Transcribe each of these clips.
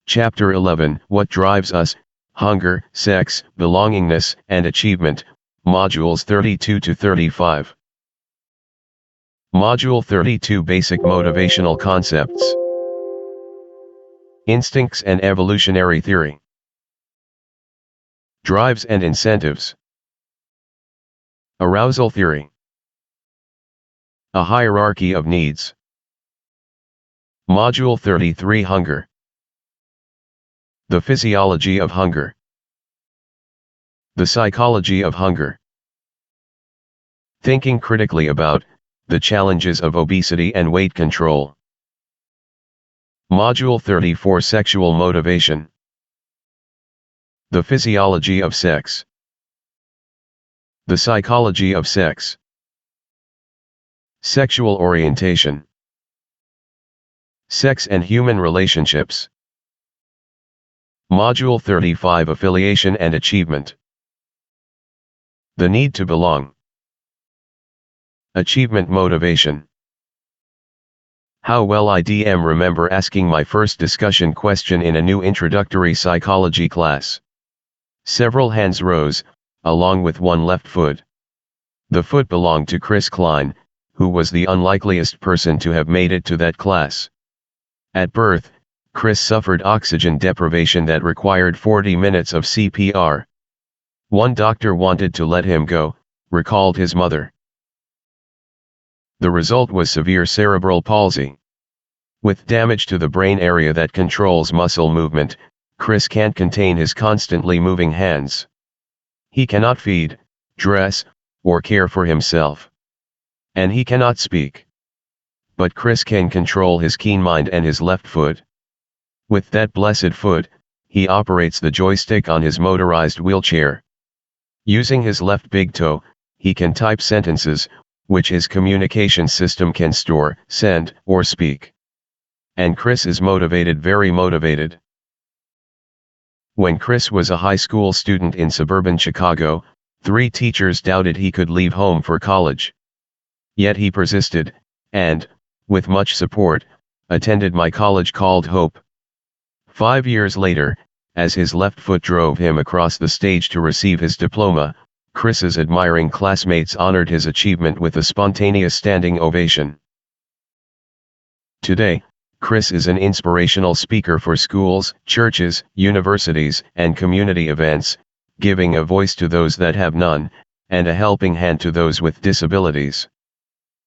Chapter 11, What Drives Us, Hunger, Sex, Belongingness, and Achievement, Modules 32 to 35. Module 32 Basic Motivational Concepts. Instincts and Evolutionary Theory. Drives and Incentives. Arousal Theory. A Hierarchy of Needs. Module 33 Hunger. The Physiology of Hunger. The Psychology of Hunger. Thinking critically about the challenges of obesity and weight control. Module 34 Sexual Motivation. The Physiology of Sex. The Psychology of Sex. Sexual Orientation. Sex and Human Relationships. Module 35 Affiliation and Achievement. The Need to Belong. Achievement Motivation. How well I remember asking my first discussion question in a new introductory psychology class. Several hands rose, along with one left foot. The foot belonged to Chris Klein, who was the unlikeliest person to have made it to that class. At birth, Chris suffered oxygen deprivation that required 40 minutes of CPR. One doctor wanted to let him go, recalled his mother. The result was severe cerebral palsy. With damage to the brain area that controls muscle movement, Chris can't contain his constantly moving hands. He cannot feed, dress, or care for himself. And he cannot speak. But Chris can control his keen mind and his left foot. With that blessed foot, he operates the joystick on his motorized wheelchair. Using his left big toe, he can type sentences, which his communication system can store, send, or speak. And Chris is motivated, very motivated. When Chris was a high school student in suburban Chicago, 3 teachers doubted he could leave home for college. Yet he persisted, and, with much support, attended my college called Hope. 5 years later, as his left foot drove him across the stage to receive his diploma, Chris's admiring classmates honored his achievement with a spontaneous standing ovation. Today, Chris is an inspirational speaker for schools, churches, universities, and community events, giving a voice to those that have none, and a helping hand to those with disabilities.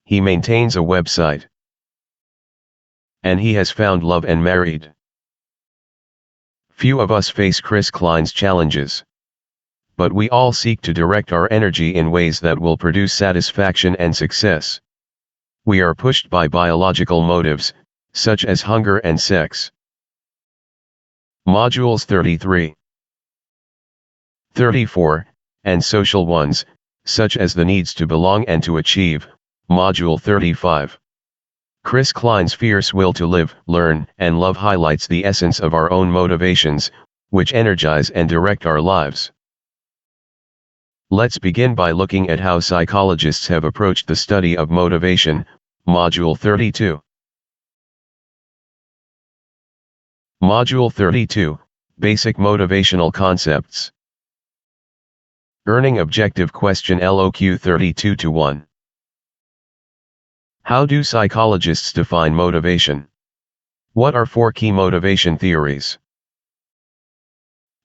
He maintains a website. And he has found love and married. Few of us face Chris Klein's challenges. But we all seek to direct our energy in ways that will produce satisfaction and success. We are pushed by biological motives, such as hunger and sex. Modules 33, 34, and social ones, such as the needs to belong and to achieve, Module 35. Chris Klein's fierce will to live, learn, and love highlights the essence of our own motivations, which energize and direct our lives. Let's begin by looking at how psychologists have approached the study of motivation, Module 32. Module 32, Basic Motivational Concepts. Earning Objective Question LOQ 32-1. How do psychologists define motivation? What are 4 key motivation theories?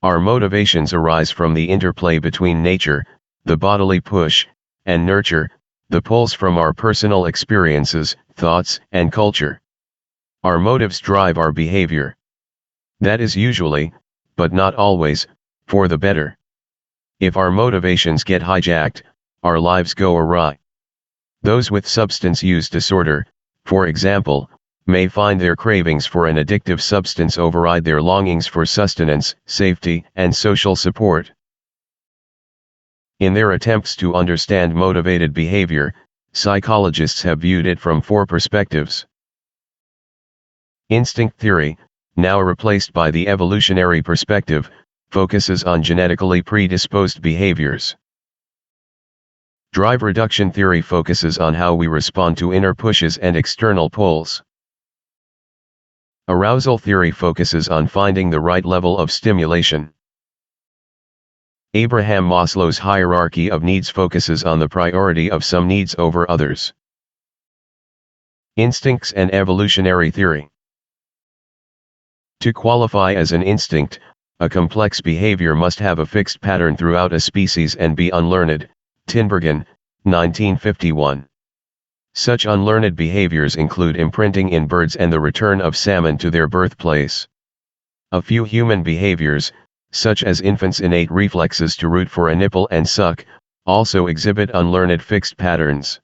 Our motivations arise from the interplay between nature, the bodily push, and nurture, the pulls from our personal experiences, thoughts, and culture. Our motives drive our behavior. That is usually, but not always, for the better. If our motivations get hijacked, our lives go awry. Those with substance use disorder, for example, may find their cravings for an addictive substance override their longings for sustenance, safety, and social support. In their attempts to understand motivated behavior, psychologists have viewed it from 4 perspectives. Instinct theory, now replaced by the evolutionary perspective, focuses on genetically predisposed behaviors. Drive reduction theory focuses on how we respond to inner pushes and external pulls. Arousal theory focuses on finding the right level of stimulation. Abraham Maslow's hierarchy of needs focuses on the priority of some needs over others. Instincts and evolutionary theory. To qualify as an instinct, a complex behavior must have a fixed pattern throughout a species and be unlearned. Tinbergen, 1951. Such unlearned behaviors include imprinting in birds and the return of salmon to their birthplace. A few human behaviors, such as infants' innate reflexes to root for a nipple and suck, also exhibit unlearned fixed patterns.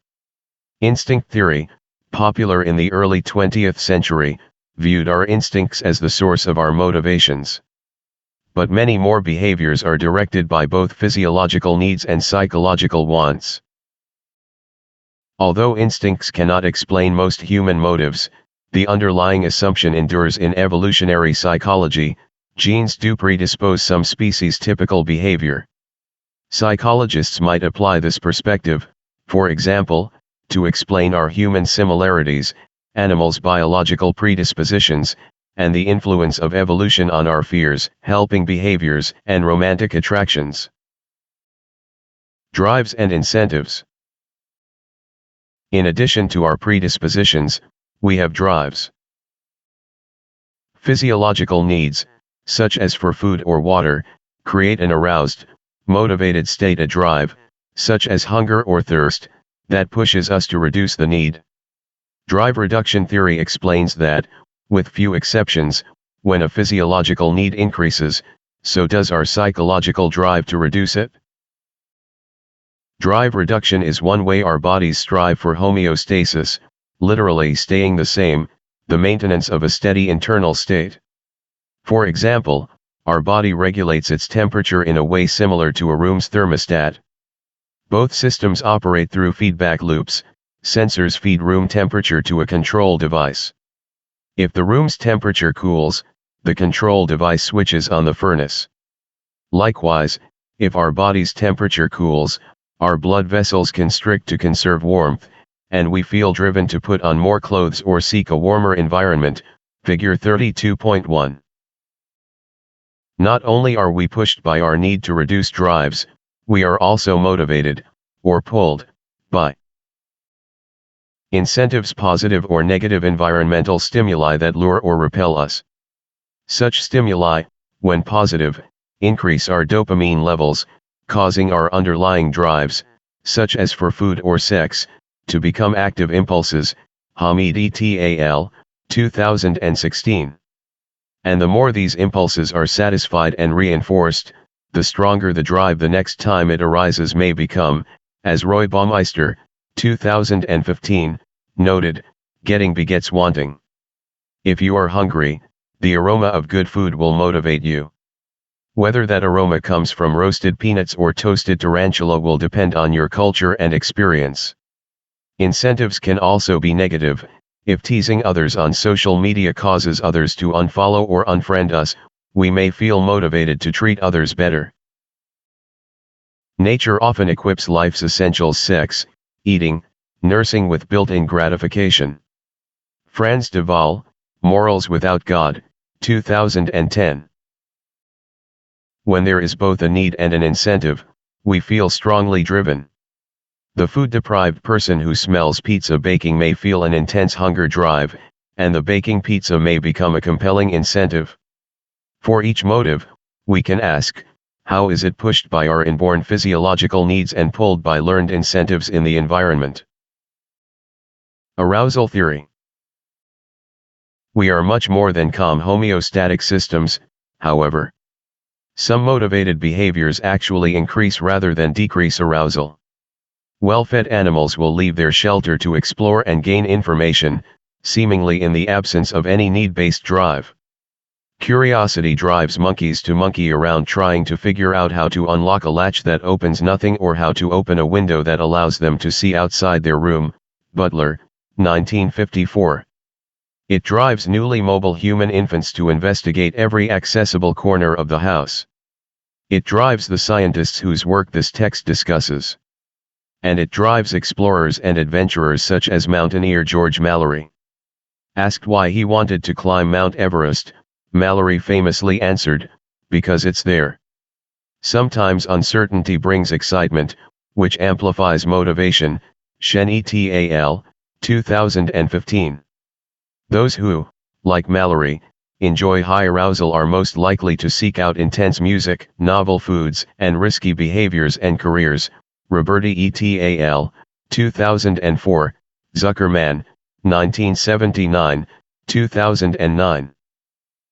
Instinct theory, popular in the early 20th century, viewed our instincts as the source of our motivations. But many more behaviors are directed by both physiological needs and psychological wants. Although instincts cannot explain most human motives, the underlying assumption endures in evolutionary psychology: genes do predispose some species-typical behavior. Psychologists might apply this perspective, for example, to explain our human similarities, animals' biological predispositions, and the influence of evolution on our fears, helping behaviors, and romantic attractions. Drives and incentives. In addition to our predispositions, we have drives. Physiological needs, such as for food or water, create an aroused, motivated state, a drive, such as hunger or thirst, that pushes us to reduce the need. Drive reduction theory explains that, with few exceptions, when a physiological need increases, so does our psychological drive to reduce it. Drive reduction is one way our bodies strive for homeostasis, literally staying the same, the maintenance of a steady internal state. For example, our body regulates its temperature in a way similar to a room's thermostat. Both systems operate through feedback loops. Sensors feed room temperature to a control device. If the room's temperature cools, the control device switches on the furnace. Likewise, if our body's temperature cools, our blood vessels constrict to conserve warmth, and we feel driven to put on more clothes or seek a warmer environment. Figure 32.1. Not only are we pushed by our need to reduce drives, we are also motivated, or pulled, by incentives, positive or negative environmental stimuli that lure or repel us. Such stimuli, when positive, increase our dopamine levels, causing our underlying drives, such as for food or sex, to become active impulses. Hamid et al., 2016. And the more these impulses are satisfied and reinforced, the stronger the drive the next time it arises may become, as Roy Baumeister, 2015, noted. Getting begets wanting. If you are hungry, the aroma of good food will motivate you. Whether that aroma comes from roasted peanuts or toasted tarantula will depend on your culture and experience. Incentives can also be negative. If teasing others on social media causes others to unfollow or unfriend us, we may feel motivated to treat others better. Nature often equips life's essentials: sex, eating, nursing with built-in gratification. Franz de Waal, Morals Without God, 2010. When there is both a need and an incentive, we feel strongly driven. The food-deprived person who smells pizza baking may feel an intense hunger drive, and the baking pizza may become a compelling incentive. For each motive, we can ask, how is it pushed by our inborn physiological needs and pulled by learned incentives in the environment? Arousal theory. We are much more than calm homeostatic systems, however. Some motivated behaviors actually increase rather than decrease arousal. Well-fed animals will leave their shelter to explore and gain information, seemingly in the absence of any need-based drive. Curiosity drives monkeys to monkey around trying to figure out how to unlock a latch that opens nothing or how to open a window that allows them to see outside their room. Butler, 1954. It drives newly mobile human infants to investigate every accessible corner of the house. It drives the scientists whose work this text discusses. And it drives explorers and adventurers such as mountaineer George Mallory. Asked why he wanted to climb Mount Everest, Mallory famously answered, "Because it's there." Sometimes uncertainty brings excitement, which amplifies motivation. Shen et al., 2015. Those who, like Mallory, enjoy high arousal are most likely to seek out intense music, novel foods, and risky behaviors and careers. Roberti et al., 2004, Zuckerman, 1979, 2009.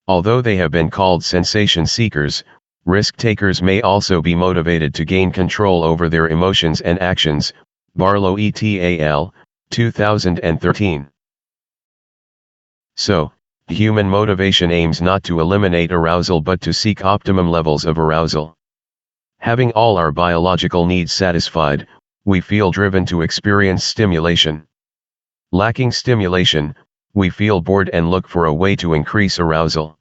Although they have been called sensation seekers, risk takers may also be motivated to gain control over their emotions and actions. Barlow et al., 2013. So, human motivation aims not to eliminate arousal but to seek optimum levels of arousal. Having all our biological needs satisfied, we feel driven to experience stimulation. Lacking stimulation, we feel bored and look for a way to increase arousal.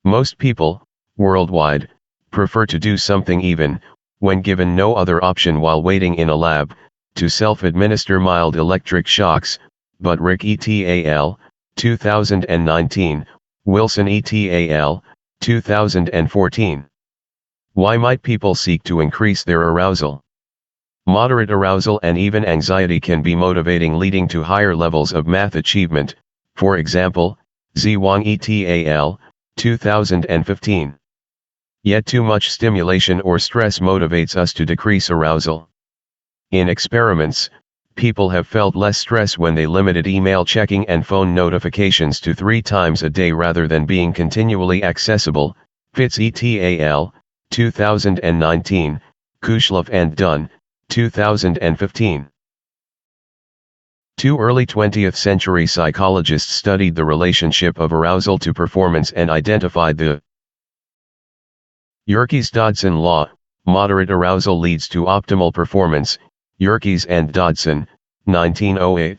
Most people, worldwide, prefer to do something even, when given no other option while waiting in a lab, to self-administer mild electric shocks, but Rick et al., 2019, Wilson et al., 2014. Why might people seek to increase their arousal? Moderate arousal and even anxiety can be motivating, leading to higher levels of math achievement. For example, Wang et al., 2015. Yet too much stimulation or stress motivates us to decrease arousal. In experiments, people have felt less stress when they limited email checking and phone notifications to 3 times a day rather than being continually accessible. Fitz et al., 2019, Kushlov and Dunn, 2015. 2 early 20th century psychologists studied the relationship of arousal to performance and identified the Yerkes-Dodson law. Moderate arousal leads to optimal performance. Yerkes and Dodson, 1908.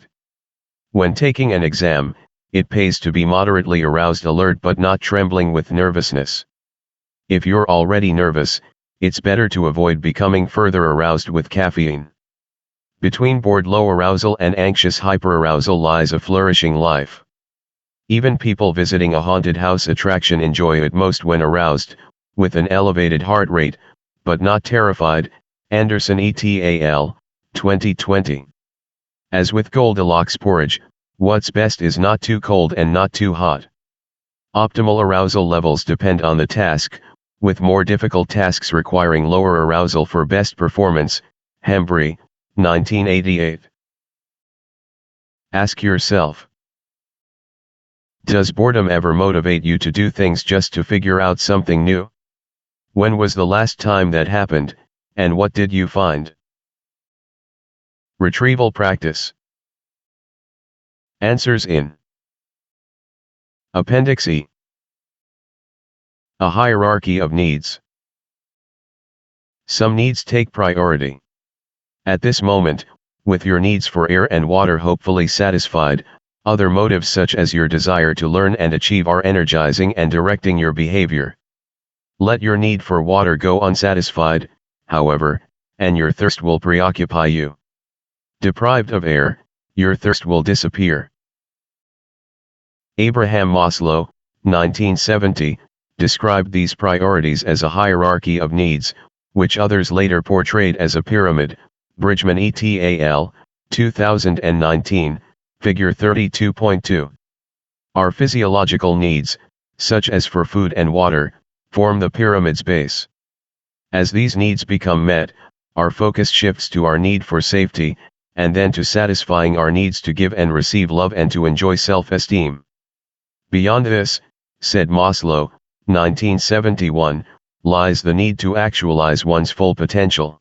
When taking an exam, it pays to be moderately aroused, alert but not trembling with nervousness. If you're already nervous, it's better to avoid becoming further aroused with caffeine. Between bored low arousal and anxious hyperarousal lies a flourishing life. Even people visiting a haunted house attraction enjoy it most when aroused, with an elevated heart rate, but not terrified. Anderson et al., 2020. As with Goldilocks porridge, what's best is not too cold and not too hot. Optimal arousal levels depend on the task, with more difficult tasks requiring lower arousal for best performance. Hembry, 1988. Ask yourself, does boredom ever motivate you to do things just to figure out something new? When was the last time that happened, and what did you find? Retrieval practice. Answers in Appendix E. A hierarchy of needs. Some needs take priority. At this moment, with your needs for air and water hopefully satisfied, other motives such as your desire to learn and achieve are energizing and directing your behavior. Let your need for water go unsatisfied, however, and your thirst will preoccupy you. Deprived of air, your thirst will disappear. Abraham Maslow, 1970, described these priorities as a hierarchy of needs, which others later portrayed as a pyramid. Bridgman et al., 2019, Figure 32.2. Our physiological needs, such as for food and water, form the pyramid's base. As these needs become met, our focus shifts to our need for safety, and then to satisfying our needs to give and receive love and to enjoy self-esteem. Beyond this, said Maslow, 1971, lies the need to actualize one's full potential.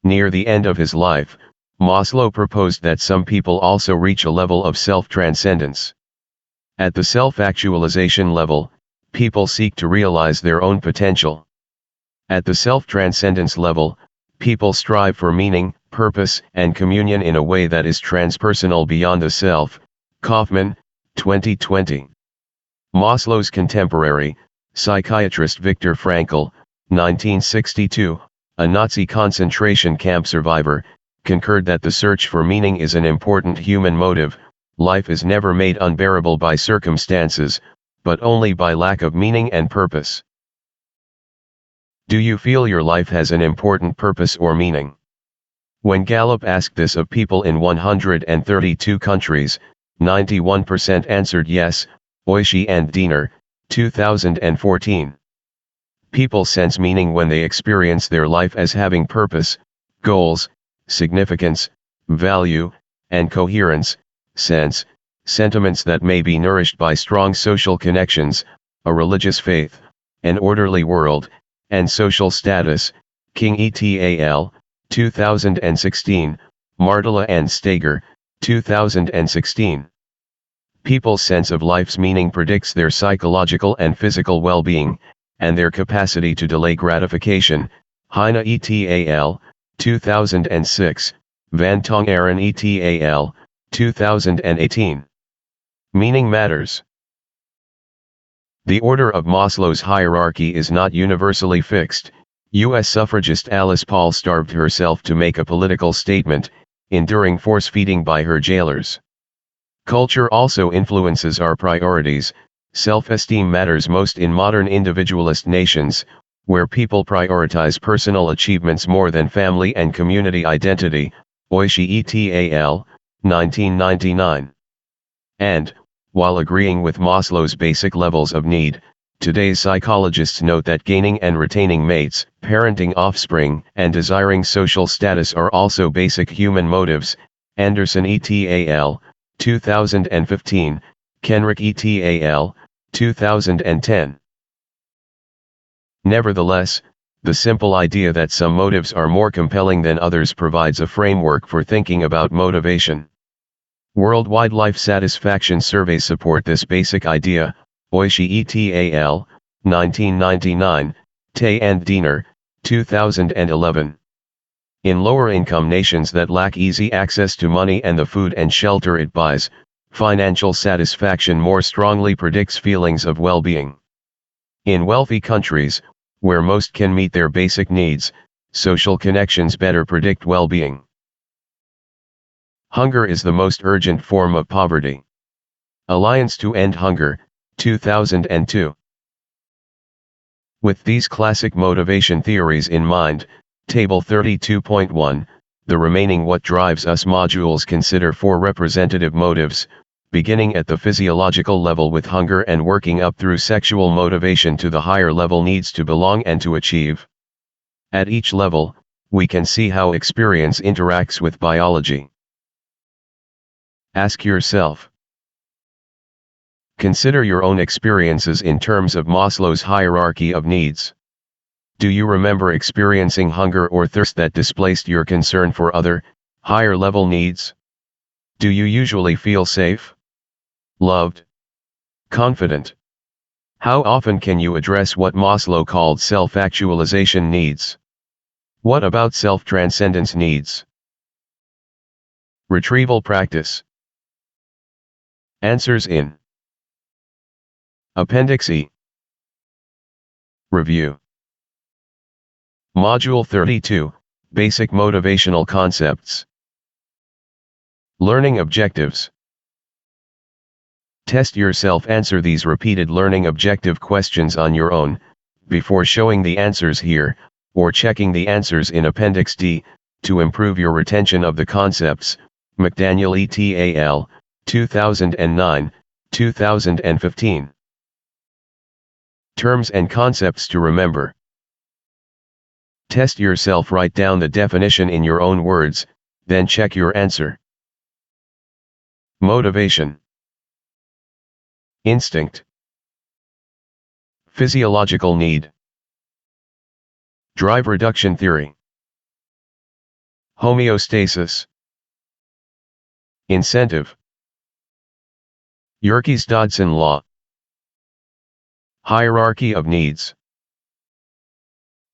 Near the end of his life, Maslow proposed that some people also reach a level of self-transcendence. At the self-actualization level, people seek to realize their own potential. At the self-transcendence level, people strive for meaning, purpose, and communion in a way that is transpersonal beyond the self. Kaufman, 2020. Maslow's contemporary, psychiatrist Viktor Frankl, 1962, a Nazi concentration camp survivor, concurred that the search for meaning is an important human motive. life is never made unbearable by circumstances, but only by lack of meaning and purpose. Do you feel your life has an important purpose or meaning? When Gallup asked this of people in 132 countries, 91% answered yes. Oishi and Diener, 2014. People sense meaning when they experience their life as having purpose, goals, significance, value, and coherence, sentiments that may be nourished by strong social connections, a religious faith, an orderly world, and social status. King et al., 2016, Martela and Steger, 2016. People's sense of life's meaning predicts their psychological and physical well-being, and their capacity to delay gratification. Heine et al., 2006, Van Tongeren et al., 2018. Meaning matters. The order of Maslow's hierarchy is not universally fixed. U.S. suffragist Alice Paul starved herself to make a political statement, enduring force-feeding by her jailers. Culture also influences our priorities. Self-esteem matters most in modern individualist nations, where people prioritize personal achievements more than family and community identity. Oishi et al., 1999. And, while agreeing with Maslow's basic levels of need, today's psychologists note that gaining and retaining mates, parenting offspring, and desiring social status are also basic human motives. Anderson et al., 2015, Kenrick et al., 2010. Nevertheless, the simple idea that some motives are more compelling than others provides a framework for thinking about motivation. Worldwide life satisfaction surveys support this basic idea. Oishi et al., 1999, Tay and Diener, 2011. In lower-income nations that lack easy access to money and the food and shelter it buys, financial satisfaction more strongly predicts feelings of well-being. In wealthy countries, where most can meet their basic needs, social connections better predict well-being. Hunger is the most urgent form of poverty. Alliance to End Hunger, 2002. With these classic motivation theories in mind, Table 32.1, the remaining What Drives Us modules consider 4 representative motives, beginning at the physiological level with hunger and working up through sexual motivation to the higher level needs to belong and to achieve. At each level, we can see how experience interacts with biology. Ask yourself. Consider your own experiences in terms of Maslow's hierarchy of needs. Do you remember experiencing hunger or thirst that displaced your concern for other, higher-level needs? Do you usually feel safe, loved, confident? How often can you address what Maslow called self-actualization needs? What about self-transcendence needs? Retrieval practice. Answers in Appendix E. Review. Module 32, Basic Motivational Concepts. Learning Objectives. Test yourself. Answer these repeated learning objective questions on your own, before showing the answers here, or checking the answers in Appendix D, to improve your retention of the concepts. McDaniel et al., 2009, 2015. Terms and concepts to remember. Test yourself. Write down the definition in your own words, then check your answer. Motivation. Instinct. Physiological need. Drive reduction theory. Homeostasis. Incentive. Yerkes-Dodson law. Hierarchy of needs.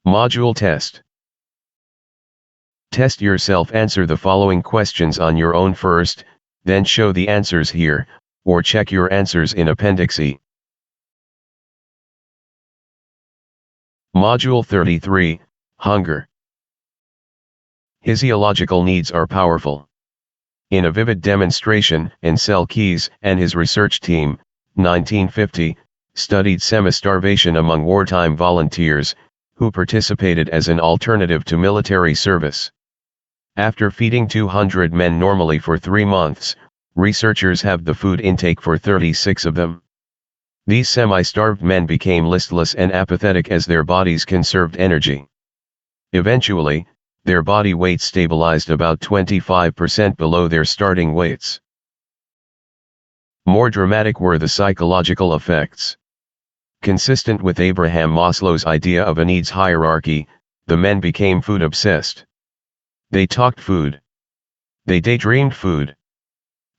Module test. Test yourself. Answer the following questions on your own first, then show the answers here, or check your answers in Appendix E. Module 33, Hunger. Physiological needs are powerful. In a vivid demonstration, Ansel Keys and his research team, 1950, studied semi-starvation among wartime volunteers, who participated as an alternative to military service. After feeding 200 men normally for 3 months, researchers have the food intake for 36 of them. These semi-starved men became listless and apathetic as their bodies conserved energy. Eventually, their body weight stabilized about 25% below their starting weights. More dramatic were the psychological effects. Consistent with Abraham Maslow's idea of a needs hierarchy, the men became food-obsessed. They talked food. They daydreamed food.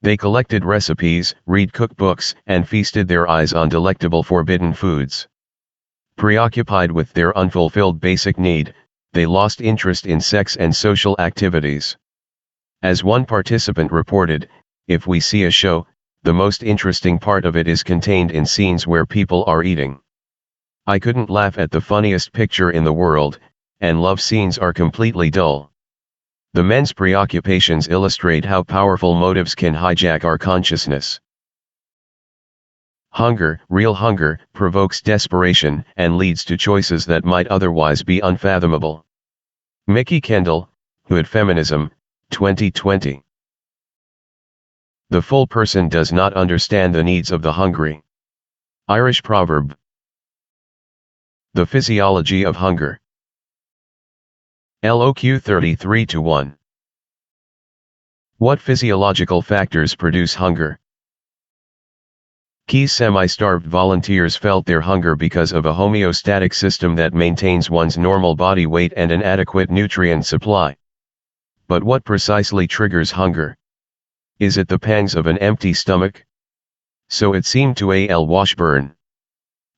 They collected recipes, read cookbooks, and feasted their eyes on delectable forbidden foods. Preoccupied with their unfulfilled basic need, they lost interest in sex and social activities. As one participant reported, "If we see a show, the most interesting part of it is contained in scenes where people are eating. I couldn't laugh at the funniest picture in the world, and love scenes are completely dull." The men's preoccupations illustrate how powerful motives can hijack our consciousness. Hunger, real hunger, provokes desperation and leads to choices that might otherwise be unfathomable. Mickey Kendall, Hood Feminism, 2020. The full person does not understand the needs of the hungry. Irish proverb. The physiology of hunger. LOQ 33-1. What physiological factors produce hunger? Key semi-starved volunteers felt their hunger because of a homeostatic system that maintains one's normal body weight and an adequate nutrient supply. But what precisely triggers hunger? Is it the pangs of an empty stomach? So it seemed to A.L. Washburn.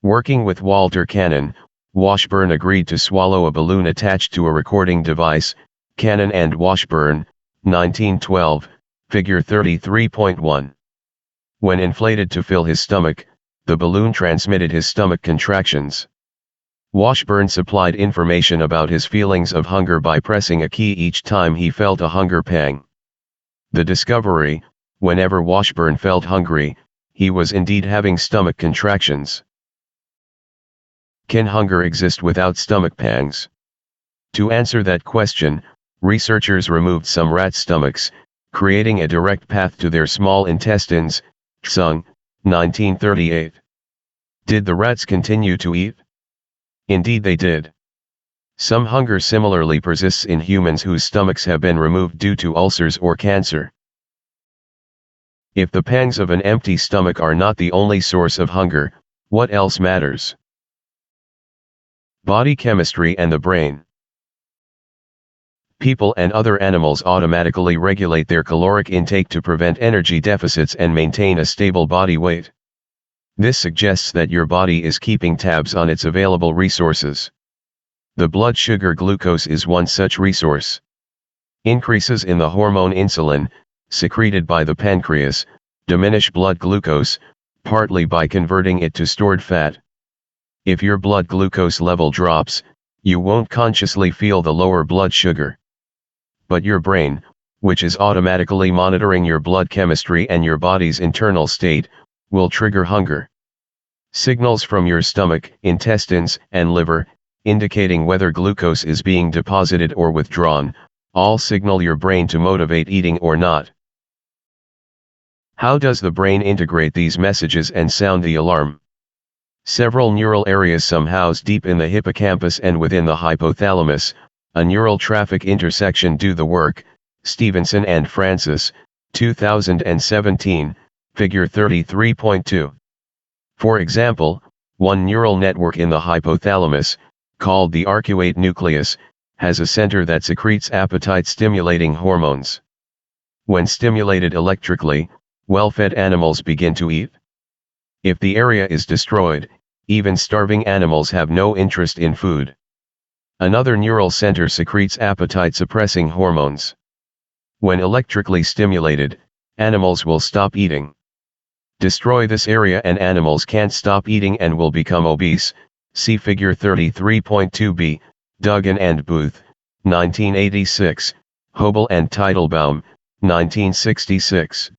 Working with Walter Cannon, Washburn agreed to swallow a balloon attached to a recording device. Cannon and Washburn, 1912, figure 33.1. When inflated to fill his stomach, the balloon transmitted his stomach contractions. Washburn supplied information about his feelings of hunger by pressing a key each time he felt a hunger pang. The discovery: whenever Washburn felt hungry, he was indeed having stomach contractions. Can hunger exist without stomach pangs? To answer that question, researchers removed some rat stomachs, creating a direct path to their small intestines. Sung, 1938. Did the rats continue to eat? Indeed they did. Some hunger similarly persists in humans whose stomachs have been removed due to ulcers or cancer. If the pangs of an empty stomach are not the only source of hunger, what else matters? Body chemistry and the brain. People and other animals automatically regulate their caloric intake to prevent energy deficits and maintain a stable body weight. This suggests that your body is keeping tabs on its available resources. The blood sugar glucose is one such resource. Increases in the hormone insulin, secreted by the pancreas, diminish blood glucose, partly by converting it to stored fat. If your blood glucose level drops, you won't consciously feel the lower blood sugar. But your brain, which is automatically monitoring your blood chemistry and your body's internal state, will trigger hunger. Signals from your stomach, intestines, and liver, indicating whether glucose is being deposited or withdrawn, all signal your brain to motivate eating or not. How does the brain integrate these messages and sound the alarm? Several neural areas, some housed deep in the hippocampus and within the hypothalamus, a neural traffic intersection, do the work. Stevenson and Francis, 2017, figure 33.2. For example, one neural network in the hypothalamus, called the arcuate nucleus, has a center that secretes appetite-stimulating hormones. When stimulated electrically, well-fed animals begin to eat. If the area is destroyed, even starving animals have no interest in food. Another neural center secretes appetite-suppressing hormones. When electrically stimulated, animals will stop eating. Destroy this area and animals can't stop eating and will become obese. See figure 33.2b, Duggan and Booth, 1986, Hobel and Teitelbaum, 1966.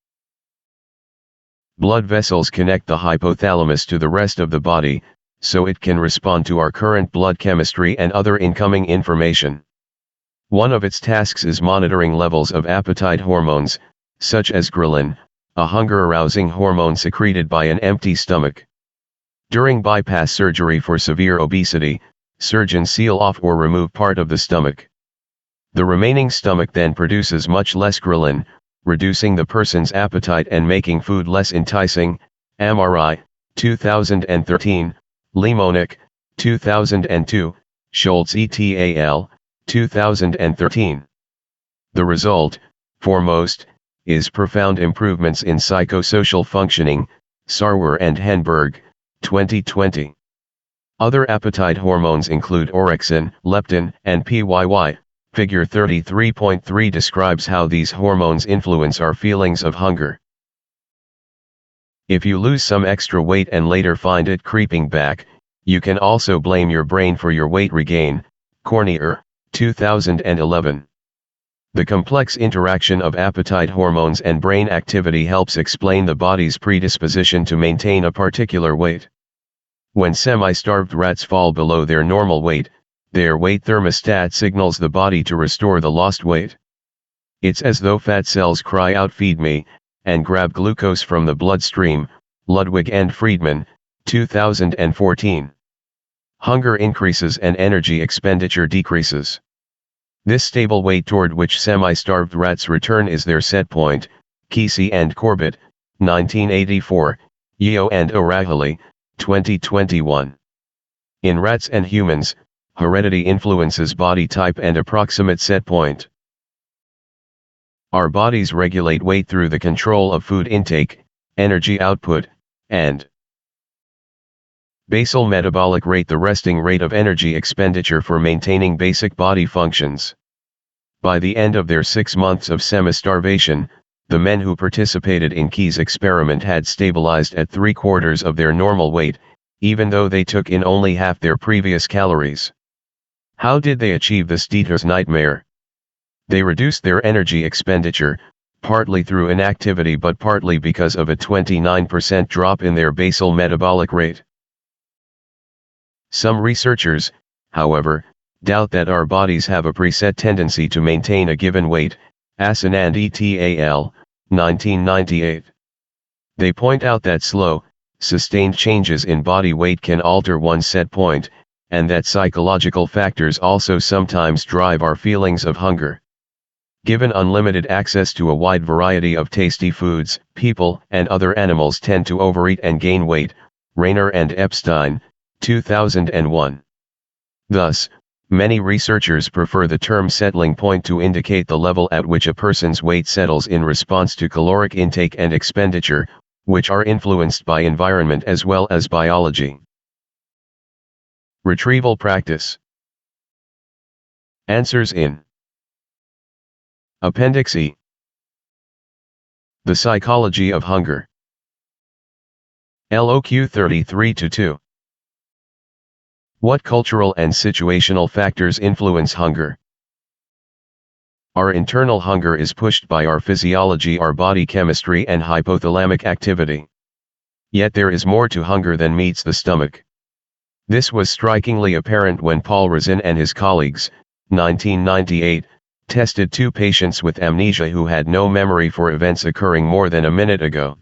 Blood vessels connect the hypothalamus to the rest of the body, so it can respond to our current blood chemistry and other incoming information. One of its tasks is monitoring levels of appetite hormones, such as ghrelin, a hunger-arousing hormone secreted by an empty stomach. During bypass surgery for severe obesity, surgeons seal off or remove part of the stomach. The remaining stomach then produces much less ghrelin, reducing the person's appetite and making food less enticing. MRI, 2013, Limonik, 2002, Schultz et al., 2013. The result, foremost, is profound improvements in psychosocial functioning, Sarwer and Henberg, 2020. Other appetite hormones include orexin, leptin, and PSY. Figure 33.3 describes how these hormones influence our feelings of hunger. If you lose some extra weight and later find it creeping back, you can also blame your brain for your weight regain. Cornier, 2011. The complex interaction of appetite hormones and brain activity helps explain the body's predisposition to maintain a particular weight. When semi-starved rats fall below their normal weight, their weight thermostat signals the body to restore the lost weight. It's as though fat cells cry out "feed me," and grab glucose from the bloodstream. Ludwig and Friedman, 2014. Hunger increases and energy expenditure decreases. This stable weight toward which semi-starved rats return is their set point. Kesey and Corbett, 1984, Yeo and O'Rahilly, 2021. In rats and humans, heredity influences body type and approximate set point. Our bodies regulate weight through the control of food intake, energy output, and basal metabolic rate, the resting rate of energy expenditure for maintaining basic body functions. By the end of their 6 months of semi-starvation, the men who participated in Key's experiment had stabilized at 3/4 of their normal weight, even though they took in only half their previous calories. How did they achieve this Dieter's nightmare? They reduced their energy expenditure, partly through inactivity but partly because of a 29% drop in their basal metabolic rate. Some researchers, however, doubt that our bodies have a preset tendency to maintain a given weight. Asen and et al., 1998. They point out that slow, sustained changes in body weight can alter one's set point, and that psychological factors also sometimes drive our feelings of hunger. Given unlimited access to a wide variety of tasty foods, people and other animals tend to overeat and gain weight. Rayner and Epstein, 2001. Thus, many researchers prefer the term settling point to indicate the level at which a person's weight settles in response to caloric intake and expenditure, which are influenced by environment as well as biology. Retrieval practice. Answers in Appendix E. The Psychology of Hunger. LOQ 33-2. What cultural and situational factors influence hunger? Our internal hunger is pushed by our physiology, our body chemistry, and hypothalamic activity. Yet there is more to hunger than meets the stomach. This was strikingly apparent when Paul Razin and his colleagues, 1998, tested 2 patients with amnesia who had no memory for events occurring more than a minute ago.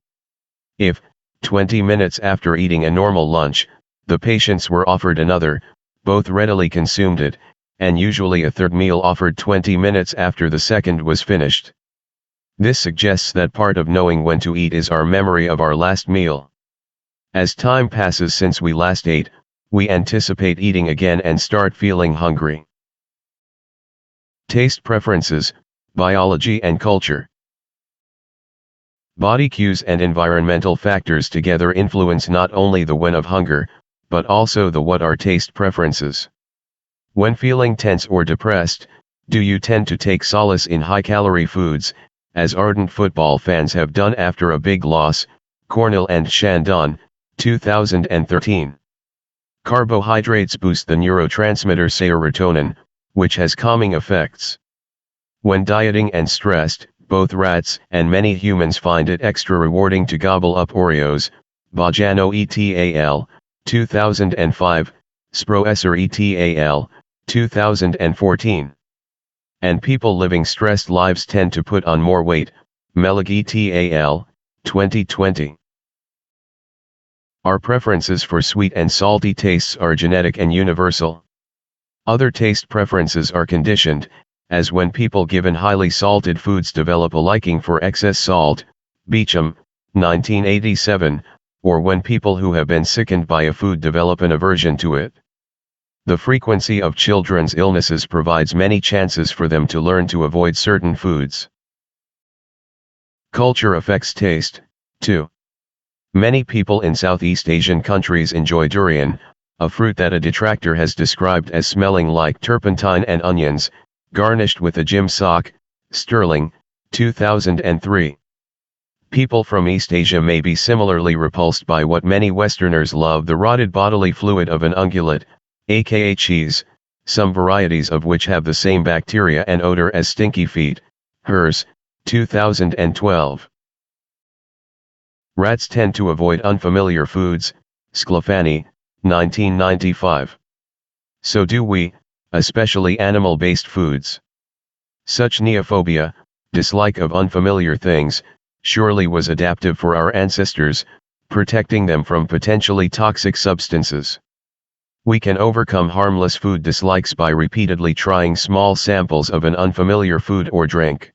If, 20 minutes after eating a normal lunch, the patients were offered another, both readily consumed it, and usually a third meal offered 20 minutes after the second was finished. This suggests that part of knowing when to eat is our memory of our last meal. As time passes since we last ate, we anticipate eating again and start feeling hungry. Taste preferences, biology and culture. Body cues and environmental factors together influence not only the when of hunger, but also the what. Our taste preferences. When feeling tense or depressed, do you tend to take solace in high-calorie foods, as ardent football fans have done after a big loss? Cornell and Chandon, 2013. Carbohydrates boost the neurotransmitter serotonin, which has calming effects. When dieting and stressed, both rats and many humans find it extra rewarding to gobble up Oreos. Bajano et al. 2005, Sproesser et al. 2014. And people living stressed lives tend to put on more weight. Melig et al. 2020. Our preferences for sweet and salty tastes are genetic and universal. Other taste preferences are conditioned, as when people given highly salted foods develop a liking for excess salt, Beecham, 1987, or when people who have been sickened by a food develop an aversion to it. The frequency of children's illnesses provides many chances for them to learn to avoid certain foods. Culture affects taste, too. Many people in Southeast Asian countries enjoy durian, a fruit that a detractor has described as smelling like turpentine and onions, garnished with a gym sock. Sterling, 2003. People from East Asia may be similarly repulsed by what many Westerners love, the rotted bodily fluid of an ungulate, aka cheese, some varieties of which have the same bacteria and odor as stinky feet. Hers, 2012. Rats tend to avoid unfamiliar foods. Sclafani, 1995. So do we, especially animal-based foods. Such neophobia, dislike of unfamiliar things, surely was adaptive for our ancestors, protecting them from potentially toxic substances. We can overcome harmless food dislikes by repeatedly trying small samples of an unfamiliar food or drink.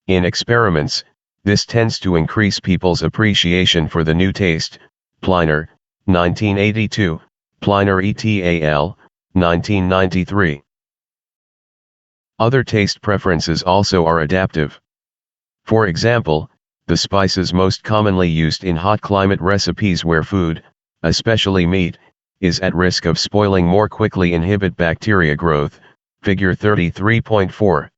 In experiments, this tends to increase people's appreciation for the new taste. Pliner, 1982, Pliner et al., 1993. Other taste preferences also are adaptive. For example, the spices most commonly used in hot climate recipes where food, especially meat, is at risk of spoiling more quickly inhibit bacteria growth. Figure 33.4.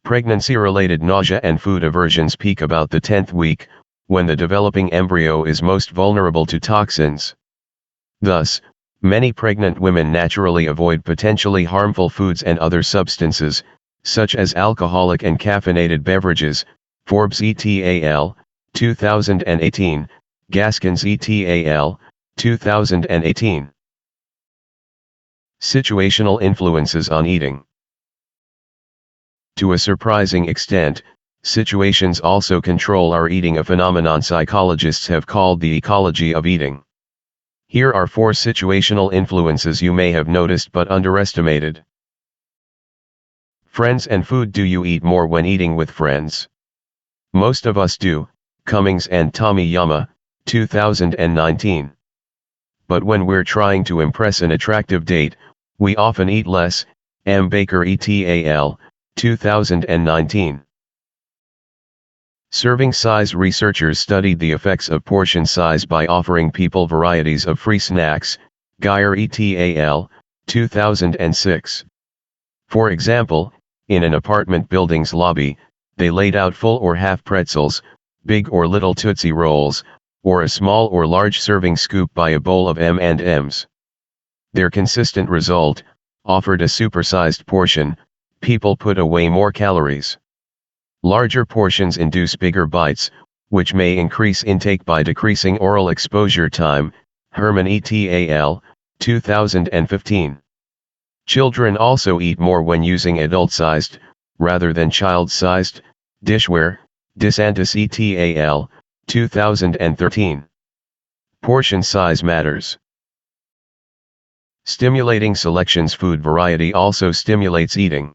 Pregnancy-related nausea and food aversions peak about the 10th week, when the developing embryo is most vulnerable to toxins. Thus, many pregnant women naturally avoid potentially harmful foods and other substances, such as alcoholic and caffeinated beverages. Forbes et al., 2018, Gaskins et al., 2018. Situational influences on eating. To a surprising extent, situations also control our eating, a phenomenon psychologists have called the ecology of eating. Here are 4 situational influences you may have noticed but underestimated. Friends and food. Do you eat more when eating with friends? Most of us do. Cummings and Tomiyama, 2019. But when we're trying to impress an attractive date, we often eat less. M. Baker et al., 2019. Serving size. Researchers studied the effects of portion size by offering people varieties of free snacks. Geyer et al., 2006. For example, in an apartment building's lobby, they laid out full or half pretzels, big or little Tootsie Rolls, or a small or large serving scoop by a bowl of M&Ms. Their consistent result, offered a supersized portion, people put away more calories. Larger portions induce bigger bites, which may increase intake by decreasing oral exposure time. Herman et al., 2015. Children also eat more when using adult-sized, rather than child-sized, dishware. DeSantis et al., 2013. Portion size matters. Stimulating selections. Food variety also stimulates eating.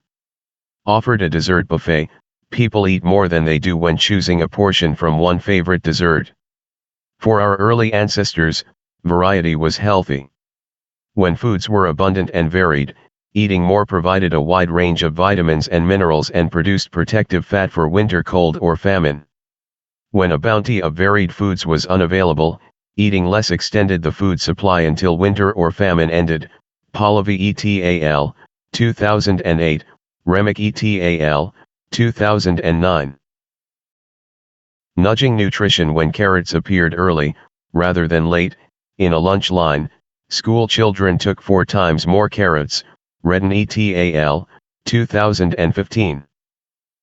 Offered a dessert buffet, people eat more than they do when choosing a portion from one favorite dessert. For our early ancestors, variety was healthy. When foods were abundant and varied, eating more provided a wide range of vitamins and minerals and produced protective fat for winter cold or famine. When a bounty of varied foods was unavailable, eating less extended the food supply until winter or famine ended. Pahlavi et al., 2008, Remick et al., 2009. Nudging nutrition. When carrots appeared early, rather than late, in a lunch line, school children took 4 times more carrots. Redden et al., 2015.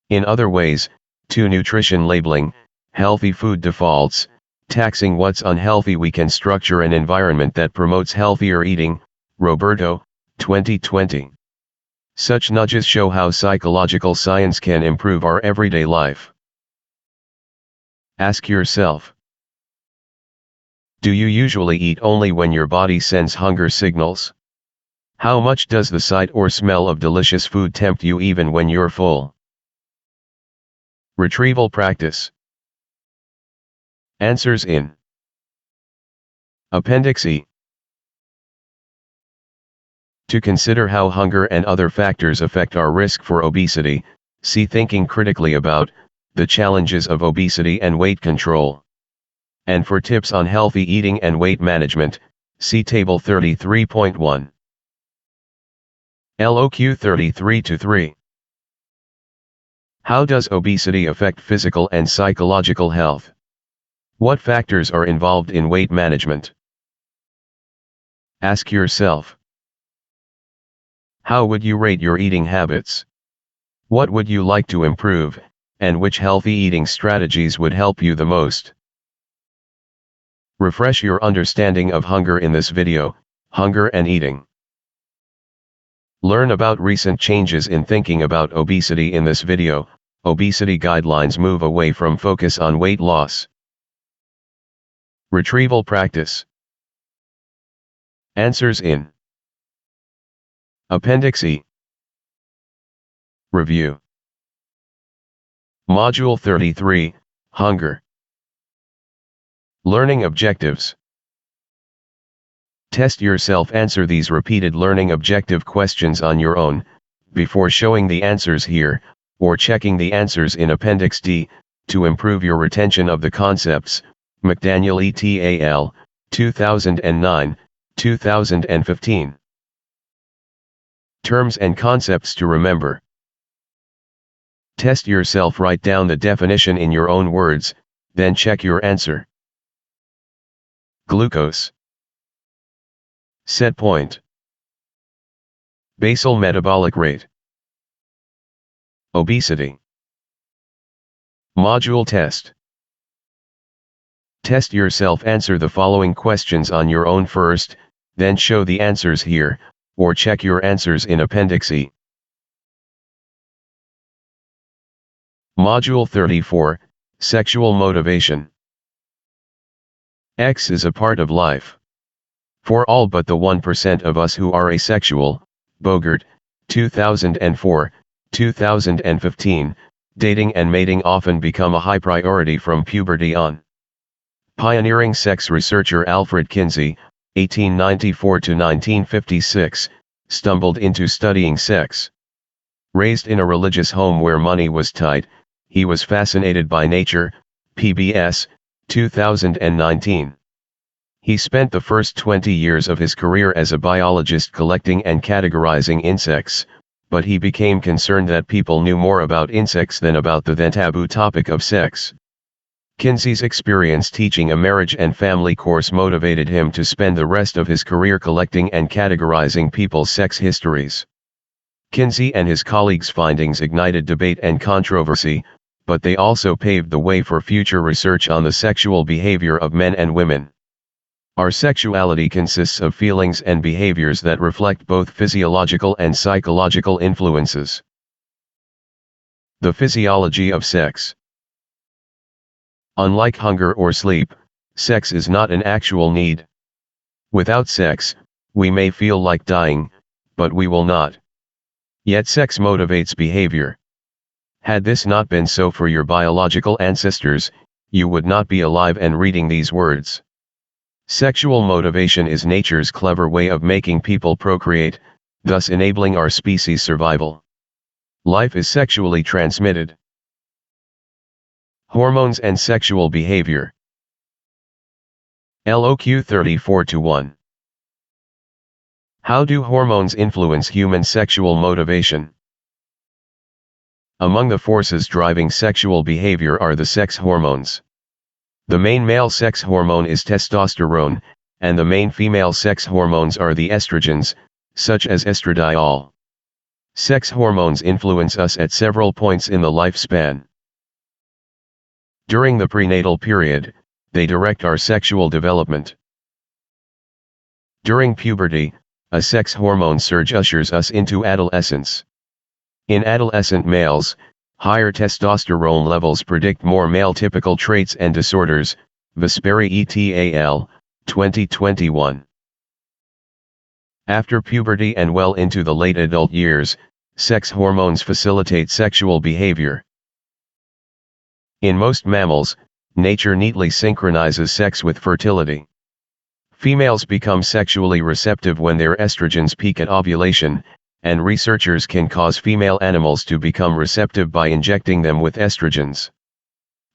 In other ways, 2. Nutrition labeling, healthy food defaults, taxing what's unhealthy. We can structure an environment that promotes healthier eating. Roberto, 2020. Such nudges show how psychological science can improve our everyday life. Ask yourself, do you usually eat only when your body sends hunger signals? How much does the sight or smell of delicious food tempt you even when you're full? Retrieval practice. Answers in Appendix E. To consider how hunger and other factors affect our risk for obesity, see Thinking Critically About the Challenges of Obesity and Weight Control. And for tips on healthy eating and weight management, see Table 33.1. LOQ 33-3. How does obesity affect physical and psychological health? What factors are involved in weight management? Ask yourself, how would you rate your eating habits? What would you like to improve, and which healthy eating strategies would help you the most? Refresh your understanding of hunger in this video, Hunger and Eating. Learn about recent changes in thinking about obesity in this video. Obesity guidelines move away from focus on weight loss. Retrieval practice. Answers in Appendix E. Review. Module 33, Hunger. Learning objectives. Test yourself. Answer these repeated learning objective questions on your own, before showing the answers here, or checking the answers in Appendix D, to improve your retention of the concepts. McDaniel et al., 2009, 2015. Terms and concepts to remember. Test yourself. Write down the definition in your own words, then check your answer. Glucose. Set point. Basal metabolic rate. Obesity. Module test. Test yourself. Answer the following questions on your own first, then show the answers here, or check your answers in Appendix E. Module 34, Sexual Motivation. X is a part of life. For all but the 1% of us who are asexual. Bogart, 2004, 2015, dating and mating often become a high priority from puberty on. Pioneering sex researcher Alfred Kinsey, 1894 to 1956, stumbled into studying sex. Raised in a religious home where money was tight, he was fascinated by nature. PBS, 2019. He spent the first 20 years of his career as a biologist collecting and categorizing insects, but he became concerned that people knew more about insects than about the then taboo topic of sex. Kinsey's experience teaching a marriage and family course motivated him to spend the rest of his career collecting and categorizing people's sex histories. Kinsey and his colleagues' findings ignited debate and controversy, but they also paved the way for future research on the sexual behavior of men and women. Our sexuality consists of feelings and behaviors that reflect both physiological and psychological influences. The physiology of sex. Unlike hunger or sleep, sex is not an actual need. Without sex, we may feel like dying, but we will not. Yet sex motivates behavior. Had this not been so for your biological ancestors, you would not be alive and reading these words. Sexual motivation is nature's clever way of making people procreate, thus enabling our species' survival. Life is sexually transmitted. Hormones and sexual behavior. LOQ 34-1. How do hormones influence human sexual motivation? Among the forces driving sexual behavior are the sex hormones. The main male sex hormone is testosterone, and the main female sex hormones are the estrogens, such as estradiol. Sex hormones influence us at several points in the lifespan. During the prenatal period, they direct our sexual development. During puberty, a sex hormone surge ushers us into adolescence. In adolescent males, higher testosterone levels predict more male-typical traits and disorders. Vesperi et al., 2021. After puberty and well into the late adult years, sex hormones facilitate sexual behavior. In most mammals, nature neatly synchronizes sex with fertility. Females become sexually receptive when their estrogens peak at ovulation, and researchers can cause female animals to become receptive by injecting them with estrogens.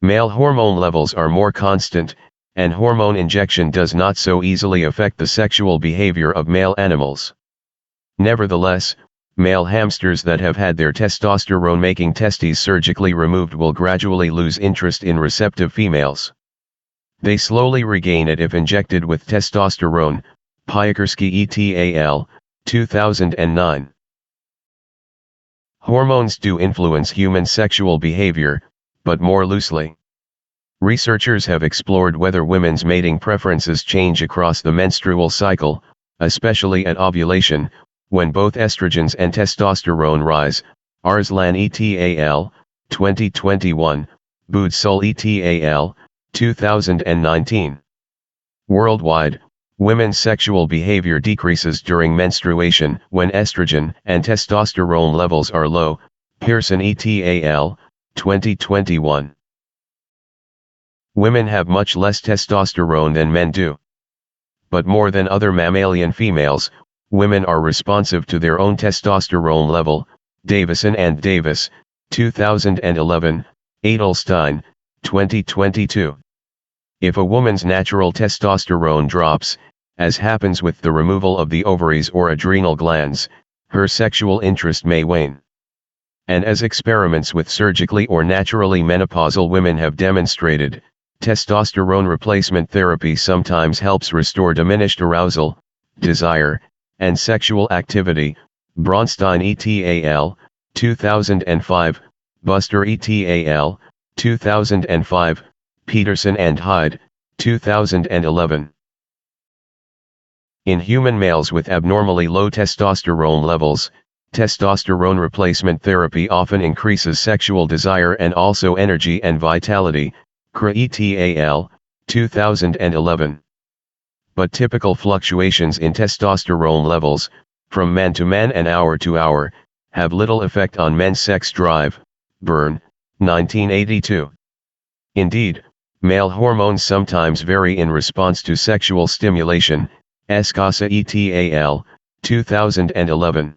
Male hormone levels are more constant, and hormone injection does not so easily affect the sexual behavior of male animals. Nevertheless, male hamsters that have had their testosterone-making testes surgically removed will gradually lose interest in receptive females. They slowly regain it if injected with testosterone. Piakorsky et al., 2009. Hormones do influence human sexual behavior, but more loosely. Researchers have explored whether women's mating preferences change across the menstrual cycle, especially at ovulation, when both estrogens and testosterone rise. Arslan et al., 2021, Boodsol et al., 2019. Worldwide, women's sexual behavior decreases during menstruation when estrogen and testosterone levels are low. Pearson et al., 2021. Women have much less testosterone than men do. But more than other mammalian females, women are responsive to their own testosterone level. Davison and Davis, 2011, Adelstein, 2022. If a woman's natural testosterone drops, as happens with the removal of the ovaries or adrenal glands, her sexual interest may wane. And as experiments with surgically or naturally menopausal women have demonstrated, testosterone replacement therapy sometimes helps restore diminished arousal, desire, and sexual activity. Bronstein et al., 2005, Buster et al., 2005, Peterson and Hyde, 2011. In human males with abnormally low testosterone levels, testosterone replacement therapy often increases sexual desire and also energy and vitality. Kra et al., 2011. But typical fluctuations in testosterone levels, from man to man and hour to hour, have little effect on men's sex drive. Byrne, 1982. Indeed, male hormones sometimes vary in response to sexual stimulation. Escasa et al., 2011.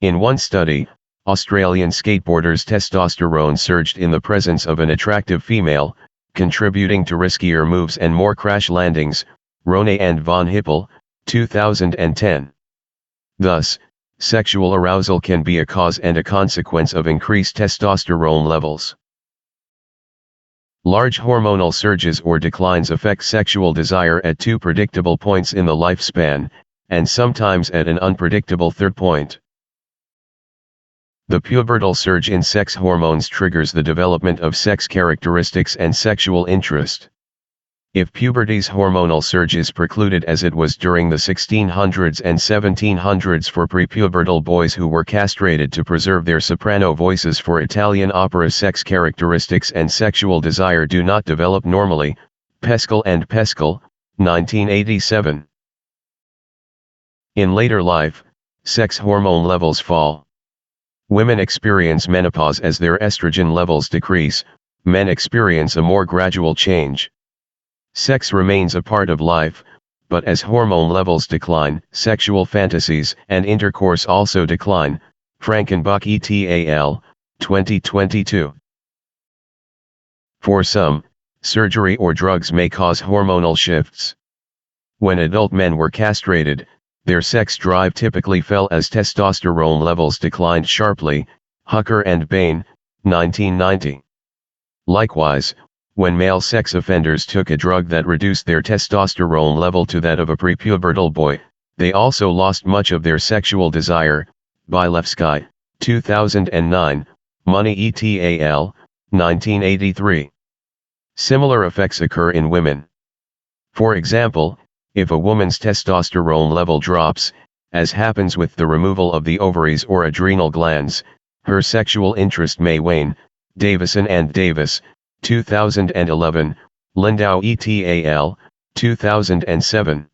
In one study, Australian skateboarders' testosterone surged in the presence of an attractive female, contributing to riskier moves and more crash landings. Ronay and von Hippel, 2010. Thus, sexual arousal can be a cause and a consequence of increased testosterone levels. Large hormonal surges or declines affect sexual desire at two predictable points in the lifespan, and sometimes at an unpredictable third point. The pubertal surge in sex hormones triggers the development of sex characteristics and sexual interest. If puberty's hormonal surge is precluded as it was during the 1600s and 1700s for prepubertal boys who were castrated to preserve their soprano voices for Italian opera, sex characteristics and sexual desire do not develop normally. Peskel and Peskel, 1987. In later life, sex hormone levels fall. Women experience menopause as their estrogen levels decrease, men experience a more gradual change. Sex remains a part of life, but as hormone levels decline, sexual fantasies and intercourse also decline. Frankenbach et al., 2022. For some, surgery or drugs may cause hormonal shifts. When adult men were castrated, their sex drive typically fell as testosterone levels declined sharply. Hucker and Bain, 1990. Likewise, when male sex offenders took a drug that reduced their testosterone level to that of a prepubertal boy, they also lost much of their sexual desire. Bylevsky, 2009, Money et al., 1983. Similar effects occur in women. For example, if a woman's testosterone level drops, as happens with the removal of the ovaries or adrenal glands, her sexual interest may wane. Davison and Davis, 2011, Lindau et al., 2007.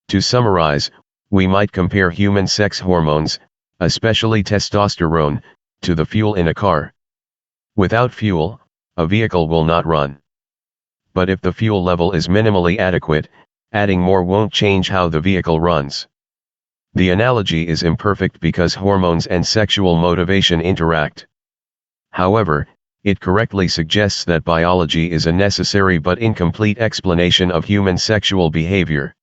To summarize, we might compare human sex hormones, especially testosterone, to the fuel in a car. Without fuel, a vehicle will not run. But if the fuel level is minimally adequate, adding more won't change how the vehicle runs. The analogy is imperfect because hormones and sexual motivation interact. However, it correctly suggests that biology is a necessary but incomplete explanation of human sexual behavior.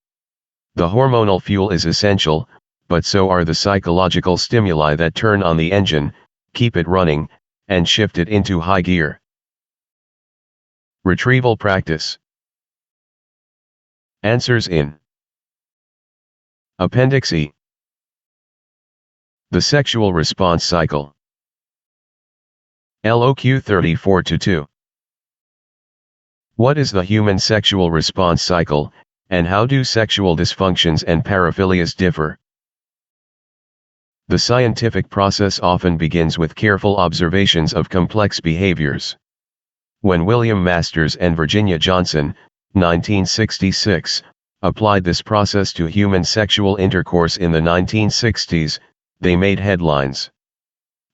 The hormonal fuel is essential, but so are the psychological stimuli that turn on the engine, keep it running, and shift it into high gear. Retrieval practice. Answers in Appendix E. The sexual response cycle. LOQ 34-2. What is the human sexual response cycle, and how do sexual dysfunctions and paraphilias differ? The scientific process often begins with careful observations of complex behaviors. When William Masters and Virginia Johnson, 1966, applied this process to human sexual intercourse in the 1960s, they made headlines.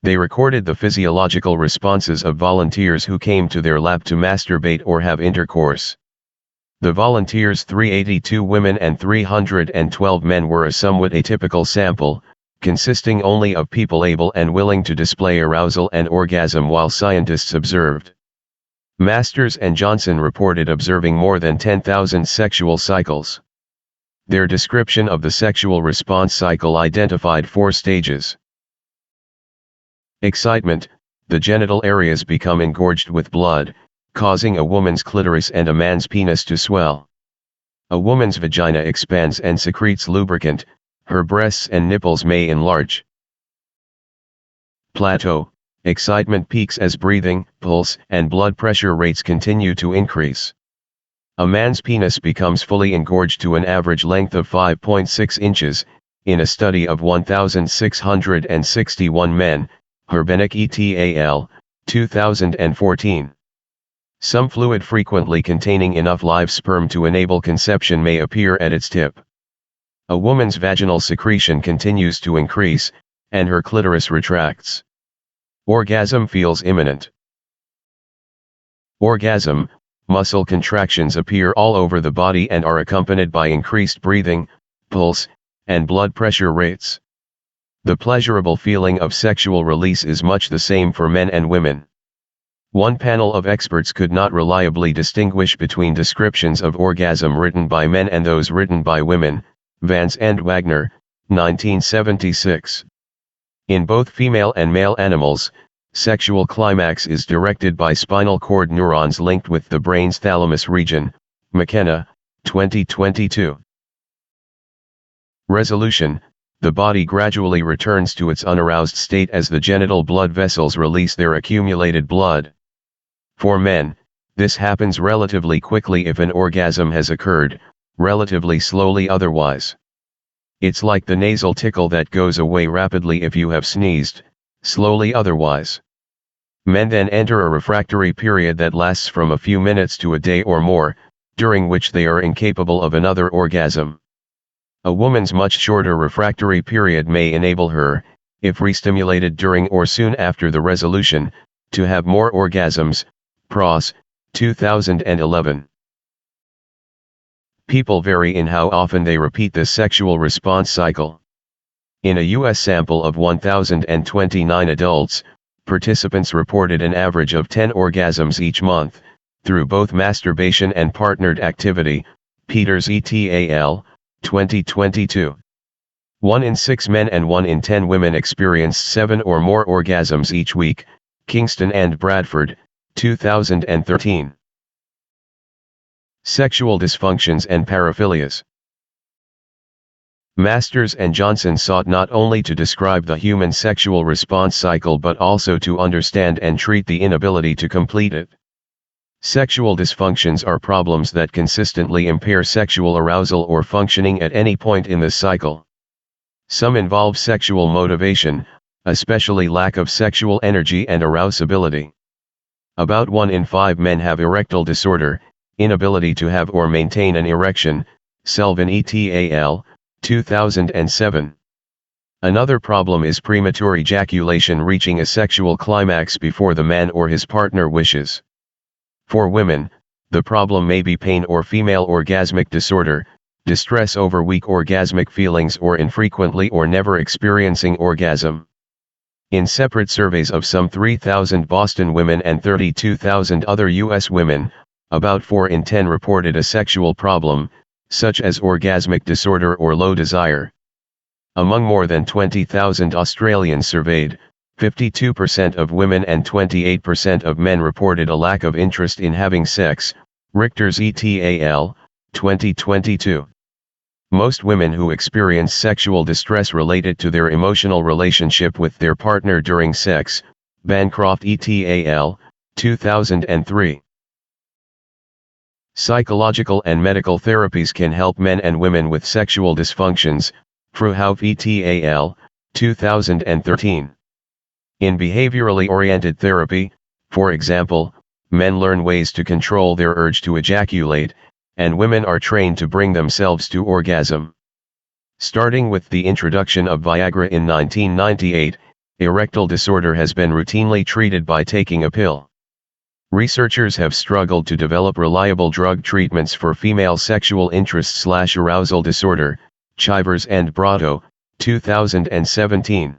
They recorded the physiological responses of volunteers who came to their lab to masturbate or have intercourse. The volunteers, 382 women and 312 men, were a somewhat atypical sample, consisting only of people able and willing to display arousal and orgasm while scientists observed. Masters and Johnson reported observing more than 10,000 sexual cycles. Their description of the sexual response cycle identified 4 stages. Excitement: the genital areas become engorged with blood, causing a woman's clitoris and a man's penis to swell. A woman's vagina expands and secretes lubricant, her breasts and nipples may enlarge. Plateau: excitement peaks as breathing, pulse, and blood pressure rates continue to increase. A man's penis becomes fully engorged to an average length of 5.6 inches, in a study of 1,661 men, Herbenek et al., 2014. Some fluid frequently containing enough live sperm to enable conception may appear at its tip. A woman's vaginal secretion continues to increase, and her clitoris retracts. Orgasm feels imminent. Orgasm: muscle contractions appear all over the body and are accompanied by increased breathing, pulse, and blood pressure rates. The pleasurable feeling of sexual release is much the same for men and women. One panel of experts could not reliably distinguish between descriptions of orgasm written by men and those written by women. Vance and Wagner, 1976. In both female and male animals, sexual climax is directed by spinal cord neurons linked with the brain's thalamus region. McKenna, 2022. Resolution: the body gradually returns to its unaroused state as the genital blood vessels release their accumulated blood. For men, this happens relatively quickly if an orgasm has occurred, relatively slowly otherwise. It's like the nasal tickle that goes away rapidly if you have sneezed, slowly otherwise. Men then enter a refractory period that lasts from a few minutes to a day or more, during which they are incapable of another orgasm. A woman's much shorter refractory period may enable her, if restimulated during or soon after the resolution, to have more orgasms. Pross, 2011. People vary in how often they repeat this sexual response cycle. In a U.S. sample of 1,029 adults, participants reported an average of 10 orgasms each month, through both masturbation and partnered activity. Peters et al., 2022. 1 in 6 men and 1 in 10 women experienced 7 or more orgasms each week. Kingston and Bradford, 2013. Sexual dysfunctions and paraphilias. Masters and Johnson sought not only to describe the human sexual response cycle but also to understand and treat the inability to complete it. Sexual dysfunctions are problems that consistently impair sexual arousal or functioning at any point in the cycle. Some involve sexual motivation, especially lack of sexual energy and arousability. About 1 in 5 men have erectile disorder, inability to have or maintain an erection, Selvin et al., 2007. Another problem is premature ejaculation reaching a sexual climax before the man or his partner wishes. For women, the problem may be pain or female orgasmic disorder, distress over weak orgasmic feelings or infrequently or never experiencing orgasm. In separate surveys of some 3,000 Boston women and 32,000 other U.S. women, about 4 in 10 reported a sexual problem, such as orgasmic disorder or low desire. Among more than 20,000 Australians surveyed, 52% of women and 28% of men reported a lack of interest in having sex, Richter's et al., 2022. Most women who experience sexual distress related to their emotional relationship with their partner during sex, Bancroft et al., 2003. Psychological and medical therapies can help men and women with sexual dysfunctions, Fruhauf et al., 2013. In behaviorally oriented therapy, for example, men learn ways to control their urge to ejaculate, and women are trained to bring themselves to orgasm. Starting with the introduction of Viagra in 1998, erectile disorder has been routinely treated by taking a pill. Researchers have struggled to develop reliable drug treatments for female sexual interest/arousal disorder, Chivers and Brotto, 2017.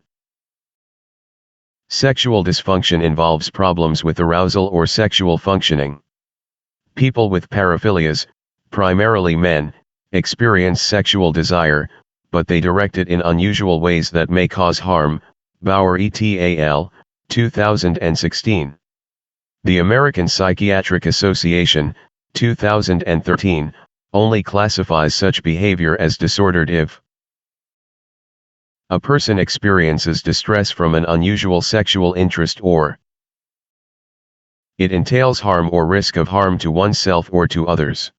Sexual dysfunction involves problems with arousal or sexual functioning. People with paraphilias, primarily men, experience sexual desire, but they direct it in unusual ways that may cause harm, Bauer et al., 2016. The American Psychiatric Association, 2013, only classifies such behavior as disordered if a person experiences distress from an unusual sexual interest or it entails harm or risk of harm to oneself or to others.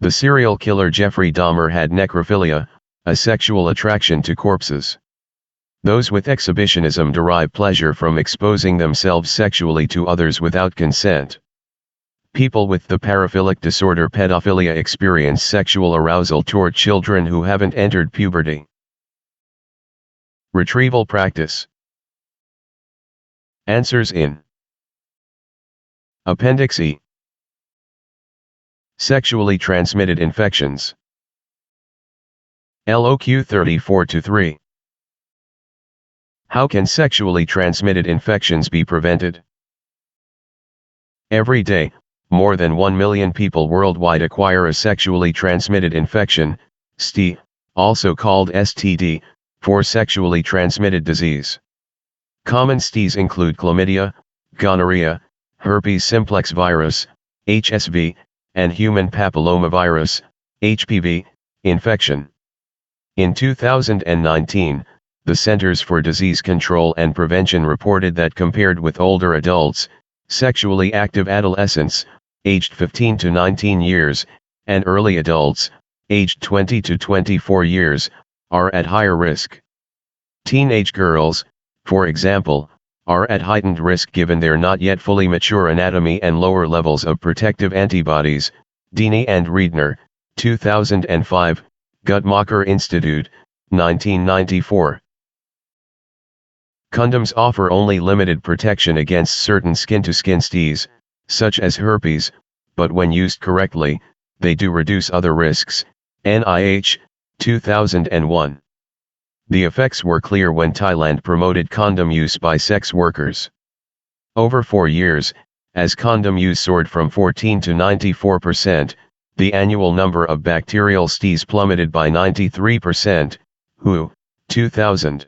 The serial killer Jeffrey Dahmer had necrophilia, a sexual attraction to corpses. Those with exhibitionism derive pleasure from exposing themselves sexually to others without consent. People with the paraphilic disorder pedophilia experience sexual arousal toward children who haven't entered puberty. Retrieval practice. Answers in Appendix E. Sexually transmitted infections. LOQ 34-3. How can sexually transmitted infections be prevented? Every day, more than 1 million people worldwide acquire a sexually transmitted infection, STI, also called STD, for sexually transmitted disease. Common STIs include chlamydia, gonorrhea, herpes simplex virus, HSV, and human papillomavirus, HPV, infection. In 2019, the Centers for Disease Control and Prevention reported that compared with older adults, sexually active adolescents, aged 15 to 19 years, and early adults, aged 20 to 24 years, are at higher risk. Teenage girls, for example, are at heightened risk given their not yet fully mature anatomy and lower levels of protective antibodies, Dini and Riedner, 2005, Guttmacher Institute, 1994. Condoms offer only limited protection against certain skin-to-skin STIs, such as herpes, but when used correctly, they do reduce other risks, NIH, 2001. The effects were clear when Thailand promoted condom use by sex workers. Over 4 years, as condom use soared from 14 to 94%, the annual number of bacterial STIs plummeted by 93%, WHO, 2000.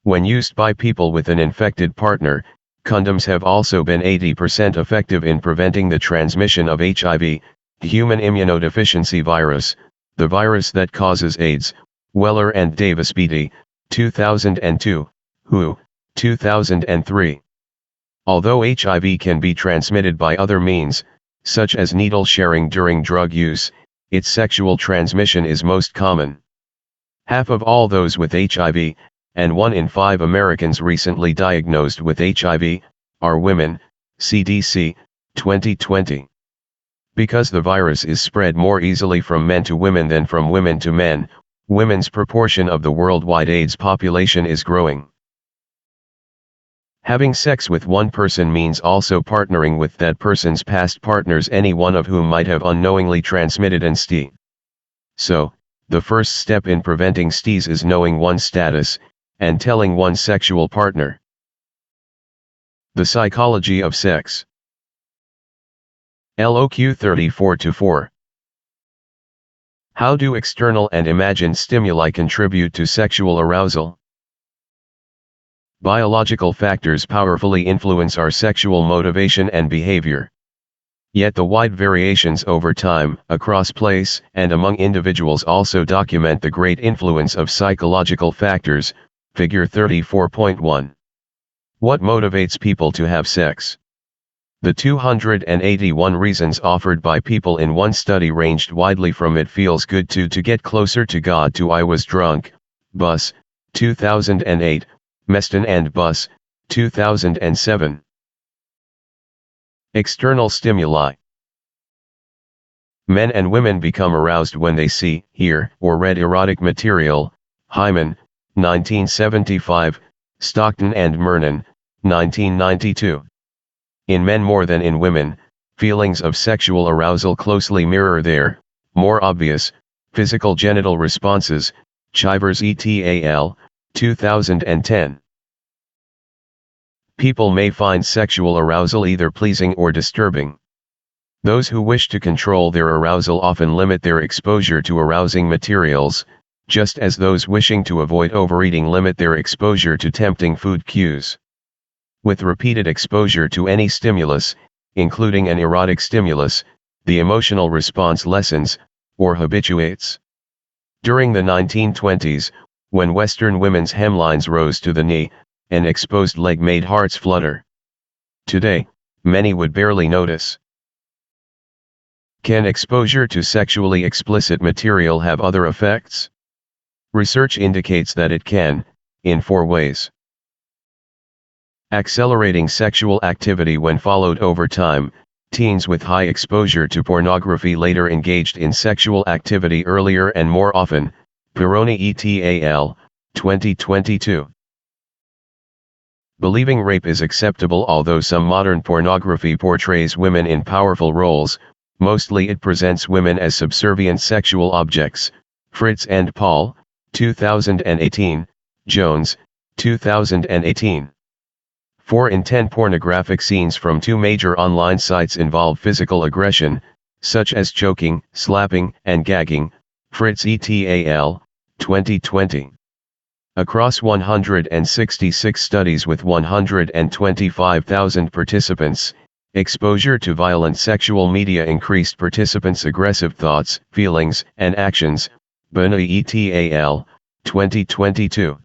When used by people with an infected partner, condoms have also been 80% effective in preventing the transmission of HIV, human immunodeficiency virus, the virus that causes AIDS, Weller and Davis Beatty, 2002, WHO, 2003. Although HIV can be transmitted by other means, such as needle sharing during drug use, its sexual transmission is most common. Half of all those with HIV, and 1 in 5 Americans recently diagnosed with HIV, are women, CDC, 2020. Because the virus is spread more easily from men to women than from women to men, women's proportion of the worldwide AIDS population is growing. Having sex with one person means also partnering with that person's past partners, any one of whom might have unknowingly transmitted an STI. So, the first step in preventing STIs is knowing one's status, and telling one's sexual partner. The psychology of sex. LOQ 34-4. How do external and imagined stimuli contribute to sexual arousal? Biological factors powerfully influence our sexual motivation and behavior. Yet the wide variations over time, across place, and among individuals also document the great influence of psychological factors. Figure 34.1. What motivates people to have sex? The 281 reasons offered by people in one study ranged widely from "it feels good to get closer to God" to "I was drunk," Buss, 2008, Meston and Buss, 2007. External stimuli. Men and women become aroused when they see, hear, or read erotic material. Hyman, 1975, Stockton and Mernon, 1992. In men more than in women, feelings of sexual arousal closely mirror their, more obvious, physical genital responses. Chivers et al., 2010. People may find sexual arousal either pleasing or disturbing. Those who wish to control their arousal often limit their exposure to arousing materials, just as those wishing to avoid overeating limit their exposure to tempting food cues. With repeated exposure to any stimulus, including an erotic stimulus, the emotional response lessens, or habituates. During the 1920s, when Western women's hemlines rose to the knee, an exposed leg made hearts flutter. Today, many would barely notice. Can exposure to sexually explicit material have other effects? Research indicates that it can, in 4 ways. Accelerating sexual activity when followed over time. Teens with high exposure to pornography later engaged in sexual activity earlier and more often. Pironi et al., 2022. Believing rape is acceptable. Although some modern pornography portrays women in powerful roles, mostly it presents women as subservient sexual objects. Fritz and Paul, 2018, Jones, 2018. 4 in 10 pornographic scenes from 2 major online sites involve physical aggression, such as choking, slapping, and gagging. Fritz et al., 2020. Across 166 studies with 125,000 participants, exposure to violent sexual media increased participants' aggressive thoughts, feelings, and actions. Bernay et al., 2022.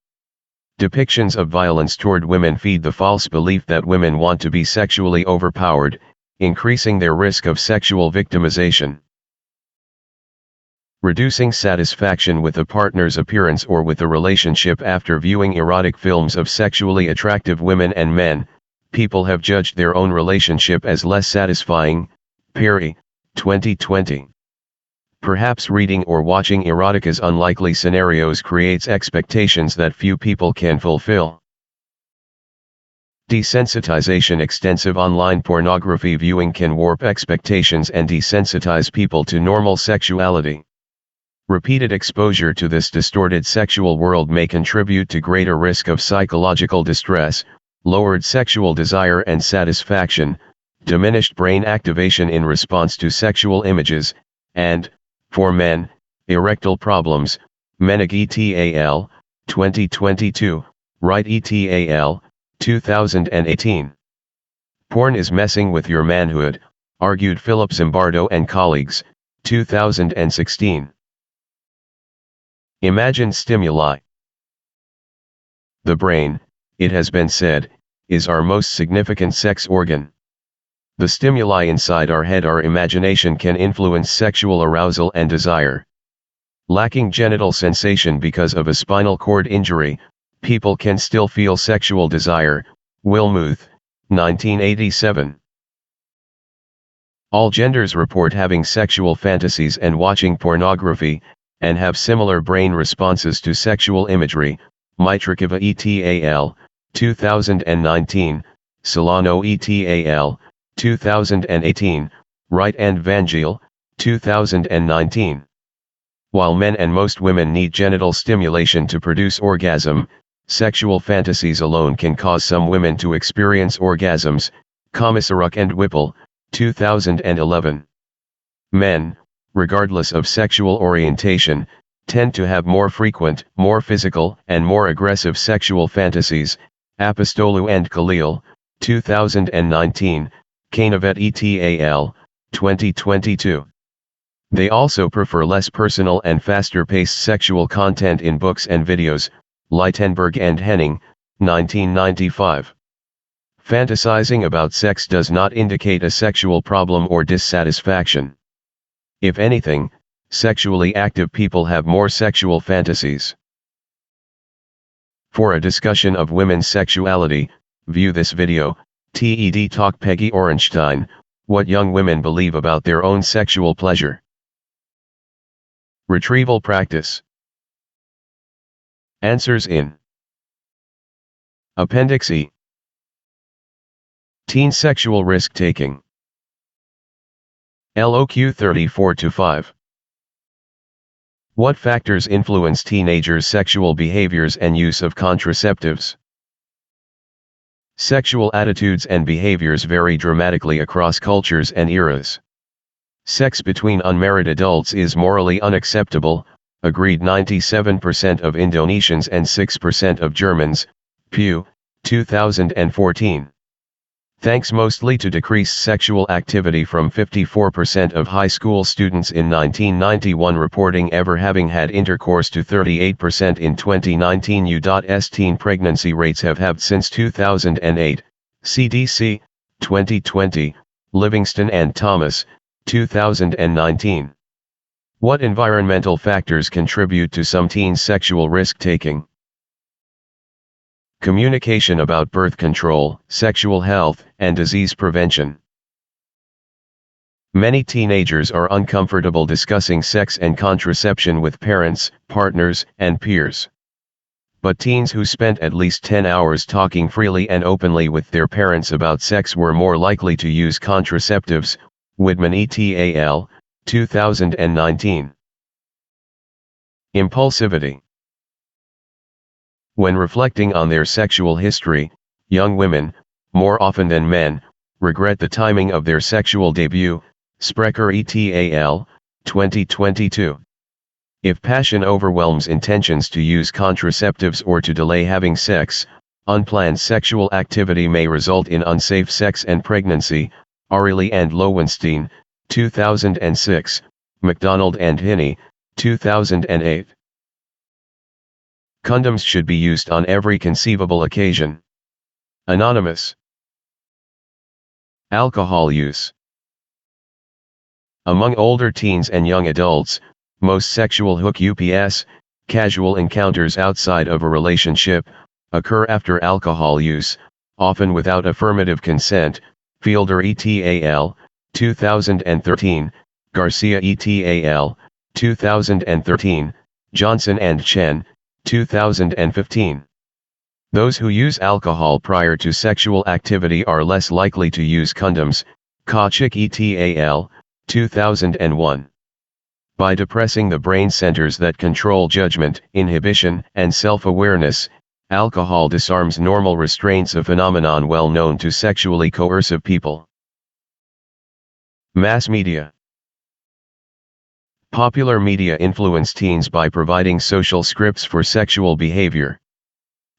Depictions of violence toward women feed the false belief that women want to be sexually overpowered, increasing their risk of sexual victimization. Reducing satisfaction with a partner's appearance or with a relationship. After viewing erotic films of sexually attractive women and men, people have judged their own relationship as less satisfying. Perry, 2020. Perhaps reading or watching erotica's unlikely scenarios creates expectations that few people can fulfill. Desensitization. Extensive online pornography viewing can warp expectations and desensitize people to normal sexuality. Repeated exposure to this distorted sexual world may contribute to greater risk of psychological distress, lowered sexual desire and satisfaction, diminished brain activation in response to sexual images, and, for men, erectile problems. Menig et al., 2022, Wright et al., 2018. Porn is messing with your manhood, argued Philip Zimbardo and colleagues, 2016. Imagined stimuli. The brain, it has been said, is our most significant sex organ. The stimuli inside our head, our imagination, can influence sexual arousal and desire. Lacking genital sensation because of a spinal cord injury, people can still feel sexual desire. Wilmuth, 1987. All genders report having sexual fantasies and watching pornography, and have similar brain responses to sexual imagery. Mitrikova et al., 2019, Solano et al., 2018, Wright and Vangel, 2019. While men and most women need genital stimulation to produce orgasm, sexual fantasies alone can cause some women to experience orgasms. Komisaruk and Whipple, 2011. Men, regardless of sexual orientation, tend to have more frequent, more physical, and more aggressive sexual fantasies. Apostolou and Khalil, 2019, Kainavet et al., 2022. They also prefer less personal and faster-paced sexual content in books and videos. Lightenberg and Henning, 1995. Fantasizing about sex does not indicate a sexual problem or dissatisfaction. If anything, sexually active people have more sexual fantasies. For a discussion of women's sexuality, view this video. TED Talk. Peggy Orenstein, What Young Women Believe About Their Own Sexual Pleasure. Retrieval practice. Answers in Appendix E. Teen sexual risk-taking. LOQ 34-5. What factors influence teenagers' sexual behaviors and use of contraceptives? Sexual attitudes and behaviors vary dramatically across cultures and eras. Sex between unmarried adults is morally unacceptable, agreed 97% of Indonesians and 6% of Germans. Pew, 2014. Thanks mostly to decreased sexual activity from 54% of high school students in 1991 reporting ever having had intercourse to 38% in 2019. U.S. teen pregnancy rates have halved since 2008, CDC, 2020, Livingston and Thomas, 2019. What environmental factors contribute to some teens' sexual risk-taking? Communication about birth control, sexual health, and disease prevention. Many teenagers are uncomfortable discussing sex and contraception with parents, partners, and peers. But teens who spent at least 10 hours talking freely and openly with their parents about sex were more likely to use contraceptives. Widman et al., 2019. Impulsivity. When reflecting on their sexual history, young women, more often than men, regret the timing of their sexual debut. Sprecher et al., 2022. If passion overwhelms intentions to use contraceptives or to delay having sex, unplanned sexual activity may result in unsafe sex and pregnancy. Aurelie and Lowenstein, 2006, McDonald and Hinney, 2008. Condoms should be used on every conceivable occasion. Anonymous. Alcohol use. Among older teens and young adults, most sexual hookups, casual encounters outside of a relationship, occur after alcohol use, often without affirmative consent. Fielder et al., 2013, Garcia et al., 2013, Johnson and Chen, 2015. Those who use alcohol prior to sexual activity are less likely to use condoms. Kochik et al., 2001. By depressing the brain centers that control judgment, inhibition, and self-awareness, alcohol disarms normal restraints, a phenomenon well known to sexually coercive people. Mass media. Popular media influence teens by providing social scripts for sexual behavior.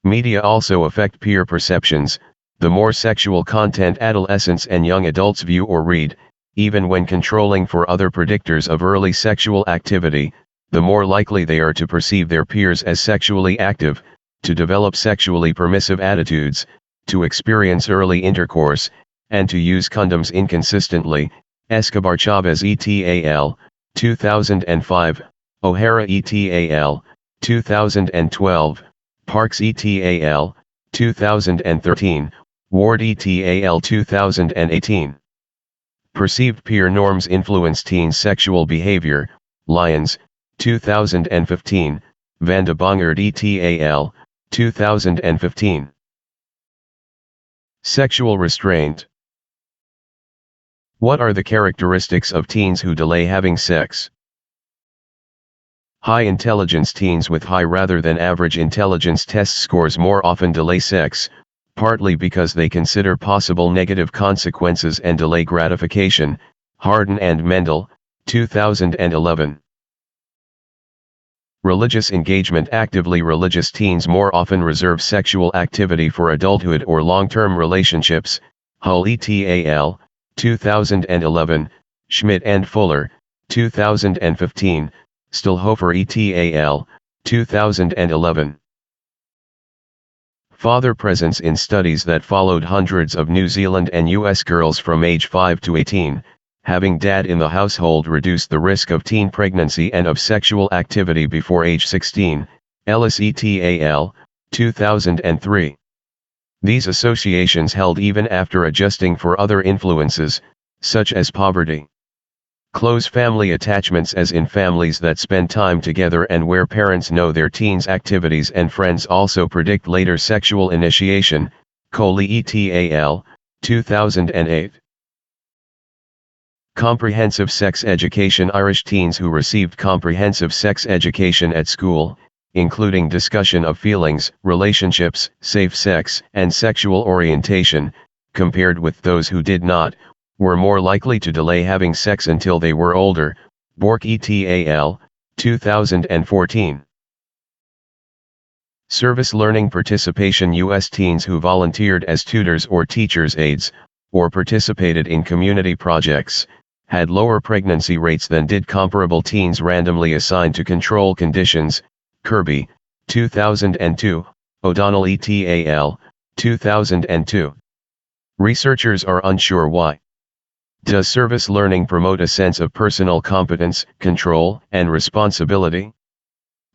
Media also affect peer perceptions. The more sexual content adolescents and young adults view or read, even when controlling for other predictors of early sexual activity, the more likely they are to perceive their peers as sexually active, to develop sexually permissive attitudes. to experience early intercourse, and to use condoms inconsistently. Escobar Chavez et al., 2005, O'Hara et al., 2012, Parks et al., 2013, Ward et al. 2018. Perceived peer norms influence teens' sexual behavior, Lyons, 2015, Van de Bongert et al., 2015. Sexual restraint. What are the characteristics of teens who delay having sex? High intelligence teens with high rather than average intelligence test scores more often delay sex, partly because they consider possible negative consequences and delay gratification. Hardin and Mendel, 2011. Religious engagement. Actively religious teens more often reserve sexual activity for adulthood or long-term relationships. Hull et al., 2011, Schmidt and Fuller, 2015, Stillhofer et al., 2011. Father presence. In studies that followed hundreds of New Zealand and US girls from age 5 to 18, having dad in the household reduced the risk of teen pregnancy and of sexual activity before age 16, Ellis et al., 2003. These associations held even after adjusting for other influences, such as poverty. Close family attachments. As in families that spend time together and where parents know their teens' activities and friends also predict later sexual initiation. Coley et al., 2008. Comprehensive sex education. Irish teens who received comprehensive sex education at school, including discussion of feelings, relationships, safe sex, and sexual orientation, compared with those who did not, were more likely to delay having sex until they were older. Bork et al., 2014. Service learning participation. U.S. teens who volunteered as tutors or teachers' aides, or participated in community projects, had lower pregnancy rates than did comparable teens randomly assigned to control conditions. Kirby, 2002, O'Donnell et al., 2002. Researchers are unsure why. Does service learning promote a sense of personal competence, control, and responsibility?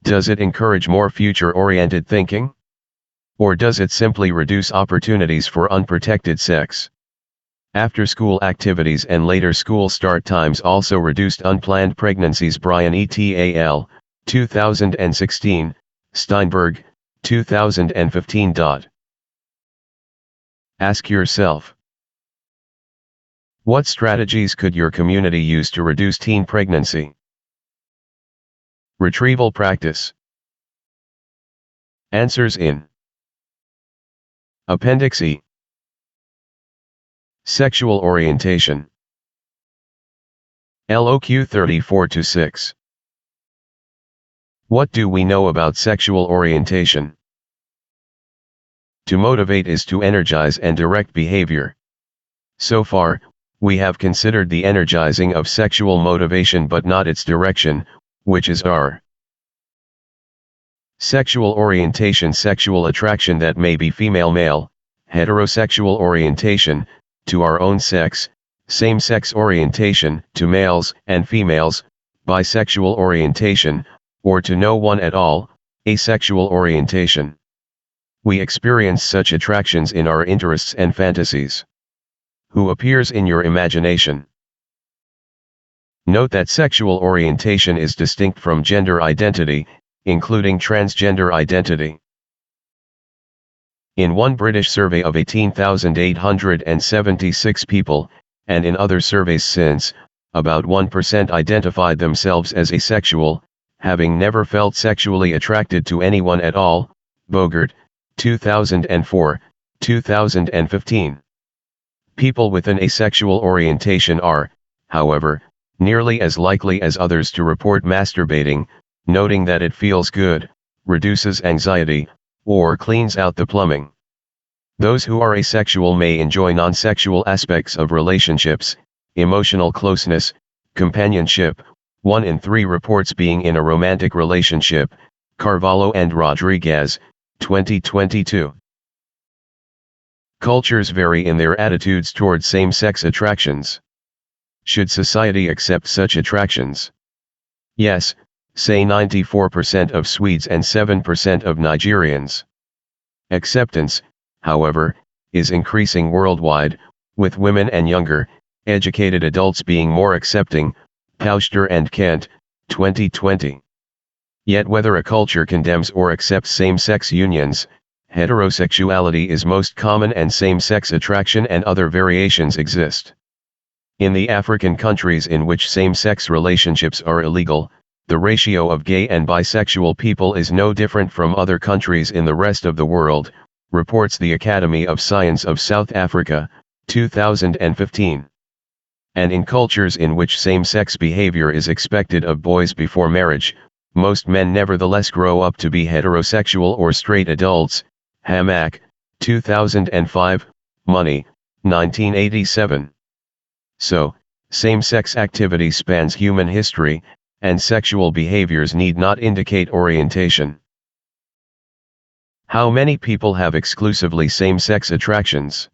Does it encourage more future-oriented thinking? Or does it simply reduce opportunities for unprotected sex? After-school activities and later school start times also reduced unplanned pregnancies. Bryan et al., 2016, Steinberg, 2015. Ask yourself, what strategies could your community use to reduce teen pregnancy? Retrieval practice. Answers in Appendix E. Sexual orientation. LOQ 34-6. What do we know about sexual orientation? To motivate is to energize and direct behavior. So far, we have considered the energizing of sexual motivation but not its direction, which is R. Sexual orientation. Sexual attraction that may be female-male, heterosexual orientation, to our own sex, same-sex orientation, to males and females, bisexual orientation, or to no one at all, asexual orientation. We experience such attractions in our interests and fantasies. Who appears in your imagination? Note that sexual orientation is distinct from gender identity, including transgender identity. In one British survey of 18,876 people, and in other surveys since, about 1% identified themselves as asexual, having never felt sexually attracted to anyone at all. Bogert, 2004, 2015. People with an asexual orientation are, however, nearly as likely as others to report masturbating, noting that it feels good, reduces anxiety, or cleans out the plumbing. Those who are asexual may enjoy non-sexual aspects of relationships, emotional closeness, companionship. 1 in 3 reports being in a romantic relationship. Carvalho and Rodriguez, 2022. Cultures vary in their attitudes towards same-sex attractions. Should society accept such attractions? Yes, say 94% of Swedes and 7% of Nigerians. Acceptance, however, is increasing worldwide, with women and younger, educated adults being more accepting, Pauster and Kent, 2020. Yet whether a culture condemns or accepts same-sex unions, heterosexuality is most common and same-sex attraction and other variations exist. In the African countries in which same-sex relationships are illegal, the ratio of gay and bisexual people is no different from other countries in the rest of the world, reports the Academy of Science of South Africa, 2015. And in cultures in which same-sex behavior is expected of boys before marriage, most men nevertheless grow up to be heterosexual or straight adults, Hamak, 2005, Money, 1987. So, same-sex activity spans human history, and sexual behaviors need not indicate orientation. How many people have exclusively same-sex attractions?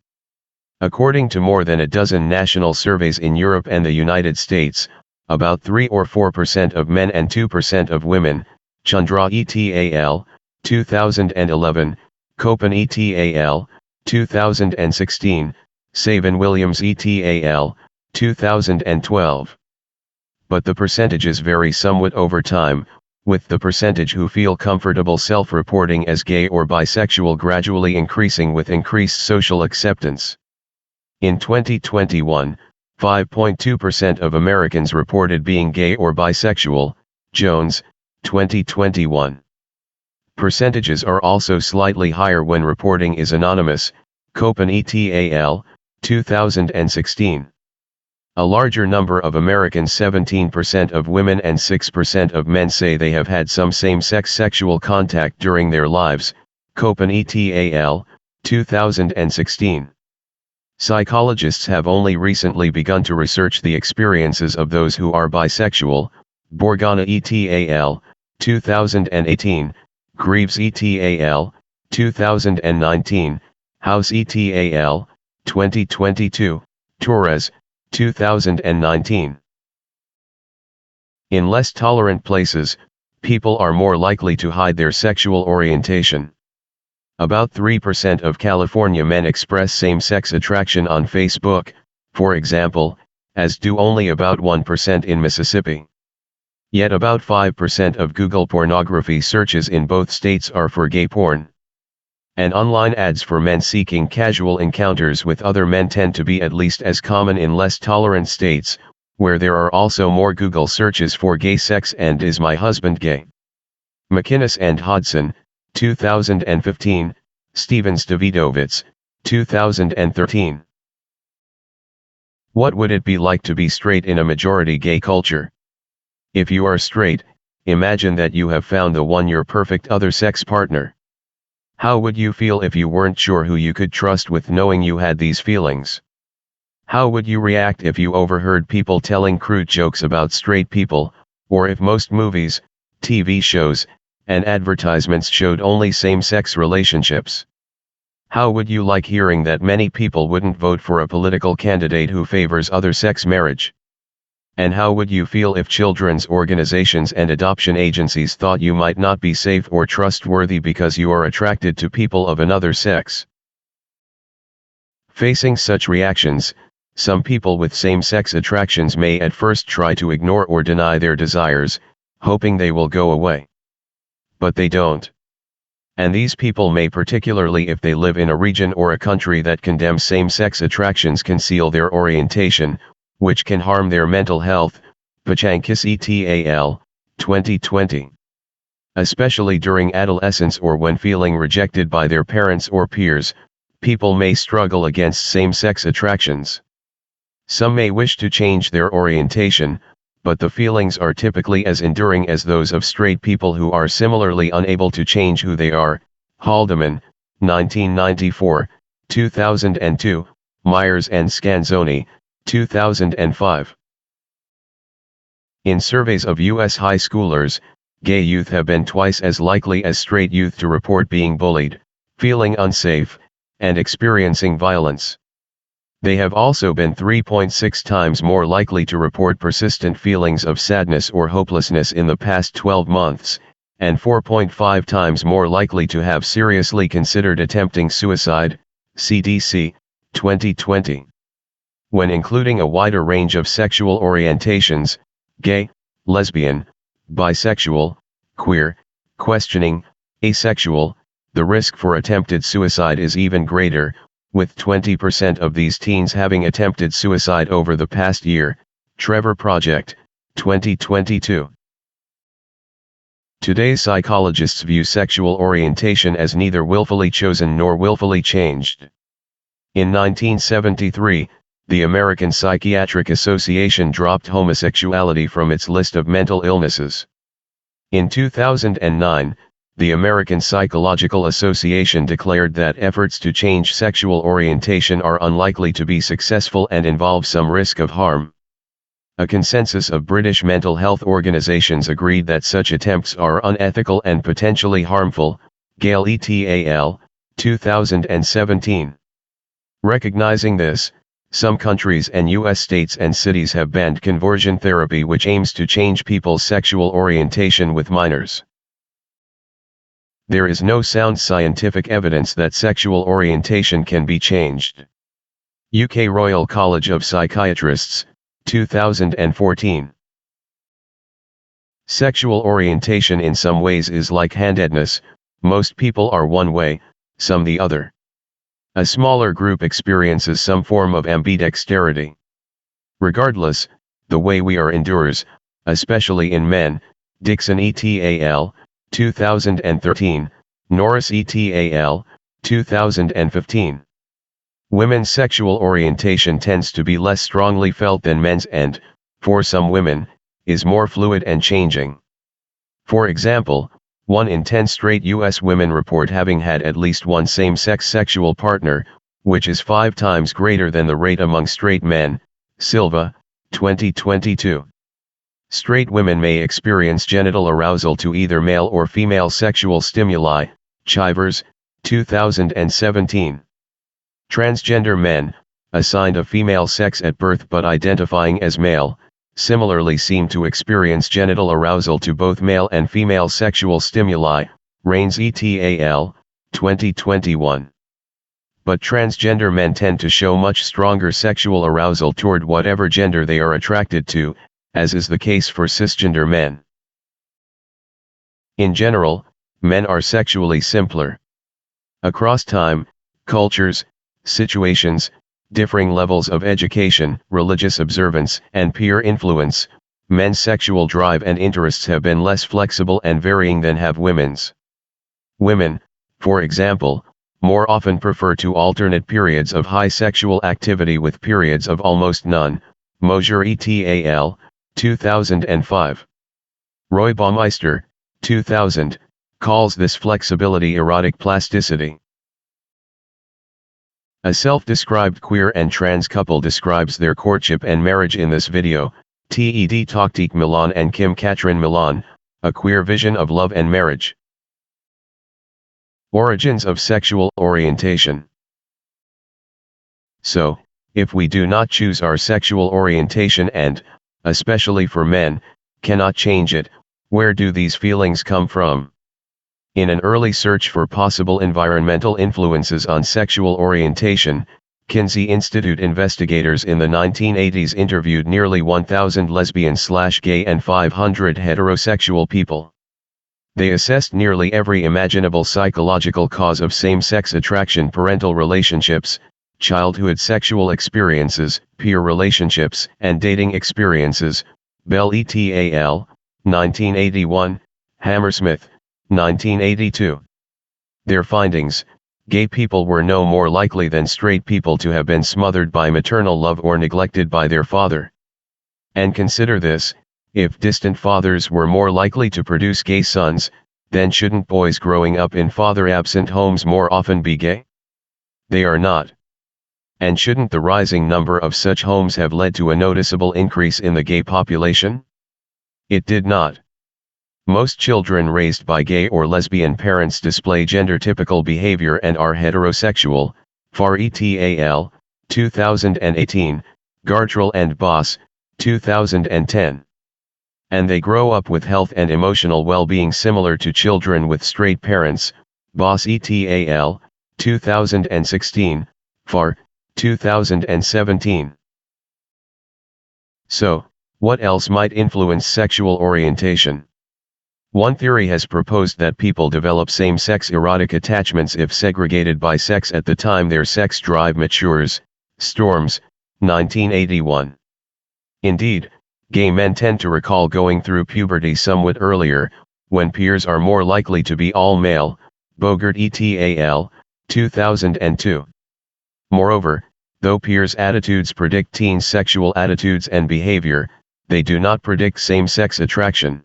According to more than a dozen national surveys in Europe and the United States, about 3 or 4% of men and 2% of women, Chandra et al., 2011, Copen et al., 2016, Savin Williams et al., 2012. But the percentages vary somewhat over time, with the percentage who feel comfortable self-reporting as gay or bisexual gradually increasing with increased social acceptance. In 2021, 5.2% of Americans reported being gay or bisexual, Jones, 2021. Percentages are also slightly higher when reporting is anonymous, Copen et al., 2016. A larger number of Americans, 17% of women and 6% of men, say they have had some same-sex sexual contact during their lives, Copen et al., 2016. Psychologists have only recently begun to research the experiences of those who are bisexual, Borgana et al., 2018, Greaves et al., 2019, House et al., 2022, Torres, 2019. In less tolerant places, people are more likely to hide their sexual orientation. About 3% of California men express same-sex attraction on Facebook, for example, as do only about 1% in Mississippi. Yet about 5% of Google pornography searches in both states are for gay porn. And online ads for men seeking casual encounters with other men tend to be at least as common in less tolerant states, where there are also more Google searches for gay sex and "Is my husband gay?" McInnes and Hodson, 2015, Stevens Davidovitz, 2013. What would it be like to be straight in a majority gay culture? If you are straight, imagine that you have found the one, your perfect other sex partner. How would you feel if you weren't sure who you could trust with knowing you had these feelings? How would you react if you overheard people telling crude jokes about straight people, or if most movies, TV shows, and advertisements showed only same-sex relationships? How would you like hearing that many people wouldn't vote for a political candidate who favors other-sex marriage? And how would you feel if children's organizations and adoption agencies thought you might not be safe or trustworthy because you are attracted to people of another sex? Facing such reactions, some people with same-sex attractions may at first try to ignore or deny their desires, hoping they will go away. But they don't. And these people may, particularly if they live in a region or a country that condemns same-sex attractions, conceal their orientation, which can harm their mental health, Pachankis et al., 2020. Especially during adolescence or when feeling rejected by their parents or peers, people may struggle against same-sex attractions. Some may wish to change their orientation, but the feelings are typically as enduring as those of straight people who are similarly unable to change who they are, Haldeman, 1994, 2002, Myers and Scanzoni, 2005. In surveys of U.S. high schoolers, gay youth have been twice as likely as straight youth to report being bullied, feeling unsafe, and experiencing violence. They have also been 3.6 times more likely to report persistent feelings of sadness or hopelessness in the past 12 months, and 4.5 times more likely to have seriously considered attempting suicide, CDC, 2020. When including a wider range of sexual orientations, gay, lesbian, bisexual, queer, questioning, asexual, the risk for attempted suicide is even greater, with 20% of these teens having attempted suicide over the past year. Trevor Project, 2022. Today's psychologists view sexual orientation as neither willfully chosen nor willfully changed. In 1973, the American Psychiatric Association dropped homosexuality from its list of mental illnesses. In 2009, the American Psychological Association declared that efforts to change sexual orientation are unlikely to be successful and involve some risk of harm. A consensus of British mental health organizations agreed that such attempts are unethical and potentially harmful. Gale et al., 2017. Recognizing this, some countries and U.S. states and cities have banned conversion therapy, which aims to change people's sexual orientation with minors. There is no sound scientific evidence that sexual orientation can be changed. UK Royal College of Psychiatrists, 2014. Sexual orientation in some ways is like handedness, most people are one way, some the other. A smaller group experiences some form of ambidexterity. Regardless, the way we are endures, especially in men. Dixon et al., 2013, Norris et al., 2015. Women's sexual orientation tends to be less strongly felt than men's and, for some women, is more fluid and changing. For example, 1 in 10 straight U.S. women report having had at least one same-sex sexual partner, which is 5 times greater than the rate among straight men. Silva, 2022. Straight women may experience genital arousal to either male or female sexual stimuli. Chivers, 2017. Transgender men, assigned a female sex at birth but identifying as male, similarly seem to experience genital arousal to both male and female sexual stimuli. Rains et al., 2021. But transgender men tend to show much stronger sexual arousal toward whatever gender they are attracted to, as is the case for cisgender men. In general, men are sexually simpler. Across time, cultures, situations, differing levels of education, religious observance, and peer influence, men's sexual drive and interests have been less flexible and varying than have women's. Women, for example, more often prefer to alternate periods of high sexual activity with periods of almost none. Mosier et al., 2005. Roy Baumeister, 2000, calls this flexibility erotic plasticity. A self-described queer and trans couple describes their courtship and marriage in this video. TED Toktik Milan and Kim Katrin Milan, A Queer Vision of Love and Marriage. Origins of sexual orientation. So, if we do not choose our sexual orientation and, especially for men, cannot change it, where do these feelings come from? In an early search for possible environmental influences on sexual orientation, Kinsey Institute investigators in the 1980s interviewed nearly 1,000 lesbian/gay and 500 heterosexual people. They assessed nearly every imaginable psychological cause of same-sex attraction: parental relationships, childhood sexual experiences, peer relationships, and dating experiences. Bell et al., 1981, Hammersmith, 1982. Their findings: gay people were no more likely than straight people to have been smothered by maternal love or neglected by their father. And consider this, if distant fathers were more likely to produce gay sons, then shouldn't boys growing up in father-absent homes more often be gay? They are not. And shouldn't the rising number of such homes have led to a noticeable increase in the gay population? It did not. Most children raised by gay or lesbian parents display gender-typical behavior and are heterosexual, Far et al., 2018, Gartrell and Boss, 2010. And they grow up with health and emotional well-being similar to children with straight parents, Boss et al., 2016, Far, 2017. So, what else might influence sexual orientation? One theory has proposed that people develop same-sex erotic attachments if segregated by sex at the time their sex drive matures, Storms, 1981. Indeed, gay men tend to recall going through puberty somewhat earlier, when peers are more likely to be all male, Bogert et al., 2002. Moreover, though peers' attitudes predict teens' sexual attitudes and behavior, they do not predict same-sex attraction.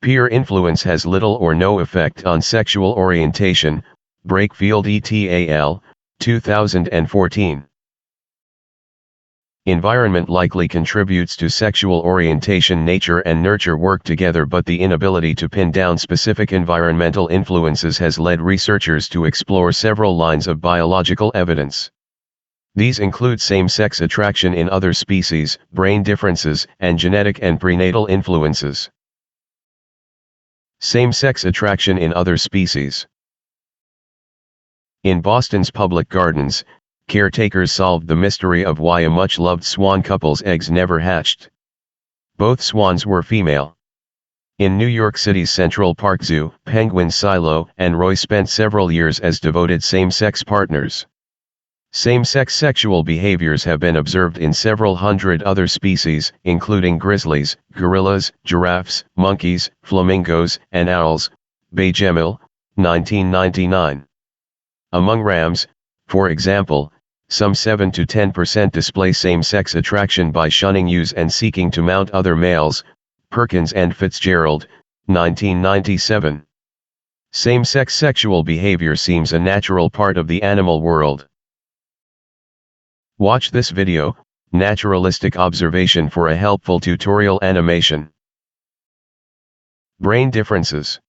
Peer influence has little or no effect on sexual orientation, Brakefield et al., 2014. Environment likely contributes to sexual orientation. Nature and nurture work together, but the inability to pin down specific environmental influences has led researchers to explore several lines of biological evidence. These include same-sex attraction in other species, brain differences, and genetic and prenatal influences. Same-sex attraction in other species. In Boston's public gardens, caretakers solved the mystery of why a much-loved swan couple's eggs never hatched. Both swans were female. In New York City's Central Park Zoo, penguins Silo and Roy spent several years as devoted same-sex partners. Same-sex sexual behaviors have been observed in several hundred other species, including grizzlies, gorillas, giraffes, monkeys, flamingos, and owls, Bayjemil, 1999. Among rams, for example, some 7 to 10% display same-sex attraction by shunning ewes and seeking to mount other males, Perkins and Fitzgerald, 1997. Same-sex sexual behavior seems a natural part of the animal world. Watch this video, Naturalistic Observation, for a helpful tutorial animation. Brain differences.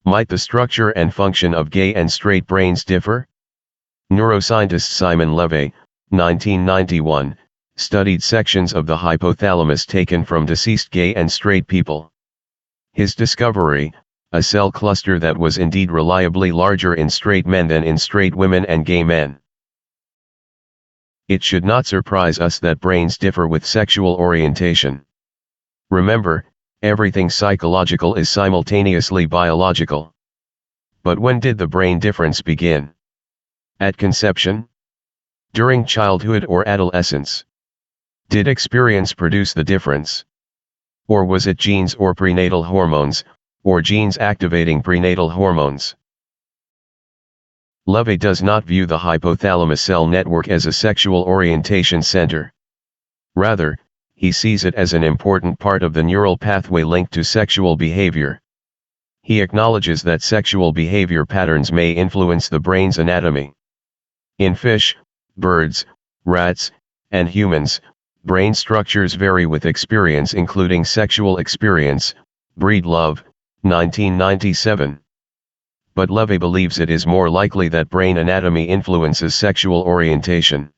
Might the structure and function of gay and straight brains differ? Neuroscientist Simon Levy, 1991, studied sections of the hypothalamus taken from deceased gay and straight people. His discovery, a cell cluster that was indeed reliably larger in straight men than in straight women and gay men. It should not surprise us that brains differ with sexual orientation. Remember, everything psychological is simultaneously biological. But when did the brain difference begin? At conception? During childhood or adolescence? Did experience produce the difference? Or was it genes or prenatal hormones, or genes activating prenatal hormones? Levy does not view the hypothalamus cell network as a sexual orientation center. Rather, he sees it as an important part of the neural pathway linked to sexual behavior. He acknowledges that sexual behavior patterns may influence the brain's anatomy. In fish, birds, rats, and humans, brain structures vary with experience, including sexual experience, Breedlove, 1997. But Levy believes it is more likely that brain anatomy influences sexual orientation.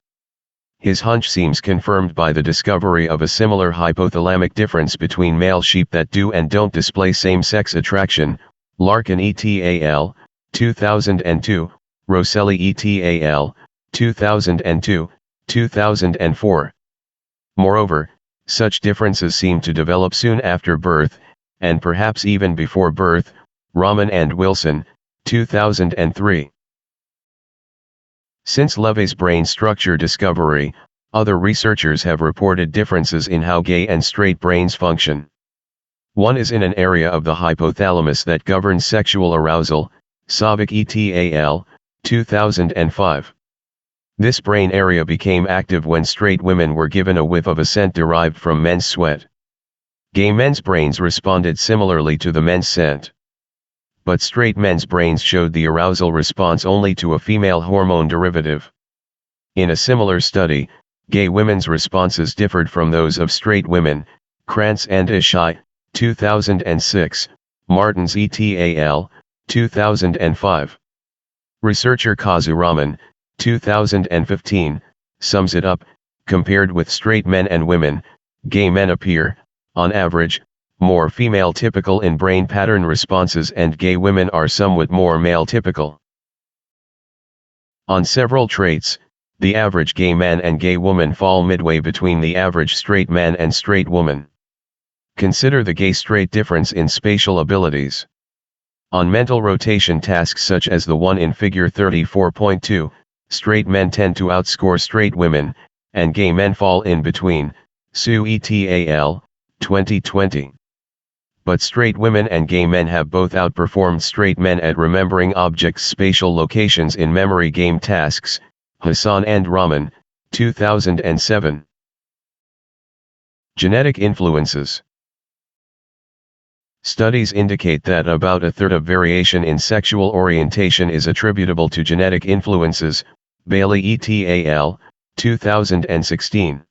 His hunch seems confirmed by the discovery of a similar hypothalamic difference between male sheep that do and don't display same-sex attraction, Larkin et al., 2002, Rosselli et al., 2002, 2004. Moreover, such differences seem to develop soon after birth, and perhaps even before birth, Rahman and Wilson, 2003. Since Levy's brain structure discovery, other researchers have reported differences in how gay and straight brains function. One is in an area of the hypothalamus that governs sexual arousal, Savic et al., 2005. This brain area became active when straight women were given a whiff of a scent derived from men's sweat. Gay men's brains responded similarly to the men's scent. But straight men's brains showed the arousal response only to a female hormone derivative. In a similar study, gay women's responses differed from those of straight women, Krantz and Ishai, 2006, Martins et al., 2005. Researcher Kazuraman, 2015, sums it up: compared with straight men and women, gay men appear, on average, more female typical in brain pattern responses, and gay women are somewhat more male typical. On several traits, the average gay man and gay woman fall midway between the average straight man and straight woman. Consider the gay-straight difference in spatial abilities. On mental rotation tasks such as the one in figure 34.2, straight men tend to outscore straight women, and gay men fall in between, Su et al., 2020. But straight women and gay men have both outperformed straight men at remembering objects' spatial locations in memory game tasks, Hassan and Rahman, 2007. Genetic influences. Studies indicate that about a third of variation in sexual orientation is attributable to genetic influences, Bailey et al., 2016.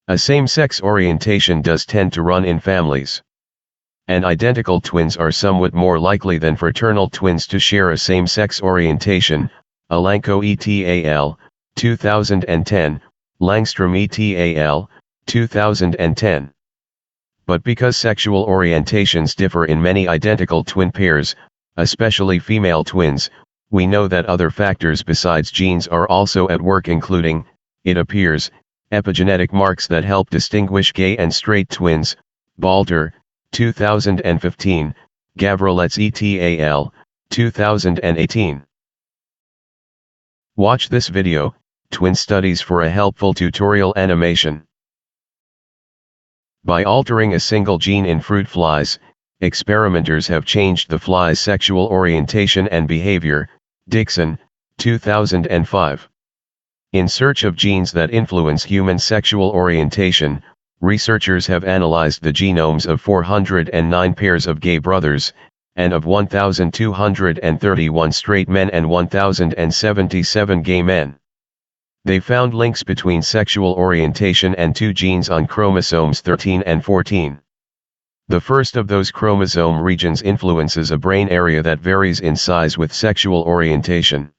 A same-sex orientation does tend to run in families. And identical twins are somewhat more likely than fraternal twins to share a same-sex orientation, Alanko et al., 2010, Langstrom et al., 2010. But because sexual orientations differ in many identical twin pairs, especially female twins, we know that other factors besides genes are also at work, including, it appears, epigenetic marks that help distinguish gay and straight twins, Balter, 2015, Gavrolets et al., 2018. Watch this video, Twin Studies, for a helpful tutorial animation. By altering a single gene in fruit flies, experimenters have changed the fly's sexual orientation and behavior, Dixon, 2005. In search of genes that influence human sexual orientation, researchers have analyzed the genomes of 409 pairs of gay brothers, and of 1,231 straight men and 1,077 gay men. They found links between sexual orientation and two genes on chromosomes 13 and 14. The first of those chromosome regions influences a brain area that varies in size with sexual orientation.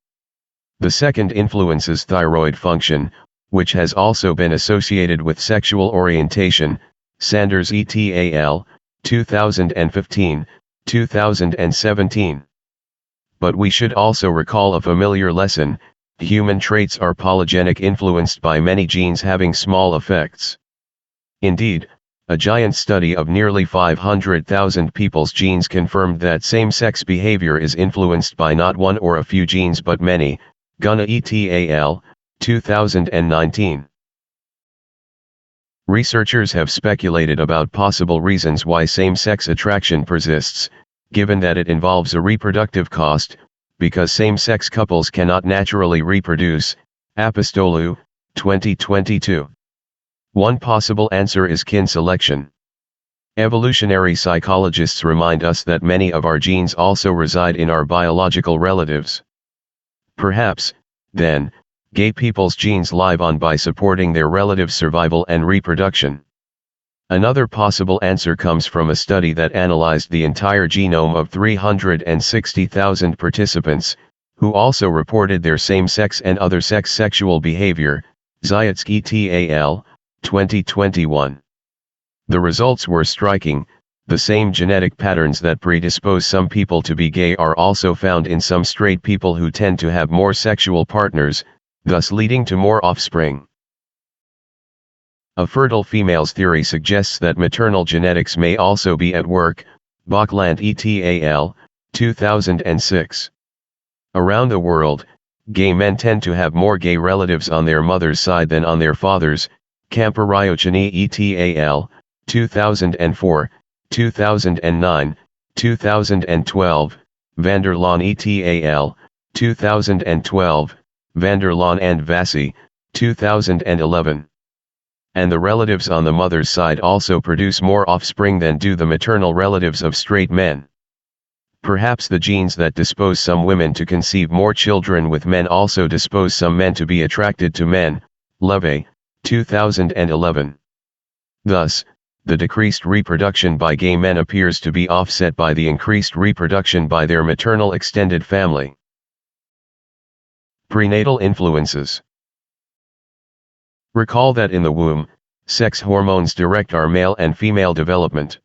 The second influences thyroid function, which has also been associated with sexual orientation, Sanders et al., 2015, 2017. But we should also recall a familiar lesson: human traits are polygenic, influenced by many genes having small effects. Indeed, a giant study of nearly 500,000 people's genes confirmed that same-sex behavior is influenced by not one or a few genes but many, Gunna et al., 2019. Researchers have speculated about possible reasons why same-sex attraction persists, given that it involves a reproductive cost, because same-sex couples cannot naturally reproduce, Apostolou, 2022. One possible answer is kin selection. Evolutionary psychologists remind us that many of our genes also reside in our biological relatives. Perhaps, then, gay people's genes live on by supporting their relatives' survival and reproduction. Another possible answer comes from a study that analyzed the entire genome of 360,000 participants, who also reported their same-sex and other-sex sexual behavior, Zayetsky et al., 2021. The results were striking. The same genetic patterns that predispose some people to be gay are also found in some straight people who tend to have more sexual partners, thus leading to more offspring. A fertile female's theory suggests that maternal genetics may also be at work, Bachland et al., 2006. Around the world, gay men tend to have more gay relatives on their mother's side than on their father's, Camporyocini et al., 2004, 2009, 2012, Vanderlaan et al., 2012, Vanderlaan and Vassi, 2011. And the relatives on the mother's side also produce more offspring than do the maternal relatives of straight men. Perhaps the genes that dispose some women to conceive more children with men also dispose some men to be attracted to men, Leve, 2011. Thus, the decreased reproduction by gay men appears to be offset by the increased reproduction by their maternal extended family. Prenatal influences. Recall that in the womb, sex hormones direct our male and female development.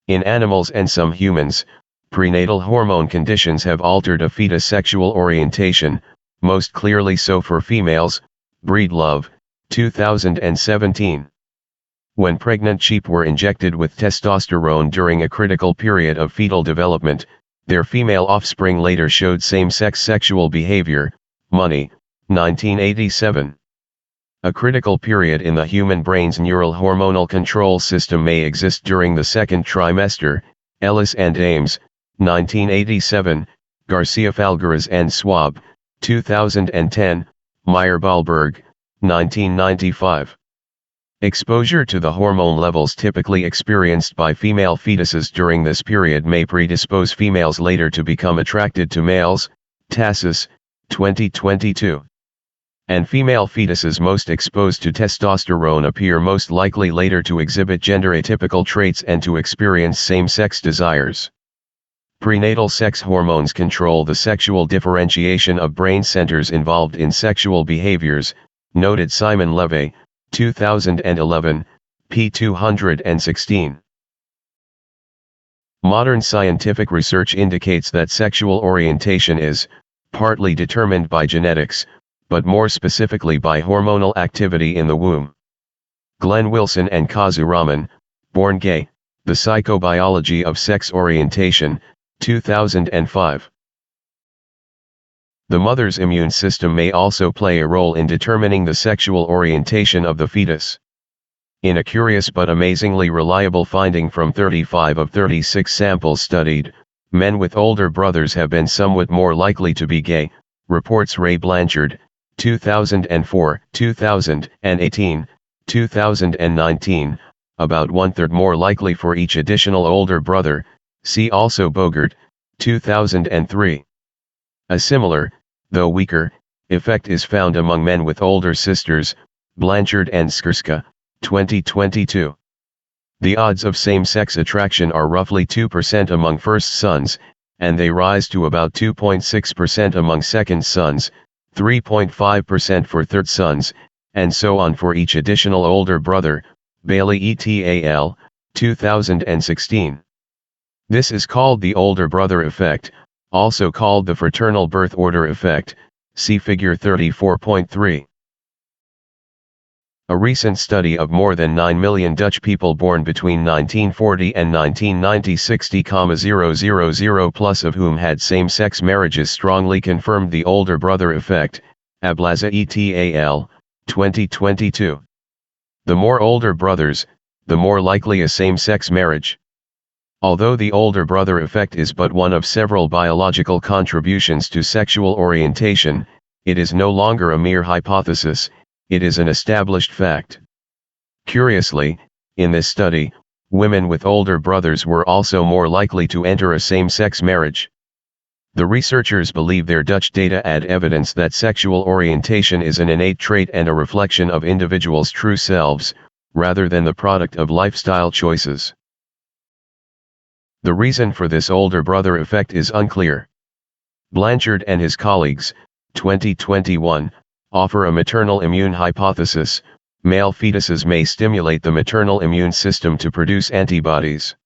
In animals and some humans, prenatal hormone conditions have altered a fetus' sexual orientation, most clearly so for females. Breedlove, 2017. When pregnant sheep were injected with testosterone during a critical period of fetal development, their female offspring later showed same-sex sexual behavior. Money, 1987. A critical period in the human brain's neural hormonal control system may exist during the second trimester. Ellis and Ames, 1987, Garcia-Falgares and Schwab, 2010, Meyer-Balberg, 1995. Exposure to the hormone levels typically experienced by female fetuses during this period may predispose females later to become attracted to males. Tassis, 2022. And female fetuses most exposed to testosterone appear most likely later to exhibit gender-atypical traits and to experience same-sex desires. Prenatal sex hormones control the sexual differentiation of brain centers involved in sexual behaviors, noted Simon Levy, 2011, p. 216. Modern scientific research indicates that sexual orientation is partly determined by genetics, but more specifically by hormonal activity in the womb. Glenn Wilson and Kazu Raman, Born Gay, The Psychobiology of Sex Orientation, 2005. The mother's immune system may also play a role in determining the sexual orientation of the fetus. In a curious but amazingly reliable finding from 35 of 36 samples studied, men with older brothers have been somewhat more likely to be gay, reports Ray Blanchard, 2004, 2018, 2019, about one-third more likely for each additional older brother. See also Bogert, 2003. A similar, though weaker, effect is found among men with older sisters, Blanchard and Skrska, 2022. The odds of same-sex attraction are roughly 2% among first sons, and they rise to about 2.6% among second sons, 3.5% for third sons, and so on for each additional older brother. Bailey et al., 2016. This is called the older brother effect, also called the fraternal birth order effect, see figure 34.3. A recent study of more than 9 million Dutch people born between 1940 and 1990 60,000 plus of whom had same-sex marriages strongly confirmed the older brother effect. Ablaza et al., 2022. The more older brothers, the more likely a same-sex marriage. Although the older brother effect is but one of several biological contributions to sexual orientation, it is no longer a mere hypothesis, it is an established fact. Curiously, in this study, women with older brothers were also more likely to enter a same-sex marriage. The researchers believe their Dutch data add evidence that sexual orientation is an innate trait and a reflection of individuals' true selves, rather than the product of lifestyle choices. The reason for this older brother effect is unclear. Blanchard and his colleagues, 2021, offer a maternal immune hypothesis. Male fetuses may stimulate the maternal immune system to produce antibodies.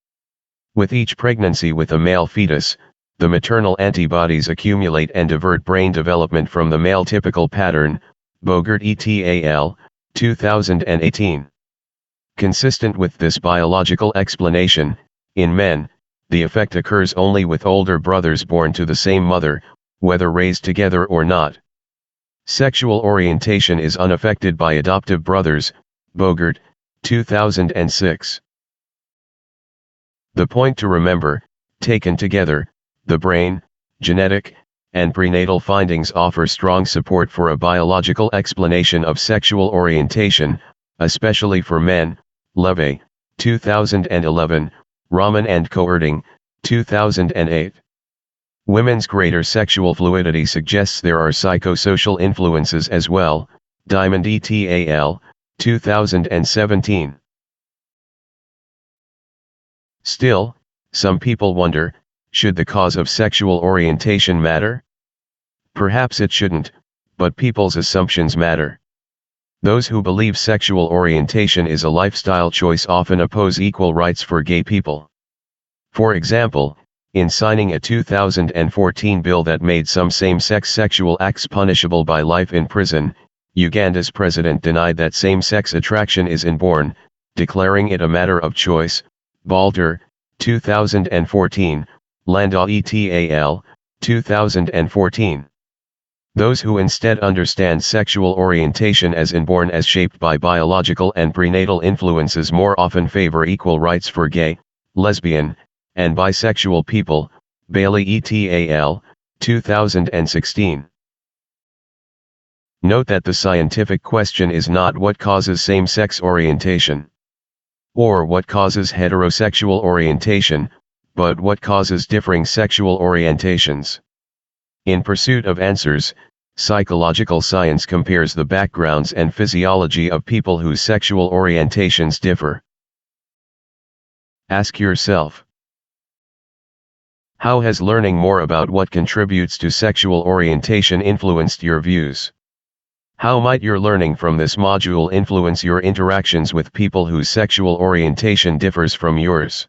With each pregnancy with a male fetus, the maternal antibodies accumulate and divert brain development from the male typical pattern. Bogert et al., 2018. Consistent with this biological explanation, in men, the effect occurs only with older brothers born to the same mother, whether raised together or not. Sexual orientation is unaffected by adoptive brothers. Bogert, 2006. The point to remember, taken together, the brain, genetic, and prenatal findings offer strong support for a biological explanation of sexual orientation, especially for men. Levy, 2011, Raman and Coerting, 2008. Women's greater sexual fluidity suggests there are psychosocial influences as well. Diamond et al., 2017. Still, some people wonder, should the cause of sexual orientation matter? Perhaps it shouldn't, but people's assumptions matter. Those who believe sexual orientation is a lifestyle choice often oppose equal rights for gay people. For example, in signing a 2014 bill that made some same-sex sexual acts punishable by life in prison, Uganda's president denied that same-sex attraction is inborn, declaring it a matter of choice. Balder, 2014, Landa et al., 2014. Those who instead understand sexual orientation as inborn, as shaped by biological and prenatal influences, more often favor equal rights for gay, lesbian, and bisexual people. Bailey et al., 2016. Note that the scientific question is not what causes same-sex orientation, or what causes heterosexual orientation, but what causes differing sexual orientations. In pursuit of answers, psychological science compares the backgrounds and physiology of people whose sexual orientations differ. Ask yourself, how has learning more about what contributes to sexual orientation influenced your views? How might your learning from this module influence your interactions with people whose sexual orientation differs from yours?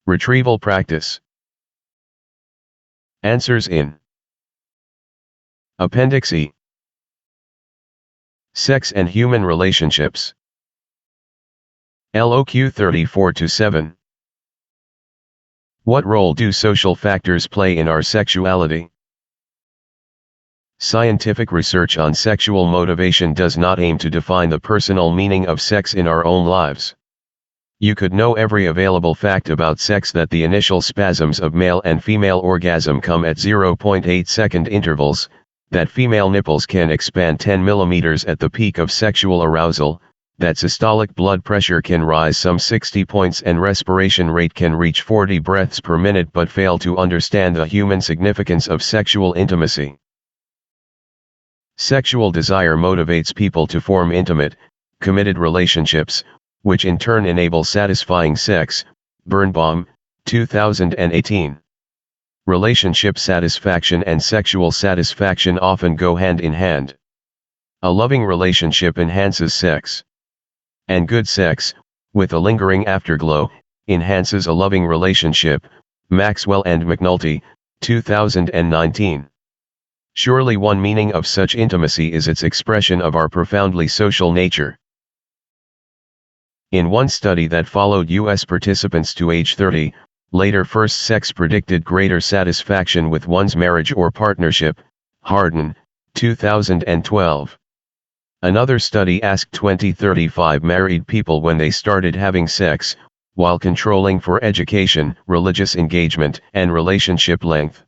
Retrieval practice. Answers in Appendix E. Sex and human relationships. LOQ 34-7. What role do social factors play in our sexuality? Scientific research on sexual motivation does not aim to define the personal meaning of sex in our own lives. You could know every available fact about sex, that the initial spasms of male and female orgasm come at 0.8-second intervals, that female nipples can expand 10 millimeters at the peak of sexual arousal, that systolic blood pressure can rise some 60 points and respiration rate can reach 40 breaths per minute, but fail to understand the human significance of sexual intimacy. Sexual desire motivates people to form intimate, committed relationships, which in turn enable satisfying sex. Birnbaum, 2018. Relationship satisfaction and sexual satisfaction often go hand in hand. A loving relationship enhances sex. And good sex, with a lingering afterglow, enhances a loving relationship. Maxwell and McNulty, 2019. Surely one meaning of such intimacy is its expression of our profoundly social nature. In one study that followed U.S. participants to age 30, later first sex predicted greater satisfaction with one's marriage or partnership. Harden, 2012. Another study asked 20-35 married people when they started having sex, while controlling for education, religious engagement, and relationship length.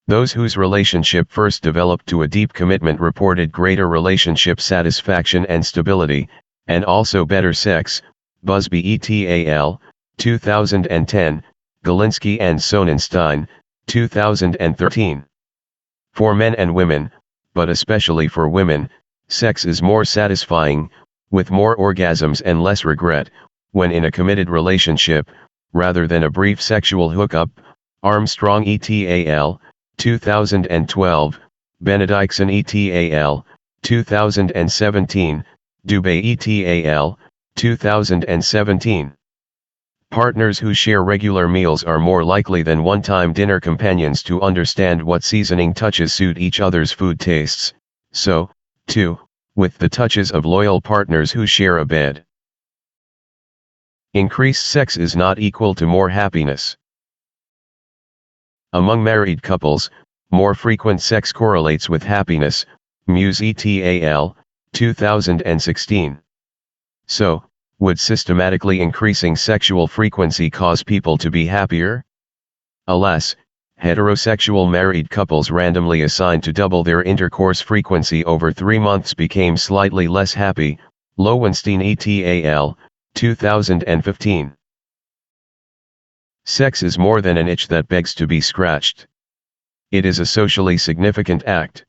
Those whose relationship first developed to a deep commitment reported greater relationship satisfaction and stability, and also better sex. Busby et al., 2010, Galinsky and Sonnenstein, 2013. For men and women, but especially for women, sex is more satisfying, with more orgasms and less regret, when in a committed relationship, rather than a brief sexual hookup. Armstrong et al., 2012, Benedictson et al., 2017, Dubé et al., 2017. Partners who share regular meals are more likely than one-time dinner companions to understand what seasoning touches suit each other's food tastes. So, too, with the touches of loyal partners who share a bed. Increased sex is not equal to more happiness. Among married couples, more frequent sex correlates with happiness. Muse et al., 2016. So, would systematically increasing sexual frequency cause people to be happier? Alas, heterosexual married couples randomly assigned to double their intercourse frequency over 3 months became slightly less happy. Lowenstein et al., 2015. Sex is more than an itch that begs to be scratched. It is a socially significant act.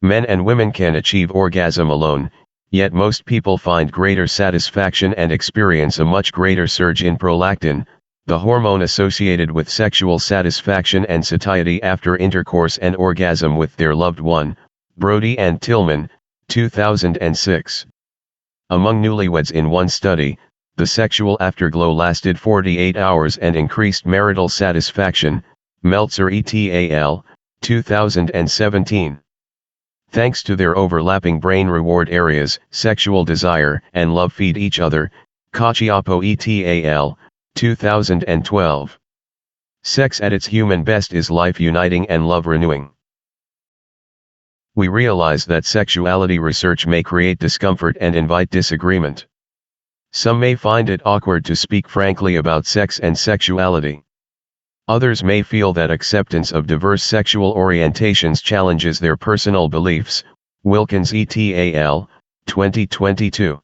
Men and women can achieve orgasm alone, yet most people find greater satisfaction and experience a much greater surge in prolactin, the hormone associated with sexual satisfaction and satiety after intercourse and orgasm with their loved one, Brody and Tillman, 2006. Among newlyweds in one study, the sexual afterglow lasted 48 hours and increased marital satisfaction, Meltzer et al., 2017. Thanks to their overlapping brain reward areas, sexual desire and love feed each other, Cacioppo et al., 2012. Sex at its human best is life uniting and love renewing. We realize that sexuality research may create discomfort and invite disagreement. Some may find it awkward to speak frankly about sex and sexuality. Others may feel that acceptance of diverse sexual orientations challenges their personal beliefs, Wilkins et al., 2022.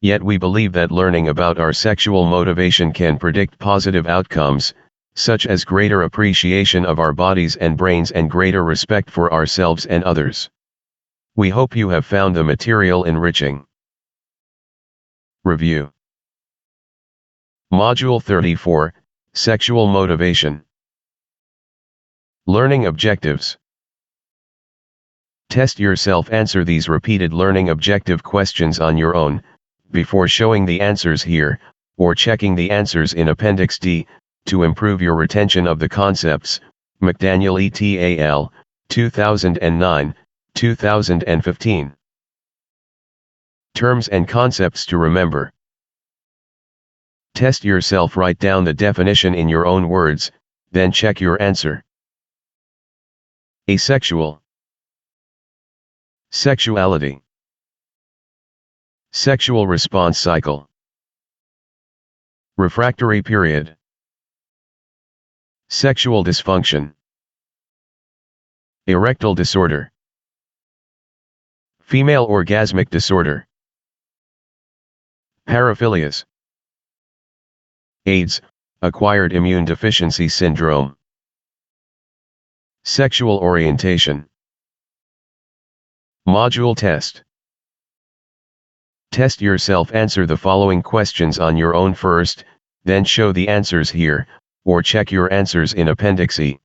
Yet we believe that learning about our sexual motivation can predict positive outcomes, such as greater appreciation of our bodies and brains and greater respect for ourselves and others. We hope you have found the material enriching. Review. Module 34, Sexual Motivation. Learning Objectives. Test yourself. Answer these repeated learning objective questions on your own, before showing the answers here, or checking the answers in Appendix D, to improve your retention of the concepts, McDaniel et al., 2009, 2015. Terms and concepts to remember. Test yourself. Write down the definition in your own words, then check your answer. Asexual. Sexuality. Sexual response cycle. Refractory period. Sexual dysfunction. Erectile disorder. Female orgasmic disorder. Paraphilias. AIDS, acquired immune deficiency syndrome. Sexual orientation. Module test. Test yourself. Answer the following questions on your own first, then show the answers here, or check your answers in Appendix E.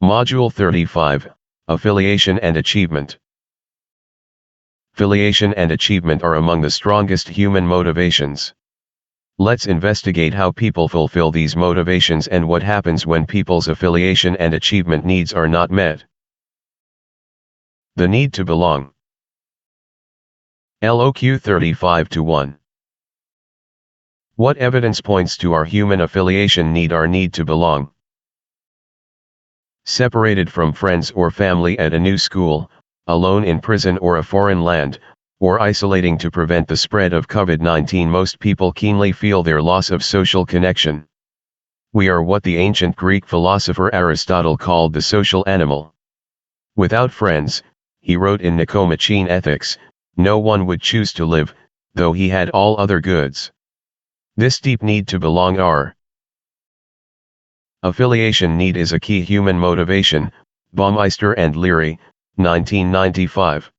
Module 35, Affiliation and Achievement. Affiliation and achievement are among the strongest human motivations. Let's investigate how people fulfill these motivations and what happens when people's affiliation and achievement needs are not met. The need to belong. LOQ 35-1. What evidence points to our human affiliation need? Our need to belong. Separated from friends or family at a new school, alone in prison or a foreign land, or isolating to prevent the spread of COVID-19, most people keenly feel their loss of social connection. We are what the ancient Greek philosopher Aristotle called the social animal. Without friends, he wrote in Nicomachean Ethics, no one would choose to live, though he had all other goods. This deep need to belong, our affiliation need, is a key human motivation, Baumeister and Leary, 1995.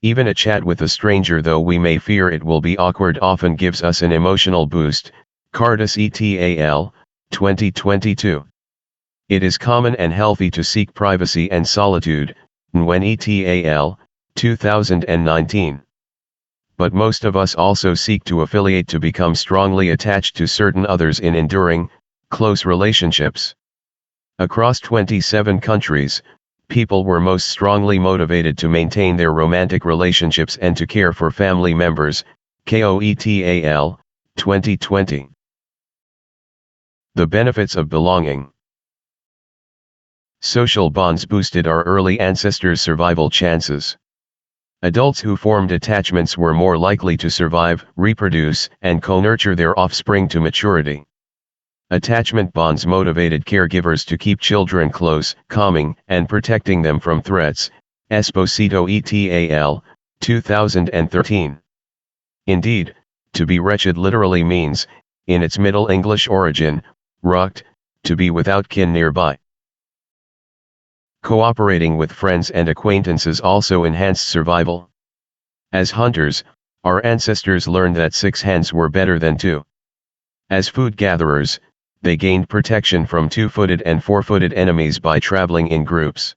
Even a chat with a stranger, though we may fear it will be awkward, often gives us an emotional boost, Cardis et al., 2022. It is common and healthy to seek privacy and solitude, Nguyen et al., 2019. But most of us also seek to affiliate, to become strongly attached to certain others in enduring, close relationships. Across 27 countries, people were most strongly motivated to maintain their romantic relationships and to care for family members, KO et al., 2020. The benefits of belonging. Social bonds boosted our early ancestors' survival chances. Adults who formed attachments were more likely to survive, reproduce, and co-nurture their offspring to maturity. Attachment bonds motivated caregivers to keep children close, calming and protecting them from threats, Esposito et al., 2013. Indeed, to be wretched literally means, in its Middle English origin, rucht, to be without kin nearby. Cooperating with friends and acquaintances also enhanced survival. As hunters, Our ancestors learned that 6 hands were better than 2. As food gatherers, they gained protection from 2-footed and 4-footed enemies by traveling in groups.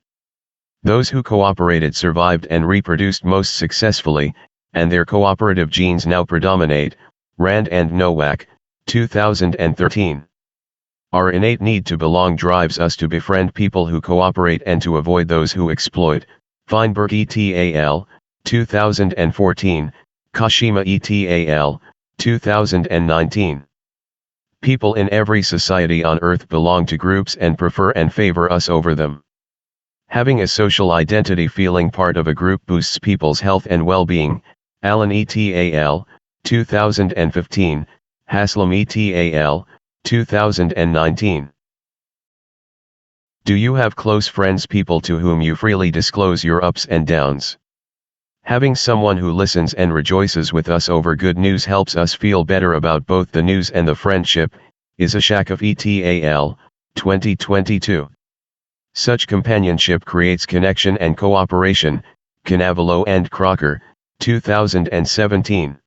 Those who cooperated survived and reproduced most successfully, and their cooperative genes now predominate. Rand and Nowak, 2013. Our innate need to belong drives us to befriend people who cooperate and to avoid those who exploit. Feinberg et al., 2014, Kashima et al., 2019. People in every society on Earth belong to groups and prefer and favor us over them. Having a social identity, feeling part of a group, boosts people's health and well-being. Allen et al., 2015, Haslam et al., 2019. Do you have close friends, people to whom you freely disclose your ups and downs? Having someone who listens and rejoices with us over good news helps us feel better about both the news and the friendship. Isashakov et al., 2022. Such companionship creates connection and cooperation. Canavalo and Crocker, 2017.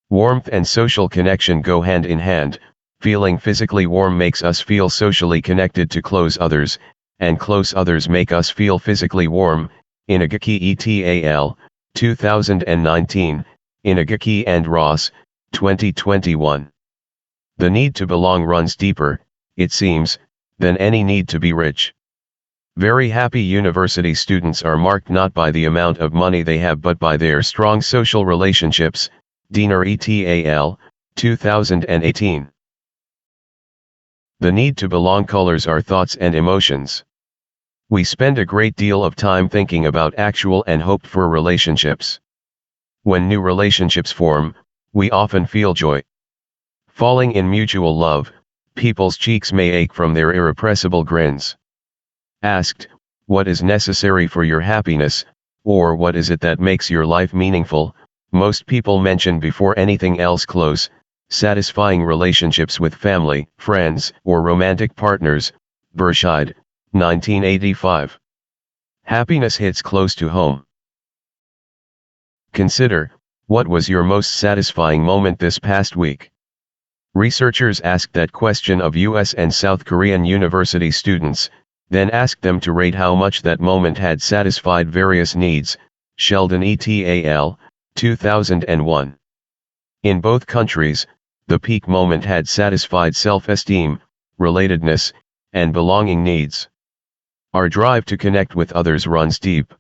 Warmth and social connection go hand in hand. Feeling physically warm makes us feel socially connected to close others, and close others make us feel physically warm. Inagaki et al., 2019, Inagaki and Ross, 2021. The need to belong runs deeper, it seems, than any need to be rich. Very happy university students are marked not by the amount of money they have but by their strong social relationships. Diener et al., 2018. The need to belong colors our thoughts and emotions. We spend a great deal of time thinking about actual and hoped for relationships. When new relationships form, we often feel joy. Falling in mutual love, people's cheeks may ache from their irrepressible grins. Asked, what is necessary for your happiness, or what is it that makes your life meaningful, most people mention before anything else close, satisfying relationships with family, friends, or romantic partners. Burscheid, 1985. Happiness hits close to home. Consider, what was your most satisfying moment this past week? Researchers asked that question of US and South Korean university students, then asked them to rate how much that moment had satisfied various needs. Sheldon et al., 2001. In both countries, the peak moment had satisfied self-esteem, relatedness, and belonging needs. Our drive to connect with others runs deep.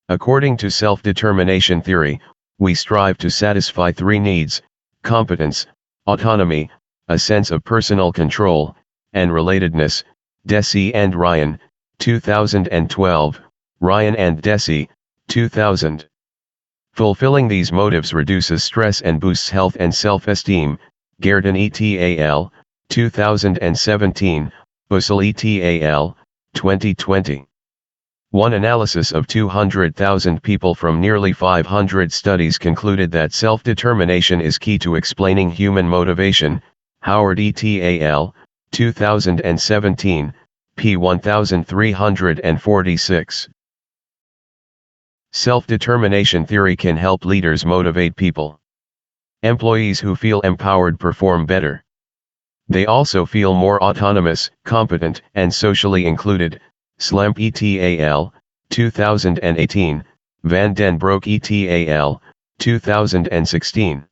According to self-determination theory, we strive to satisfy 3 needs: competence, autonomy, a sense of personal control, and relatedness. Deci and Ryan, 2012, Ryan and Deci, 2000. Fulfilling these motives reduces stress and boosts health and self-esteem. Gerdon et al., 2017, Bussel et al., 2020. One analysis of 200,000 people from nearly 500 studies concluded that self-determination is key to explaining human motivation. Howard et al., 2017, p. 1346. Self-determination theory can help leaders motivate people. Employees who feel empowered perform better. They also feel more autonomous, competent, and socially included. Slamp et al., 2018, Van den Broek et al., 2016.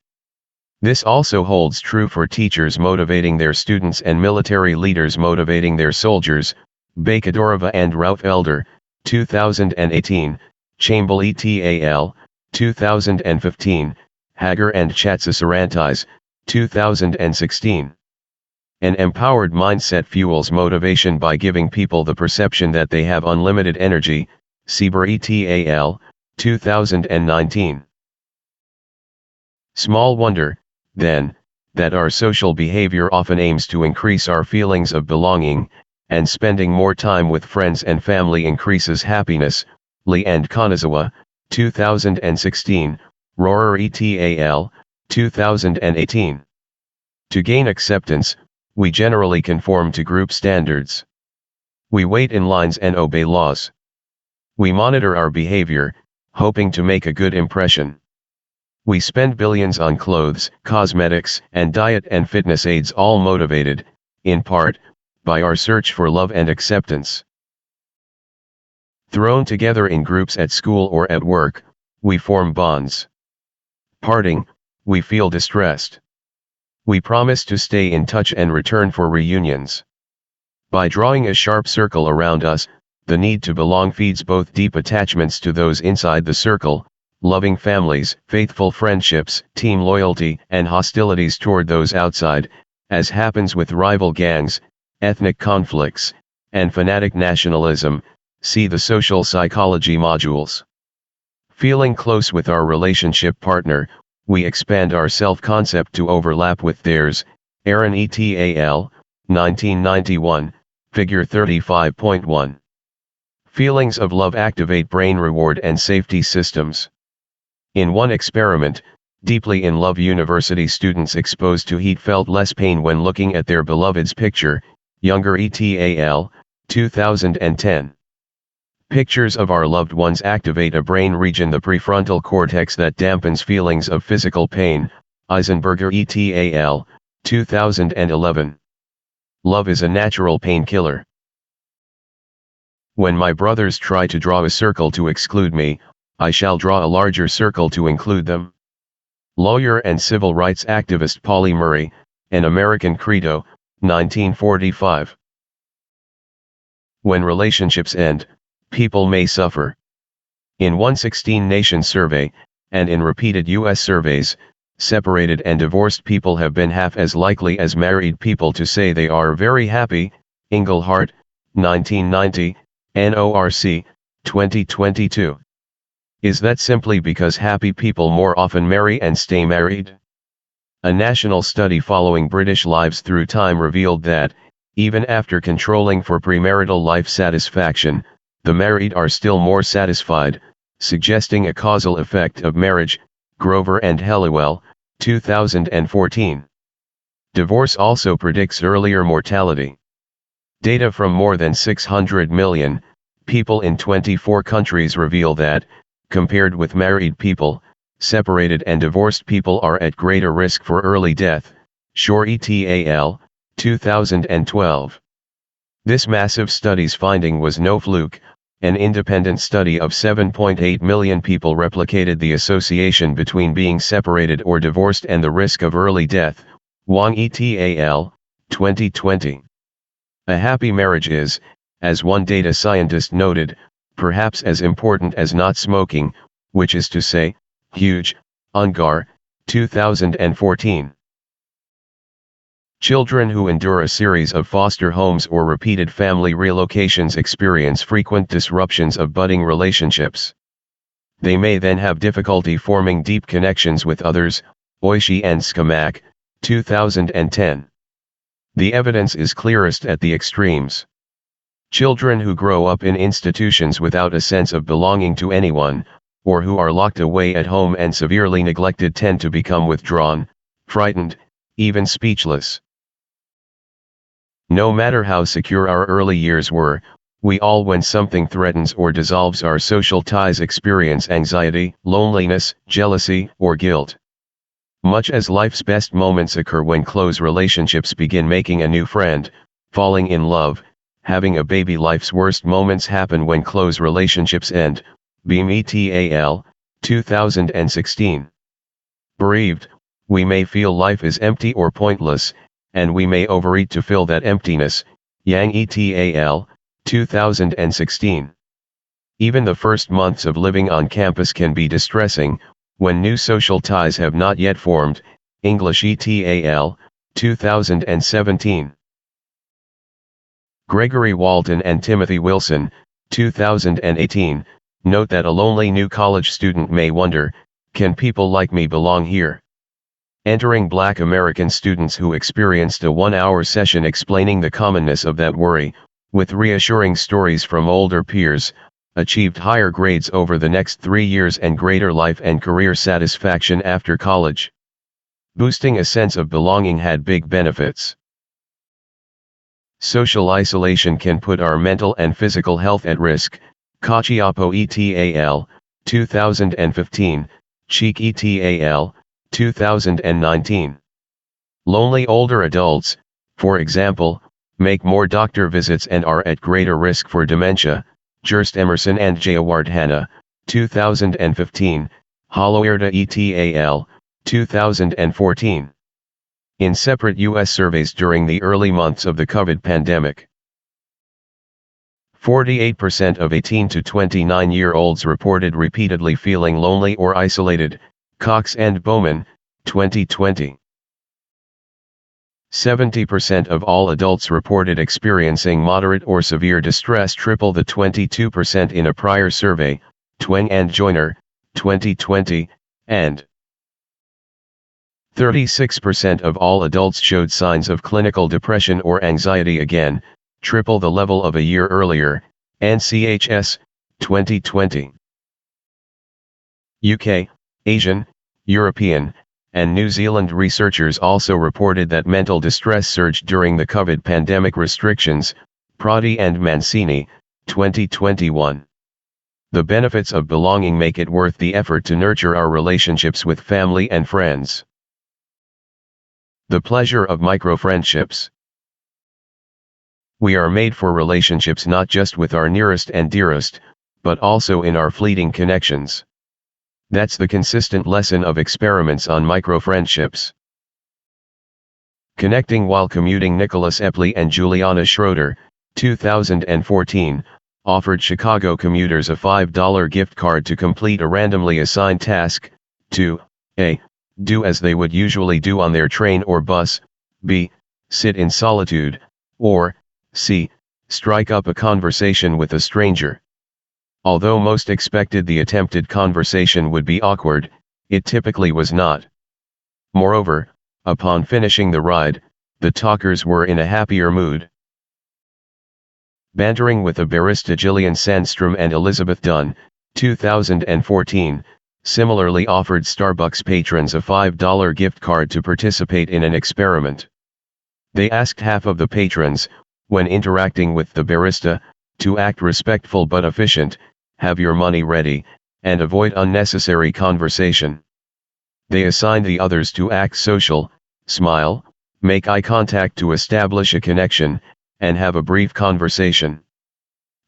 This also holds true for teachers motivating their students and military leaders motivating their soldiers. Bakadorova and Ralph Elder, 2018, Chambal et al., 2015, Hager and Chatsasarantais, 2016. An empowered mindset fuels motivation by giving people the perception that they have unlimited energy. Sieber et al., 2019. Small wonder, then, that our social behavior often aims to increase our feelings of belonging, and spending more time with friends and family increases happiness. Lee and Kanazawa, 2016, Rohrer et al., 2018. To gain acceptance, we generally conform to group standards. We wait in lines and obey laws. We monitor our behavior, hoping to make a good impression. We spend billions on clothes, cosmetics, and diet and fitness aids, all motivated, in part, by our search for love and acceptance. Thrown together in groups at school or at work, we form bonds. Parting, we feel distressed. We promise to stay in touch and return for reunions. By drawing a sharp circle around us, the need to belong feeds both deep attachments to those inside the circle, loving families, faithful friendships, team loyalty, and hostilities toward those outside, as happens with rival gangs, ethnic conflicts, and fanatic nationalism. See the social psychology modules. Feeling close with our relationship partner, we expand our self-concept to overlap with theirs. Aaron et al., 1991, Figure 35.1. Feelings of love activate brain reward and safety systems. In one experiment, deeply in love university students exposed to heat felt less pain when looking at their beloved's picture. Younger et al., 2010. Pictures of our loved ones activate a brain region, the prefrontal cortex, that dampens feelings of physical pain. Eisenberger et al., 2011. Love is a natural painkiller. When my brothers try to draw a circle to exclude me, I shall draw a larger circle to include them. Lawyer and civil rights activist Pauli Murray, An American Credo, 1945. When relationships end, people may suffer. In one 16-nation survey, and in repeated U.S. surveys, separated and divorced people have been half as likely as married people to say they are very happy. Engelhardt, 1990, NORC, 2022. Is that simply because happy people more often marry and stay married? A national study following British lives through time revealed that, even after controlling for premarital life satisfaction, the married are still more satisfied, suggesting a causal effect of marriage. Grover and Helliwell, 2014. Divorce also predicts earlier mortality. Data from more than 600 million people in 24 countries reveal that, compared with married people, separated and divorced people are at greater risk for early death. Shore et al., 2012. This massive study's finding was no fluke. An independent study of 7.8 million people replicated the association between being separated or divorced and the risk of early death. Wang et al., 2020. A happy marriage is, as one data scientist noted, perhaps as important as not smoking, which is to say, huge. Ungar, 2014. Children who endure a series of foster homes or repeated family relocations experience frequent disruptions of budding relationships. They may then have difficulty forming deep connections with others. Oishi and Skamak, 2010. The evidence is clearest at the extremes. Children who grow up in institutions without a sense of belonging to anyone, or who are locked away at home and severely neglected, tend to become withdrawn, frightened, even speechless. No matter how secure our early years were, we all, when something threatens or dissolves our social ties, experience anxiety, loneliness, jealousy, or guilt. Much as life's best moments occur when close relationships begin, making a new friend, falling in love, having a baby, life's worst moments happen when close relationships end. Beam et al., 2016. Bereaved, we may feel life is empty or pointless, and we may overeat to fill that emptiness. Yang et al., 2016. Even the first months of living on campus can be distressing, when new social ties have not yet formed. English et al., 2017. Gregory Walton and Timothy Wilson, 2018, note that a lonely new college student may wonder, can people like me belong here? Entering Black American students who experienced a 1-hour session explaining the commonness of that worry, with reassuring stories from older peers, achieved higher grades over the next 3 years and greater life and career satisfaction after college. Boosting a sense of belonging had big benefits. Social isolation can put our mental and physical health at risk. Cacioppo et al., 2015, Cheek et al., 2019. Lonely older adults, for example, make more doctor visits and are at greater risk for dementia. Gerst Emerson and Jayawardhana, 2015, Hollowayerta et al., 2014. In separate U.S. surveys during the early months of the COVID pandemic, 48% of 18 to 29-year-olds reported repeatedly feeling lonely or isolated. Cox and Bowman, 2020. 70% of all adults reported experiencing moderate or severe distress, triple the 22% in a prior survey. Tweng and Joyner, 2020, and 36% of all adults showed signs of clinical depression or anxiety, again, triple the level of a year earlier. NCHS, 2020. UK, Asian, European, and New Zealand researchers also reported that mental distress surged during the COVID pandemic restrictions. Prati and Mancini, 2021. The benefits of belonging make it worth the effort to nurture our relationships with family and friends. The pleasure of micro-friendships. We are made for relationships not just with our nearest and dearest, but also in our fleeting connections. That's the consistent lesson of experiments on micro-friendships. Connecting while commuting. Nicholas Epley and Juliana Schroeder, 2014, offered Chicago commuters a $5 gift card to complete a randomly assigned task, to a. do as they would usually do on their train or bus, b. sit in solitude, or c. strike up a conversation with a stranger. Although most expected the attempted conversation would be awkward, it typically was not. Moreover, upon finishing the ride, the talkers were in a happier mood. Bantering with a barista. Gillian Sandstrom and Elizabeth Dunn, 2014, similarly offered Starbucks patrons a $5 gift card to participate in an experiment. They asked half of the patrons, when interacting with the barista, to act respectful but efficient, have your money ready, and avoid unnecessary conversation. They assigned the others to act social, smile, make eye contact to establish a connection, and have a brief conversation.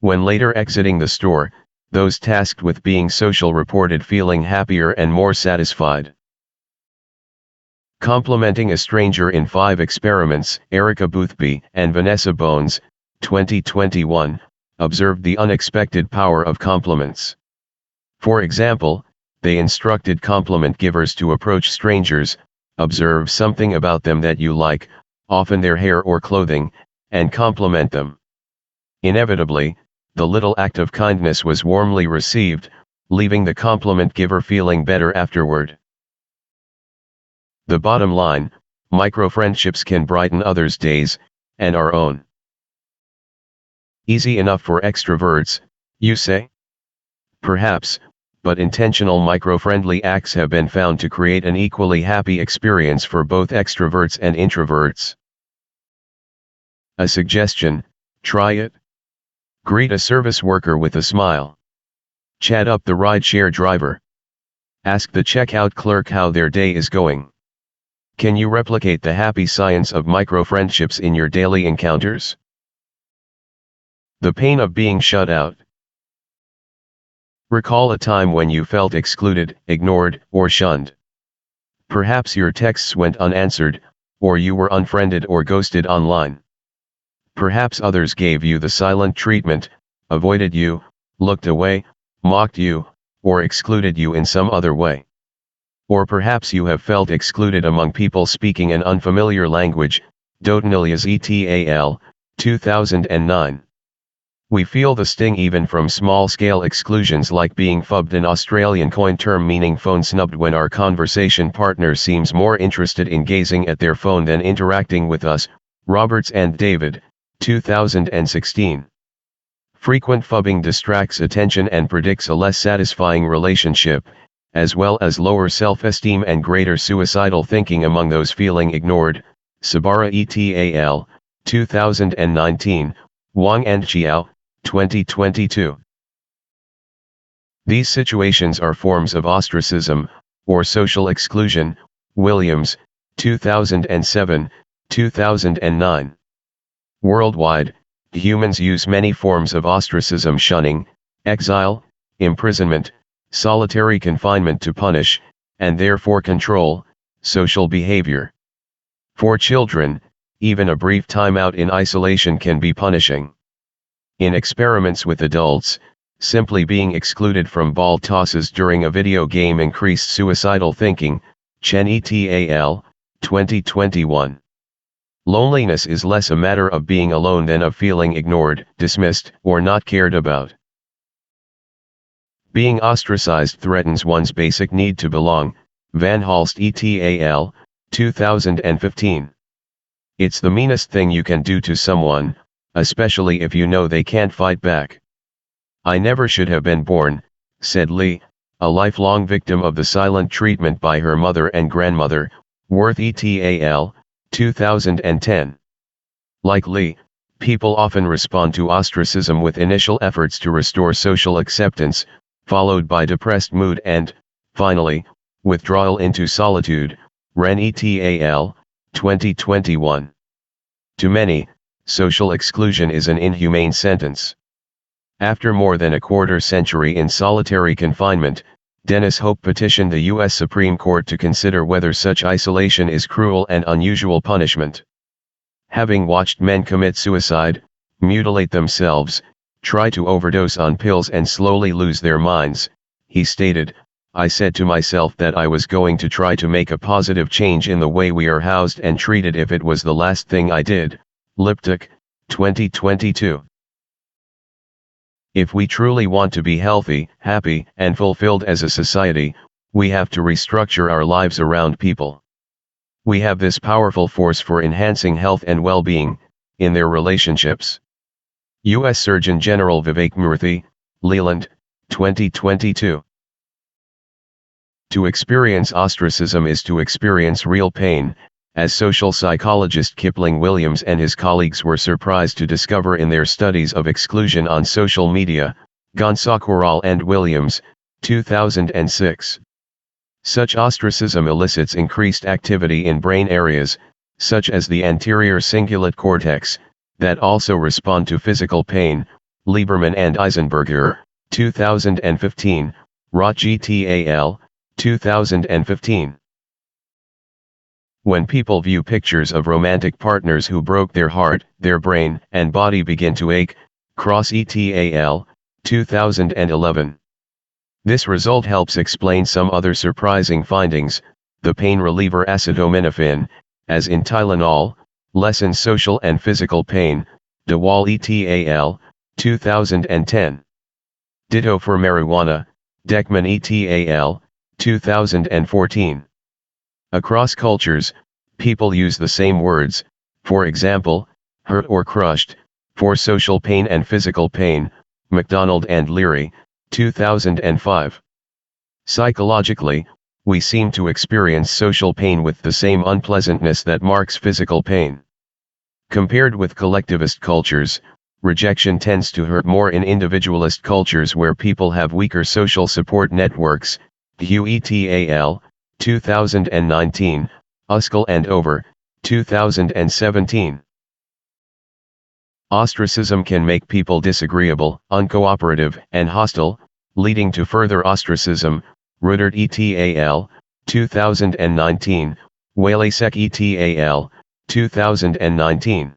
When later exiting the store, those tasked with being social reported feeling happier and more satisfied. Complimenting a stranger in 5 experiments. Erica Boothby and Vanessa Bones, 2021, observed the unexpected power of compliments. For example, they instructed compliment givers to approach strangers, observe something about them that you like, often their hair or clothing, and compliment them. Inevitably, the little act of kindness was warmly received, leaving the compliment giver feeling better afterward. The bottom line, micro-friendships can brighten others' days, and our own. Easy enough for extroverts, you say? Perhaps, but intentional micro-friendly acts have been found to create an equally happy experience for both extroverts and introverts. A suggestion: try it. Greet a service worker with a smile. Chat up the ride-share driver. Ask the checkout clerk how their day is going. Can you replicate the happy science of micro-friendships in your daily encounters? The pain of being shut out. Recall a time when you felt excluded, ignored, or shunned. Perhaps your texts went unanswered, or you were unfriended or ghosted online. Perhaps others gave you the silent treatment, avoided you, looked away, mocked you, or excluded you in some other way. Or perhaps you have felt excluded among people speaking an unfamiliar language. Dotenilias et al., 2009. We feel the sting even from small-scale exclusions like being phubbed, an Australian coin term meaning phone snubbed, when our conversation partner seems more interested in gazing at their phone than interacting with us. Roberts and David, 2016. Frequent phubbing distracts attention and predicts a less satisfying relationship, as well as lower self-esteem and greater suicidal thinking among those feeling ignored. Sabara et al., 2019, Wang and Chiao, 2022. These situations are forms of ostracism, or social exclusion, Williams, 2007, 2009. Worldwide, humans use many forms of ostracism: shunning, exile, imprisonment, solitary confinement to punish, and therefore control, social behavior. For children, even a brief time out in isolation can be punishing. In experiments with adults, simply being excluded from ball tosses during a video game increased suicidal thinking, Chen et al., 2021. Loneliness is less a matter of being alone than of feeling ignored, dismissed, or not cared about. Being ostracized threatens one's basic need to belong, Van Halst et al., 2015. It's the meanest thing you can do to someone, especially if you know they can't fight back. I never should have been born, said Lee, a lifelong victim of the silent treatment by her mother and grandmother, Worth et al., 2010. Like Lee, people often respond to ostracism with initial efforts to restore social acceptance, followed by depressed mood and, finally, withdrawal into solitude, Ren et al., 2021. To many, social exclusion is an inhumane sentence. After more than a quarter century in solitary confinement, Dennis Hope petitioned the U.S. Supreme Court to consider whether such isolation is cruel and unusual punishment. Having watched men commit suicide, mutilate themselves, try to overdose on pills and slowly lose their minds, he stated, I said to myself that I was going to try to make a positive change in the way we are housed and treated if it was the last thing I did. Liptak, 2022. If we truly want to be healthy, happy, and fulfilled as a society, we have to restructure our lives around people. We have this powerful force for enhancing health and well-being, in their relationships. U.S. Surgeon General Vivek Murthy, Leland, 2022. To experience ostracism is to experience real pain, as social psychologist Kipling Williams and his colleagues were surprised to discover in their studies of exclusion on social media, Gonsacoral and Williams, 2006. Such ostracism elicits increased activity in brain areas, such as the anterior cingulate cortex, that also respond to physical pain, Lieberman and Eisenberger, 2015, Roch et al., 2015. When people view pictures of romantic partners who broke their heart, their brain and body begin to ache, Cross et al., 2011. This result helps explain some other surprising findings. The pain reliever acetaminophen, as in Tylenol, lessens social and physical pain, DeWall et al., 2010. Ditto for marijuana, Deckman et al., 2014. Across cultures, people use the same words, for example, hurt or crushed, for social pain and physical pain, MacDonald and Leary, 2005. Psychologically, we seem to experience social pain with the same unpleasantness that marks physical pain. Compared with collectivist cultures, rejection tends to hurt more in individualist cultures where people have weaker social support networks, Hugh et al., 2019, Uskal and Over, 2017. Ostracism can make people disagreeable, uncooperative, and hostile, leading to further ostracism, Ruddert et al., 2019, Walesak et al., 2019.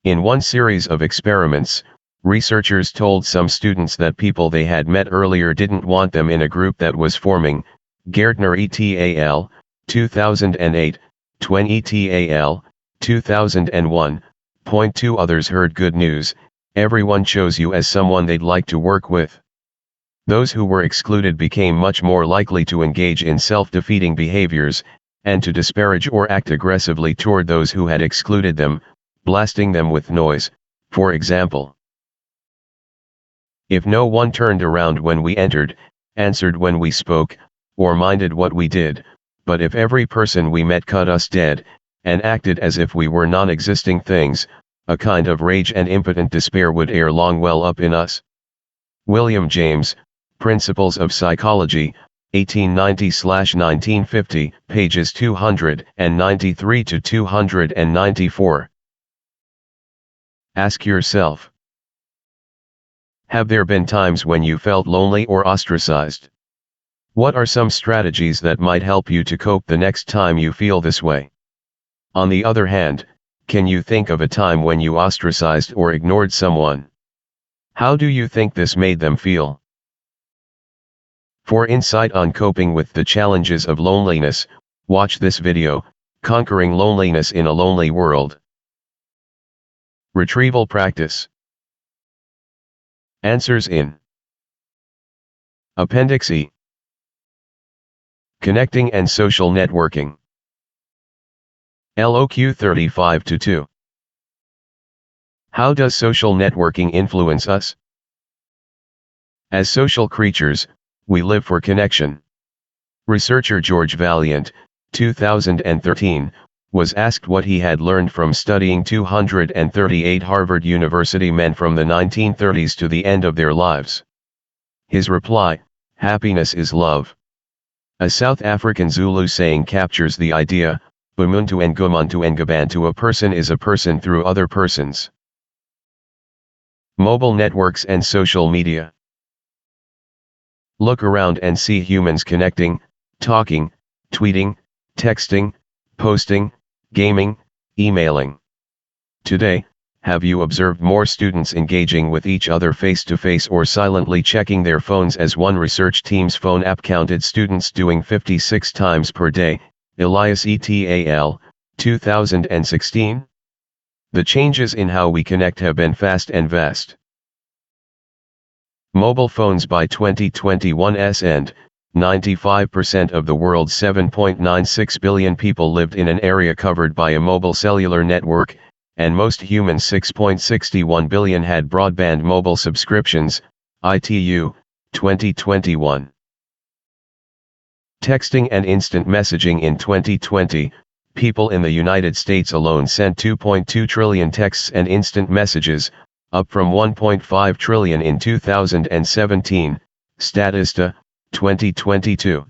In one series of experiments, researchers told some students that people they had met earlier didn't want them in a group that was forming, Gertner et al., 2008, Twen et al., 2001. Point 2 Others heard good news, everyone chose you as someone they'd like to work with. Those who were excluded became much more likely to engage in self-defeating behaviors, and to disparage or act aggressively toward those who had excluded them, blasting them with noise, for example. If no one turned around when we entered, answered when we spoke, or minded what we did, but if every person we met cut us dead, and acted as if we were non-existing things, a kind of rage and impotent despair would ere long well up in us. William James, Principles of Psychology, 1890-1950, pages 293 to 294. Ask yourself, have there been times when you felt lonely or ostracized? What are some strategies that might help you to cope the next time you feel this way? On the other hand, can you think of a time when you ostracized or ignored someone? How do you think this made them feel? For insight on coping with the challenges of loneliness, watch this video, Conquering Loneliness in a Lonely World. Retrieval Practice. Answers in Appendix E. Connecting and Social Networking. LOQ 35-2. How does social networking influence us? As social creatures, we live for connection. Researcher George Valiant, 2013, was asked what he had learned from studying 238 Harvard University men from the 1930s to the end of their lives. His reply, "Happiness is love." A South African Zulu saying captures the idea, "Umuntu ngumuntu ngabantu." A person is a person through other persons. Mobile networks and social media. Look around and see humans connecting, talking, tweeting, texting, posting, gaming, emailing. Today, have you observed more students engaging with each other face-to-face or silently checking their phones? As one research team's phone app counted students doing 56 times per day, Elias et al., 2016? The changes in how we connect have been fast and vast. Mobile phones. By 2021's end, 95% of the world's 7.96 billion people lived in an area covered by a mobile cellular network, and most humans, 6.61 billion, had broadband mobile subscriptions, ITU, 2021. Texting and instant messaging. In 2020, people in the United States alone sent 2.2 trillion texts and instant messages, up from 1.5 trillion in 2017, Statista, 2022.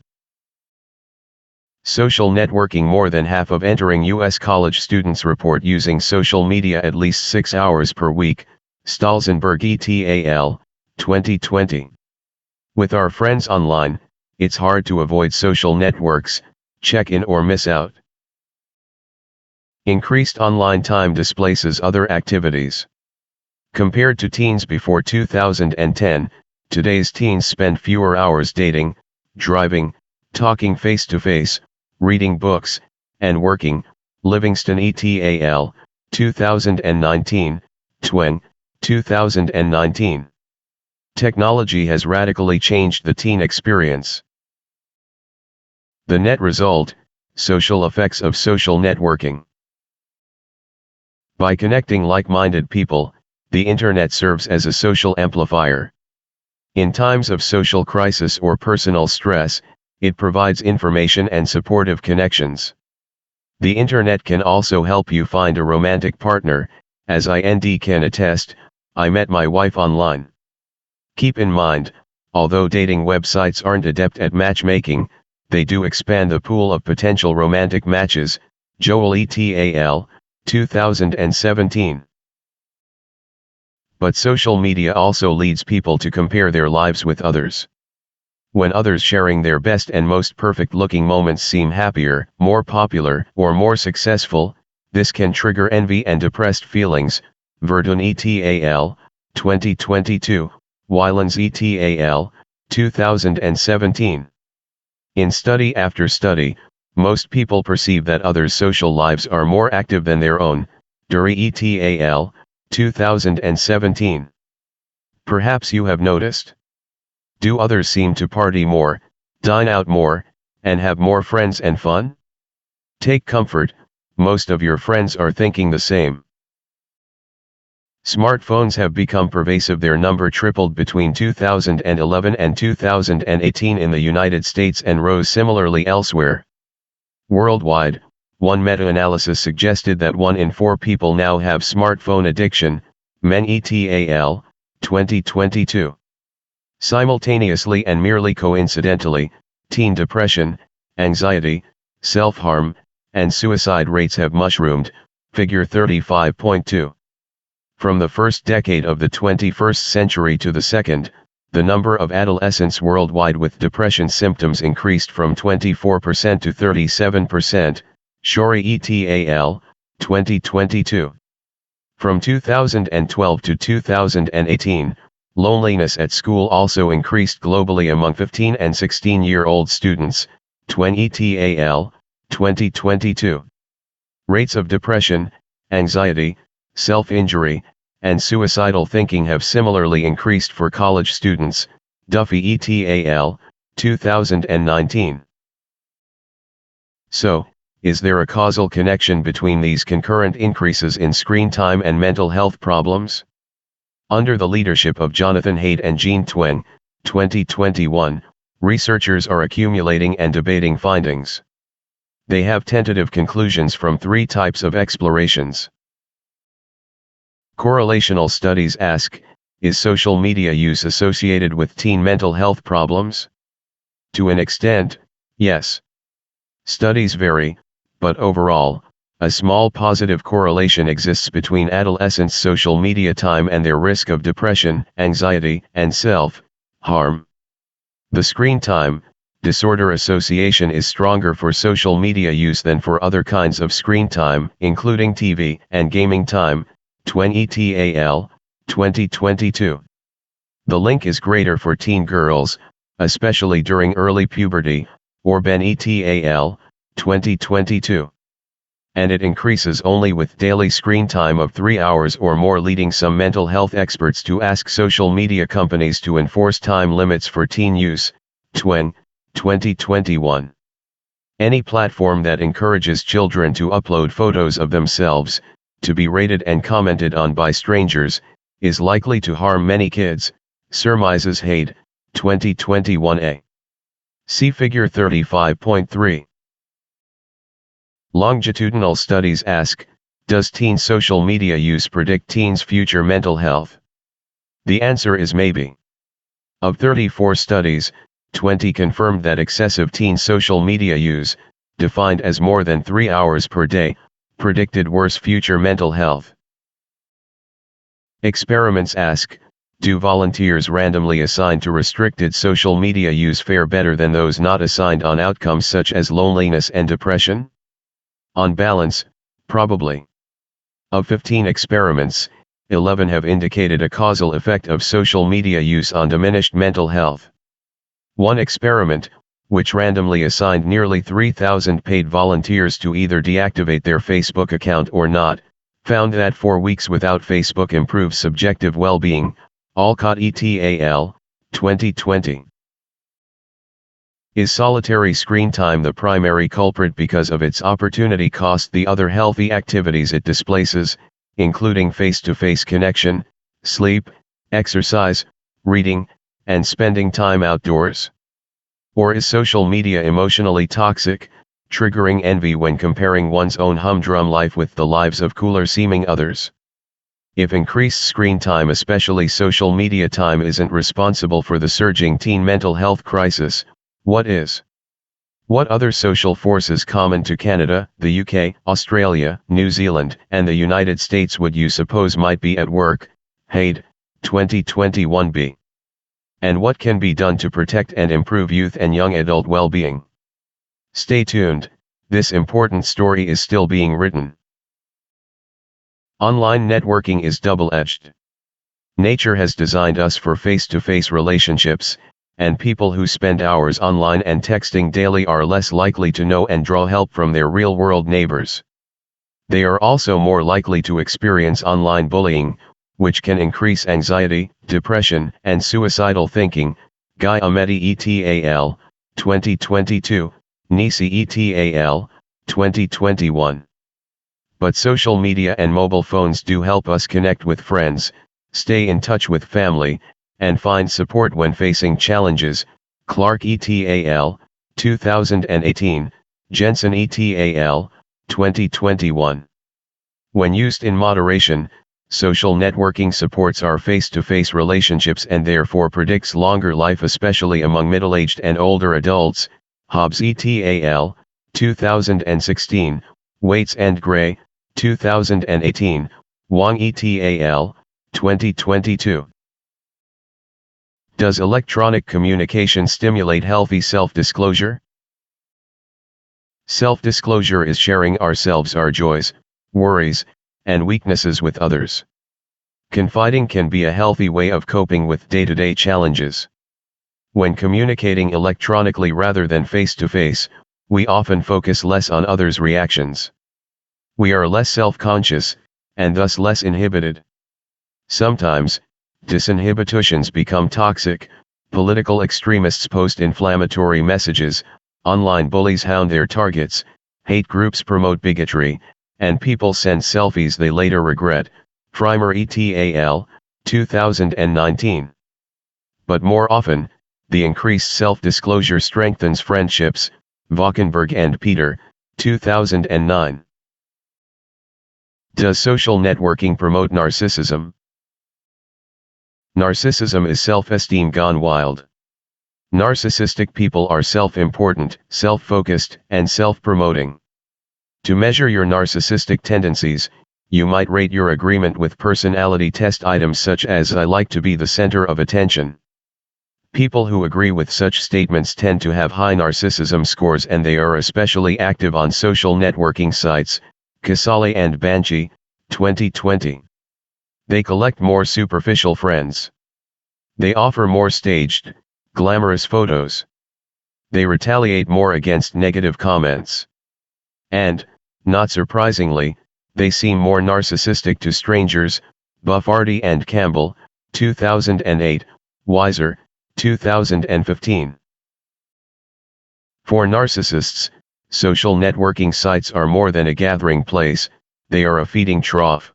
Social networking. More than half of entering U.S. college students report using social media at least 6 hours per week, Stolzenberg et al., 2020. With our friends online, it's hard to avoid social networks, check in or miss out. Increased online time displaces other activities. Compared to teens before 2010, today's teens spend fewer hours dating, driving, talking face-to-face, reading books, and working. Livingston et al., 2019, Tweng, 2019. Technology has radically changed the teen experience. The net result: social effects of social networking. By connecting like-minded people, the internet serves as a social amplifier. In times of social crisis or personal stress, it provides information and supportive connections. The internet can also help you find a romantic partner, as I can attest. I met my wife online. Keep in mind, although dating websites aren't adept at matchmaking, they do expand the pool of potential romantic matches. Joel et al., 2017. But social media also leads people to compare their lives with others. When others sharing their best and most perfect-looking moments seem happier, more popular, or more successful, this can trigger envy and depressed feelings. Verdun et al., 2022, Wylans et al., 2017. In study after study, most people perceive that others' social lives are more active than their own. Dury et al., 2017. Perhaps you have noticed. Do others seem to party more, dine out more, and have more friends and fun? Take comfort, most of your friends are thinking the same. Smartphones have become pervasive. Their number tripled between 2011 and 2018 in the United States and rose similarly elsewhere. Worldwide, one meta-analysis suggested that 1 in 4 people now have smartphone addiction. Men et al., 2022. Simultaneously and merely coincidentally, teen depression, anxiety, self-harm, and suicide rates have mushroomed, figure 35.2. From the first decade of the 21st century to the second, the number of adolescents worldwide with depression symptoms increased from 24% to 37%, Shori et al., 2022. From 2012 to 2018, loneliness at school also increased globally among 15 and 16-year-old students, 20 et al., 2022. Rates of depression, anxiety, self-injury, and suicidal thinking have similarly increased for college students, Duffy et al., 2019. So, is there a causal connection between these concurrent increases in screen time and mental health problems? Under the leadership of Jonathan Haidt and Jean Twenge, 2021, researchers are accumulating and debating findings. They have tentative conclusions from 3 types of explorations. Correlational studies ask, is social media use associated with teen mental health problems? To an extent, yes. Studies vary, but overall, a small positive correlation exists between adolescents' social media time and their risk of depression, anxiety, and self-harm. The screen time disorder association is stronger for social media use than for other kinds of screen time, including TV and gaming time, Twenge et al., 2022. The link is greater for teen girls, especially during early puberty, Orben et al., 2022. And it increases only with daily screen time of 3 hours or more, leading some mental health experts to ask social media companies to enforce time limits for teen use, Twenge, 2021. Any platform that encourages children to upload photos of themselves, to be rated and commented on by strangers, is likely to harm many kids, surmises Haidt, 2021a. See figure 35.3. Longitudinal studies ask, does teen social media use predict teens' future mental health? The answer is maybe. Of 34 studies, 20 confirmed that excessive teen social media use, defined as more than 3 hours per day, predicted worse future mental health. Experiments ask, do volunteers randomly assigned to restricted social media use fare better than those not assigned on outcomes such as loneliness and depression? On balance, probably. Of 15 experiments, 11 have indicated a causal effect of social media use on diminished mental health. One experiment, which randomly assigned nearly 3,000 paid volunteers to either deactivate their Facebook account or not, found that 4 weeks without Facebook improves subjective well-being, Alcott et al., 2020. Is solitary screen time the primary culprit because of its opportunity cost the other healthy activities it displaces, including face-to-face connection, sleep, exercise, reading, and spending time outdoors? Or is social media emotionally toxic, triggering envy when comparing one's own humdrum life with the lives of cooler-seeming others? If increased screen time, especially social media time, isn't responsible for the surging teen mental health crisis, what is? What other social forces common to Canada, the UK, Australia, New Zealand, and the United States would you suppose might be at work? Haidt, 2021b. And what can be done to protect and improve youth and young adult well-being? Stay tuned, this important story is still being written. Online networking is double-edged. Nature has designed us for face-to-face relationships, and people who spend hours online and texting daily are less likely to know and draw help from their real-world neighbors. They are also more likely to experience online bullying, which can increase anxiety, depression, and suicidal thinking, Guy Ameti et al., 2022, Nisi et al., 2021. But social media and mobile phones do help us connect with friends, stay in touch with family, and find support when facing challenges, Clark et al., 2018, Jensen et al., 2021. When used in moderation, social networking supports our face-to-face relationships and therefore predicts longer life, especially among middle-aged and older adults, Hobbs et al., 2016, Waits and Gray, 2018, Wang et al., 2022. Does electronic communication stimulate healthy self-disclosure? Self-disclosure is sharing ourselves, our joys, worries, and weaknesses with others. Confiding can be a healthy way of coping with day-to-day challenges. When communicating electronically rather than face-to-face, we often focus less on others' reactions. We are less self-conscious, and thus less inhibited. Sometimes, disinhibitions become toxic. Political extremists post inflammatory messages, online bullies hound their targets, hate groups promote bigotry, and people send selfies they later regret. Primer et al., 2019. But more often, the increased self-disclosure strengthens friendships. Valkenburg and Peter, 2009. Does social networking promote narcissism? Narcissism is self-esteem gone wild. Narcissistic people are self-important, self-focused, and self-promoting. To measure your narcissistic tendencies, you might rate your agreement with personality test items such as "I like to be the center of attention." People who agree with such statements tend to have high narcissism scores, and they are especially active on social networking sites. Casale and Banchi, 2020. They collect more superficial friends. They offer more staged, glamorous photos. They retaliate more against negative comments. And, not surprisingly, they seem more narcissistic to strangers. Buffardi and Campbell, 2008, Weiser, 2015. For narcissists, social networking sites are more than a gathering place, they are a feeding trough.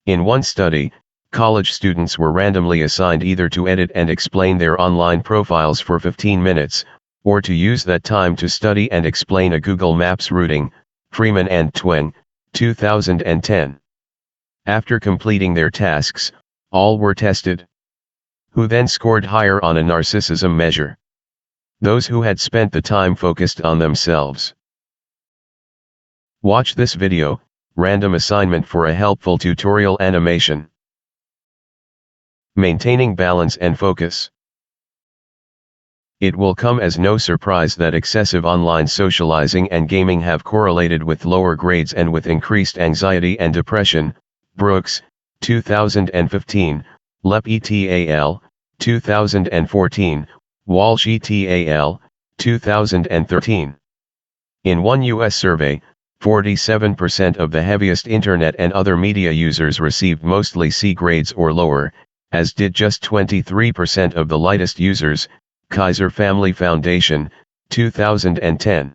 In one study, college students were randomly assigned either to edit and explain their online profiles for 15 minutes, or to use that time to study and explain a Google Maps routing. Freeman and Tweng, 2010. After completing their tasks, all were tested. Who then scored higher on a narcissism measure? Those who had spent the time focused on themselves. Watch this video, random assignment for a helpful tutorial animation. Maintaining balance and focus. It will come as no surprise that excessive online socializing and gaming have correlated with lower grades and with increased anxiety and depression. Brooks, 2015, Lepp et al., 2014, Walsh et al., 2013. In one U.S. survey, 47% of the heaviest internet and other media users received mostly C grades or lower, as did just 23% of the lightest users. Kaiser Family Foundation, 2010.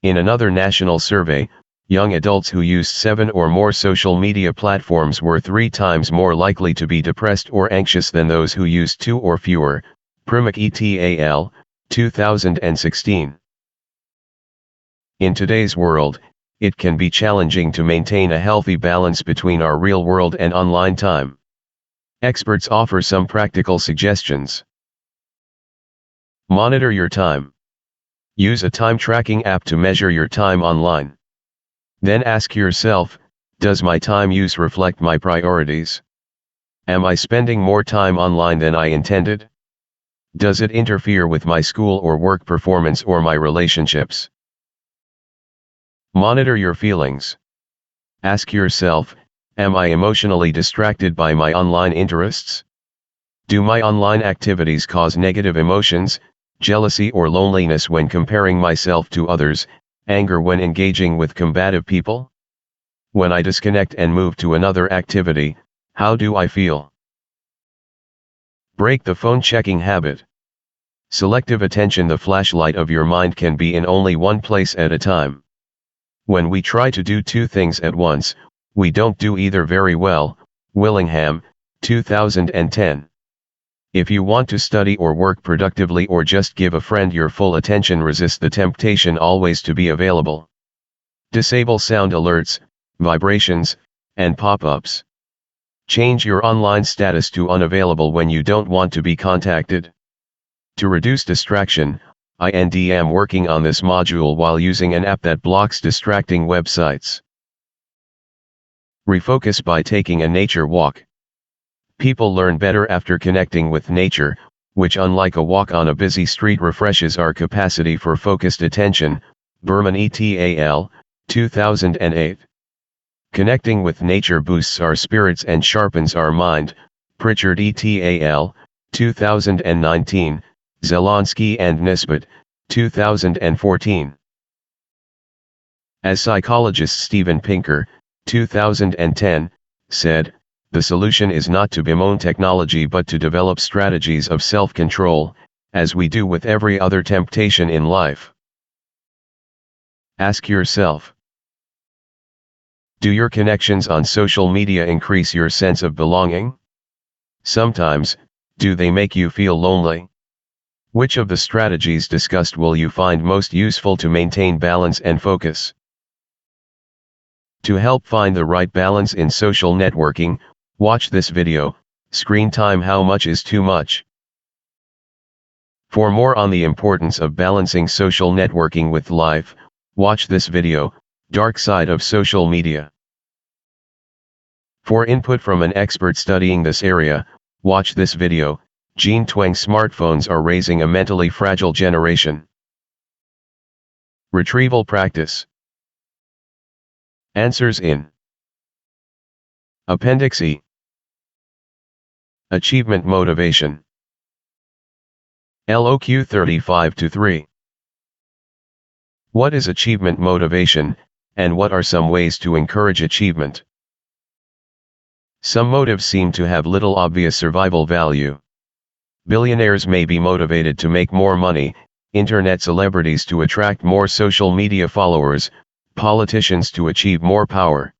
In another national survey, young adults who used 7 or more social media platforms were 3 times more likely to be depressed or anxious than those who used 2 or fewer. Primack et al., 2016. In today's world, it can be challenging to maintain a healthy balance between our real world and online time. Experts offer some practical suggestions. Monitor your time. Use a time tracking app to measure your time online. Then ask yourself, does my time use reflect my priorities? Am I spending more time online than I intended? Does it interfere with my school or work performance or my relationships? Monitor your feelings. Ask yourself, am I emotionally distracted by my online interests? Do my online activities cause negative emotions, jealousy or loneliness when comparing myself to others, anger when engaging with combative people? When I disconnect and move to another activity, how do I feel? Break the phone checking habit. Selective attention. The flashlight of your mind can be in only one place at a time. When we try to do 2 things at once, we don't do either very well. Willingham, 2010. If you want to study or work productively or just give a friend your full attention, resist the temptation always to be available. Disable sound alerts, vibrations, and pop-ups. Change your online status to unavailable when you don't want to be contacted. To reduce distraction, I am working on this module while using an app that blocks distracting websites. Refocus by taking a nature walk. People learn better after connecting with nature, which unlike a walk on a busy street refreshes our capacity for focused attention. Berman et al., 2008. Connecting with nature boosts our spirits and sharpens our mind. Pritchard et al., 2019, Zelonsky and Nisbet, 2014. As psychologist Steven Pinker, 2010, said, the solution is not to bemoan technology but to develop strategies of self-control, as we do with every other temptation in life. Ask yourself, do your connections on social media increase your sense of belonging? Sometimes, do they make you feel lonely? Which of the strategies discussed will you find most useful to maintain balance and focus? To help find the right balance in social networking, watch this video, Screen Time: How Much is Too Much? For more on the importance of balancing social networking with life, watch this video, Dark Side of Social Media. For input from an expert studying this area, watch this video, Gene Twang: Smartphones Are Raising a Mentally Fragile Generation. Retrieval Practice. Answers in Appendix E. Achievement Motivation. LOQ 35-3. What is achievement motivation, and what are some ways to encourage achievement? Some motives seem to have little obvious survival value. Billionaires may be motivated to make more money, internet celebrities to attract more social media followers, politicians to achieve more power.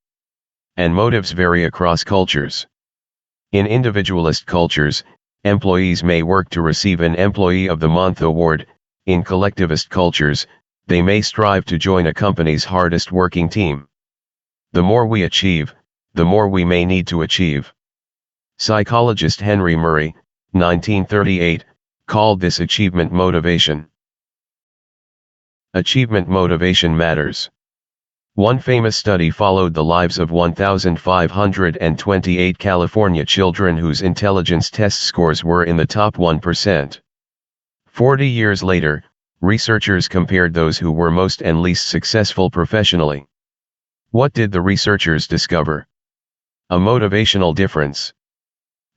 And motives vary across cultures. In individualist cultures, employees may work to receive an Employee of the Month award. In collectivist cultures, they may strive to join a company's hardest working team. The more we achieve, the more we may need to achieve. Psychologist Henry Murray, 1938, called this achievement motivation. Achievement motivation matters. One famous study followed the lives of 1,528 California children whose intelligence test scores were in the top 1%. 40 years later, researchers compared those who were most and least successful professionally. What did the researchers discover? A motivational difference.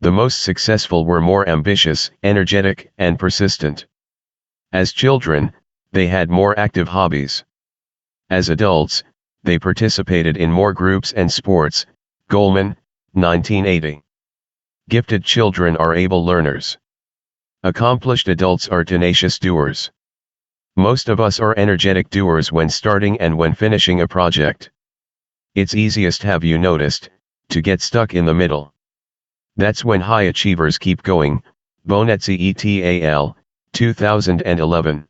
The most successful were more ambitious, energetic, and persistent. As children, they had more active hobbies. As adults, they participated in more groups and sports. Goldman, 1980. Gifted children are able learners. Accomplished adults are tenacious doers. Most of us are energetic doers when starting and when finishing a project. It's easiest, have you noticed, to get stuck in the middle. That's when high achievers keep going. Bonetzi et al., 2011.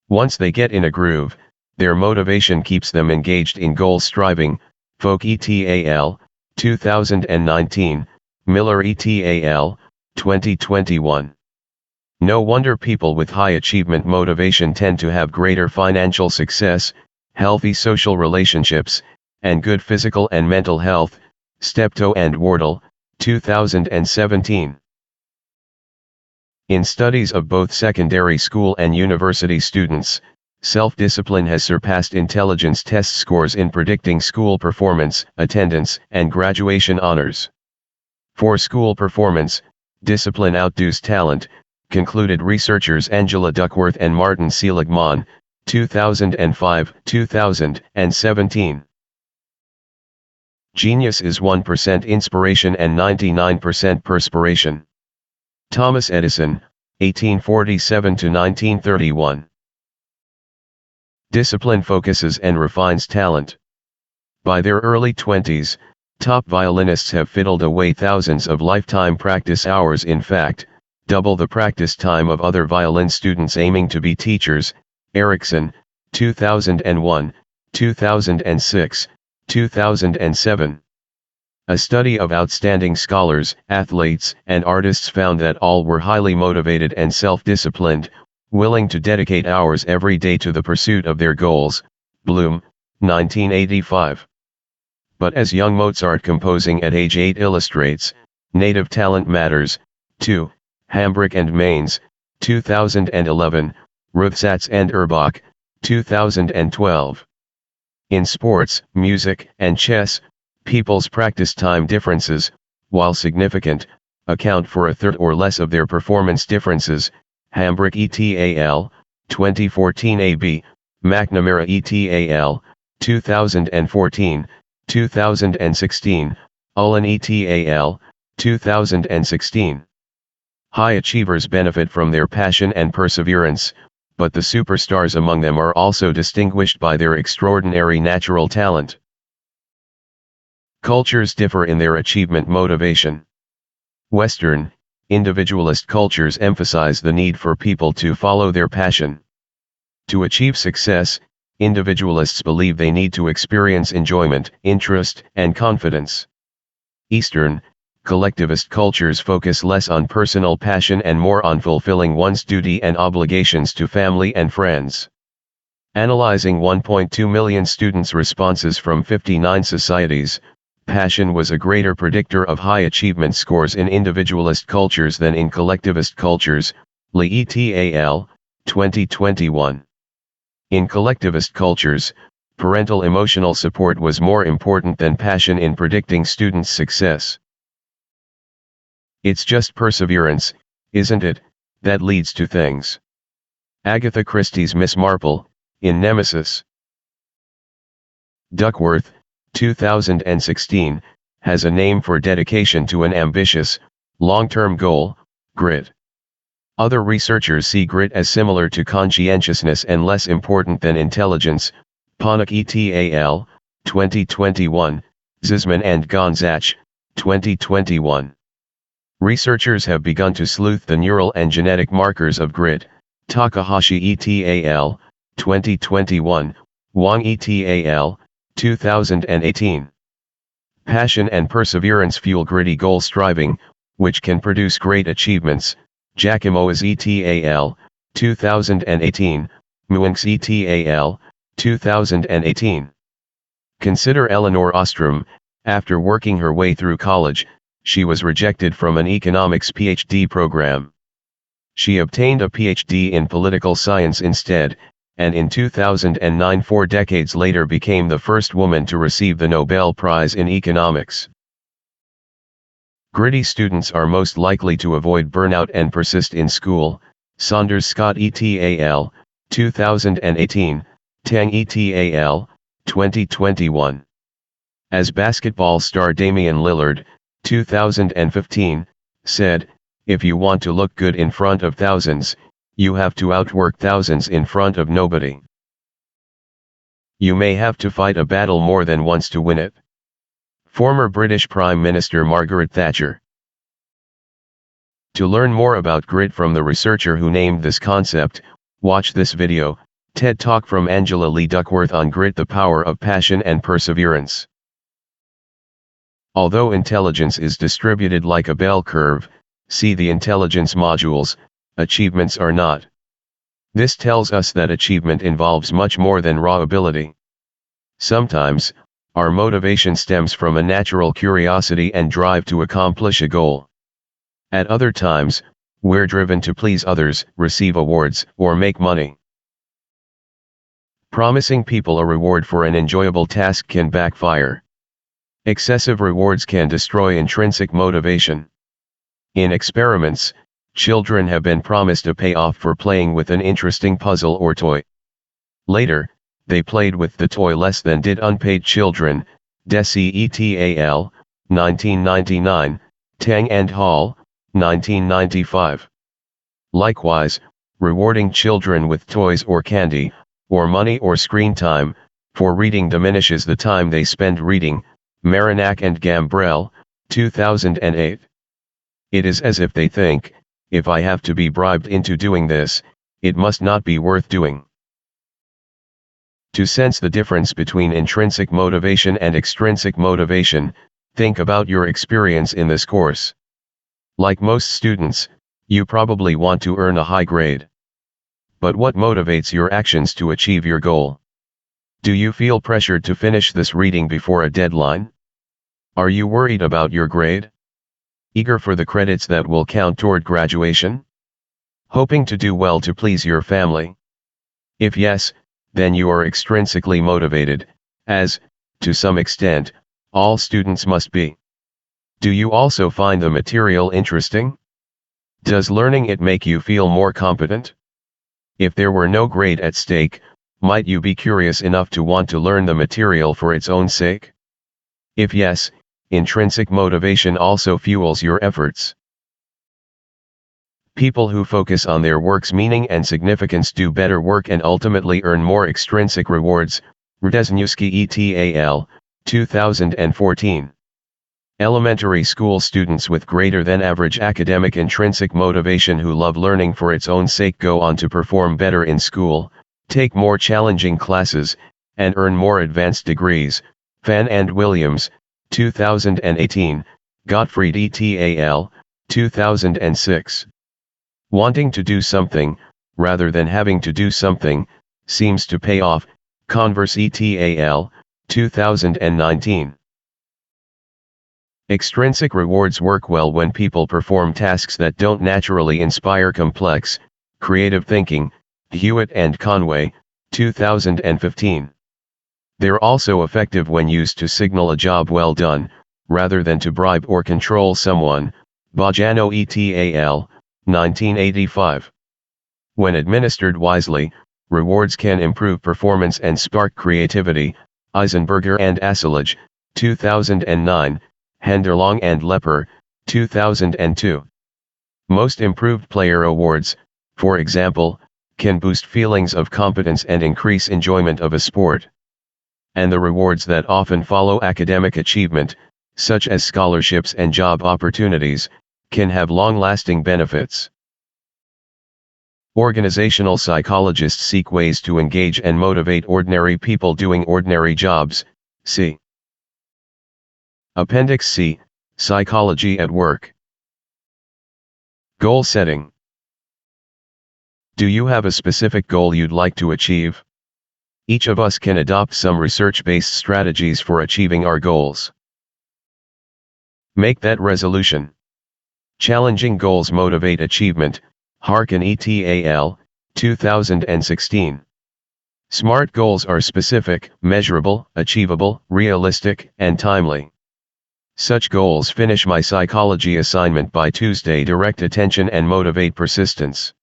Once they get in a groove, their motivation keeps them engaged in goal striving. Folk et al., 2019, Miller et al., 2021. No wonder people with high achievement motivation tend to have greater financial success, healthy social relationships, and good physical and mental health. Steptoe and Wardle, 2017. In studies of both secondary school and university students, self-discipline has surpassed intelligence test scores in predicting school performance, attendance, and graduation honors. For school performance, discipline outdoes talent, concluded researchers Angela Duckworth and Martin Seligman, 2005-2017. Genius is 1% inspiration and 99% perspiration. Thomas Edison, 1847-1931. Discipline focuses and refines talent. By their early 20s, top violinists have fiddled away thousands of lifetime practice hours, in fact, double the practice time of other violin students aiming to be teachers. Erickson, 2001, 2006, 2007. A study of outstanding scholars, athletes, and artists found that all were highly motivated and self-disciplined, willing to dedicate hours every day to the pursuit of their goals. Bloom, 1985. But as young Mozart composing at age 8 illustrates, native talent matters. 2. Hambrick and Mainz, 2011, Ruthsatz and Erbach, 2012. In sports, music, and chess, people's practice time differences, while significant, account for a third or less of their performance differences. Hambrick et al., 2014 AB, McNamara et al., 2014, 2016, Ullin et al., 2016. High achievers benefit from their passion and perseverance, but the superstars among them are also distinguished by their extraordinary natural talent. Cultures differ in their achievement motivation. Western, individualist cultures emphasize the need for people to follow their passion. To achieve success, individualists believe they need to experience enjoyment, interest, and confidence. Eastern, collectivist cultures focus less on personal passion and more on fulfilling one's duty and obligations to family and friends. Analyzing 1.2 million students' responses from 59 societies, passion was a greater predictor of high achievement scores in individualist cultures than in collectivist cultures. Lee et al., 2021. In collectivist cultures, parental emotional support was more important than passion in predicting students' success. It's just perseverance, isn't it, that leads to things. Agatha Christie's Miss Marple, in Nemesis. Duckworth, 2016, has a name for dedication to an ambitious, long-term goal, grit. Other researchers see grit as similar to conscientiousness and less important than intelligence. Ponik et al., 2021, Zisman and Gonzach, 2021. Researchers have begun to sleuth the neural and genetic markers of grit. Takahashi et al., 2021, Wang et al., 2018. Passion and perseverance fuel gritty goal striving, which can produce great achievements. Giacomo's et al., 2018, Muenks et al., 2018. Consider Eleanor Ostrom. After working her way through college, she was rejected from an economics PhD program. She obtained a PhD in political science instead, and in 2009, 4 decades later, became the first woman to receive the Nobel Prize in economics. Gritty students are most likely to avoid burnout and persist in school. Saunders Scott et al., 2018, Tang et al., 2021. As basketball star Damian Lillard, 2015, said, "If you want to look good in front of thousands, you have to outwork thousands in front of nobody. You may have to fight a battle more than once to win it." Former British Prime Minister Margaret Thatcher. To learn more about grit from the researcher who named this concept, watch this video, TED Talk from Angela Lee Duckworth on Grit: The Power of Passion and Perseverance. Although intelligence is distributed like a bell curve, see the intelligence modules, achievements are not. This tells us that achievement involves much more than raw ability. Sometimes, our motivation stems from a natural curiosity and drive to accomplish a goal. At other times, we're driven to please others, receive awards, or make money. Promising people a reward for an enjoyable task can backfire. Excessive rewards can destroy intrinsic motivation. In experiments, children have been promised a payoff for playing with an interesting puzzle or toy. Later, they played with the toy less than did unpaid children. Deci et al., 1999, Tang and Hall, 1995. Likewise, rewarding children with toys or candy, or money or screen time, for reading diminishes the time they spend reading. Marinac and Gambrell, 2008. It is as if they think, if I have to be bribed into doing this, it must not be worth doing. To sense the difference between intrinsic motivation and extrinsic motivation, think about your experience in this course. Like most students, you probably want to earn a high grade. But what motivates your actions to achieve your goal? Do you feel pressured to finish this reading before a deadline? Are you worried about your grade? Eager for the credits that will count toward graduation? Hoping to do well to please your family? If yes, then you are extrinsically motivated, as, to some extent, all students must be. Do you also find the material interesting? Does learning it make you feel more competent? If there were no grade at stake, might you be curious enough to want to learn the material for its own sake? If yes, intrinsic motivation also fuels your efforts. People who focus on their work's meaning and significance do better work and ultimately earn more extrinsic rewards. Rudesniewski et al., 2014. Elementary school students with greater than average academic intrinsic motivation who love learning for its own sake go on to perform better in school, take more challenging classes, and earn more advanced degrees. Fan and Williams, 2018, Gottfried et al., 2006. Wanting to do something, rather than having to do something, seems to pay off. Converse et al., 2019. Extrinsic rewards work well when people perform tasks that don't naturally inspire complex, creative thinking. Hewitt and Conway, 2015. They're also effective when used to signal a job well done, rather than to bribe or control someone. Bajano et al., 1985. When administered wisely, rewards can improve performance and spark creativity. Eisenberger and Asselage, 2009, Henderlong and Lepper, 2002. Most improved player awards, for example, can boost feelings of competence and increase enjoyment of a sport. And the rewards that often follow academic achievement, such as scholarships and job opportunities, can have long-lasting benefits. Organizational psychologists seek ways to engage and motivate ordinary people doing ordinary jobs. See Appendix C, Psychology at Work. Goal setting. Do you have a specific goal you'd like to achieve? Each of us can adopt some research-based strategies for achieving our goals. Make that resolution. Challenging goals motivate achievement. Harkin et al., 2016. SMART goals are specific, measurable, achievable, realistic, and timely. Such goals finish my psychology assignment by Tuesday, direct attention and motivate persistence.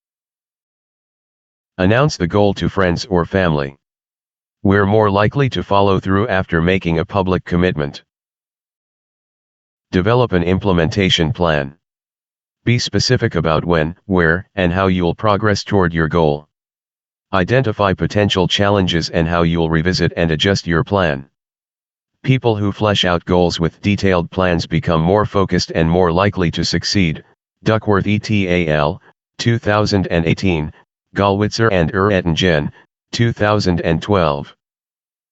Announce the goal to friends or family. We're more likely to follow through after making a public commitment. Develop an implementation plan. Be specific about when, where, and how you'll progress toward your goal. Identify potential challenges and how you'll revisit and adjust your plan. People who flesh out goals with detailed plans become more focused and more likely to succeed. Duckworth et al., 2018, Gallwitzer and Ettingen, 2012.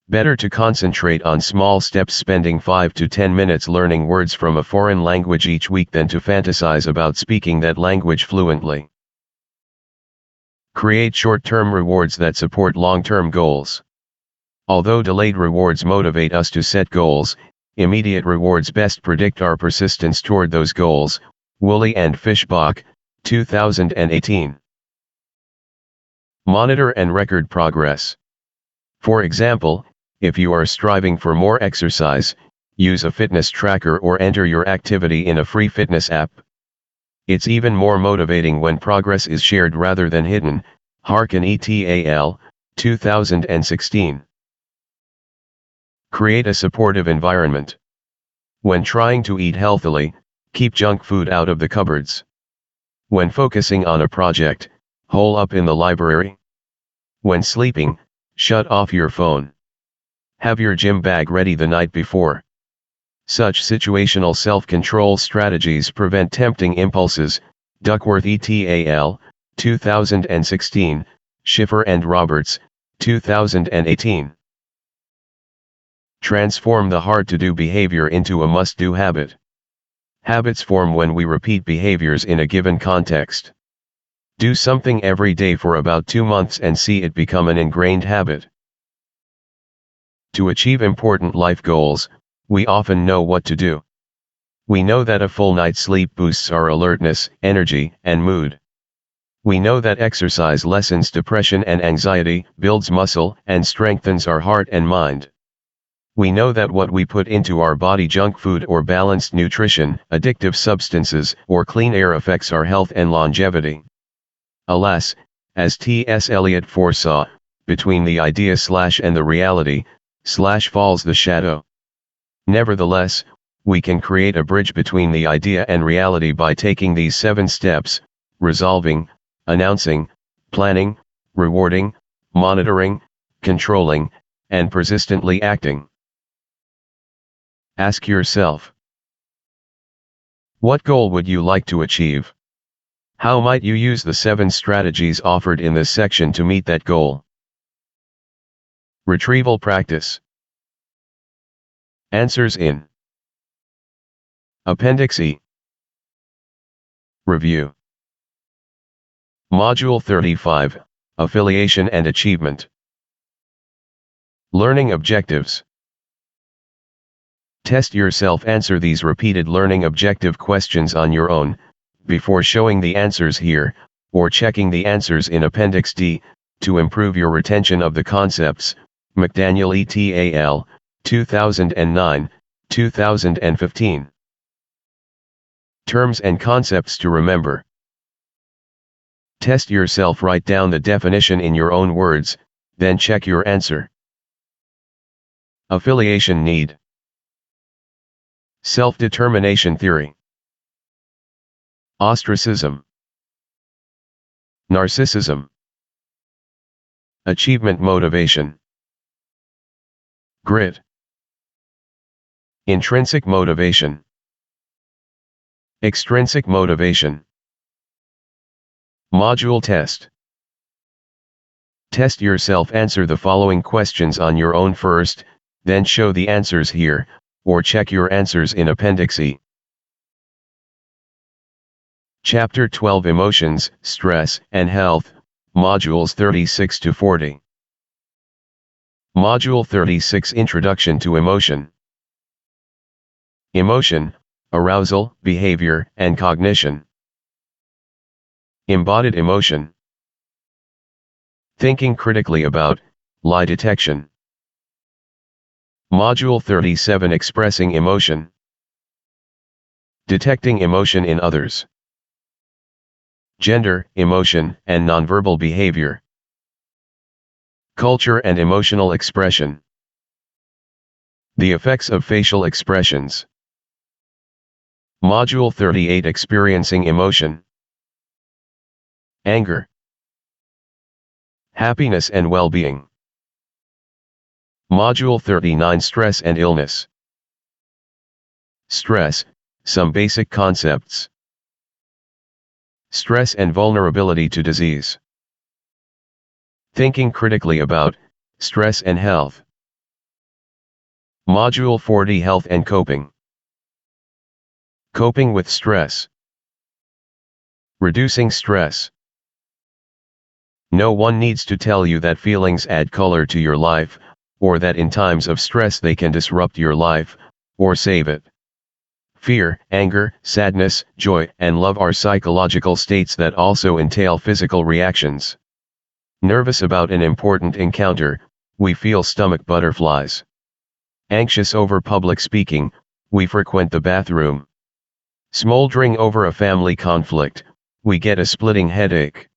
Better to concentrate on small steps, spending 5 to 10 minutes learning words from a foreign language each week than to fantasize about speaking that language fluently. Create short-term rewards that support long-term goals. Although delayed rewards motivate us to set goals, immediate rewards best predict our persistence toward those goals. Woolley and Fishbach, 2018. Monitor and record progress. For example, if you are striving for more exercise, use a fitness tracker or enter your activity in a free fitness app. It's even more motivating when progress is shared rather than hidden. Harkin et al., 2016. Create a supportive environment. When trying to eat healthily, keep junk food out of the cupboards. When focusing on a project, hole up in the library. When sleeping, shut off your phone. Have your gym bag ready the night before. Such situational self-control strategies prevent tempting impulses. Duckworth et al., 2016, Schiffer and Roberts, 2018. Transform the hard-to-do behavior into a must-do habit. Habits form when we repeat behaviors in a given context. Do something every day for about 2 months and see it become an ingrained habit. To achieve important life goals, we often know what to do. We know that a full night's sleep boosts our alertness, energy, and mood. We know that exercise lessens depression and anxiety, builds muscle, and strengthens our heart and mind. We know that what we put into our body, junk food or balanced nutrition, addictive substances, or clean air, affects our health and longevity. Alas, as T.S. Eliot foresaw, between the idea and the reality falls the shadow. Nevertheless, we can create a bridge between the idea and reality by taking these 7 steps: resolving, announcing, planning, rewarding, monitoring, controlling, and persistently acting. Ask yourself, what goal would you like to achieve? How might you use the 7 strategies offered in this section to meet that goal? Retrieval practice. Answers in Appendix E. Review. Module 35, Affiliation and Achievement. Learning objectives. Test yourself. Answer these repeated learning objective questions on your own, before showing the answers here, or checking the answers in Appendix D, to improve your retention of the concepts. McDaniel et al., 2009, 2015. Terms and concepts to remember. Test yourself. Write down the definition in your own words, then check your answer. Affiliation need. Self-determination theory. Ostracism. Narcissism. Achievement motivation. Grit. Intrinsic motivation. Extrinsic motivation. Module test. Test yourself. Answer the following questions on your own first, then show the answers here, or check your answers in Appendix E. Chapter 12 Emotions, Stress, and Health, Modules 36 to 40. Module 36 Introduction to Emotion. Emotion, arousal, behavior, and cognition. Embodied emotion. Thinking critically about, lie detection. Module 37 Expressing emotion. Detecting emotion in others. Gender, emotion, and nonverbal behavior. Culture and emotional expression. The effects of facial expressions. Module 38 Experiencing emotion. Anger. Happiness and well-being. Module 39 Stress and illness. Stress, some basic concepts. Stress and vulnerability to disease. Thinking critically about, stress and health. Module 40 Health and coping. Coping with stress. Reducing stress. No one needs to tell you that feelings add color to your life, or that in times of stress they can disrupt your life, or save it. Fear, anger, sadness, joy, and love are psychological states that also entail physical reactions. Nervous about an important encounter, we feel stomach butterflies. Anxious over public speaking, we frequent the bathroom. Smoldering over a family conflict, we get a splitting headache.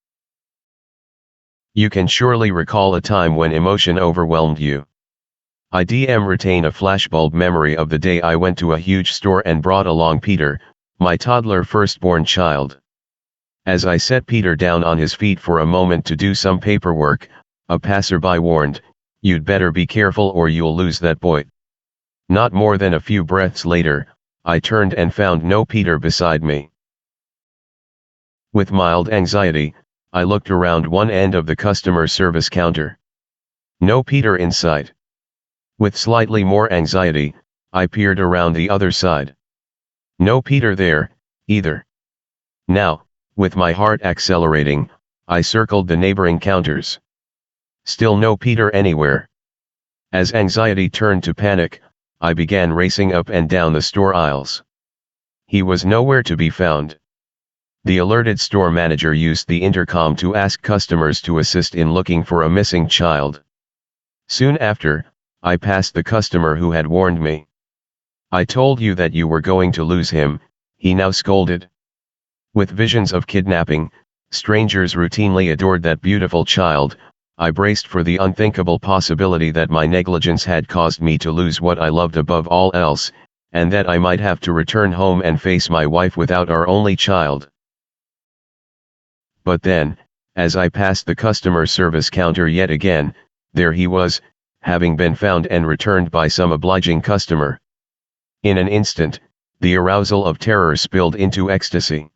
You can surely recall a time when emotion overwhelmed you. I retain a flashbulb memory of the day I went to a huge store and brought along Peter, my toddler firstborn child. As I set Peter down on his feet for a moment to do some paperwork, a passerby warned, "You'd better be careful or you'll lose that boy." Not more than a few breaths later, I turned and found no Peter beside me. With mild anxiety, I looked around one end of the customer service counter. No Peter in sight. With slightly more anxiety, I peered around the other side. No Peter there, either. Now, With my heart accelerating, I circled the neighboring counters. Still no Peter anywhere. As anxiety turned to panic, I began racing up and down the store aisles. He was nowhere to be found. The alerted store manager used the intercom to ask customers to assist in looking for a missing child. Soon after, I passed the customer who had warned me. "I told you that you were going to lose him," he now scolded. With visions of kidnapping, strangers routinely adored that beautiful child. I braced for the unthinkable possibility that my negligence had caused me to lose what I loved above all else, and that I might have to return home and face my wife without our only child. But then, as I passed the customer service counter yet again, there he was, having been found and returned by some obliging customer. In an instant, the arousal of terror spilled into ecstasy.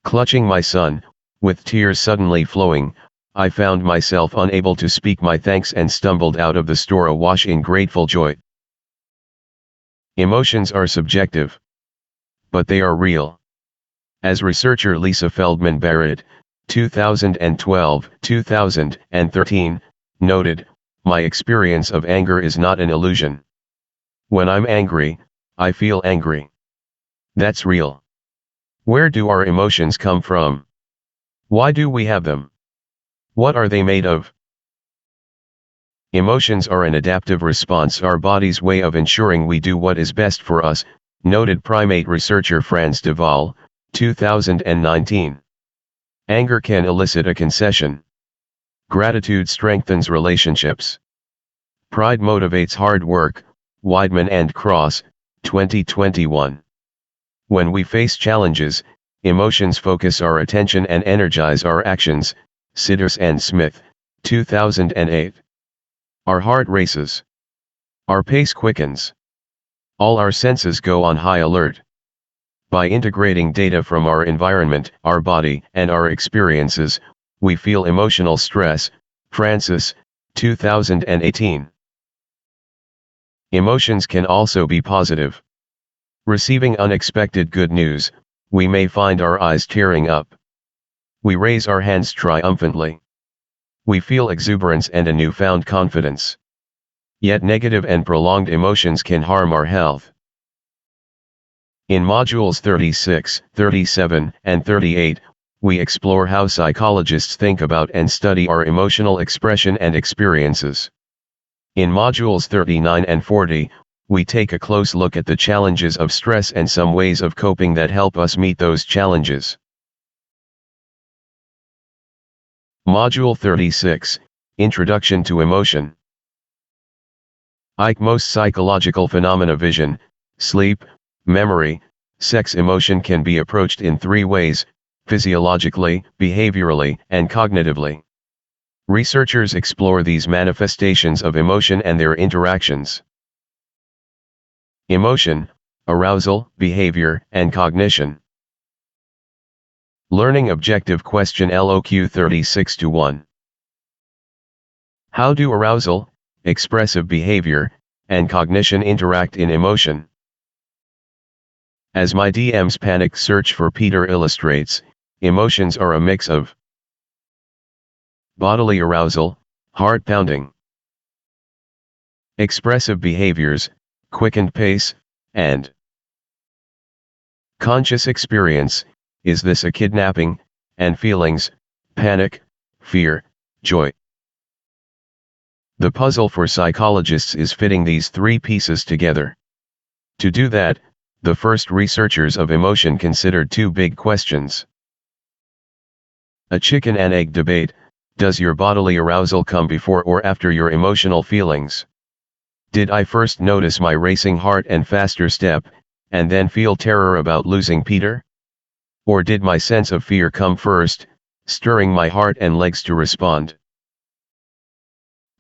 Clutching my son, with tears suddenly flowing, I found myself unable to speak my thanks and stumbled out of the store awash in grateful joy. Emotions are subjective, but they are real. As researcher Lisa Feldman Barrett, 2012-2013, noted, "My experience of anger is not an illusion. When I'm angry, I feel angry. That's real." Where do our emotions come from? Why do we have them? What are they made of? Emotions are an adaptive response, our body's way of ensuring we do what is best for us, noted primate researcher Franz de Waal, 2019. Anger can elicit a concession. Gratitude strengthens relationships. Pride motivates hard work, Weidman and Cross, 2021. When we face challenges, emotions focus our attention and energize our actions, Sidders and Smith, 2008. Our heart races. Our pace quickens. All our senses go on high alert. By integrating data from our environment, our body, and our experiences, we feel emotional stress, Francis, 2018. Emotions can also be positive. Receiving unexpected good news, we may find our eyes tearing up. We raise our hands triumphantly. We feel exuberance and a newfound confidence. Yet negative and prolonged emotions can harm our health. In modules 36, 37, and 38, we explore how psychologists think about and study our emotional expression and experiences. In modules 39 and 40, we take a close look at the challenges of stress and some ways of coping that help us meet those challenges. Module 36, Introduction to Emotion. Most psychological phenomena, vision, sleep, memory, sex, emotion can be approached in three ways: physiologically, behaviorally, and cognitively. Researchers explore these manifestations of emotion and their interactions. Emotion, arousal, behavior, and cognition. Learning objective question LOQ 36-1. How do arousal, expressive behavior, and cognition interact in emotion? As my DM's panic search for Peter illustrates, emotions are a mix of bodily arousal, heart pounding, expressive behaviors, quickened pace, and conscious experience, is this a kidnapping, and feelings, panic, fear, joy. The puzzle for psychologists is fitting these three pieces together. To do that, the first researchers of emotion considered two big questions. A chicken and egg debate: does your bodily arousal come before or after your emotional feelings? Did I first notice my racing heart and faster step, and then feel terror about losing Peter? Or did my sense of fear come first, stirring my heart and legs to respond?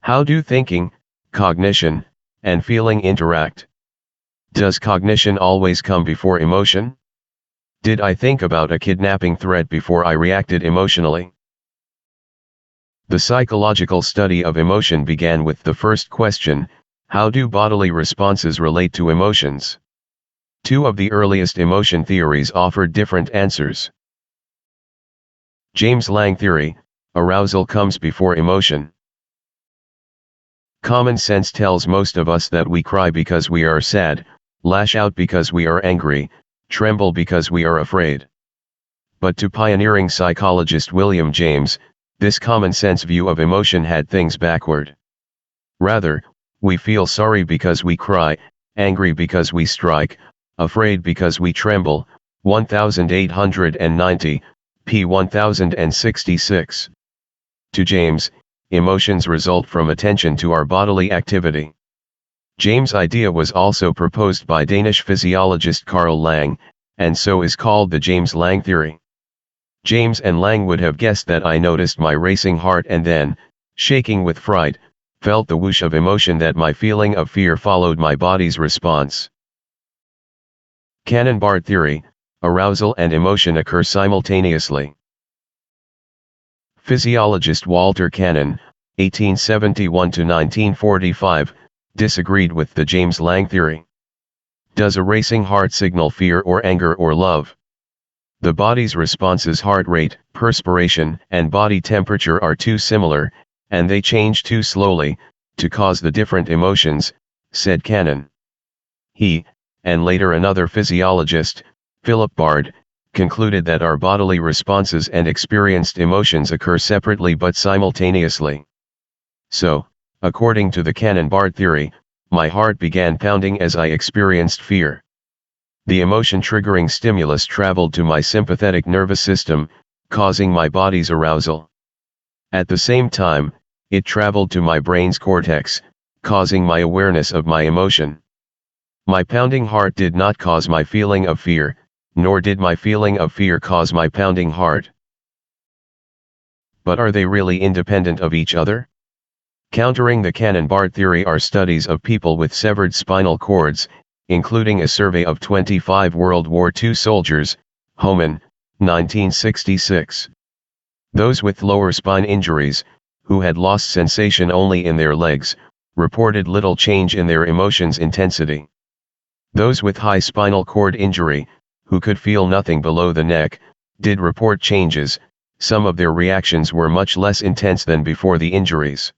How do thinking, cognition, and feeling interact? Does cognition always come before emotion? Did I think about a kidnapping threat before I reacted emotionally? The psychological study of emotion began with the first question: how do bodily responses relate to emotions? Two of the earliest emotion theories offered different answers. James Lange theory, arousal comes before emotion. Common sense tells most of us that we cry because we are sad, lash out because we are angry, tremble because we are afraid. But to pioneering psychologist William James, this common sense view of emotion had things backward. Rather, we feel sorry because we cry, angry because we strike, afraid because we tremble. 1890, p. 1066. To James, emotions result from attention to our bodily activity. James' idea was also proposed by Danish physiologist Carl Lange, and so is called the James Lange theory. James and Lange would have guessed that I noticed my racing heart and then, shaking with fright, felt the whoosh of emotion that my feeling of fear followed my body's response. Cannon-Barth theory, arousal and emotion occur simultaneously. Physiologist Walter Cannon, 1871–1945, disagreed with the James Lange theory. Does a racing heart signal fear or anger or love? The body's responses, heart rate, perspiration, and body temperature are too similar, and they change too slowly, to cause the different emotions, said Cannon. He, and later another physiologist, Philip Bard, concluded that our bodily responses and experienced emotions occur separately but simultaneously. So, according to the Cannon-Barth theory, my heart began pounding as I experienced fear. The emotion-triggering stimulus traveled to my sympathetic nervous system, causing my body's arousal. At the same time, it traveled to my brain's cortex, causing my awareness of my emotion. My pounding heart did not cause my feeling of fear, nor did my feeling of fear cause my pounding heart. But are they really independent of each other? Countering the Cannon-Barth theory are studies of people with severed spinal cords, including a survey of 25 World War II soldiers, Homan, 1966. Those with lower spine injuries, who had lost sensation only in their legs, reported little change in their emotions' intensity. Those with high spinal cord injury, who could feel nothing below the neck, did report changes. Some of their reactions were much less intense than before the injuries.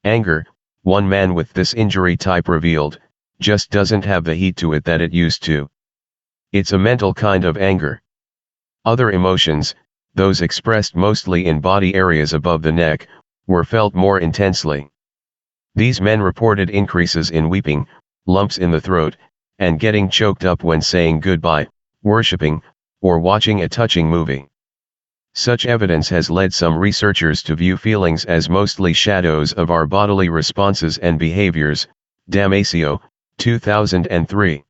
Anger, one man with this injury type revealed, just doesn't have the heat to it that it used to. It's a mental kind of anger. Other emotions, those expressed mostly in body areas above the neck, were felt more intensely. These men reported increases in weeping, lumps in the throat, and getting choked up when saying goodbye, worshipping, or watching a touching movie. Such evidence has led some researchers to view feelings as mostly shadows of our bodily responses and behaviors. Damasio, 2003.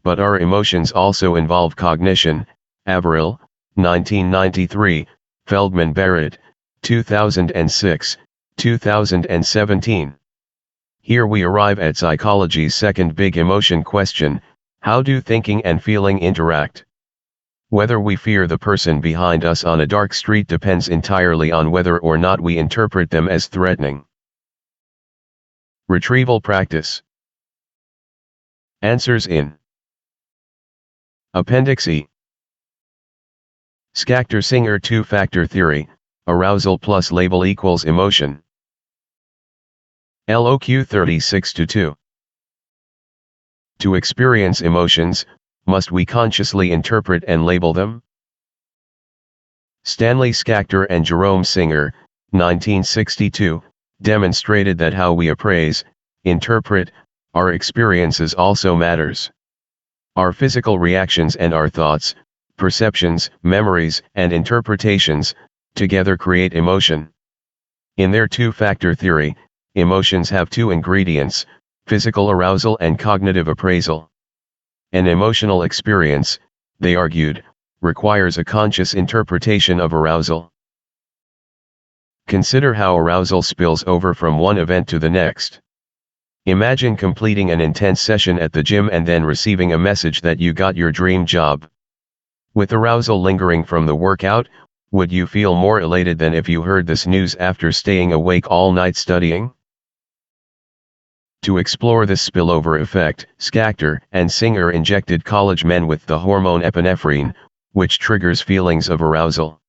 But our emotions also involve cognition. Averill, 1993, Feldman Barrett, 2006, 2017. Here we arrive at psychology's second big emotion question: how do thinking and feeling interact? Whether we fear the person behind us on a dark street depends entirely on whether or not we interpret them as threatening. Retrieval practice. Answers in Appendix E. Schachter-Singer two-factor theory, arousal plus label equals emotion. LOQ 36-2. To experience emotions, must we consciously interpret and label them? Stanley Schachter and Jerome Singer, 1962, demonstrated that how we appraise, interpret, our experiences also matters. Our physical reactions and our thoughts, perceptions, memories, and interpretations, together create emotion. In their two-factor theory, emotions have two ingredients: physical arousal and cognitive appraisal. An emotional experience, they argued, requires a conscious interpretation of arousal. Consider how arousal spills over from one event to the next. Imagine completing an intense session at the gym and then receiving a message that you got your dream job. With arousal lingering from the workout, would you feel more elated than if you heard this news after staying awake all night studying? To explore this spillover effect, Schachter and Singer injected college men with the hormone epinephrine, which triggers feelings of arousal.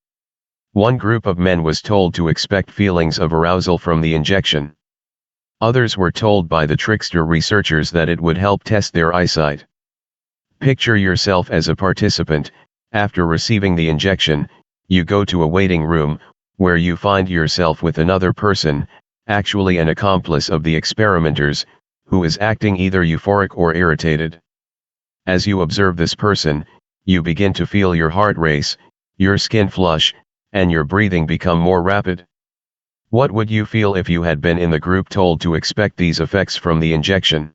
One group of men was told to expect feelings of arousal from the injection. Others were told by the trickster researchers that it would help test their eyesight. Picture yourself as a participant. After receiving the injection, you go to a waiting room, where you find yourself with another person, actually an accomplice of the experimenters, who is acting either euphoric or irritated. As you observe this person, you begin to feel your heart race, your skin flush, and your breathing become more rapid. What would you feel if you had been in the group told to expect these effects from the injection?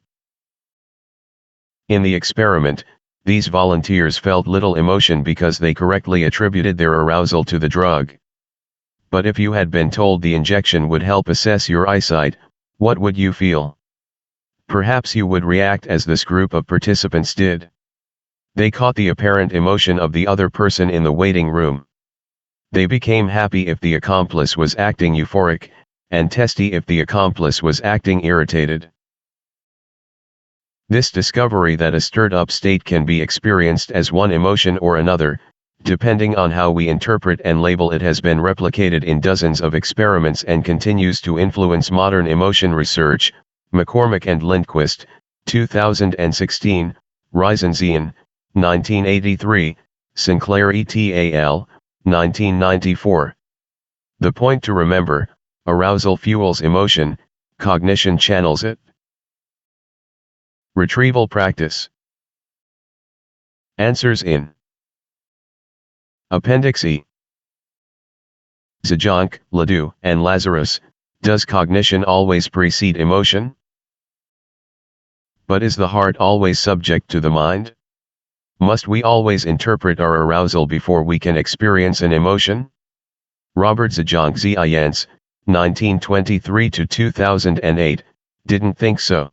In the experiment, these volunteers felt little emotion because they correctly attributed their arousal to the drug. But if you had been told the injection would help assess your eyesight, what would you feel? Perhaps you would react as this group of participants did. They caught the apparent emotion of the other person in the waiting room. They became happy if the accomplice was acting euphoric, and testy if the accomplice was acting irritated. This discovery that a stirred-up state can be experienced as one emotion or another, depending on how we interpret and label it, has been replicated in dozens of experiments and continues to influence modern emotion research. McCormick and Lindquist, 2016, Reisenzian, 1983, Sinclair et al., 1994. The point to remember: arousal fuels emotion, cognition channels it. Retrieval practice. Answers in Appendix E. Zajonc, Ledoux, and Lazarus. Does cognition always precede emotion? But is the heart always subject to the mind? Must we always interpret our arousal before we can experience an emotion? Robert Zajonc Zients, 1923-2008, didn't think so.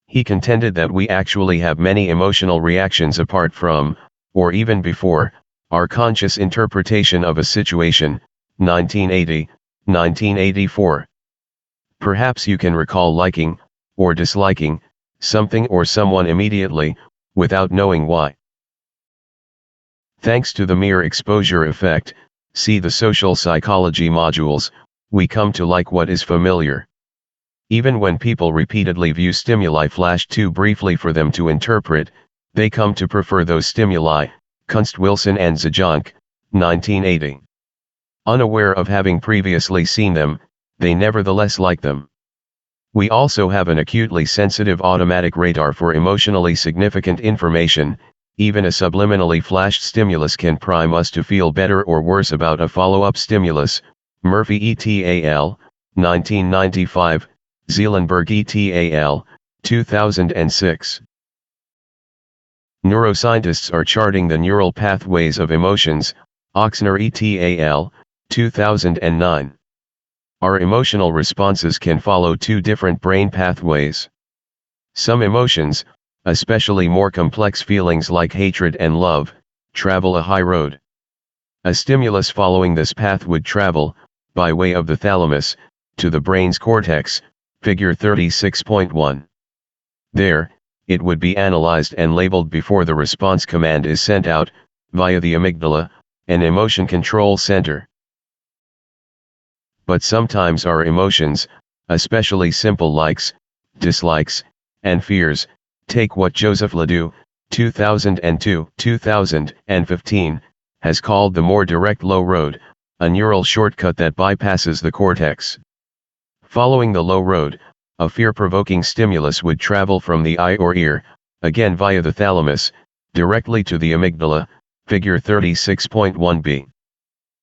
He contended that we actually have many emotional reactions apart from, or even before, our conscious interpretation of a situation. 1980, 1984. Perhaps you can recall liking, or disliking, something or someone immediately, without knowing why. Thanks to the mere exposure effect, see the social psychology modules, we come to like what is familiar. Even when people repeatedly view stimuli flashed too briefly for them to interpret, they come to prefer those stimuli. Kunst, Wilson and Zajonc, 1980. Unaware of having previously seen them, they nevertheless like them. We also have an acutely sensitive automatic radar for emotionally significant information. Even a subliminally flashed stimulus can prime us to feel better or worse about a follow-up stimulus. Murphy et al., 1995, Zeelenberg et al., 2006. Neuroscientists are charting the neural pathways of emotions. Oxner et al., 2009. Our emotional responses can follow two different brain pathways. Some emotions, especially more complex feelings like hatred and love, travel a high road. A stimulus following this path would travel, by way of the thalamus, to the brain's cortex, figure 36.1. There, it would be analyzed and labeled before the response command is sent out, via the amygdala, an emotion control center. But sometimes our emotions, especially simple likes, dislikes, and fears, take what Joseph Ledoux, 2002-2015, has called the more direct low road, a neural shortcut that bypasses the cortex. Following the low road, a fear-provoking stimulus would travel from the eye or ear, again via the thalamus, directly to the amygdala, figure 36.1b.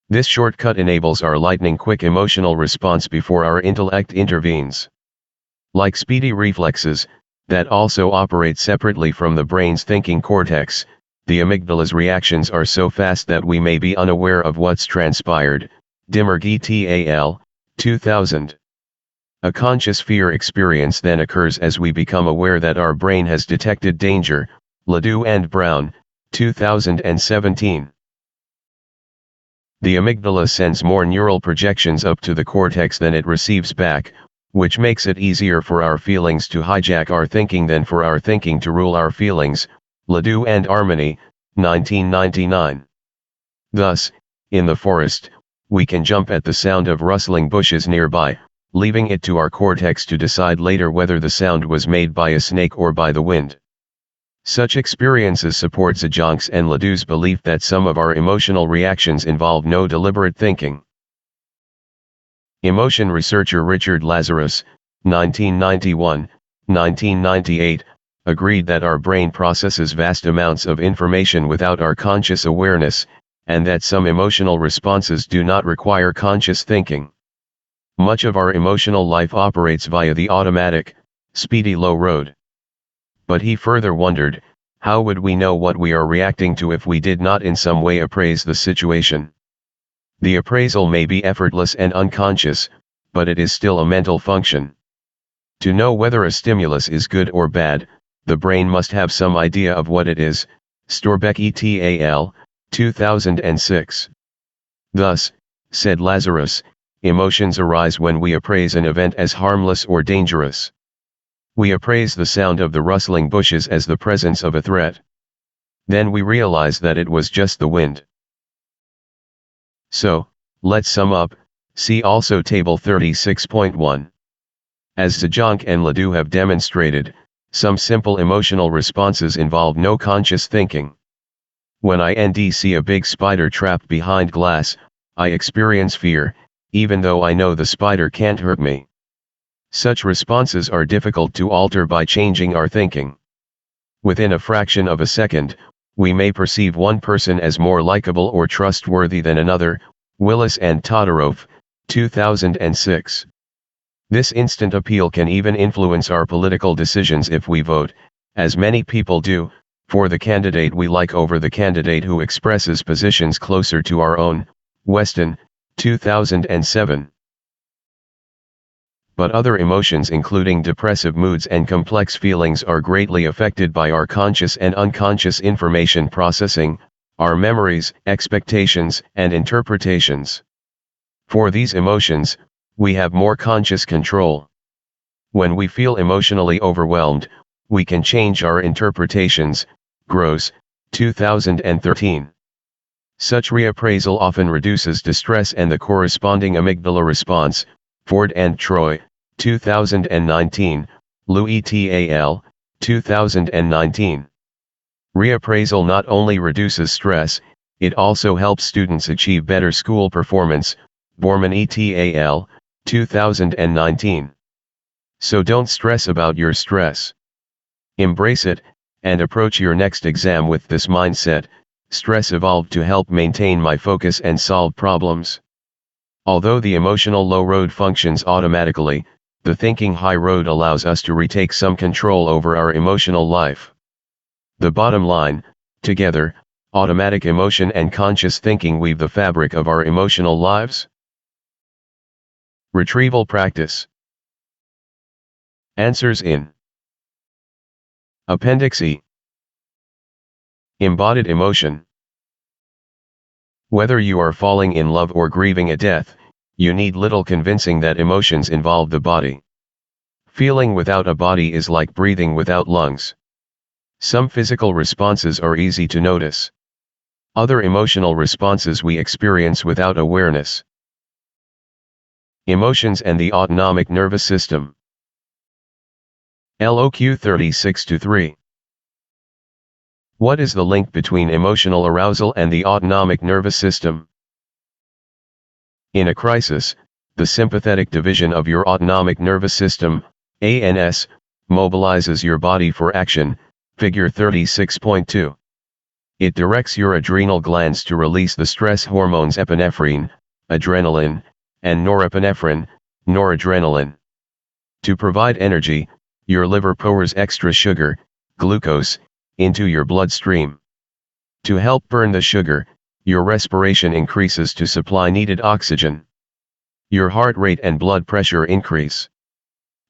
This shortcut enables our lightning-quick emotional response before our intellect intervenes. Like speedy reflexes, that also operate separately from the brain's thinking cortex, the amygdala's reactions are so fast that we may be unaware of what's transpired. Dimmerg et al., 2000. A conscious fear experience then occurs as we become aware that our brain has detected danger. Ledoux and Brown, 2017. The amygdala sends more neural projections up to the cortex than it receives back, which makes it easier for our feelings to hijack our thinking than for our thinking to rule our feelings. Ledoux and Armani, 1999. Thus, in the forest, we can jump at the sound of rustling bushes nearby, leaving it to our cortex to decide later whether the sound was made by a snake or by the wind. Such experiences support Zajonk's and Ledoux's belief that some of our emotional reactions involve no deliberate thinking. Emotion researcher Richard Lazarus, 1991-1998, agreed that our brain processes vast amounts of information without our conscious awareness, and that some emotional responses do not require conscious thinking. Much of our emotional life operates via the automatic, speedy low road. But he further wondered, how would we know what we are reacting to if we did not in some way appraise the situation? The appraisal may be effortless and unconscious, but it is still a mental function. To know whether a stimulus is good or bad, the brain must have some idea of what it is. Storbeck et al., 2006. Thus, said Lazarus, emotions arise when we appraise an event as harmless or dangerous. We appraise the sound of the rustling bushes as the presence of a threat. Then we realize that it was just the wind. So, let's sum up, see also Table 36.1. As Zajonc and Ledoux have demonstrated, some simple emotional responses involve no conscious thinking. When I see a big spider trapped behind glass, I experience fear, even though I know the spider can't hurt me. Such responses are difficult to alter by changing our thinking. Within a fraction of a second, we may perceive one person as more likable or trustworthy than another. Willis and Todorov, 2006. This instant appeal can even influence our political decisions if we vote, as many people do, for the candidate we like over the candidate who expresses positions closer to our own. Weston, 2007. But other emotions including depressive moods and complex feelings are greatly affected by our conscious and unconscious information processing, our memories, expectations, and interpretations. For these emotions, we have more conscious control. When we feel emotionally overwhelmed, we can change our interpretations. Gross, 2013. Such reappraisal often reduces distress and the corresponding amygdala response. Ford and Troy, 2019, Louis et al., 2019. Reappraisal not only reduces stress, it also helps students achieve better school performance. Borman et al., 2019. So don't stress about your stress. Embrace it, and approach your next exam with this mindset. Stress evolved to help maintain my focus and solve problems. Although the emotional low road functions automatically, the thinking high road allows us to retake some control over our emotional life. The bottom line, together, automatic emotion and conscious thinking weave the fabric of our emotional lives. Retrieval practice. Answers in Appendix E. Embodied emotion. Whether you are falling in love or grieving a death, you need little convincing that emotions involve the body. Feeling without a body is like breathing without lungs. Some physical responses are easy to notice. Other emotional responses we experience without awareness. Emotions and the autonomic nervous system. LOQ 36-3. What is the link between emotional arousal and the autonomic nervous system? In a crisis, the sympathetic division of your autonomic nervous system, ANS, mobilizes your body for action, figure 36.2. It directs your adrenal glands to release the stress hormones epinephrine, adrenaline, and norepinephrine, noradrenaline. To provide energy, your liver pours extra sugar, glucose, into your bloodstream. To help burn the sugar, your respiration increases to supply needed oxygen. Your heart rate and blood pressure increase.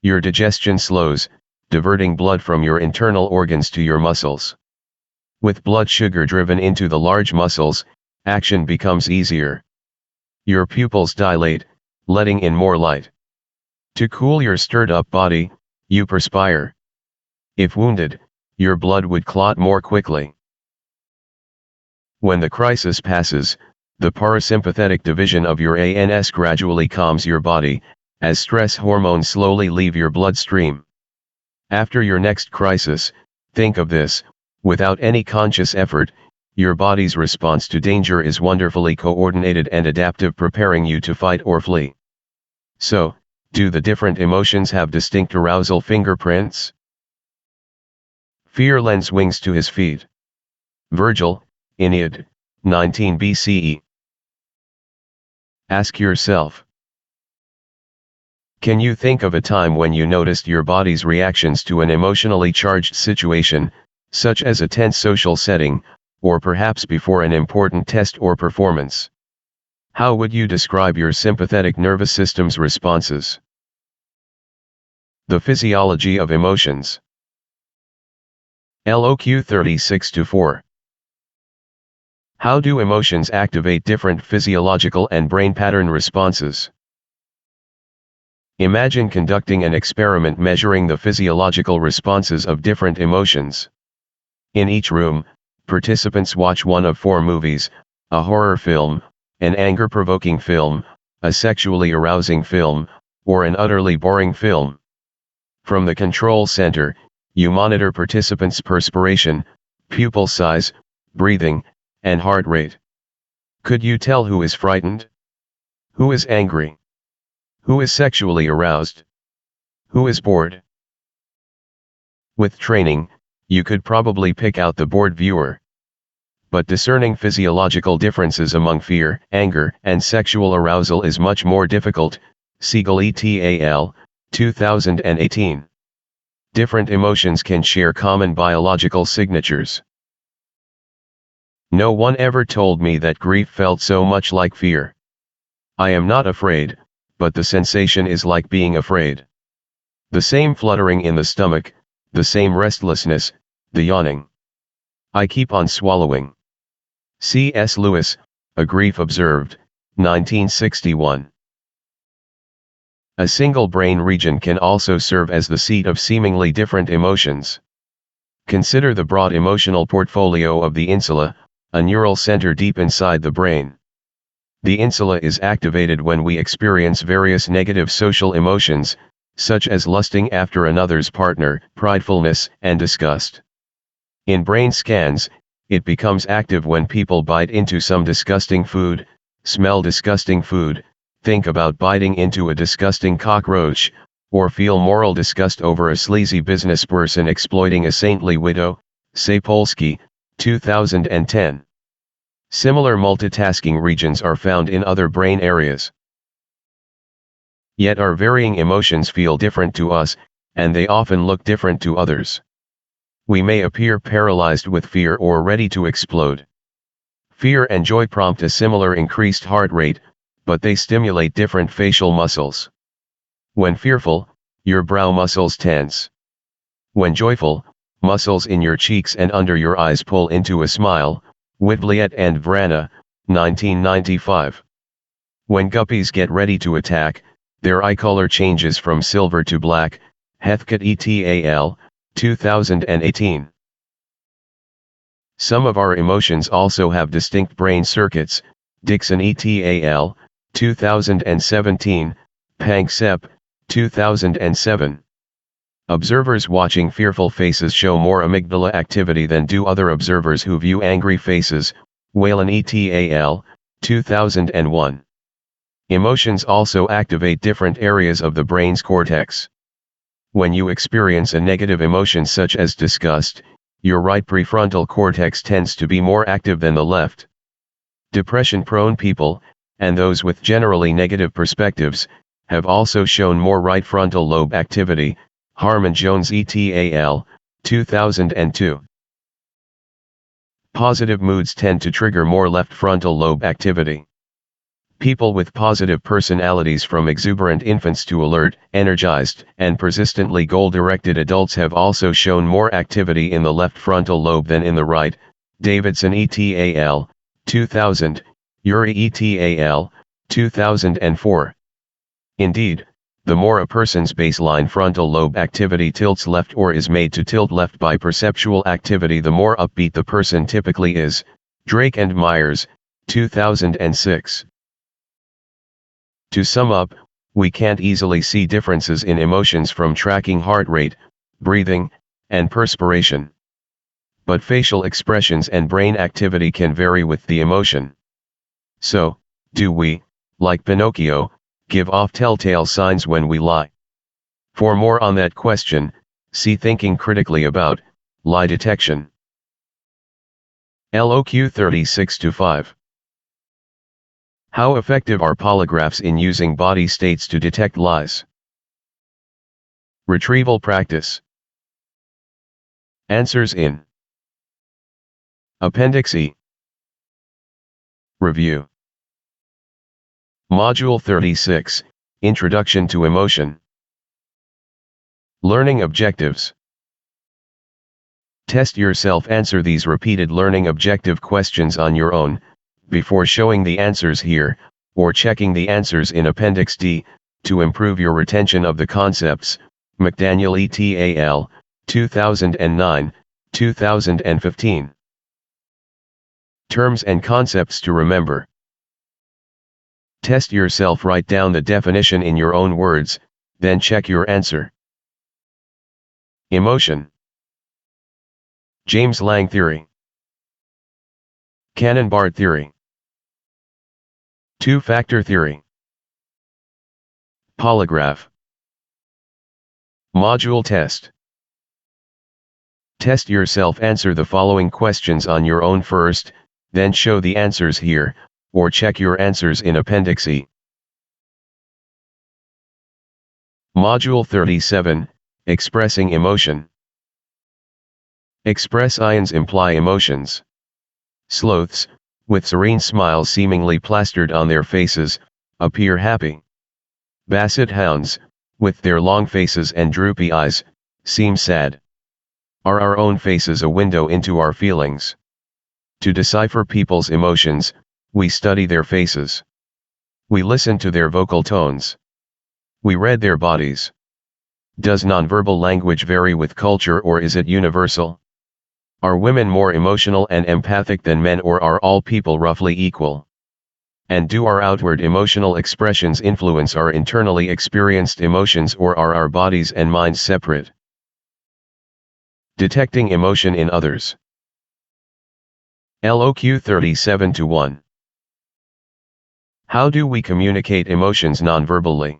Your digestion slows, diverting blood from your internal organs to your muscles. With blood sugar driven into the large muscles, action becomes easier. Your pupils dilate, letting in more light. To cool your stirred-up body, you perspire. If wounded, your blood would clot more quickly. When the crisis passes, The parasympathetic division of your ANS gradually calms your body, as stress hormones slowly leave your bloodstream. After your next crisis, think of this: without any conscious effort, your body's response to danger is wonderfully coordinated and adaptive, preparing you to fight or flee. So, do the different emotions have distinct arousal fingerprints? Fear lends wings to his feet. Virgil, Aeneid, 19 BCE. Ask yourself: can you think of a time when you noticed your body's reactions to an emotionally charged situation, such as a tense social setting, or perhaps before an important test or performance? How would you describe your sympathetic nervous system's responses? The physiology of emotions. LOQ 36-4. How do emotions activate different physiological and brain pattern responses? Imagine conducting an experiment measuring the physiological responses of different emotions. In each room, participants watch one of 4 movies: a horror film, an anger-provoking film, a sexually arousing film, or an utterly boring film. From the control center, you monitor participants' perspiration, pupil size, breathing, and heart rate. Could you tell who is frightened? Who is angry? Who is sexually aroused? Who is bored? With training, you could probably pick out the bored viewer. But discerning physiological differences among fear, anger, and sexual arousal is much more difficult. Siegel et al., 2018. Different emotions can share common biological signatures. No one ever told me that grief felt so much like fear. I am not afraid, but the sensation is like being afraid. The same fluttering in the stomach, the same restlessness, the yawning. I keep on swallowing. C.S. Lewis, A Grief Observed, 1961. A single brain region can also serve as the seat of seemingly different emotions. Consider the broad emotional portfolio of the insula, a neural center deep inside the brain. The insula is activated when we experience various negative social emotions, such as lusting after another's partner, pridefulness, and disgust. In brain scans, it becomes active when people bite into some disgusting food, smell disgusting food, think about biting into a disgusting cockroach, or feel moral disgust over a sleazy businessperson exploiting a saintly widow. Sapolsky, 2010. Similar multitasking regions are found in other brain areas. Yet our varying emotions feel different to us, and they often look different to others. We may appear paralyzed with fear or ready to explode. Fear and joy prompt a similar increased heart rate, but they stimulate different facial muscles. When fearful, your brow muscles tense. When joyful, muscles in your cheeks and under your eyes pull into a smile. Whitbliet and Vrana, 1995. When guppies get ready to attack, their eye color changes from silver to black. Heathcote et al., 2018. Some of our emotions also have distinct brain circuits. Dixon et al., 2017, Panksepp, 2007. Observers watching fearful faces show more amygdala activity than do other observers who view angry faces. Whalen et al., 2001. Emotions also activate different areas of the brain's cortex. When you experience a negative emotion such as disgust, your right prefrontal cortex tends to be more active than the left. Depression-prone people, and those with generally negative perspectives, have also shown more right frontal lobe activity. Harmon Jones et al., 2002. Positive moods tend to trigger more left frontal lobe activity. People with positive personalities, from exuberant infants to alert, energized, and persistently goal-directed adults, have also shown more activity in the left frontal lobe than in the right. Davidson et al., 2000, Uri et al., 2004. Indeed, the more a person's baseline frontal lobe activity tilts left or is made to tilt left by perceptual activity, the more upbeat the person typically is. Drake and Myers, 2006. To sum up, we can't easily see differences in emotions from tracking heart rate, breathing, and perspiration. But facial expressions and brain activity can vary with the emotion. So, do we, like Pinocchio, give off telltale signs when we lie? For more on that question, see Thinking Critically About Lie Detection. LOQ 36-5. How effective are polygraphs in using body states to detect lies? Retrieval practice. Answers in Appendix E. Review. Module 36, Introduction to Emotion. Learning objectives. Test yourself. Answer these repeated learning objective questions on your own, before showing the answers here, or checking the answers in Appendix D, to improve your retention of the concepts. McDaniel et al., 2009, 2015. Terms and concepts to remember. Test yourself. Write down the definition in your own words, then check your answer. Emotion. James Lange theory. Cannon-Barth theory. Two-factor theory. Polygraph. Module test. Test yourself. Answer the following questions on your own first, then show the answers here, or check your answers in Appendix E. Module 37, Expressing Emotion. Express ions imply emotions. Sloths, with serene smiles seemingly plastered on their faces, appear happy. Basset hounds, with their long faces and droopy eyes, seem sad. Are our own faces a window into our feelings? To decipher people's emotions, we study their faces. We listen to their vocal tones. We read their bodies. Does nonverbal language vary with culture, or is it universal? Are women more emotional and empathic than men, or are all people roughly equal? And do our outward emotional expressions influence our internally experienced emotions, or are our bodies and minds separate? Detecting emotion in others. LOQ 37-1. How do we communicate emotions nonverbally?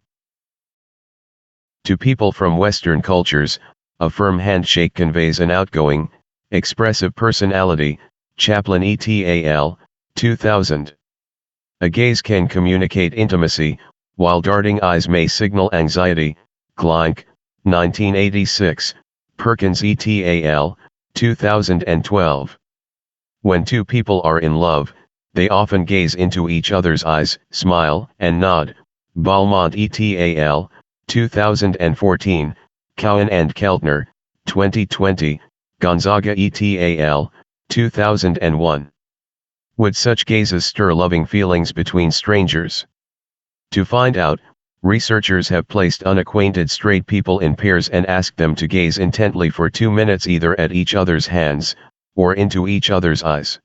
To people from Western cultures, a firm handshake conveys an outgoing, expressive personality. Chaplin et al., 2000. A gaze can communicate intimacy, while darting eyes may signal anxiety. Gleich, 1986, Perkins et al., 2012. When two people are in love, they often gaze into each other's eyes, smile, and nod. Balmont et al., 2014, Cowan and Keltner, 2020, Gonzaga et al., 2001. Would such gazes stir loving feelings between strangers? To find out, researchers have placed unacquainted straight people in pairs and asked them to gaze intently for 2 minutes either at each other's hands, or into each other's eyes.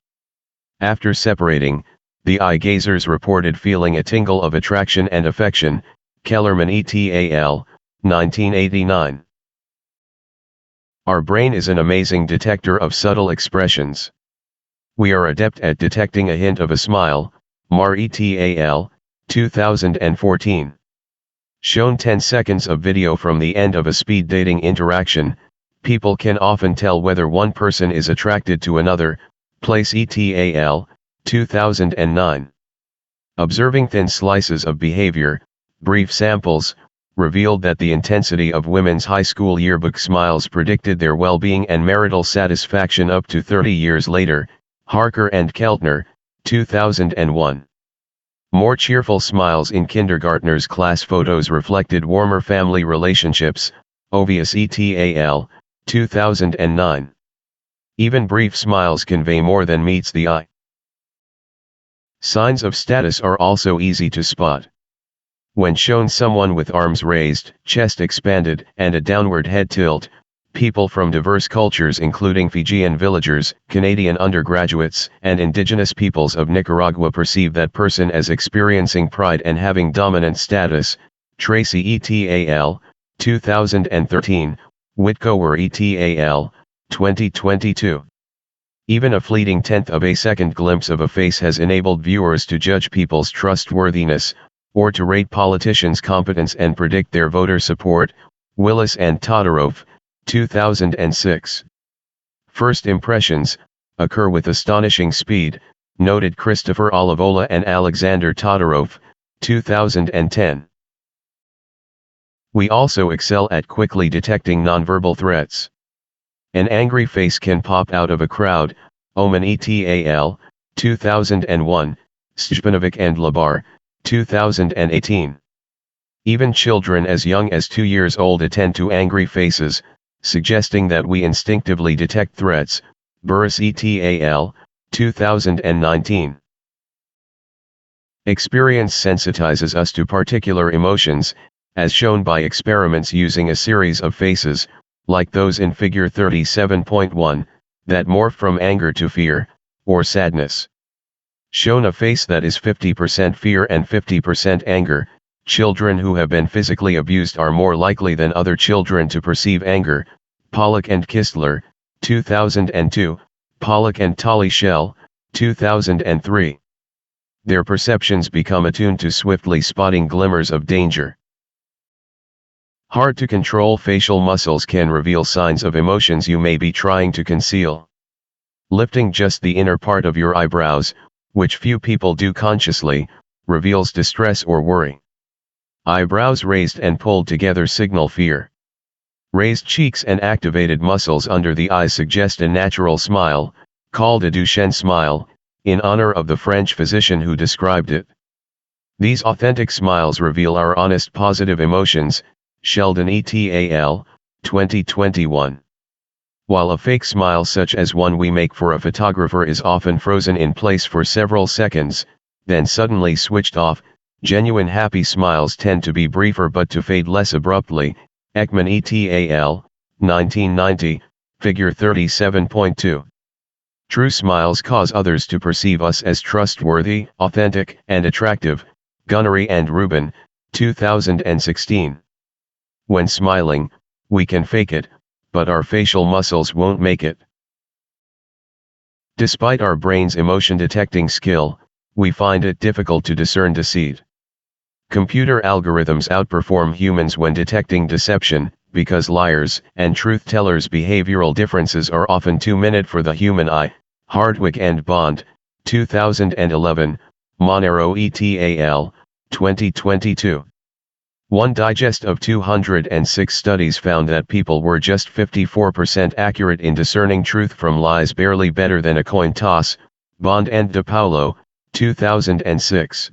After separating, the eye gazers reported feeling a tingle of attraction and affection. Kellerman et al., 1989. Our brain is an amazing detector of subtle expressions. We are adept at detecting a hint of a smile. Marr et al., 2014. Shown 10 seconds of video from the end of a speed dating interaction, people can often tell whether one person is attracted to another. Place et al., 2009. Observing thin slices of behavior, brief samples, revealed that the intensity of women's high school yearbook smiles predicted their well-being and marital satisfaction up to 30 years later. Harker and Keltner, 2001. More cheerful smiles in kindergartners' class photos reflected warmer family relationships. Ovius et al., 2009. Even brief smiles convey more than meets the eye. Signs of status are also easy to spot. When shown someone with arms raised, chest expanded, and a downward head tilt, People from diverse cultures including Fijian villagers, Canadian undergraduates, and indigenous peoples of Nicaragua perceive that person as experiencing pride and having dominant status. Tracy et al., 2013, Whitcower et al., 2022. Even a fleeting tenth of a second glimpse of a face has enabled viewers to judge people's trustworthiness, or to rate politicians' competence and predict their voter support. Willis and Todorov, 2006. First impressions occur with astonishing speed, noted Christopher Olivola and Alexander Todorov, 2010. We also excel at quickly detecting nonverbal threats. An angry face can pop out of a crowd. Oman et al., 2001, Stjpanovic and Labar, 2018. Even children as young as 2 years old attend to angry faces, suggesting that we instinctively detect threats. Burris et al., 2019. Experience sensitizes us to particular emotions, as shown by experiments using a series of faces, like those in Figure 37.1, that morph from anger to fear, or sadness. Shown a face that is 50% fear and 50% anger. Children who have been physically abused are more likely than other children to perceive anger. Pollock and Kistler, 2002, Pollock and Tolly Shell, 2003. Their perceptions become attuned to swiftly spotting glimmers of danger. Hard to control facial muscles can reveal signs of emotions you may be trying to conceal. Lifting just the inner part of your eyebrows, which few people do consciously, reveals distress or worry. Eyebrows raised and pulled together signal fear. Raised cheeks and activated muscles under the eyes suggest a natural smile, called a Duchenne smile, in honor of the French physician who described it. These authentic smiles reveal our honest positive emotions. Sheldon et al., 2021. While a fake smile such as one we make for a photographer is often frozen in place for several seconds, then suddenly switched off, genuine happy smiles tend to be briefer but to fade less abruptly. Ekman et al., 1990, Figure 37.2. True smiles cause others to perceive us as trustworthy, authentic, and attractive. Gunnery and Rubin, 2016. When smiling, we can fake it, but our facial muscles won't make it. Despite our brain's emotion detecting skill, we find it difficult to discern deceit. Computer algorithms outperform humans when detecting deception, because liars and truth-tellers' behavioral differences are often too minute for the human eye. Hardwick and Bond, 2011, Monero et al., 2022. One digest of 206 studies found that people were just 54% accurate in discerning truth from lies, barely better than a coin toss. Bond and DePaulo, 2006.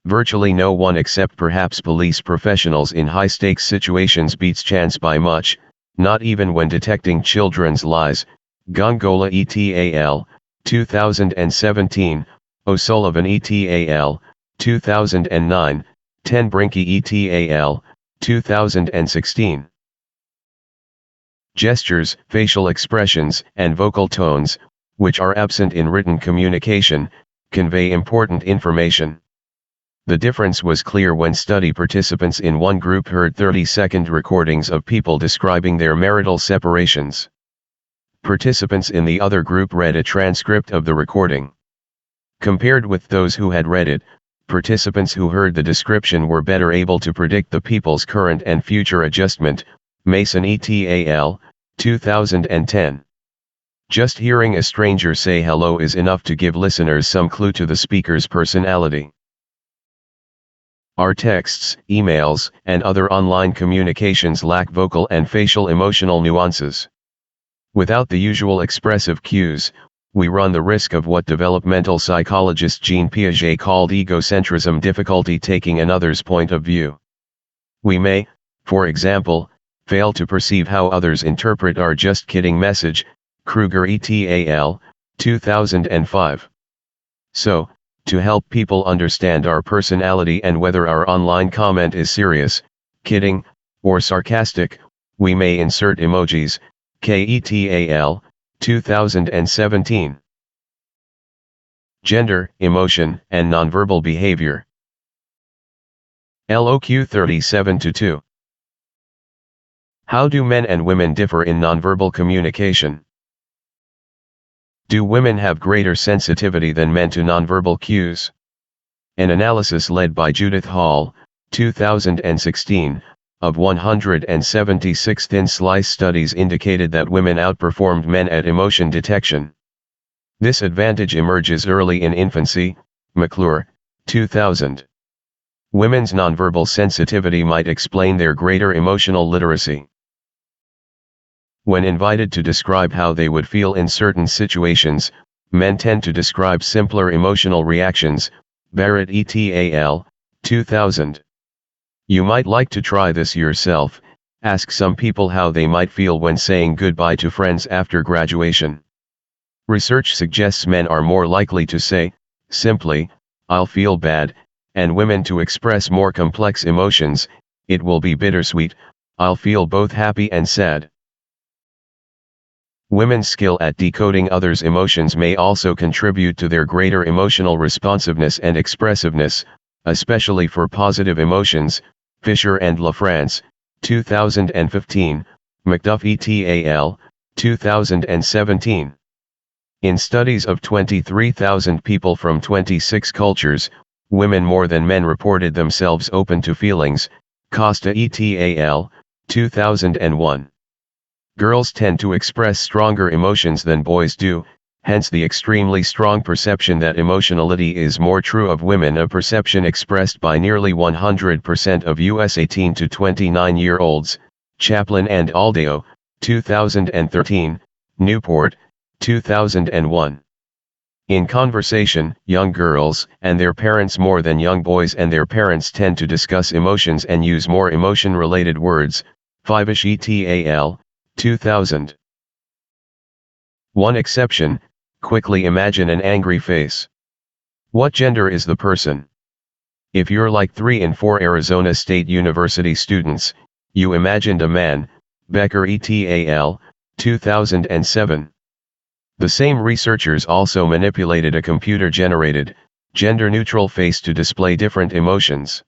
Virtually no one except perhaps police professionals in high-stakes situations beats chance by much, not even when detecting children's lies. Gongola et al., 2017, O'Sullivan et al., 2009, Ten Brinke et al., 2016. Gestures, facial expressions, and vocal tones, which are absent in written communication, convey important information. The difference was clear when study participants in one group heard 30-second recordings of people describing their marital separations. Participants in the other group read a transcript of the recording. Compared with those who had read it, participants who heard the description were better able to predict the people's current and future adjustment. Mason et al., 2010. Just hearing a stranger say hello is enough to give listeners some clue to the speaker's personality. Our texts, emails, and other online communications lack vocal and facial emotional nuances. Without the usual expressive cues, we run the risk of what developmental psychologist Jean Piaget called egocentrism, difficulty taking another's point of view. We may, for example, fail to perceive how others interpret our just kidding message. Kruger et al., 2005. So, to help people understand our personality and whether our online comment is serious, kidding, or sarcastic, We may insert emojis, KETAL, 2017. Gender, emotion, and nonverbal behavior. LOQ 37-2. How do men and women differ in nonverbal communication? Do women have greater sensitivity than men to nonverbal cues? An analysis led by Judith Hall, 2016, of 176 thin slice studies indicated that women outperformed men at emotion detection. This advantage emerges early in infancy, McClure, 2000. Women's nonverbal sensitivity might explain their greater emotional literacy. When invited to describe how they would feel in certain situations, men tend to describe simpler emotional reactions, Barrett et al., 2000. You might like to try this yourself. Ask some people how they might feel when saying goodbye to friends after graduation. Research suggests men are more likely to say, simply, "I'll feel bad," and women to express more complex emotions, "It will be bittersweet, I'll feel both happy and sad." Women's skill at decoding others' emotions may also contribute to their greater emotional responsiveness and expressiveness, especially for positive emotions, Fisher and LaFrance, 2015, McDuff et al., 2017. In studies of 23,000 people from 26 cultures, women more than men reported themselves open to feelings, Costa et al., 2001. Girls tend to express stronger emotions than boys do, hence the extremely strong perception that emotionality is more true of women, a perception expressed by nearly 100% of U.S. 18 to 29-year-olds, Chaplin and Aldeo, 2013, Newport, 2001. In conversation, young girls and their parents more than young boys and their parents tend to discuss emotions and use more emotion-related words, Fivish et al., 2000. One exception: quickly imagine an angry face. What gender is the person? If you're like 3 in 4 Arizona State University students, you imagined a man, Becker et al., 2007. The same researchers also manipulated a computer-generated, gender-neutral face to display different emotions.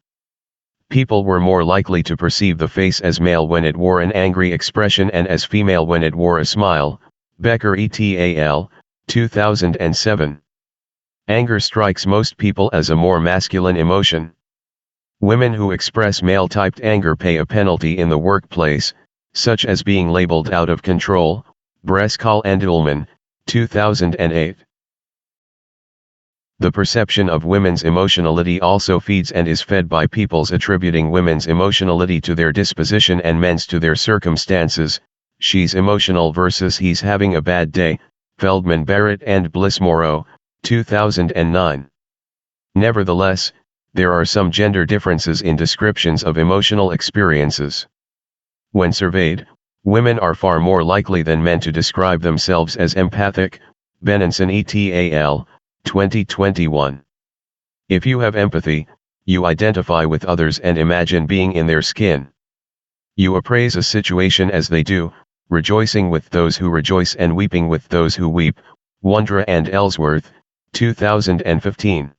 People were more likely to perceive the face as male when it wore an angry expression and as female when it wore a smile, Becker et al., 2007. Anger strikes most people as a more masculine emotion. Women who express male-typed anger pay a penalty in the workplace, such as being labeled out of control, Breskal and Ullman, 2008. The perception of women's emotionality also feeds and is fed by people's attributing women's emotionality to their disposition and men's to their circumstances. She's emotional versus he's having a bad day, Feldman Barrett and Bliss-Morrow, 2009. Nevertheless, there are some gender differences in descriptions of emotional experiences. When surveyed, women are far more likely than men to describe themselves as empathic, Benenson et al., 2021. If you have empathy, you identify with others and imagine being in their skin. You appraise a situation as they do, rejoicing with those who rejoice and weeping with those who weep, Wondra and Ellsworth, 2015.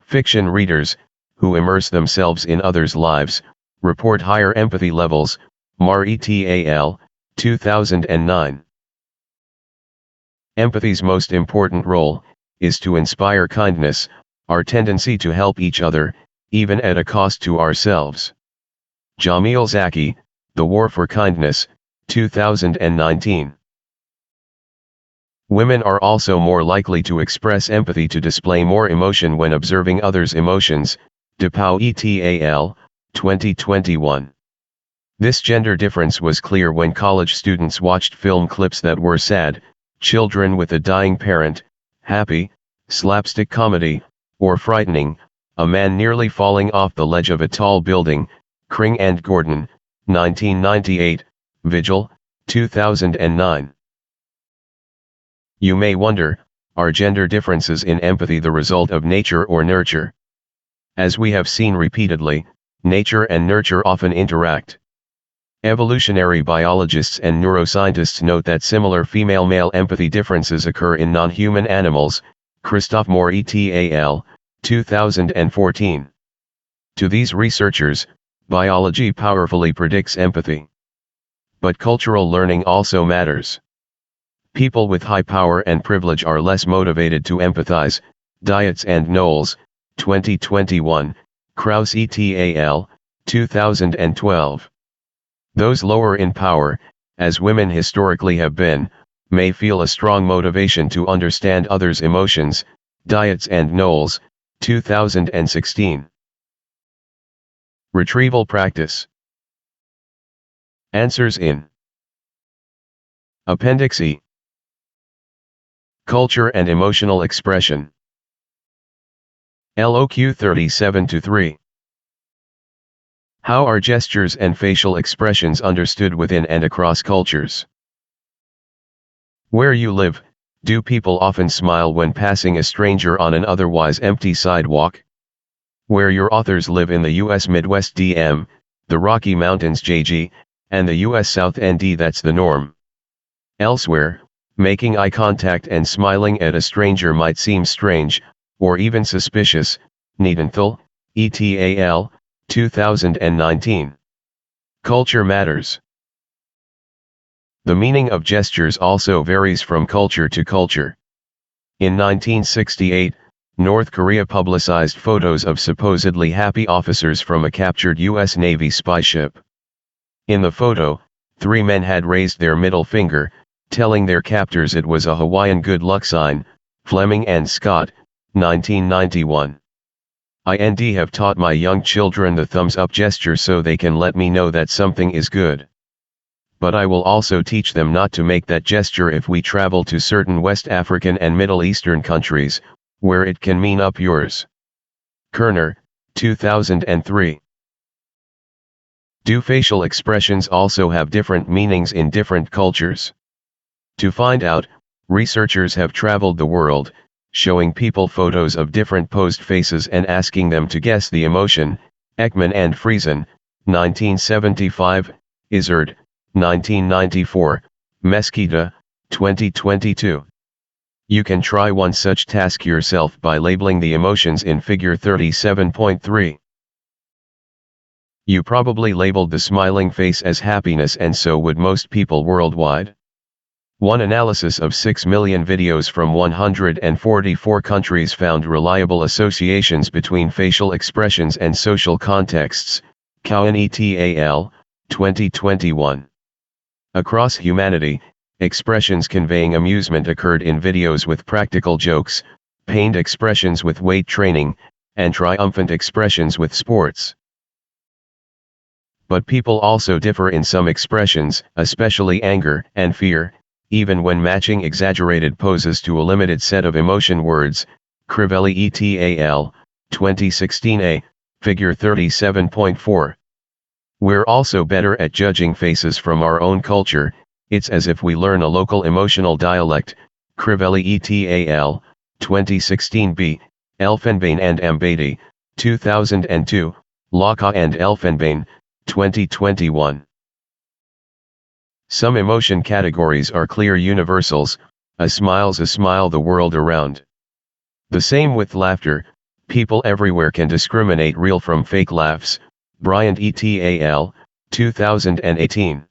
Fiction readers, who immerse themselves in others' lives, report higher empathy levels, Marr et al., 2009. Empathy's most important role is to inspire kindness, our tendency to help each other, even at a cost to ourselves. Jamil Zaki, The War for Kindness, 2019. Women are also more likely to express empathy to display more emotion when observing others' emotions, DePau et al., 2021. This gender difference was clear when college students watched film clips that were sad, children with a dying parent, happy, slapstick comedy, or frightening, a man nearly falling off the ledge of a tall building, Kring and Gordon, 1998, Vigil, 2009. You may wonder, are gender differences in empathy the result of nature or nurture? As we have seen repeatedly, nature and nurture often interact. Evolutionary biologists and neuroscientists note that similar female-male empathy differences occur in non-human animals. Christophe Moore et al., 2014. To these researchers, biology powerfully predicts empathy. But cultural learning also matters. People with high power and privilege are less motivated to empathize. Dietz and Knowles, 2021, Krauss et al., 2012. Those lower in power, as women historically have been, may feel a strong motivation to understand others' emotions. Dietz and Knowles, 2016. Retrieval practice. Answers in Appendix E. Culture and emotional expression. LOQ 37-3. How are gestures and facial expressions understood within and across cultures? Where you live, do people often smile when passing a stranger on an otherwise empty sidewalk? Where your authors live in the U.S. Midwest DM, the Rocky Mountains JG, and the U.S. South ND, that's the norm. Elsewhere, making eye contact and smiling at a stranger might seem strange, or even suspicious. Niedenthal, et al., 2019. Culture matters. The meaning of gestures also varies from culture to culture. In 1968, North Korea publicized photos of supposedly happy officers from a captured U.S. Navy spy ship. In the photo, 3 men had raised their middle finger, telling their captors it was a Hawaiian good luck sign. Fleming and Scott, 1991. I have taught my young children the thumbs up gesture so they can let me know that something is good. But I will also teach them not to make that gesture if we travel to certain West African and Middle Eastern countries, where it can mean up yours. Kerner, 2003. Do facial expressions also have different meanings in different cultures? To find out, researchers have traveled the world, showing people photos of different posed faces and asking them to guess the emotion. Ekman and Friesen, 1975, Izzard, 1994, Mesquita, 2022. You can try one such task yourself by labeling the emotions in Figure 37.3. You probably labeled the smiling face as happiness, and so would most people worldwide. One analysis of 6 million videos from 144 countries found reliable associations between facial expressions and social contexts. Cowan et al., 2021. Across humanity, expressions conveying amusement occurred in videos with practical jokes, pained expressions with weight training, and triumphant expressions with sports. But people also differ in some expressions, especially anger and fear, even when matching exaggerated poses to a limited set of emotion words. Crivelli et al., 2016a, Figure 37.4. We're also better at judging faces from our own culture. It's as if we learn a local emotional dialect. Crivelli et al., 2016b, Elfenbein and Ambady, 2002, Laka and Elfenbein, 2021. Some emotion categories are clear universals. A smile's a smile the world around. The same with laughter. People everywhere can discriminate real from fake laughs. Bryant et al., 2018.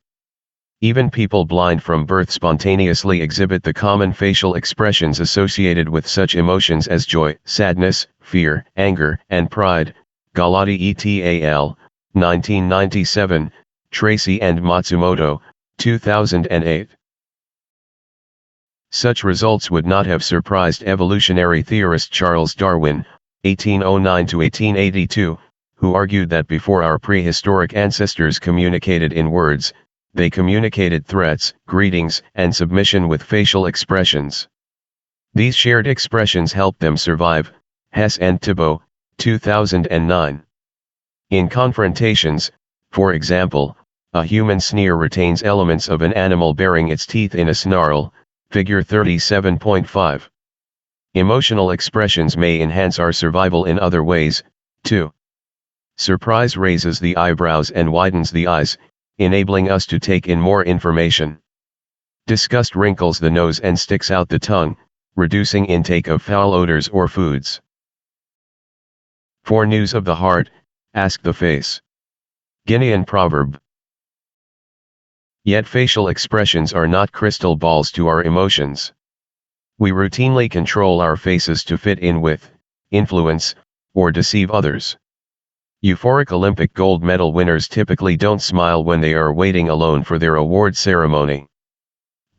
Even people blind from birth spontaneously exhibit the common facial expressions associated with such emotions as joy, sadness, fear, anger, and pride. Galati et al., 1997, Tracy and Matsumoto, 2008. Such results would not have surprised evolutionary theorist Charles Darwin, 1809–1882, who argued that before our prehistoric ancestors communicated in words, they communicated threats, greetings, and submission with facial expressions. These shared expressions helped them survive. Hess and Thibault, 2009. In confrontations, for example, a human sneer retains elements of an animal baring its teeth in a snarl. Figure 37.5. Emotional expressions may enhance our survival in other ways, too. Surprise raises the eyebrows and widens the eyes. enabling us to take in more information. Disgust wrinkles the nose and sticks out the tongue, reducing intake of foul odors or foods. For news of the heart, ask the face. Guinean proverb. Yet facial expressions are not crystal balls to our emotions. We routinely control our faces to fit in with, influence, or deceive others. Euphoric Olympic gold medal winners typically don't smile when they are waiting alone for their award ceremony.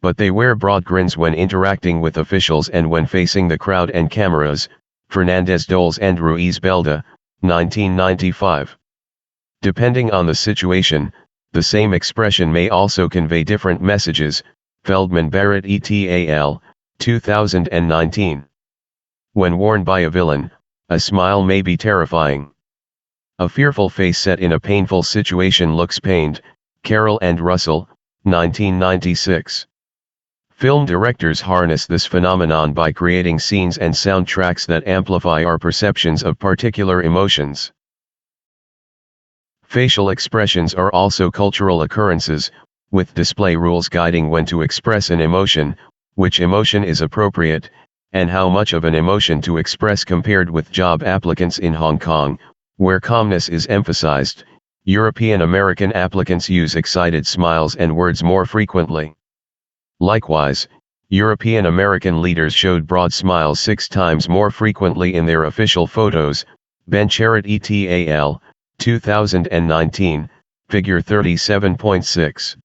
But they wear broad grins when interacting with officials and when facing the crowd and cameras. Fernandez Doles and Ruiz Belda, 1995. Depending on the situation, the same expression may also convey different messages. Feldman Barrett et al., 2019. When worn by a villain, a smile may be terrifying. A fearful face set in a painful situation looks pained. Carroll and Russell, 1996. Film directors harness this phenomenon by creating scenes and soundtracks that amplify our perceptions of particular emotions. Facial expressions are also cultural occurrences, with display rules guiding when to express an emotion, which emotion is appropriate, and how much of an emotion to express compared with job applicants in Hong Kong, where calmness is emphasized. European American applicants use excited smiles and words more frequently. Likewise, European American leaders showed broad smiles 6 times more frequently in their official photos. Ben Charrett et al., 2019, figure 37.6.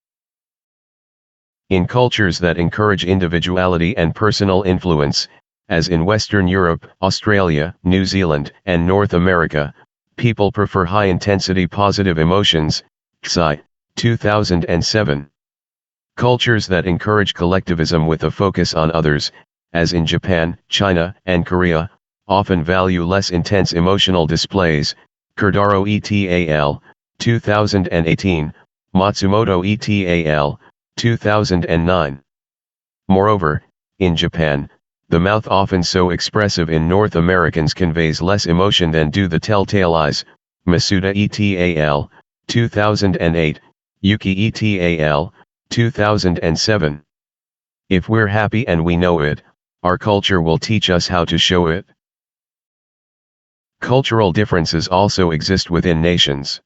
In cultures that encourage individuality and personal influence, as in Western Europe, Australia, New Zealand, and North America, people prefer high-intensity positive emotions. PSY, 2007. Cultures that encourage collectivism with a focus on others, as in Japan, China, and Korea, often value less intense emotional displays. Cordaro et al., 2018, Matsumoto et al., 2009. Moreover, in Japan, the mouth often so expressive in North Americans conveys less emotion than do the telltale eyes. Masuda et al., 2008, Yuki et al., 2007. If we're happy and we know it, our culture will teach us how to show it. Cultural differences also exist within nations.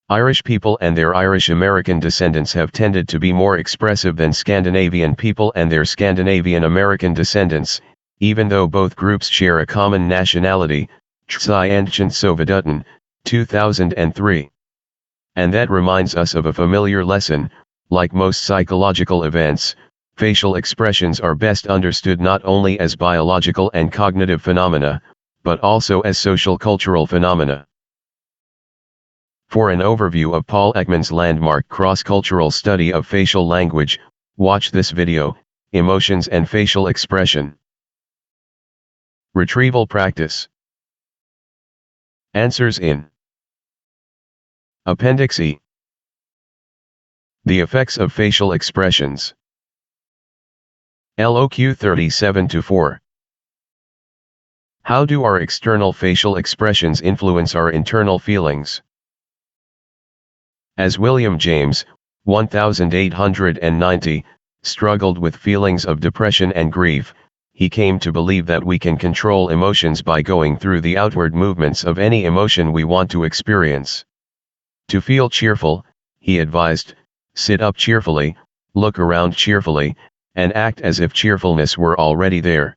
Irish people and their Irish American descendants have tended to be more expressive than Scandinavian people and their Scandinavian American descendants, even though both groups share a common nationality. Tsai and Chinsovedutton, 2003. And that reminds us of a familiar lesson. Like most psychological events, facial expressions are best understood not only as biological and cognitive phenomena, but also as social cultural phenomena. For an overview of Paul Ekman's landmark cross-cultural study of facial language, watch this video, Emotions and Facial Expression. Retrieval practice. Answers in Appendix E. The effects of facial expressions. LOQ 37-4. How do our external facial expressions influence our internal feelings? As William James, 1890, struggled with feelings of depression and grief, he came to believe that we can control emotions by going through the outward movements of any emotion we want to experience. To feel cheerful, he advised, sit up cheerfully, look around cheerfully, and act as if cheerfulness were already there.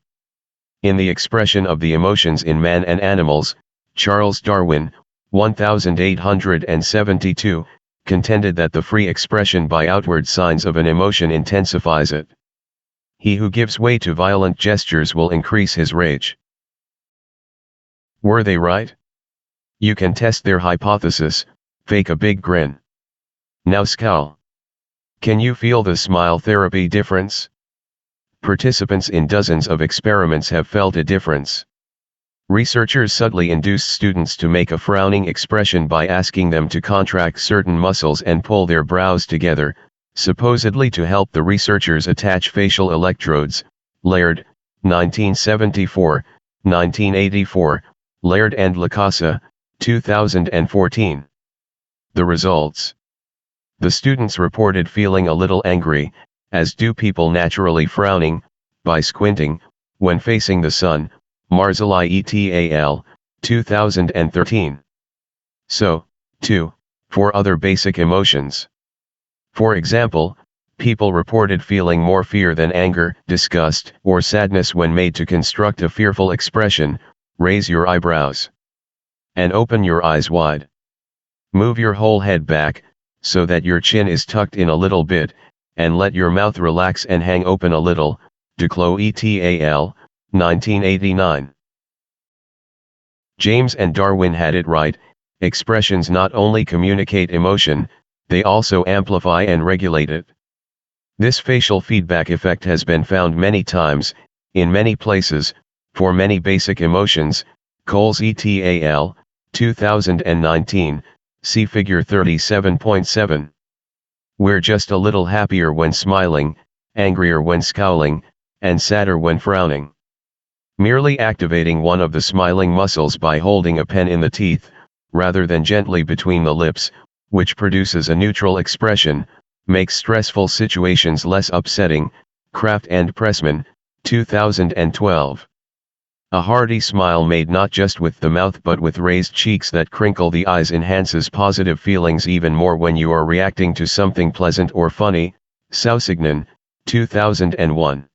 In The Expression of the Emotions in Man and Animals, Charles Darwin, 1872, contended that the free expression by outward signs of an emotion intensifies it. He who gives way to violent gestures will increase his rage. Were they right? You can test their hypothesis, fake a big grin. Now scowl. Can you feel the smile therapy difference? Participants in dozens of experiments have felt a difference. Researchers subtly induce students to make a frowning expression by asking them to contract certain muscles and pull their brows together, supposedly to help the researchers attach facial electrodes. Laird, 1974, 1984, Laird and Lacasa, 2014. The results. The students reported feeling a little angry, as do people naturally frowning, by squinting, when facing the sun, Marzali et al., 2013. So, too, for other basic emotions. For example, people reported feeling more fear than anger, disgust, or sadness when made to construct a fearful expression. Raise your eyebrows and open your eyes wide. Move your whole head back, so that your chin is tucked in a little bit, and let your mouth relax and hang open a little. Duclos et al., 1989. James and Darwin had it right. Expressions not only communicate emotion, they also amplify and regulate it. This facial feedback effect has been found many times, in many places, for many basic emotions. Coles et al., 2019, see figure 37.7. We're just a little happier when smiling, angrier when scowling, and sadder when frowning. Merely activating one of the smiling muscles by holding a pen in the teeth, rather than gently between the lips, which produces a neutral expression, makes stressful situations less upsetting. Kraft and Pressman, 2012. A hearty smile made not just with the mouth but with raised cheeks that crinkle the eyes enhances positive feelings even more when you are reacting to something pleasant or funny. Sausignan, 2001.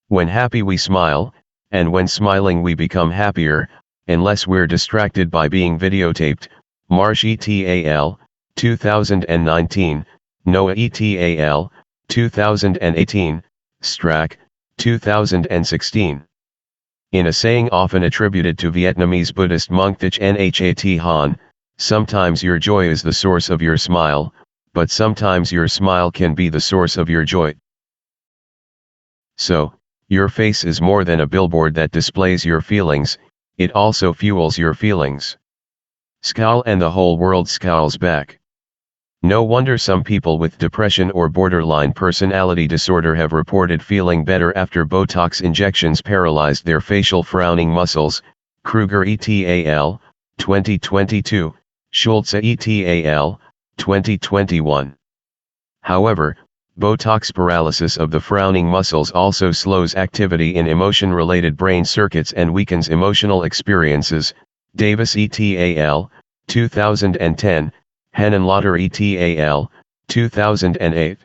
When happy we smile, and when smiling we become happier, unless we're distracted by being videotaped. Marsh et al., 2019, Noah et al., 2018, Strack, 2016. In a saying often attributed to Vietnamese Buddhist monk Thich Nhat Hanh, sometimes your joy is the source of your smile, but sometimes your smile can be the source of your joy. So, your face is more than a billboard that displays your feelings, it also fuels your feelings. Scowl and the whole world scowls back. No wonder some people with depression or borderline personality disorder have reported feeling better after Botox injections paralyzed their facial frowning muscles. Kruger et al., 2022, Schulze et al., 2021. However, Botox paralysis of the frowning muscles also slows activity in emotion-related brain circuits and weakens emotional experiences. Davis et al., 2010, Henenlotter et al., 2008.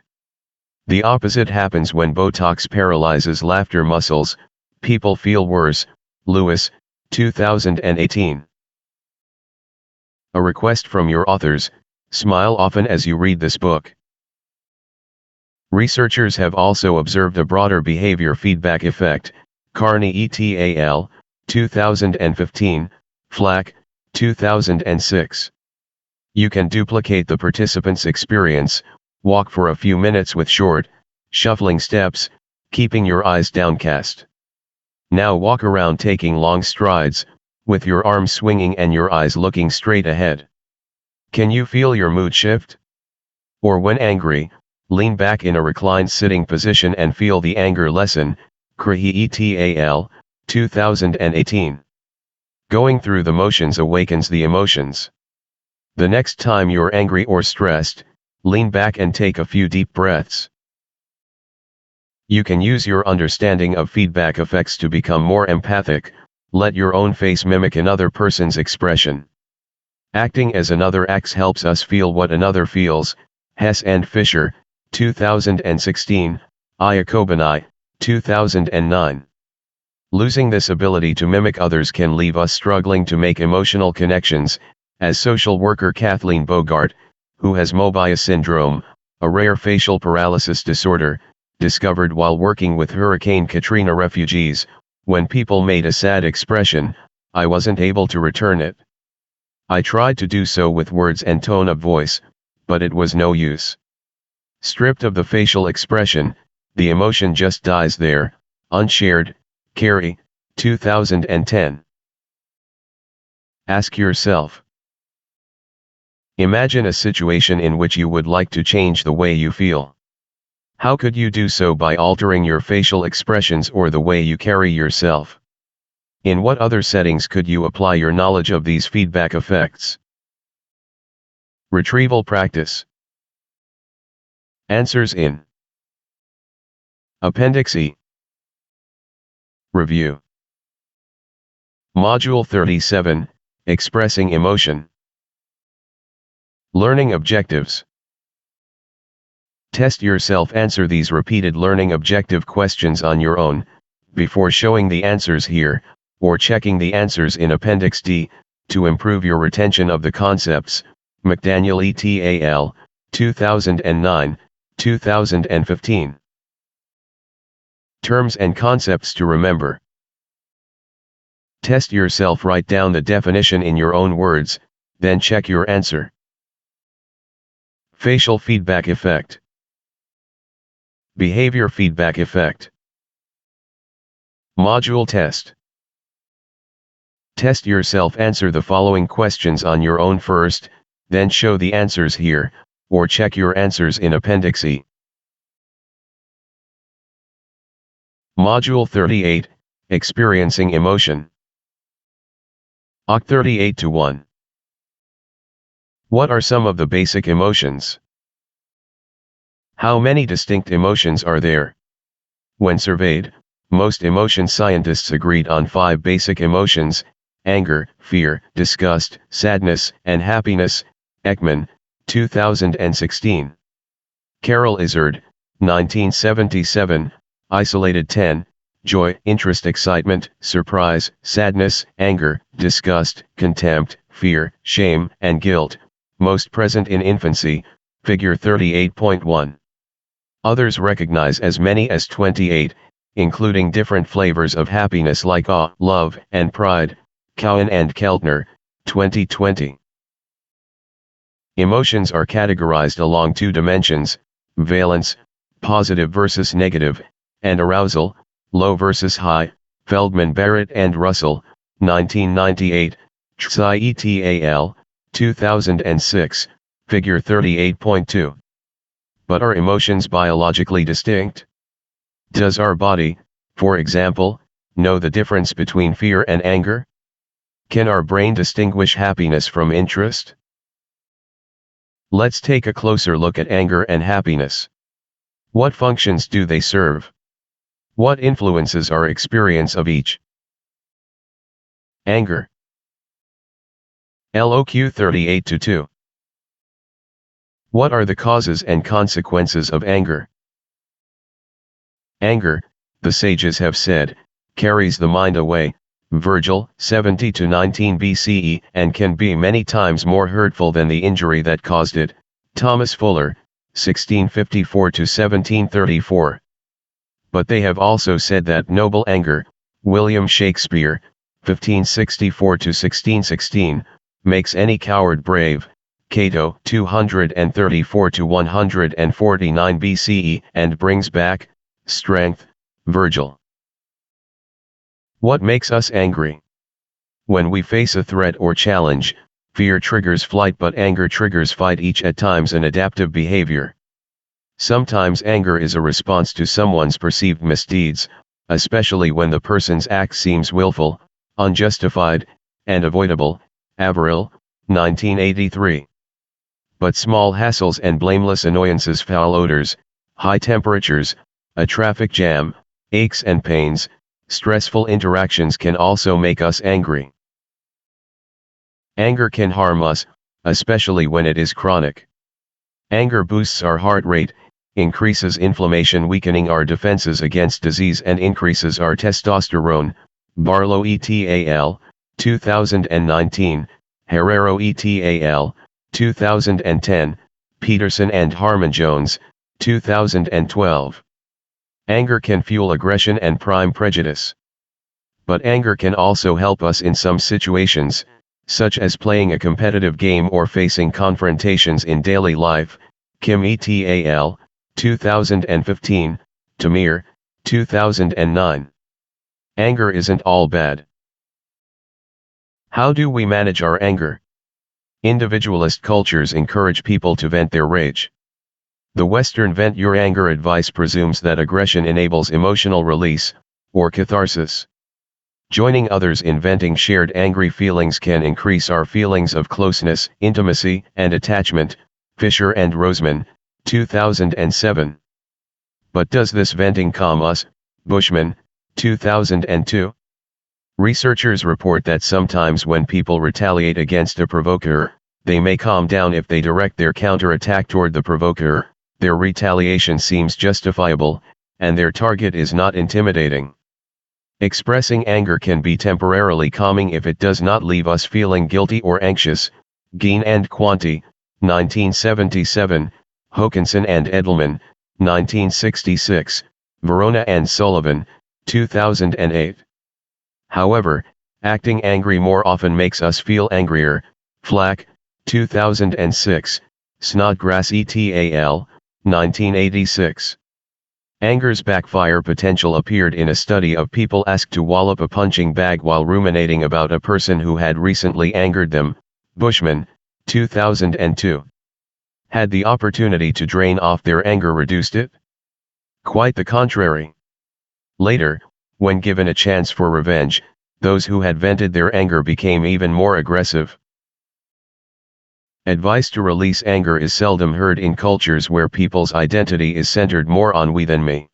The opposite happens when Botox paralyzes laughter muscles, people feel worse. Lewis, 2018. A request from your authors: smile often as you read this book. Researchers have also observed a broader behavior feedback effect. Carney et al., 2015, Flack, 2006. You can duplicate the participant's experience. Walk for a few minutes with short, shuffling steps, keeping your eyes downcast. Now walk around taking long strides, with your arms swinging and your eyes looking straight ahead. Can you feel your mood shift? Or when angry, lean back in a reclined sitting position and feel the anger lessen. Krahe et al., 2018. Going through the motions awakens the emotions. The next time you're angry or stressed, lean back and take a few deep breaths. You can use your understanding of feedback effects to become more empathic. Let your own face mimic another person's expression. Acting as another acts helps us feel what another feels. Hess and Fisher, 2016, Iacobani, 2009. Losing this ability to mimic others can leave us struggling to make emotional connections, as social worker Kathleen Bogart, who has Mobius syndrome, a rare facial paralysis disorder, discovered while working with Hurricane Katrina refugees. When people made a sad expression, I wasn't able to return it. I tried to do so with words and tone of voice, but it was no use. Stripped of the facial expression, the emotion just dies there, unshared. Carey, 2010. Ask yourself. Imagine a situation in which you would like to change the way you feel. How could you do so by altering your facial expressions or the way you carry yourself? In what other settings could you apply your knowledge of these feedback effects? Retrieval practice. Answers in Appendix E. Review. Module 37, Expressing Emotion. Learning Objectives. Test yourself. Answer these repeated learning objective questions on your own, before showing the answers here, or checking the answers in Appendix D, to improve your retention of the concepts. McDaniel et al., 2009, 2015. Terms and concepts to remember. Test yourself. Write down the definition in your own words, then check your answer. Facial feedback effect. Behavior feedback effect. Module test. Test yourself. Answer the following questions on your own first, then show the answers here, or check your answers in Appendix E. Module 38, Experiencing Emotion. OC 38-1. What are some of the basic emotions? How many distinct emotions are there? When surveyed, most emotion scientists agreed on 5 basic emotions: anger, fear, disgust, sadness, and happiness. Ekman, 2016. Carol Izard, 1977, isolated 10: joy, interest, excitement, surprise, sadness, anger, disgust, contempt, fear, shame, and guilt, most present in infancy. Figure 38.1. Others recognize as many as 28, including different flavors of happiness like awe, love, and pride. Cowan and Keltner, 2020. Emotions are categorized along 2 dimensions: valence, positive versus negative, and arousal, low versus high. Feldman, Barrett and Russell, 1998, Tsai et al., 2006, Figure 38.2. But are emotions biologically distinct? Does our body, for example, know the difference between fear and anger? Can our brain distinguish happiness from interest? Let's take a closer look at anger and happiness. What functions do they serve? What influences our experience of each? Anger. LOQ 38-2. What are the causes and consequences of anger? Anger, the sages have said, carries the mind away. Virgil, 70-19 BCE, and can be many times more hurtful than the injury that caused it. Thomas Fuller, 1654-1734. But they have also said that noble anger, William Shakespeare, 1564-1616, makes any coward brave. Cato, 234-149 BCE, and brings back strength. Virgil. What makes us angry? When we face a threat or challenge, fear triggers flight but anger triggers fight, each at times an adaptive behavior. Sometimes anger is a response to someone's perceived misdeeds, especially when the person's act seems willful, unjustified, and avoidable. Averill, 1983. But small hassles and blameless annoyances, foul odors, high temperatures, a traffic jam, aches and pains, stressful interactions can also make us angry. Anger can harm us, especially when it is chronic. Anger boosts our heart rate, increases inflammation, weakening our defenses against disease, and increases our testosterone. Barlow et al., 2019, Herrero et al., 2010, Peterson and Harmon Jones, 2012. Anger can fuel aggression and prime prejudice. But anger can also help us in some situations, such as playing a competitive game or facing confrontations in daily life. Kim et al., 2015, Tamir, 2009. Anger isn't all bad. How do we manage our anger? Individualist cultures encourage people to vent their rage. The Western vent your anger advice presumes that aggression enables emotional release, or catharsis. Joining others in venting shared angry feelings can increase our feelings of closeness, intimacy, and attachment. Fisher and Roseman, 2007. But does this venting calm us? Bushman, 2002. Researchers report that sometimes when people retaliate against a provoker, they may calm down if they direct their counterattack toward the provoker. Their retaliation seems justifiable, and their target is not intimidating. Expressing anger can be temporarily calming if it does not leave us feeling guilty or anxious. Geen and Quanti, 1977, Hokanson and Edelman, 1966, Verona and Sullivan, 2008. However, acting angry more often makes us feel angrier. Flack, 2006, Snodgrass et al., 1986. Anger's backfire potential appeared in a study of people asked to wallop a punching bag while ruminating about a person who had recently angered them. Bushman, 2002. Had the opportunity to drain off their anger reduced it? Quite the contrary. Later, when given a chance for revenge, those who had vented their anger became even more aggressive. Advice to release anger is seldom heard in cultures where people's identity is centered more on we than me.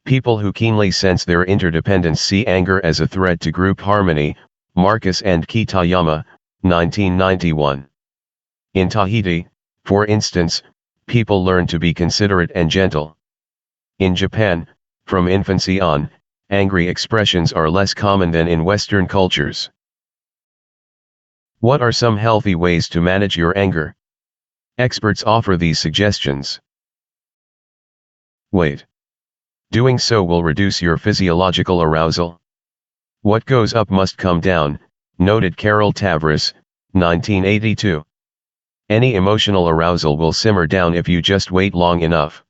People who keenly sense their interdependence see anger as a threat to group harmony. Marcus and Kitayama, 1991. In Tahiti, for instance, people learn to be considerate and gentle. In Japan, from infancy on, angry expressions are less common than in Western cultures. What are some healthy ways to manage your anger? Experts offer these suggestions. Wait. Doing so will reduce your physiological arousal. What goes up must come down, noted Carol Tavris, 1982. Any emotional arousal will simmer down if you just wait long enough.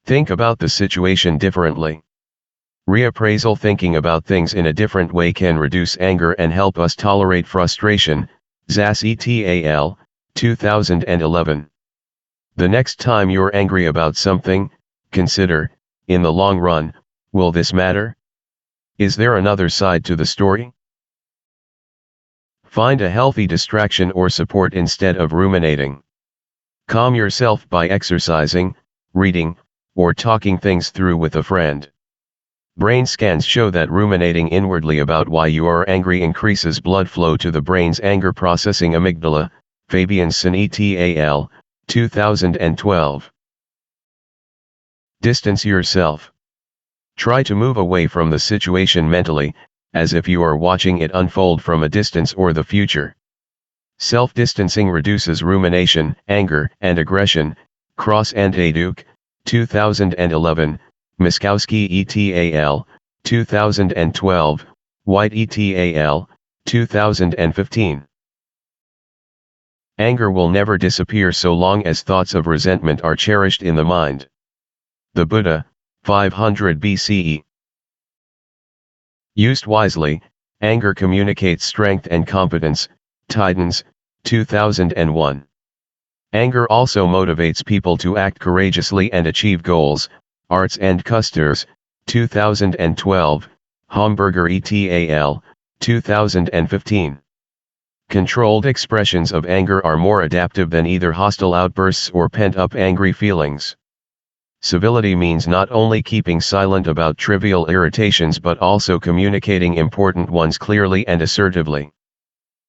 Think about the situation differently. Reappraisal: thinking about things in a different way can reduce anger and help us tolerate frustration. Zass et al., 2011. The next time you're angry about something, consider, in the long run, will this matter? Is there another side to the story? Find a healthy distraction or support instead of ruminating. Calm yourself by exercising, reading, or talking things through with a friend. Brain scans show that ruminating inwardly about why you are angry increases blood flow to the brain's anger processing amygdala. Fabianson et al., 2012. Distance yourself. Try to move away from the situation mentally, as if you are watching it unfold from a distance or the future. Self-distancing reduces rumination, anger, and aggression. Cross and Aduke, 2011. Miskowski et al., 2012, White et al., 2015. Anger will never disappear so long as thoughts of resentment are cherished in the mind. The Buddha, 500 BCE. Used wisely, anger communicates strength and competence. Titans, 2001. Anger also motivates people to act courageously and achieve goals. Arts and Custers, 2012, Homburger et al., 2015. Controlled expressions of anger are more adaptive than either hostile outbursts or pent-up angry feelings. Civility means not only keeping silent about trivial irritations but also communicating important ones clearly and assertively.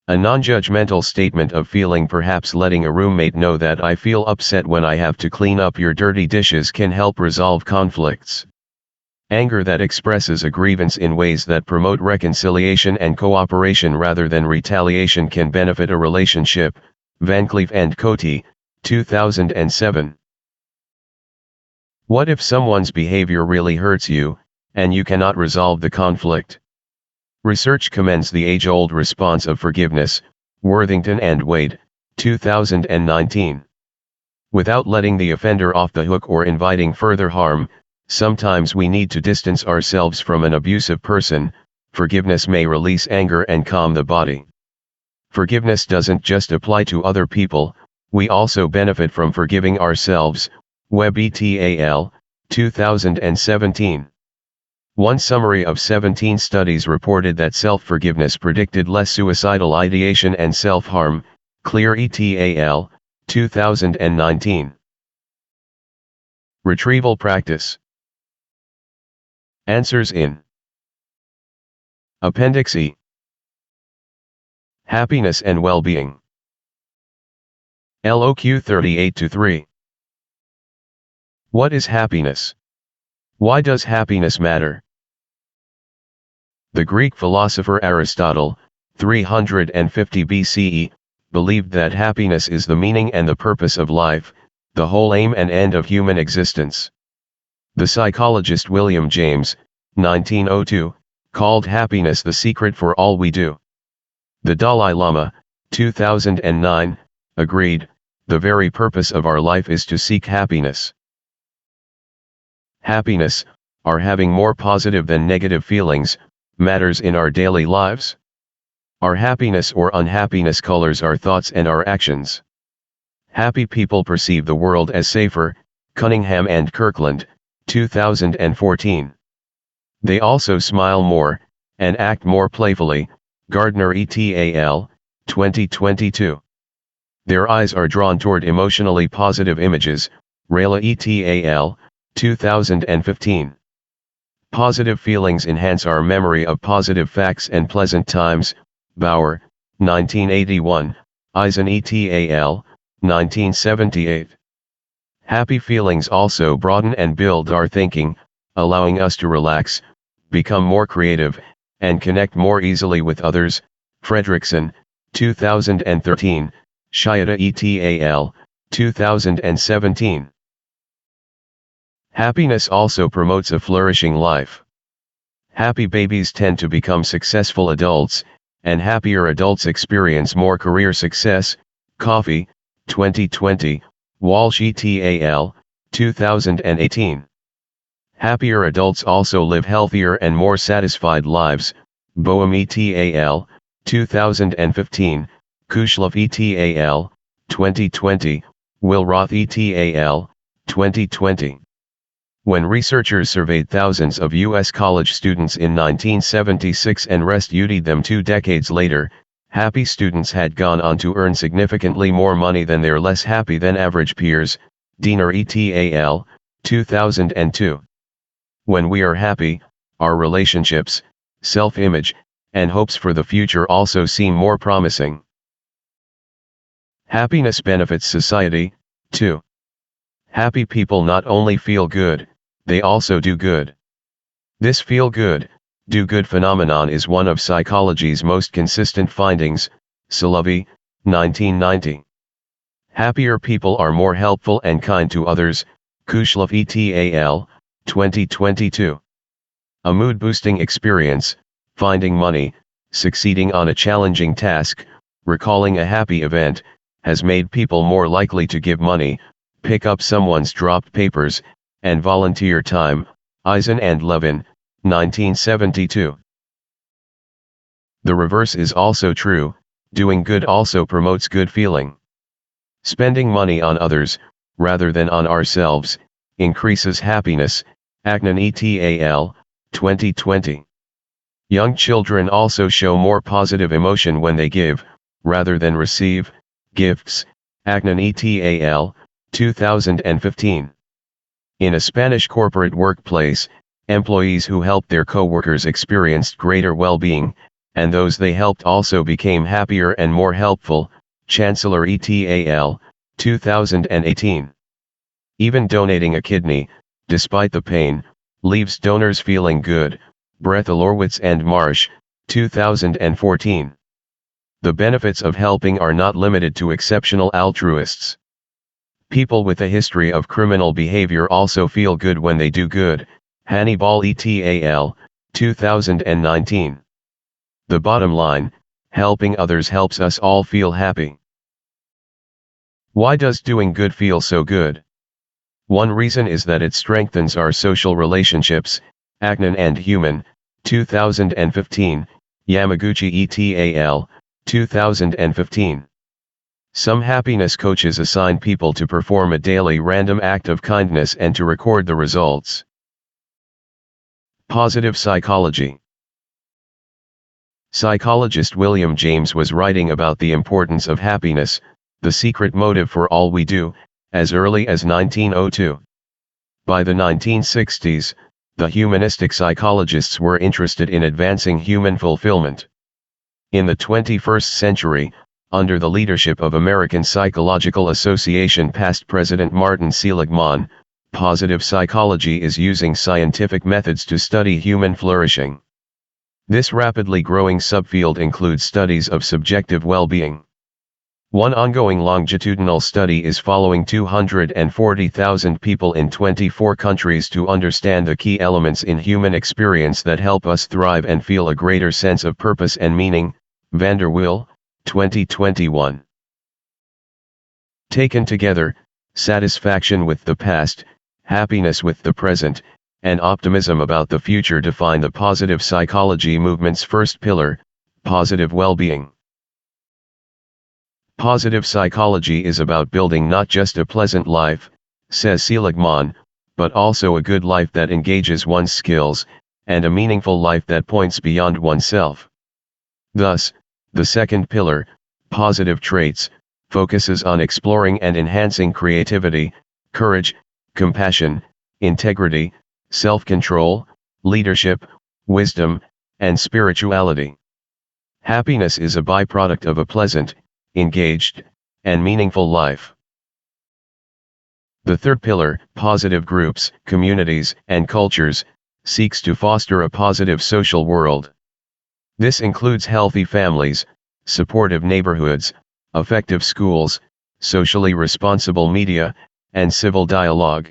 A non-judgmental statement of feeling, perhaps letting a roommate know that I feel upset when I have to clean up your dirty dishes, can help resolve conflicts. Anger that expresses a grievance in ways that promote reconciliation and cooperation rather than retaliation can benefit a relationship. Van Cleef and Cote, 2007. What if someone's behavior really hurts you, and you cannot resolve the conflict? Research commends the age-old response of forgiveness. Worthington and Wade, 2019. Without letting the offender off the hook or inviting further harm, sometimes we need to distance ourselves from an abusive person. Forgiveness may release anger and calm the body. Forgiveness doesn't just apply to other people, we also benefit from forgiving ourselves. Webb et al., 2017. One summary of 17 studies reported that self-forgiveness predicted less suicidal ideation and self-harm. Clear et al., 2019. Retrieval practice. Answers in Appendix E. Happiness and well-being. LOQ 38-3. What is happiness? Why does happiness matter? The Greek philosopher Aristotle, 350 BCE, believed that happiness is the meaning and the purpose of life, the whole aim and end of human existence. The psychologist William James, 1902, called happiness the secret for all we do. The Dalai Lama, 2009, agreed, the very purpose of our life is to seek happiness. Happiness, our having more positive than negative feelings, matters in our daily lives. Our happiness or unhappiness colors our thoughts and our actions. Happy people perceive the world as safer, Cunningham and Kirkland, 2014. They also smile more, and act more playfully, Gardner et al., 2022. Their eyes are drawn toward emotionally positive images, Rayla et al., 2015. Positive feelings enhance our memory of positive facts and pleasant times, Bauer, 1981, Eisen et al., 1978. Happy feelings also broaden and build our thinking, allowing us to relax, become more creative, and connect more easily with others, Fredrickson, 2013, Shiata et al., 2017. Happiness also promotes a flourishing life. Happy babies tend to become successful adults, and happier adults experience more career success, Coffey, 2020, Walsh et al., 2018. Happier adults also live healthier and more satisfied lives, Boehm et al., 2015, Kushlov et al., 2020, Wilroth et al., 2020. When researchers surveyed thousands of U.S. college students in 1976 and studied them 2 decades later, happy students had gone on to earn significantly more money than their less happy than average peers, Diener et al., 2002. When we are happy, our relationships, self-image, and hopes for the future also seem more promising. Happiness benefits society, too. Happy people not only feel good, they also do good. This feel-good, do-good phenomenon is one of psychology's most consistent findings, Solovey, 1990. Happier people are more helpful and kind to others, Kushlov et al., 2022. A mood-boosting experience, finding money, succeeding on a challenging task, recalling a happy event, has made people more likely to give money, pick up someone's dropped papers, and volunteer time, Eisen and Levin, 1972. The reverse is also true, doing good also promotes good feeling. Spending money on others, rather than on ourselves, increases happiness, Agnon et al., 2020. Young children also show more positive emotion when they give, rather than receive, gifts, Agnon et al., 2015. In a Spanish corporate workplace, employees who helped their co-workers experienced greater well-being, and those they helped also became happier and more helpful, Chancellor et al., 2018. Even donating a kidney, despite the pain, leaves donors feeling good, Breathelorwitz and Marsh, 2014. The benefits of helping are not limited to exceptional altruists. People with a history of criminal behavior also feel good when they do good, Hannibal et al., 2019. The bottom line, helping others helps us all feel happy. Why does doing good feel so good? One reason is that it strengthens our social relationships, Agnon and Human, 2015, Yamaguchi et al., 2015. Some happiness coaches assign people to perform a daily random act of kindness and to record the results. Positive psychology. Psychologist William James was writing about the importance of happiness, the secret motive for all we do, as early as 1902. By the 1960s, the humanistic psychologists were interested in advancing human fulfillment. In the 21st century, under the leadership of American Psychological Association past President Martin Seligman, positive psychology is using scientific methods to study human flourishing. This rapidly growing subfield includes studies of subjective well-being. One ongoing longitudinal study is following 240,000 people in 24 countries to understand the key elements in human experience that help us thrive and feel a greater sense of purpose and meaning. Vanderwill, 2021. Taken together, satisfaction with the past, happiness with the present, and optimism about the future define the positive psychology movement's first pillar, positive well-being. Positive psychology is about building not just a pleasant life, says Seligman, but also a good life that engages one's skills, and a meaningful life that points beyond oneself. Thus, the second pillar, positive traits, focuses on exploring and enhancing creativity, courage, compassion, integrity, self-control, leadership, wisdom, and spirituality. Happiness is a byproduct of a pleasant, engaged, and meaningful life. The third pillar, positive groups, communities, and cultures, seeks to foster a positive social world. This includes healthy families, supportive neighborhoods, effective schools, socially responsible media, and civil dialogue.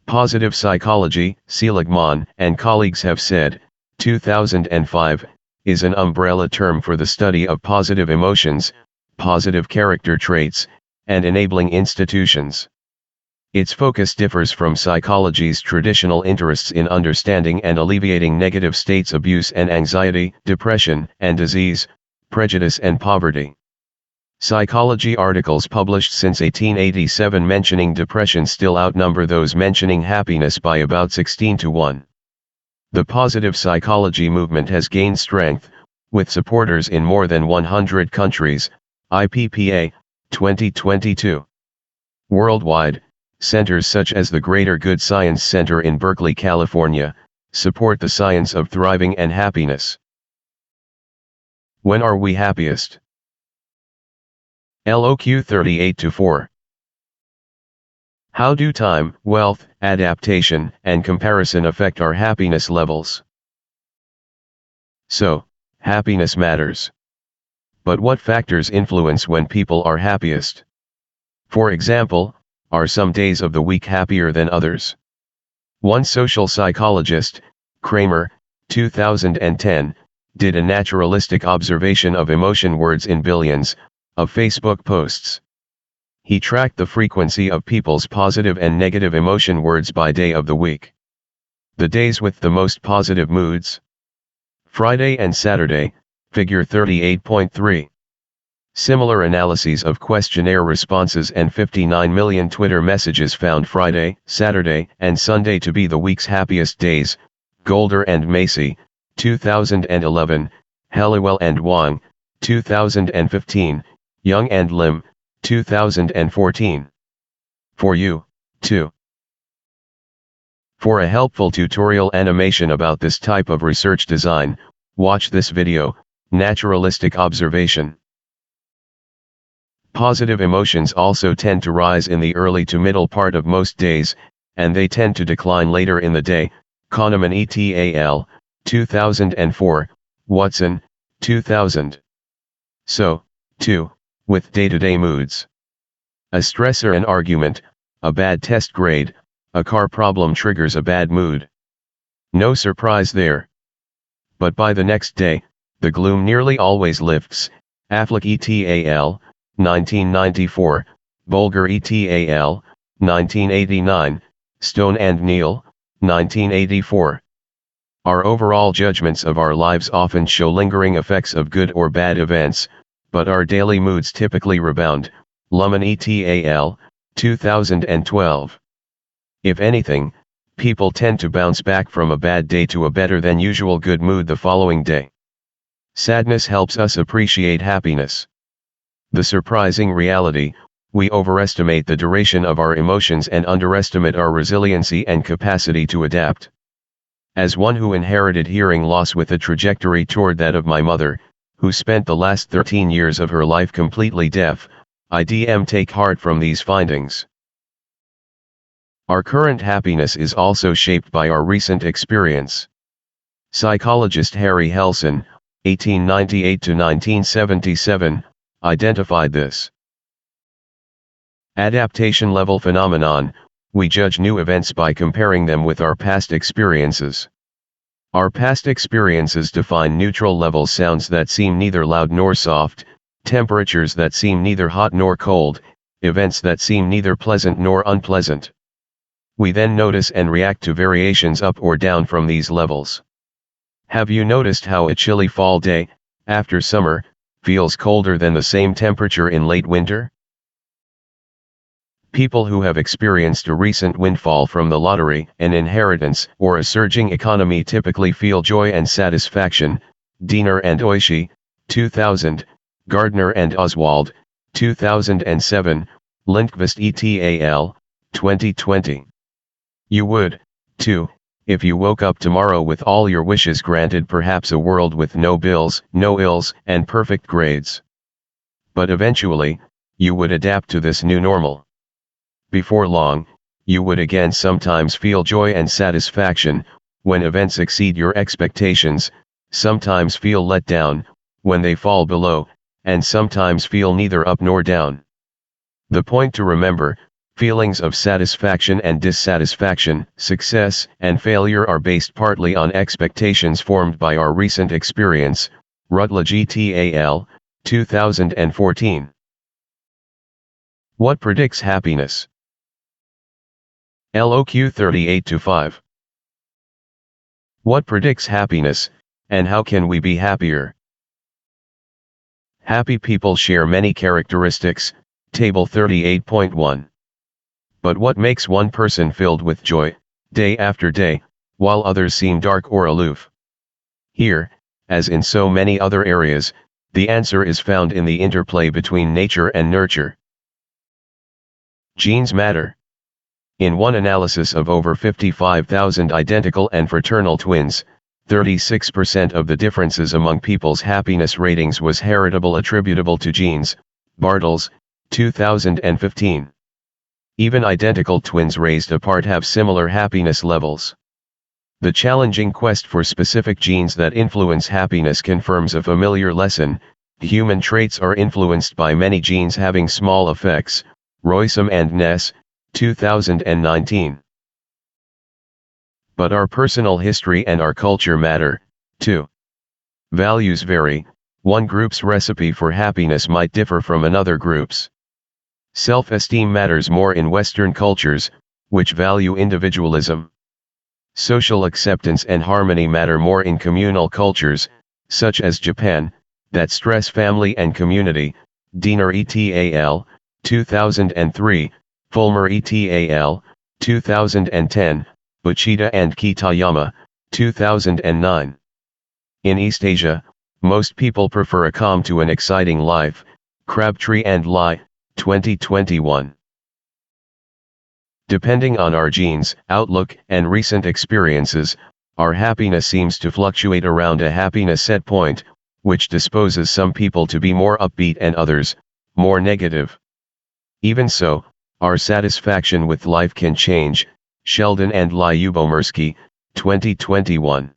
Positive psychology, Seligman and colleagues have said, 2005, is an umbrella term for the study of positive emotions, positive character traits, and enabling institutions. Its focus differs from psychology's traditional interests in understanding and alleviating negative states: abuse and anxiety, depression and disease, prejudice and poverty. Psychology articles published since 1887 mentioning depression still outnumber those mentioning happiness by about 16-1. The positive psychology movement has gained strength, with supporters in more than 100 countries, IPPA, 2022. Worldwide, centers such as the Greater Good Science Center in Berkeley, California, support the science of thriving and happiness. When are we happiest? LOQ 38-4. How do time, wealth, adaptation, and comparison affect our happiness levels? So, happiness matters. But what factors influence when people are happiest? For example, are some days of the week happier than others? One social psychologist, Kramer, 2010, did a naturalistic observation of emotion words in billions of Facebook posts. He tracked the frequency of people's positive and negative emotion words by day of the week. The days with the most positive moods: Friday and Saturday, figure 38.3. Similar analyses of questionnaire responses and 59 million Twitter messages found Friday, Saturday, and Sunday to be the week's happiest days. Golder and Macy, 2011, Halliwell and Wang, 2015, Young and Lim, 2014. For you, too. For a helpful tutorial animation about this type of research design, watch this video, Naturalistic Observation. Positive emotions also tend to rise in the early to middle part of most days, and they tend to decline later in the day. Kahneman et al., 2004, Watson, 2000. So, too, with day-to-day moods. A stressor, an argument, a bad test grade, a car problem triggers a bad mood. No surprise there. But by the next day, the gloom nearly always lifts. Affleck et al., 1994, Bolger et al., 1989, Stone and Neal, 1984. Our overall judgments of our lives often show lingering effects of good or bad events, but our daily moods typically rebound. Luhmann et al., 2012. If anything, people tend to bounce back from a bad day to a better than usual good mood the following day. Sadness helps us appreciate happiness. The surprising reality: we overestimate the duration of our emotions and underestimate our resiliency and capacity to adapt. As one who inherited hearing loss with a trajectory toward that of my mother, who spent the last 13 years of her life completely deaf, I take heart from these findings. Our current happiness is also shaped by our recent experience. Psychologist Harry Helson, 1898 to 1977, identified this adaptation level phenomenon. We judge new events by comparing them with our past experiences. Our past experiences define neutral level sounds that seem neither loud nor soft, temperatures that seem neither hot nor cold, events that seem neither pleasant nor unpleasant. We then notice and react to variations up or down from these levels. Have you noticed how a chilly fall day, after summer, feels colder than the same temperature in late winter? People who have experienced a recent windfall from the lottery, an inheritance, or a surging economy typically feel joy and satisfaction. Diener and Oishi, 2000, Gardner and Oswald, 2007, Lindqvist et al., 2020. You would, too, if you woke up tomorrow with all your wishes granted, perhaps a world with no bills, no ills, and perfect grades. But eventually, you would adapt to this new normal. Before long, you would again sometimes feel joy and satisfaction when events exceed your expectations, sometimes feel let down when they fall below, and sometimes feel neither up nor down. The point to remember: feelings of satisfaction and dissatisfaction, success and failure are based partly on expectations formed by our recent experience. Rutledge et al., 2014. What predicts happiness? LOQ 38-5. What predicts happiness, and how can we be happier? Happy people share many characteristics, Table 38.1. But what makes one person filled with joy, day after day, while others seem dark or aloof? Here, as in so many other areas, the answer is found in the interplay between nature and nurture. Genes matter. In one analysis of over 55,000 identical and fraternal twins, 36% of the differences among people's happiness ratings was heritable, attributable to genes. Bartels, 2015. Even identical twins raised apart have similar happiness levels. The challenging quest for specific genes that influence happiness confirms a familiar lesson: human traits are influenced by many genes having small effects. Roysam and Ness, 2019. But our personal history and our culture matter, too. Values vary. One group's recipe for happiness might differ from another group's. Self-esteem matters more in Western cultures, which value individualism. Social acceptance and harmony matter more in communal cultures, such as Japan, that stress family and community. Diener et al., 2003, Fulmer et al., 2010, Uchida and Kitayama, 2009. In East Asia, most people prefer a calm to an exciting life. Crabtree and Lai, 2021. Depending on our genes, outlook, and recent experiences, our happiness seems to fluctuate around a happiness set point, which disposes some people to be more upbeat and others, more negative. Even so, our satisfaction with life can change. Sheldon and Lyubomirsky, 2021.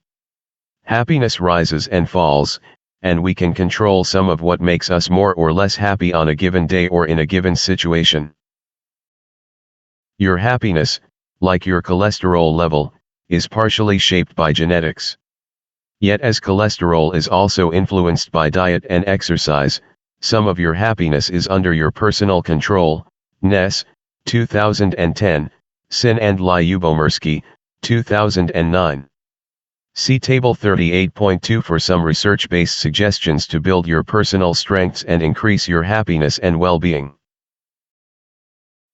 Happiness rises and falls, and we can control some of what makes us more or less happy on a given day or in a given situation. Your happiness, like your cholesterol level, is partially shaped by genetics. Yet as cholesterol is also influenced by diet and exercise, some of your happiness is under your personal control. Ness, 2010, Sin and Lyubomirsky, 2009. See Table 38.2 for some research-based suggestions to build your personal strengths and increase your happiness and well-being.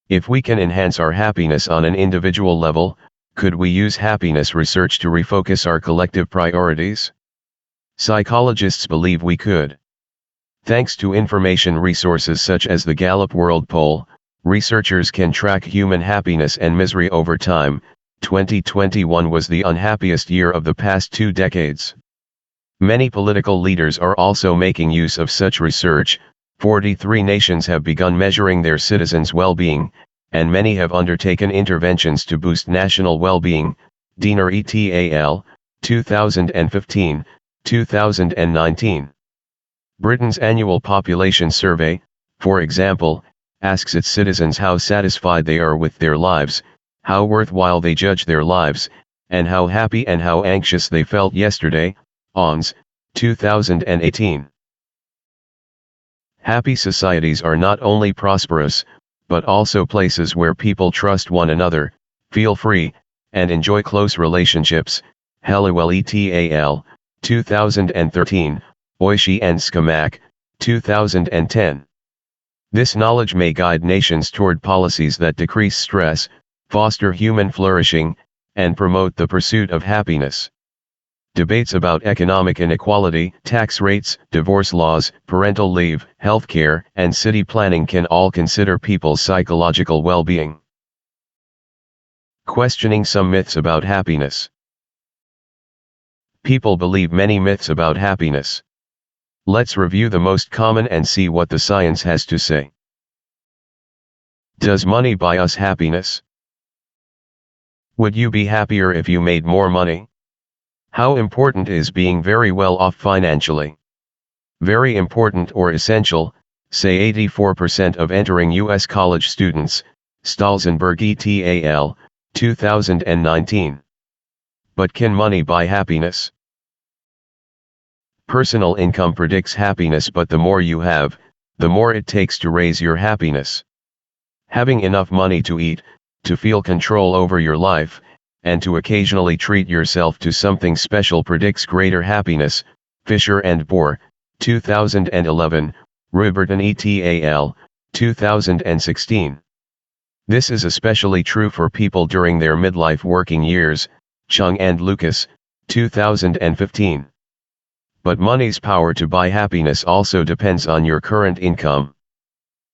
If we can enhance our happiness on an individual level, could we use happiness research to refocus our collective priorities? Psychologists believe we could. Thanks to information resources such as the Gallup World Poll, researchers can track human happiness and misery over time. 2021 was the unhappiest year of the past 2 decades. Many political leaders are also making use of such research. 43 nations have begun measuring their citizens' well-being, and many have undertaken interventions to boost national well-being. Diener et al., 2015, 2019. Britain's annual population survey, for example, asks its citizens how satisfied they are with their lives, how worthwhile they judge their lives, and how happy and how anxious they felt yesterday. ONS, 2018. Happy societies are not only prosperous, but also places where people trust one another, feel free, and enjoy close relationships. Halliwell et al., 2013, Oishi and Skamak, 2010. This knowledge may guide nations toward policies that decrease stress, foster human flourishing, and promote the pursuit of happiness. Debates about economic inequality, tax rates, divorce laws, parental leave, healthcare, and city planning can all consider people's psychological well-being. Questioning some myths about happiness. People believe many myths about happiness. Let's review the most common and see what the science has to say. Does money buy us happiness? Would you be happier if you made more money? How important is being very well off financially? Very important or essential, say 84% of entering U.S. college students, Stolzenberg et al., 2019. But can money buy happiness? Personal income predicts happiness, but the more you have, the more it takes to raise your happiness. Having enough money to eat, to feel control over your life, and to occasionally treat yourself to something special predicts greater happiness. Fisher and Bohr, 2011, Ruberton et al., 2016. This is especially true for people during their midlife working years. Chung and Lucas, 2015. But money's power to buy happiness also depends on your current income.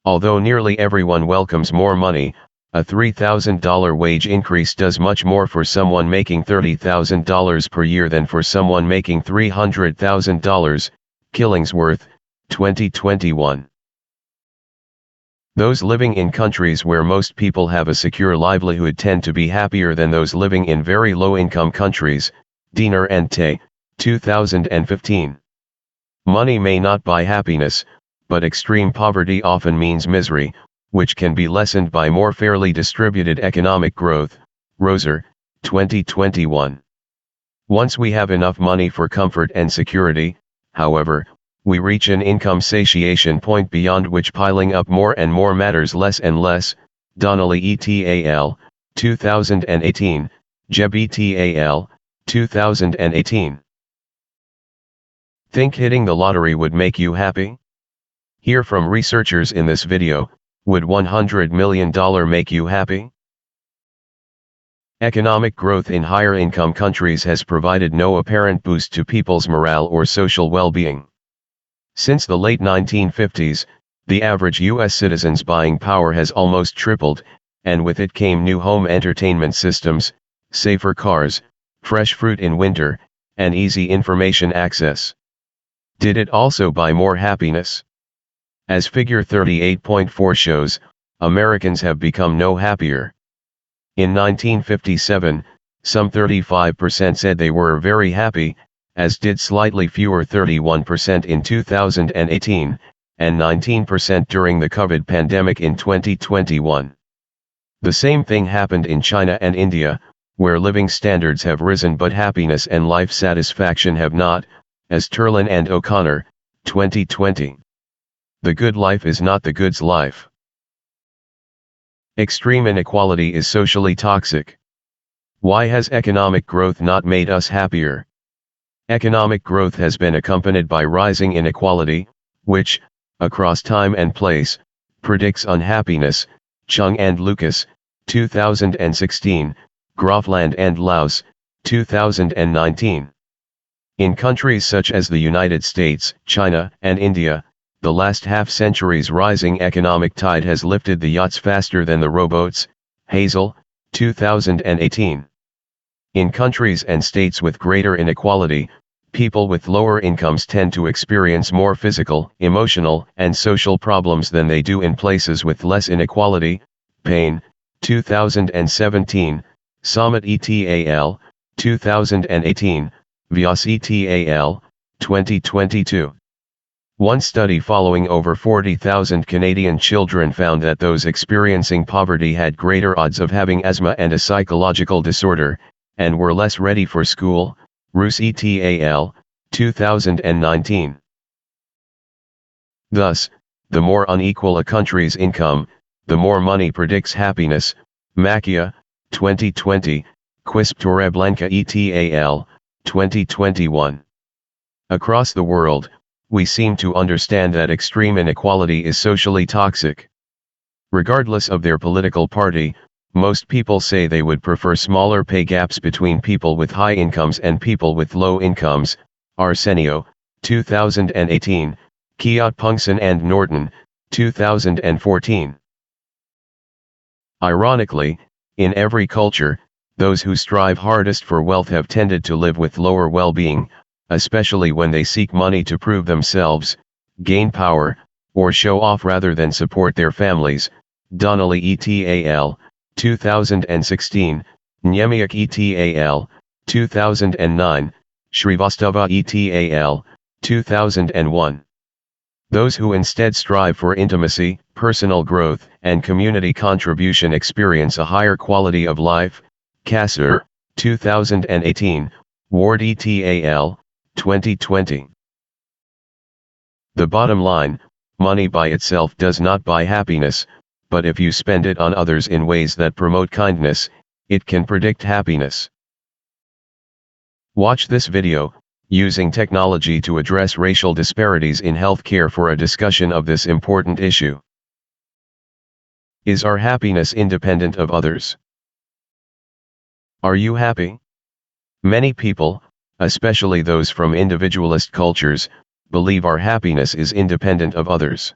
Although nearly everyone welcomes more money, a $3,000 wage increase does much more for someone making $30,000 per year than for someone making $300,000. Killingsworth, 2021. Those living in countries where most people have a secure livelihood tend to be happier than those living in very low-income countries. Diener and Tay, 2015. Money may not buy happiness, but extreme poverty often means misery, which can be lessened by more fairly distributed economic growth. Roser, 2021. Once we have enough money for comfort and security, however, we reach an income satiation point beyond which piling up more and more matters less and less. Donnelly et al., 2018, Jeb et al., 2018. Think hitting the lottery would make you happy? Hear from researchers in this video. Would $100 million make you happy? Economic growth in higher income countries has provided no apparent boost to people's morale or social well-being. Since the late 1950s, the average U.S. citizen's buying power has almost tripled, and with it came new home entertainment systems, safer cars, fresh fruit in winter, and easy information access. Did it also buy more happiness? As figure 38.4 shows, Americans have become no happier. In 1957, some 35% said they were very happy, as did slightly fewer 31% in 2018, and 19% during the COVID pandemic in 2021. The same thing happened in China and India, where living standards have risen but happiness and life satisfaction have not, as Turlin and O'Connor, 2020. The good life is not the good's life. Extreme inequality is socially toxic. Why has economic growth not made us happier? Economic growth has been accompanied by rising inequality, which, across time and place, predicts unhappiness. Chung and Lucas, 2016, Grofland and Laus, 2019. In countries such as the United States, China, and India, the last half-century's rising economic tide has lifted the yachts faster than the rowboats. Hazel, 2018. In countries and states with greater inequality, people with lower incomes tend to experience more physical, emotional, and social problems than they do in places with less inequality. Payne, 2017, Summit et al., 2018, Vyas et al., 2022. One study following over 40,000 Canadian children found that those experiencing poverty had greater odds of having asthma and a psychological disorder, and were less ready for school. Roos et al., 2019. Thus, the more unequal a country's income, the more money predicts happiness. Macchia, 2020, Quisp Torreblanca et al., 2021. Across the world, we seem to understand that extreme inequality is socially toxic. Regardless of their political party, most people say they would prefer smaller pay gaps between people with high incomes and people with low incomes. Arsenio, 2018, Kiat Pungson and Norton, 2014. Ironically, in every culture, those who strive hardest for wealth have tended to live with lower well-being, especially when they seek money to prove themselves, gain power, or show off rather than support their families. Donnelly et al., 2016, Niemiak et al., 2009, Shrivastava et al., 2001. Those who instead strive for intimacy, personal growth, and community contribution experience a higher quality of life. Kasser, 2018, Ward et al., 2020. The bottom line, money by itself does not buy happiness, but if you spend it on others in ways that promote kindness, it can predict happiness. Watch this video, using technology to address racial disparities in healthcare, for a discussion of this important issue. Is our happiness independent of others? Are you happy? Many people, especially those from individualist cultures, believe our happiness is independent of others.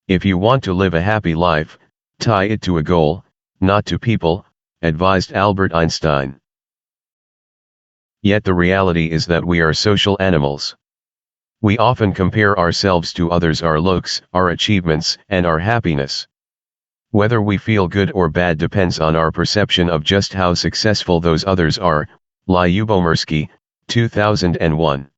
If you want to live a happy life, tie it to a goal, not to people, advised Albert Einstein. Yet the reality is that we are social animals. We often compare ourselves to others, our looks, our achievements, and our happiness. Whether we feel good or bad depends on our perception of just how successful those others are. Lyubomirsky, 2001.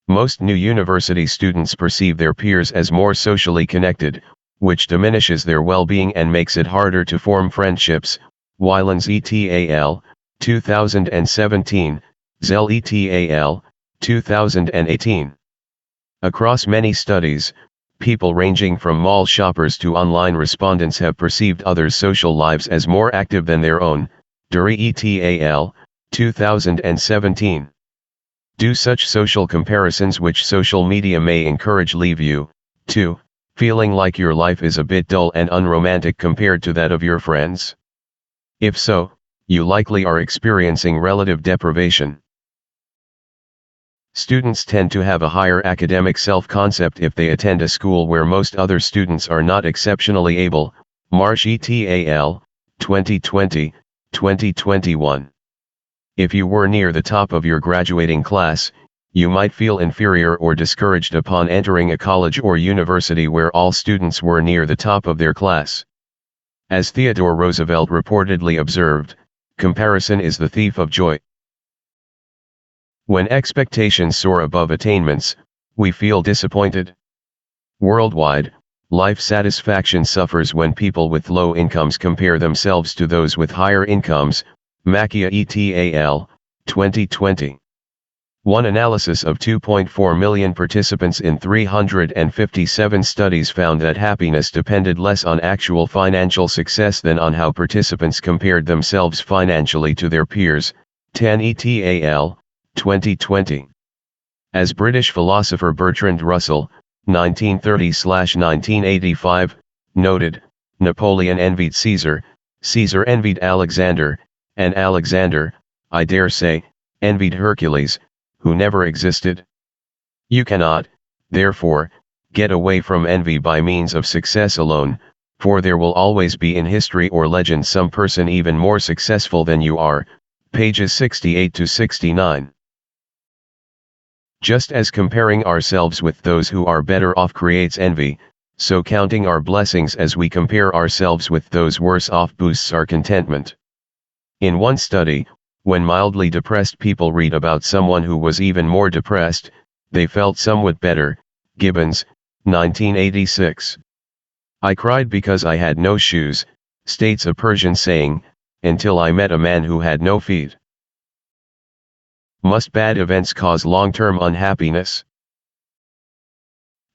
Most new university students perceive their peers as more socially connected, which diminishes their well-being and makes it harder to form friendships. Wylans et al., 2017, Zell et al., 2018. Across many studies, people ranging from mall shoppers to online respondents have perceived others' social lives as more active than their own. Dury et al., 2017. Do such social comparisons which social media may encourage leave you, too, feeling like your life is a bit dull and unromantic compared to that of your friends? If so, you likely are experiencing relative deprivation. Students tend to have a higher academic self-concept if they attend a school where most other students are not exceptionally able. Marsh et al., 2020, 2021. If you were near the top of your graduating class, you might feel inferior or discouraged upon entering a college or university where all students were near the top of their class. As Theodore Roosevelt reportedly observed, comparison is the thief of joy. When expectations soar above attainments, we feel disappointed. Worldwide, life satisfaction suffers when people with low incomes compare themselves to those with higher incomes. Macchia et al., 2020. One analysis of 2.4 million participants in 357 studies found that happiness depended less on actual financial success than on how participants compared themselves financially to their peers. Tan et al., 2020. As British philosopher Bertrand Russell, 1930–1985, noted, Napoleon envied Caesar, Caesar envied Alexander, and Alexander, I dare say, envied Hercules, who never existed. You cannot, therefore, Get away from envy by means of success alone, for there will always be in history or legend some person even more successful than you are. Pages 68 to 69. Just as comparing ourselves with those who are better off creates envy, so counting our blessings as we compare ourselves with those worse off boosts our contentment. In one study, when mildly depressed people read about someone who was even more depressed, they felt somewhat better. Gibbons, 1986. I cried because I had no shoes, states a Persian saying, until I met a man who had no feet. Must bad events cause long-term unhappiness?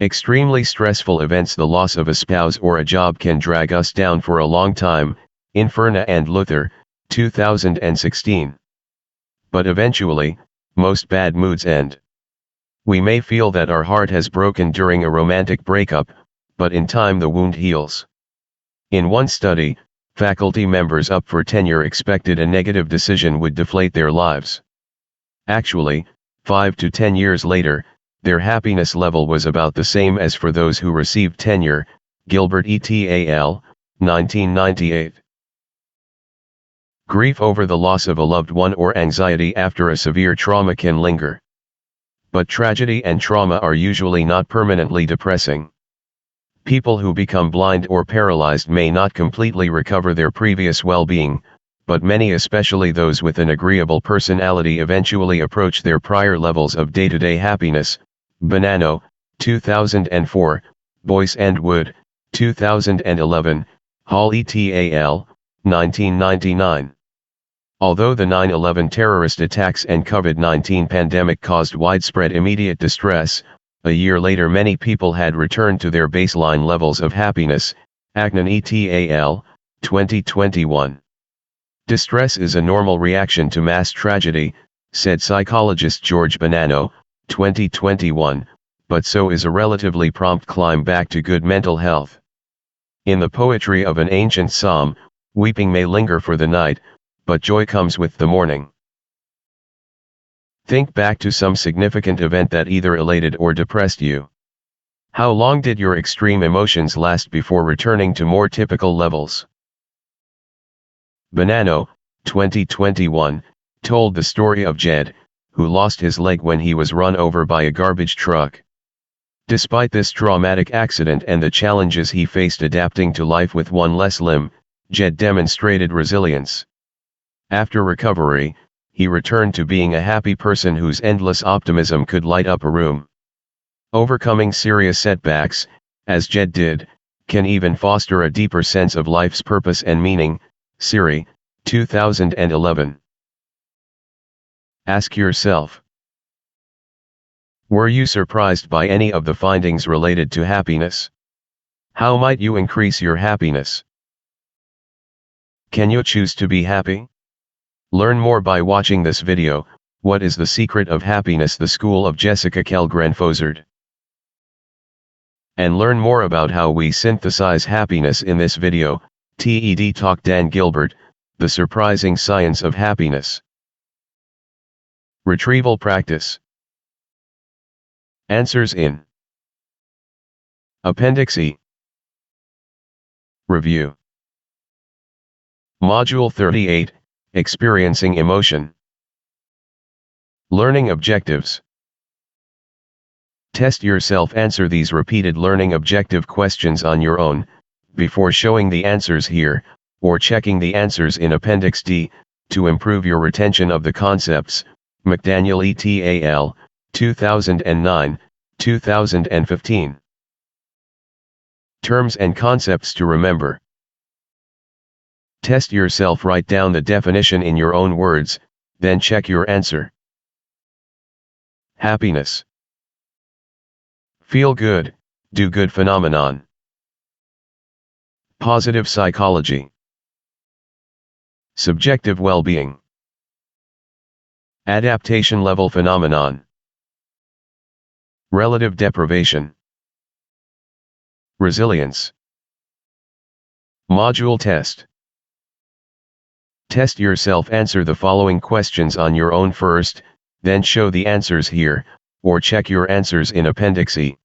Extremely stressful events, the loss of a spouse or a job, can drag us down for a long time. Inferna and Luther, 2016. But eventually, most bad moods end. We may feel that our heart has broken during a romantic breakup, but in time the wound heals. In one study, faculty members up for tenure expected a negative decision would deflate their lives. Actually, 5 to 10 years later, their happiness level was about the same as for those who received tenure. Gilbert et al., 1998. Grief over the loss of a loved one or anxiety after a severe trauma can linger. But tragedy and trauma are usually not permanently depressing. People who become blind or paralyzed may not completely recover their previous well-being, but many, especially those with an agreeable personality, eventually approach their prior levels of day-to-day happiness. Bonanno, 2004, Boyce and Wood, 2011, Hall et al., 1999. Although the 9/11 terrorist attacks and COVID-19 pandemic caused widespread immediate distress, a year later many people had returned to their baseline levels of happiness. Agnon et al., 2021. Distress is a normal reaction to mass tragedy, said psychologist George Bonanno, 2021, but so is a relatively prompt climb back to good mental health. In the poetry of an ancient psalm, weeping may linger for the night, but joy comes with the morning. Think back to some significant event that either elated or depressed you. How long did your extreme emotions last before returning to more typical levels? Bonanno, 2021, told the story of Jed, who lost his leg when he was run over by a garbage truck. Despite this traumatic accident and the challenges he faced adapting to life with one less limb, Jed demonstrated resilience. After recovery, he returned to being a happy person whose endless optimism could light up a room. Overcoming serious setbacks, as Jed did, can even foster a deeper sense of life's purpose and meaning. Siri, 2011. Ask yourself: were you surprised by any of the findings related to happiness? How might you increase your happiness? Can you choose to be happy? Learn more by watching this video. What is the secret of happiness? The School of Jessica Kellgren-Fozard. And learn more about how we synthesize happiness in this video. TED Talk. Dan Gilbert, The Surprising Science of Happiness. Retrieval practice. Answers in Appendix E. Review. Module 38, Experiencing Emotion. Learning objectives. Test yourself. Answer these repeated learning objective questions on your own, before showing the answers here, or checking the answers in Appendix D, to improve your retention of the concepts. McDaniel et al., 2009, 2015. Terms and concepts to remember. Test yourself. Write down the definition in your own words, then check your answer. Happiness. Feel good, do good phenomenon. Positive psychology. Subjective well-being. Adaptation level phenomenon. Relative deprivation. Resilience. Module test. Test yourself. Answer the following questions on your own first, then show the answers here, or check your answers in Appendix E.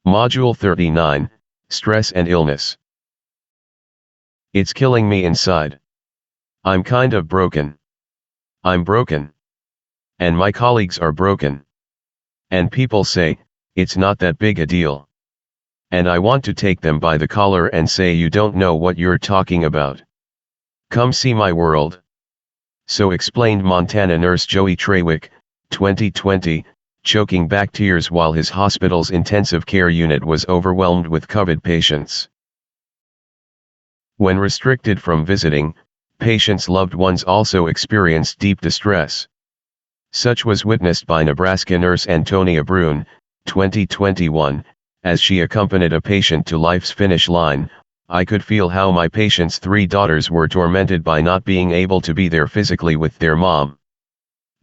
Module 39, Stress and Illness. It's killing me inside. I'm kind of broken. I'm broken. And my colleagues are broken. And people say, it's not that big a deal. And I want to take them by the collar and say, you don't know what you're talking about. Come see my world. So explained Montana nurse Joey Trawick, 2020, choking back tears while his hospital's intensive care unit was overwhelmed with COVID patients. When restricted from visiting, patients' loved ones also experienced deep distress. Such was witnessed by Nebraska nurse Antonia Brune, 2021, as she accompanied a patient to life's finish line. I could feel how my patient's 3 daughters were tormented by not being able to be there physically with their mom.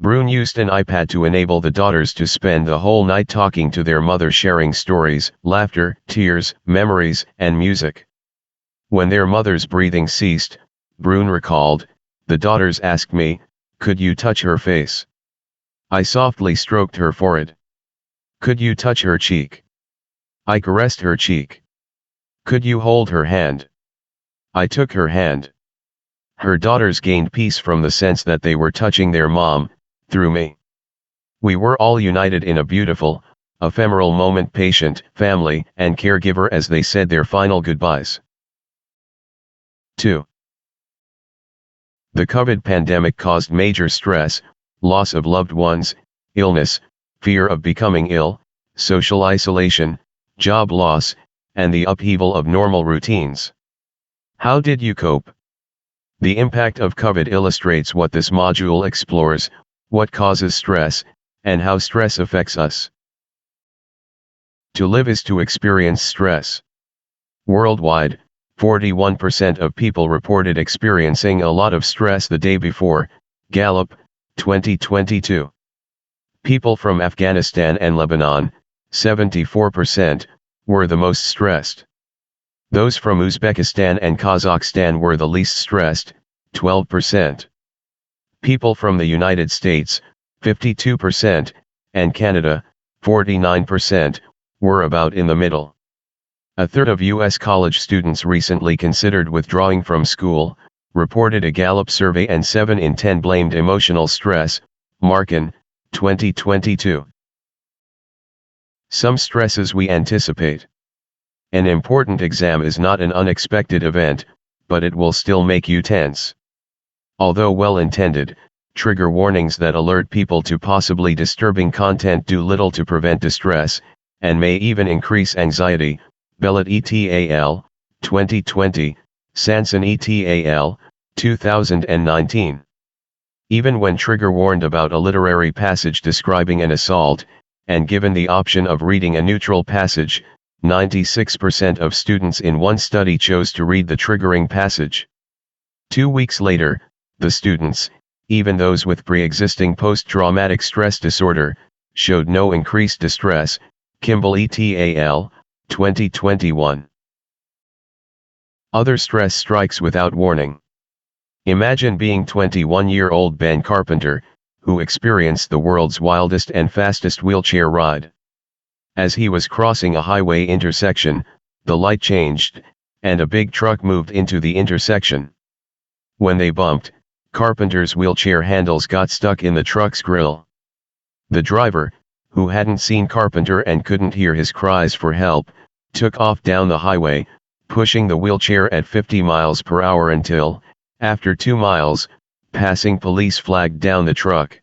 Brune used an iPad to enable the daughters to spend the whole night talking to their mother, sharing stories, laughter, tears, memories, and music. When their mother's breathing ceased, Brune recalled, the daughters asked me, could you touch her face? I softly stroked her forehead. Could you touch her cheek? I caressed her cheek. Could you hold her hand? I took her hand. Her daughters gained peace from the sense that they were touching their mom, through me. We were all united in a beautiful, ephemeral moment, patient, family, and caregiver, as they said their final goodbyes. 2. The COVID pandemic caused major stress, loss of loved ones, illness, fear of becoming ill, social isolation, job loss, and the upheaval of normal routines. How did you cope? The impact of COVID illustrates what this module explores, what causes stress, and how stress affects us. To live is to experience stress. Worldwide, 41% of people reported experiencing a lot of stress the day before, Gallup, 2022. People from Afghanistan and Lebanon, 74%, were the most stressed. Those from Uzbekistan and Kazakhstan were the least stressed, 12%. People from the United States, 52%, and Canada, 49%, were about in the middle. A third of U.S. college students recently considered withdrawing from school, reported a Gallup survey, and 7 in 10 blamed emotional stress, Markin, 2022. Some stresses we anticipate. An important exam is not an unexpected event, but it will still make you tense. Although well-intended, trigger warnings that alert people to possibly disturbing content do little to prevent distress, and may even increase anxiety. Bellet et al., 2020, Sanson et al., 2019. Even when trigger warned about a literary passage describing an assault, and given the option of reading a neutral passage, 96% of students in one study chose to read the triggering passage. 2 weeks later, the students, even those with pre-existing post-traumatic stress disorder, showed no increased distress. Kimball et al., 2021. Other stress strikes without warning. Imagine being 21-year-old Ben Carpenter, who experienced the world's wildest and fastest wheelchair ride. As he was crossing a highway intersection, the light changed, and a big truck moved into the intersection. When they bumped, Carpenter's wheelchair handles got stuck in the truck's grill. The driver, who hadn't seen Carpenter and couldn't hear his cries for help, took off down the highway, pushing the wheelchair at 50 miles per hour until, after 2 miles, passing police flagged down the truck.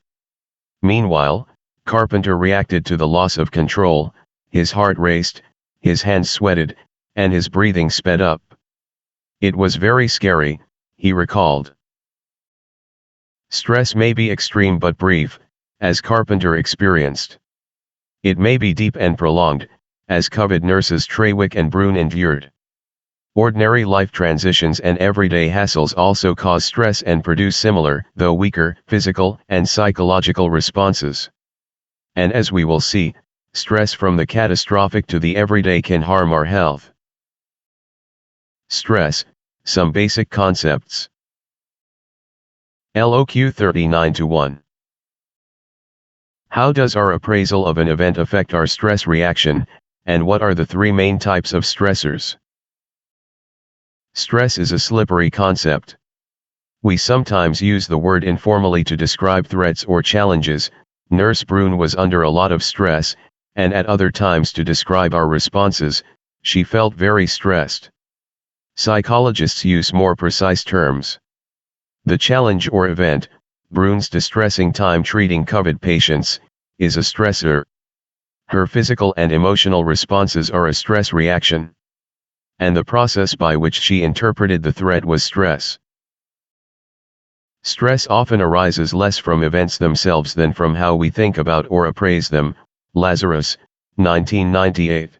Meanwhile, Carpenter reacted to the loss of control. His heart raced, his hands sweated, and his breathing sped up. It was very scary, he recalled. Stress may be extreme but brief, as Carpenter experienced. It may be deep and prolonged, as COVID nurses Trawick and Brune endured. Ordinary life transitions and everyday hassles also cause stress and produce similar, though weaker, physical and psychological responses. And as we will see, stress from the catastrophic to the everyday can harm our health. Stress, some basic concepts. LOQ 39-1. How does our appraisal of an event affect our stress reaction, And what are the three main types of stressors? Stress is a slippery concept. We sometimes use the word informally to describe threats or challenges. Nurse Brune was under a lot of stress, and at other times to describe our responses, she felt very stressed. Psychologists use more precise terms. The challenge or event, Brune's distressing time treating COVID patients, is a stressor. Her physical and emotional responses are a stress reaction. And the process by which she interpreted the threat was stress. Stress often arises less from events themselves than from how we think about or appraise them. Lazarus, 1998.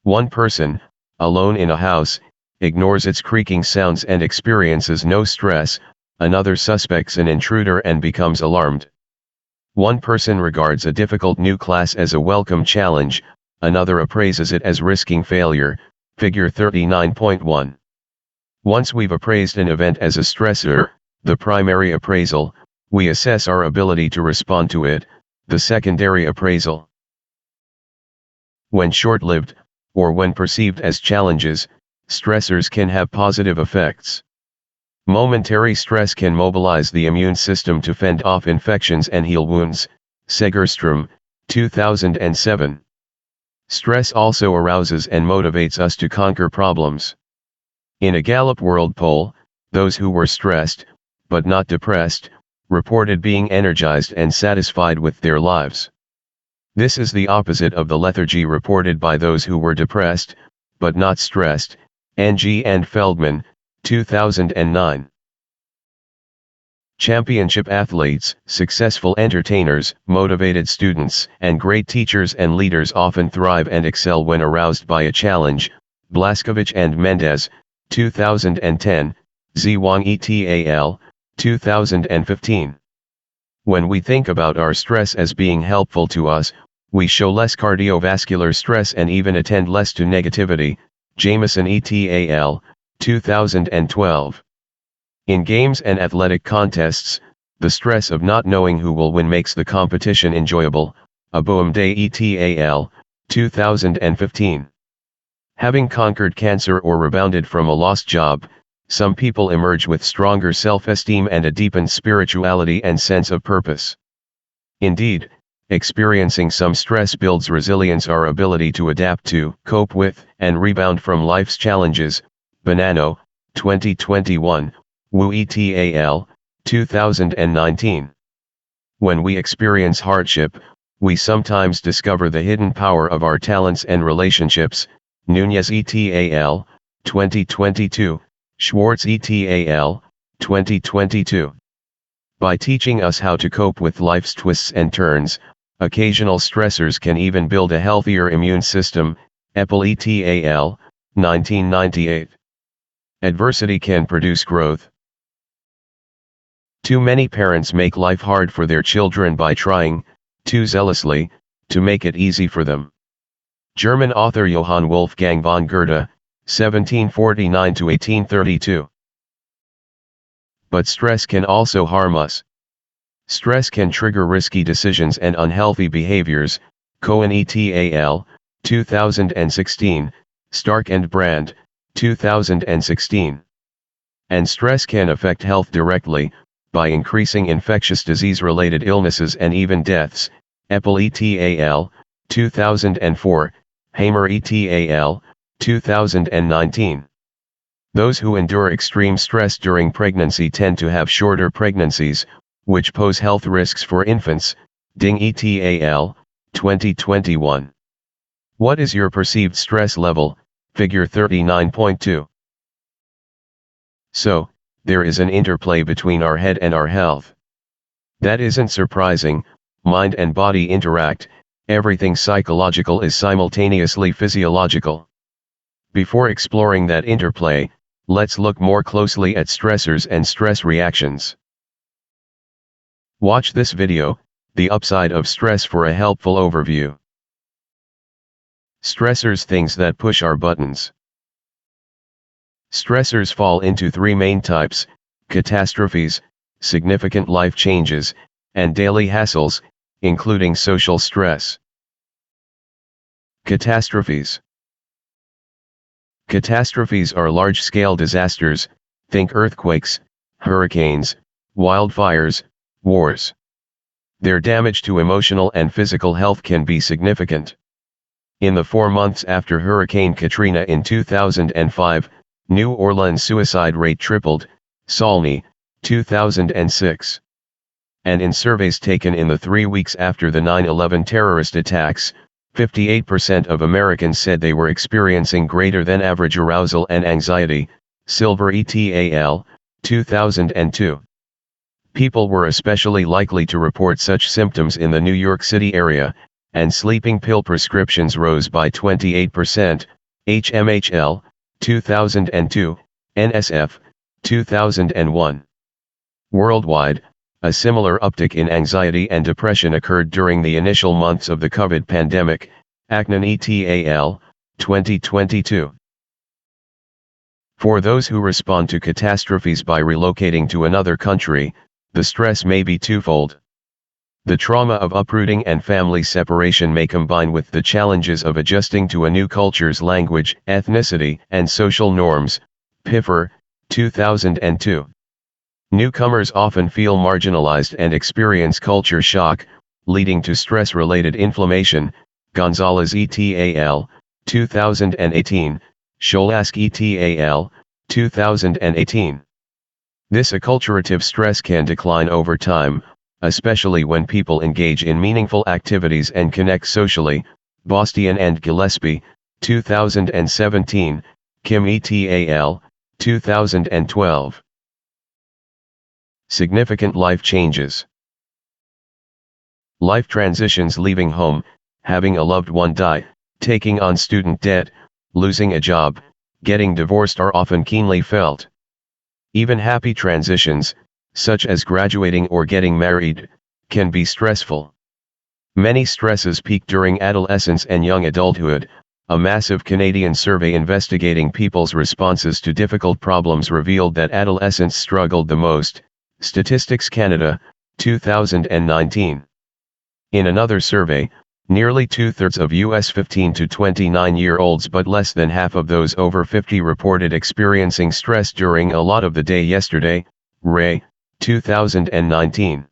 One person, alone in a house, ignores its creaking sounds and experiences no stress. Another suspects an intruder and becomes alarmed. One person regards a difficult new class as a welcome challenge, another appraises it as risking failure. Figure 39.1. Once we've appraised an event as a stressor, the primary appraisal, we assess our ability to respond to it, the secondary appraisal. When short-lived, or when perceived as challenges, stressors can have positive effects. Momentary stress can mobilize the immune system to fend off infections and heal wounds. Segerstrom, 2007. Stress also arouses and motivates us to conquer problems. In a Gallup World Poll, those who were stressed, but not depressed, reported being energized and satisfied with their lives. This is the opposite of the lethargy reported by those who were depressed, but not stressed. Ng and Feldman, 2009. Championship athletes, successful entertainers, motivated students, and great teachers and leaders often thrive and excel when aroused by a challenge. Blaskovich and Mendez, 2010, Zwang et al., 2015. When we think about our stress as being helpful to us, we show less cardiovascular stress and even attend less to negativity. Jameson et al., 2012. In games and athletic contests, the stress of not knowing who will win makes the competition enjoyable. Aboumde et al., 2015. Having conquered cancer or rebounded from a lost job, some people emerge with stronger self-esteem and a deepened spirituality and sense of purpose. Indeed, experiencing some stress builds resilience, our ability to adapt to, cope with, and rebound from life's challenges. Bonanno, 2021, Wu et al., 2019. When we experience hardship, we sometimes discover the hidden power of our talents and relationships. Nunez et al., 2022, Schwartz et al., 2022. By teaching us how to cope with life's twists and turns, occasional stressors can even build a healthier immune system. Epple et al., 1998. Adversity can produce growth. Too many parents make life hard for their children by trying, too zealously, to make it easy for them. German author Johann Wolfgang von Goethe, 1749–1832. But stress can also harm us. Stress can trigger risky decisions and unhealthy behaviors. Cohen et al., 2016, Stark and Brand, 2016. And stress can affect health directly, by increasing infectious disease-related illnesses and even deaths. Epple et al., 2004, Hamer et al., 2019. Those who endure extreme stress during pregnancy tend to have shorter pregnancies, which pose health risks for infants. Ding et al., 2021. What is your perceived stress level? Figure 39.2. So, there is an interplay between our head and our health. That isn't surprising. Mind and body interact, everything psychological is simultaneously physiological. Before exploring that interplay, let's look more closely at stressors and stress reactions. Watch this video, The Upside of Stress, for a helpful overview. Stressors, things that push our buttons. Stressors fall into three main types: catastrophes, significant life changes, and daily hassles, including social stress. Catastrophes. Catastrophes are large-scale disasters, think earthquakes, hurricanes, wildfires, wars. Their damage to emotional and physical health can be significant. In the 4 months after Hurricane Katrina in 2005, New Orleans suicide rate tripled, Salny, 2006. And in surveys taken in the 3 weeks after the 9/11 terrorist attacks, 58% of Americans said they were experiencing greater than average arousal and anxiety, Silver et al., 2002. People were especially likely to report such symptoms in the New York City area, and sleeping pill prescriptions rose by 28%, HMHL, 2002, NSF, 2001. Worldwide, a similar uptick in anxiety and depression occurred during the initial months of the COVID pandemic, Acnon et al., 2022. For those who respond to catastrophes by relocating to another country, the stress may be twofold. The trauma of uprooting and family separation may combine with the challenges of adjusting to a new culture's language, ethnicity, and social norms, Piffer, 2002. Newcomers often feel marginalized and experience culture shock, leading to stress-related inflammation, Gonzalez et al., 2018, Scholask et al., 2018. This acculturative stress can decline over time, especially when people engage in meaningful activities and connect socially, Bastian and Gillespie, 2017, Kim et al., 2012. Significant life changes. Life transitions: leaving home, having a loved one die, taking on student debt, losing a job, getting divorced are often keenly felt. Even happy transitions, such as graduating or getting married, can be stressful. Many stresses peak during adolescence and young adulthood. A massive Canadian survey investigating people's responses to difficult problems revealed that adolescents struggled the most, Statistics Canada, 2019. In another survey, nearly 2/3 of U.S. 15 to 29-year-olds but less than half of those over 50 reported experiencing stress during a lot of the day yesterday, Ray, 2019.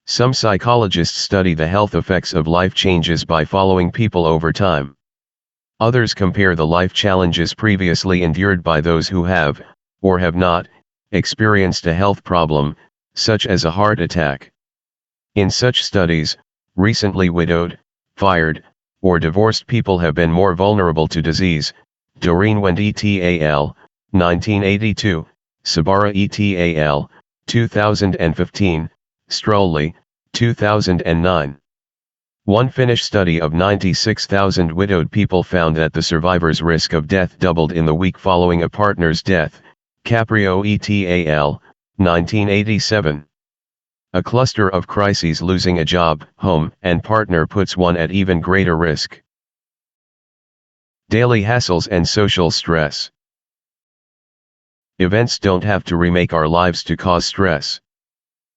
Some psychologists study the health effects of life changes by following people over time. Others compare the life challenges previously endured by those who have, or have not, experienced a health problem, such as a heart attack. In such studies, recently widowed, fired, or divorced people have been more vulnerable to disease, Doreen Wendt et al., 1982, Sabara et al., 2015, Stroley, 2009. One Finnish study of 96,000 widowed people found that the survivor's risk of death doubled in the week following a partner's death, Caprio et al., 1987. A cluster of crises: losing a job, home, and partner puts one at even greater risk. Daily hassles and social stress. Events don't have to remake our lives to cause stress.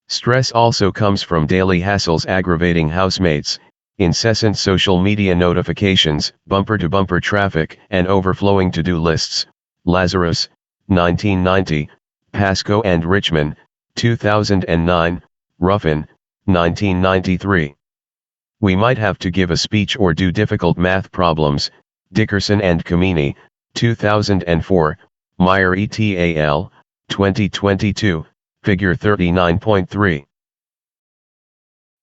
Stress also comes from daily hassles: aggravating housemates, incessant social media notifications, bumper-to-bumper traffic, and overflowing to-do lists, Lazarus, 1990, Pascoe and Richmond, 2009, Ruffin, 1993. We might have to give a speech or do difficult math problems, Dickerson and Kamini, 2004, Meyer et al., 2022, Figure 39.3.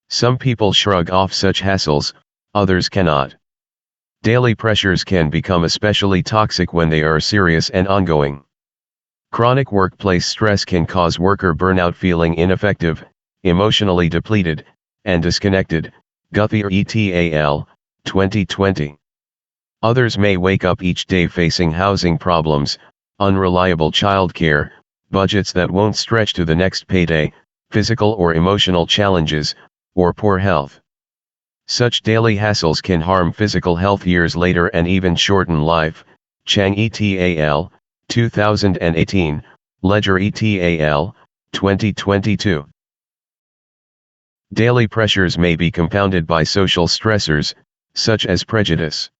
Some people shrug off such hassles, others cannot. Daily pressures can become especially toxic when they are serious and ongoing. Chronic workplace stress can cause worker burnout, feeling ineffective, emotionally depleted, and disconnected, Guthier et al., 2020. Others may wake up each day facing housing problems, unreliable childcare, budgets that won't stretch to the next payday, physical or emotional challenges, or poor health. Such daily hassles can harm physical health years later and even shorten life, Chang et al., 2018, Ledger et al., 2022. Daily pressures may be compounded by social stressors, such as prejudice.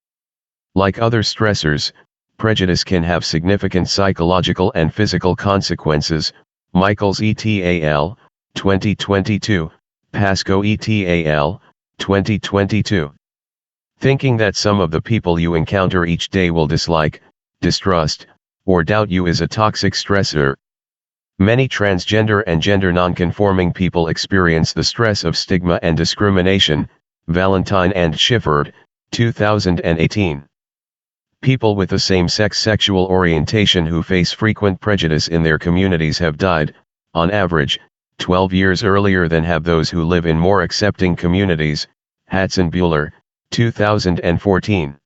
Like other stressors, prejudice can have significant psychological and physical consequences. Michaels et al., 2022, Pascoe et al., 2022. Thinking that some of the people you encounter each day will dislike, distrust, or doubt you is a toxic stressor. Many transgender and gender nonconforming people experience the stress of stigma and discrimination. Valentine and Schifford, 2018. People with the same-sex sexual orientation who face frequent prejudice in their communities have died, on average, 12 years earlier than have those who live in more accepting communities. Hatzenbuehler, 2014.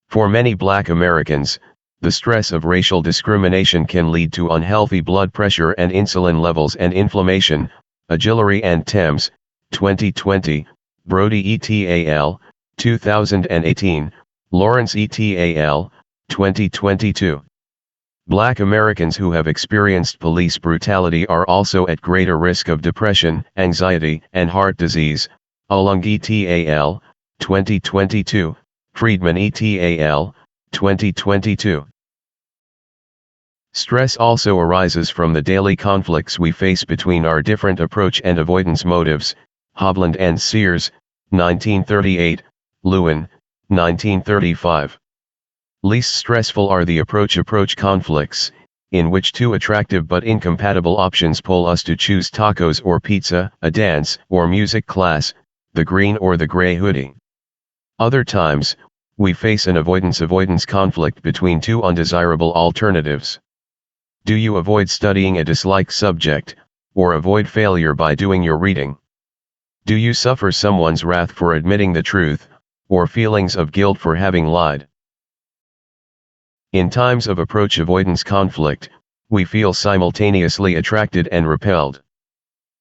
For many Black Americans, the stress of racial discrimination can lead to unhealthy blood pressure and insulin levels and inflammation. Agilary and Thames, 2020, Brody et al., 2018, Lawrence et al., 2022. Black Americans who have experienced police brutality are also at greater risk of depression, anxiety, and heart disease. Alung et al., 2022, Friedman et al., 2022. Stress also arises from the daily conflicts we face between our different approach and avoidance motives. Hovland and Sears, 1938, Lewin, 1935. Least stressful are the approach conflicts, in which two attractive but incompatible options pull us to choose tacos or pizza, a dance or music class, the green or the gray hoodie. Other times, we face an avoidance conflict between two undesirable alternatives. Do you avoid studying a disliked subject, or avoid failure by doing your reading? Do you suffer someone's wrath for admitting the truth, or feelings of guilt for having lied? In times of approach avoidance conflict, we feel simultaneously attracted and repelled.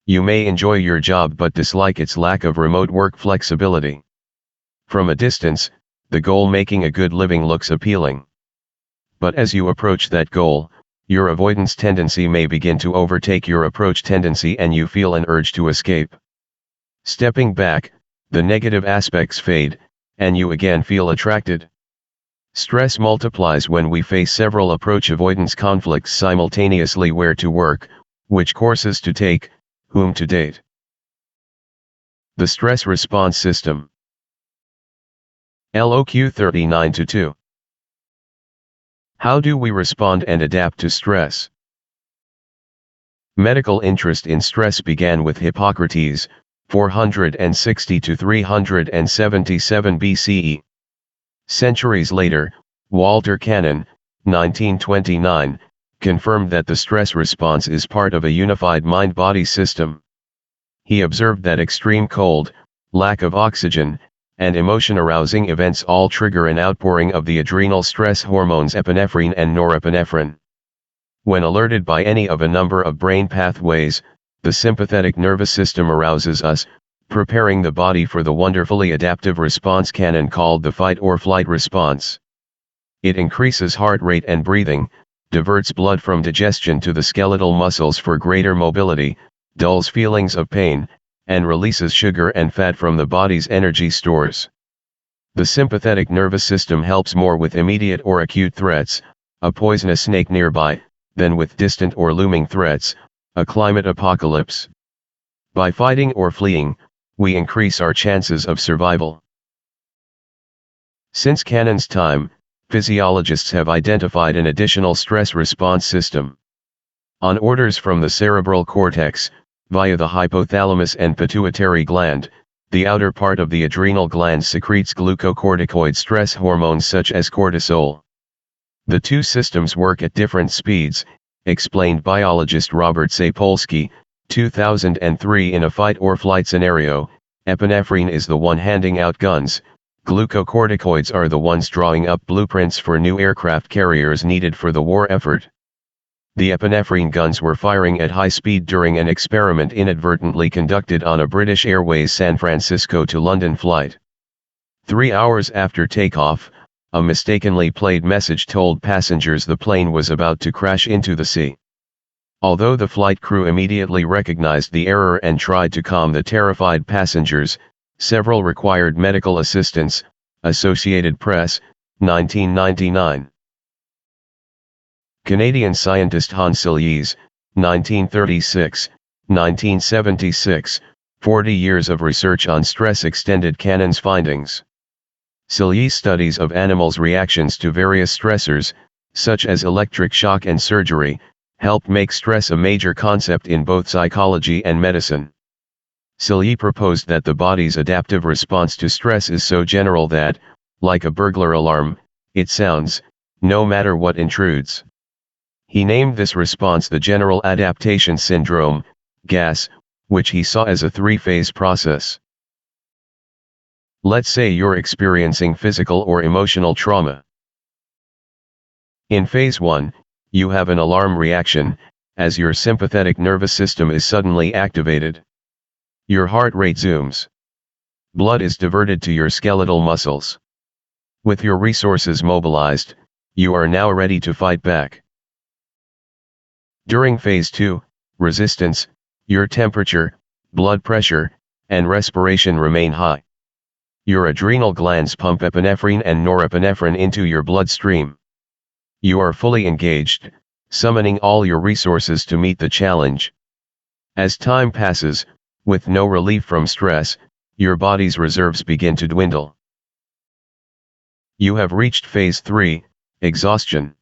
You may enjoy your job but dislike its lack of remote work flexibility. From a distance, the goal making a good living looks appealing. But as you approach that goal, your avoidance tendency may begin to overtake your approach tendency and you feel an urge to escape. Stepping back, the negative aspects fade, and you again feel attracted. Stress multiplies when we face several approach avoidance conflicts simultaneously: where to work, which courses to take, whom to date. The stress response system. LOQ 39-2. How do we respond and adapt to stress? Medical interest in stress began with Hippocrates, 460 to 377 BCE. Centuries later, Walter Cannon, 1929, confirmed that the stress response is part of a unified mind-body system. He observed that extreme cold, lack of oxygen, and emotion-arousing events all trigger an outpouring of the adrenal stress hormones epinephrine and norepinephrine. When alerted by any of a number of brain pathways, the sympathetic nervous system arouses us, preparing the body for the wonderfully adaptive response Cannon called the fight or flight response. It increases heart rate and breathing, diverts blood from digestion to the skeletal muscles for greater mobility, dulls feelings of pain, and releases sugar and fat from the body's energy stores. The sympathetic nervous system helps more with immediate or acute threats, a poisonous snake nearby, than with distant or looming threats, a climate apocalypse. By fighting or fleeing, we increase our chances of survival. Since Cannon's time, physiologists have identified an additional stress response system. On orders from the cerebral cortex, via the hypothalamus and pituitary gland, the outer part of the adrenal gland secretes glucocorticoid stress hormones such as cortisol. The two systems work at different speeds, explained biologist Robert Sapolsky, 2003. In a fight or flight scenario, epinephrine is the one handing out guns, glucocorticoids are the ones drawing up blueprints for new aircraft carriers needed for the war effort. The epinephrine guns were firing at high speed during an experiment inadvertently conducted on a British Airways San Francisco to London flight. 3 hours after takeoff, a mistakenly played message told passengers the plane was about to crash into the sea. Although the flight crew immediately recognized the error and tried to calm the terrified passengers, several required medical assistance, Associated Press, 1999. Canadian scientist Hans Selye, 1936, 1976, 40 years of research on stress extended Cannon's findings. Selye's studies of animals' reactions to various stressors, such as electric shock and surgery, helped make stress a major concept in both psychology and medicine. Selye proposed that the body's adaptive response to stress is so general that, like a burglar alarm, it sounds, no matter what intrudes. He named this response the General Adaptation Syndrome, GAS, which he saw as a three-phase process. Let's say you're experiencing physical or emotional trauma. In phase 1, you have an alarm reaction, as your sympathetic nervous system is suddenly activated. Your heart rate zooms. Blood is diverted to your skeletal muscles. With your resources mobilized, you are now ready to fight back. During phase 2, resistance, your temperature, blood pressure, and respiration remain high. Your adrenal glands pump epinephrine and norepinephrine into your bloodstream. You are fully engaged, summoning all your resources to meet the challenge. As time passes, with no relief from stress, your body's reserves begin to dwindle. You have reached phase 3, exhaustion.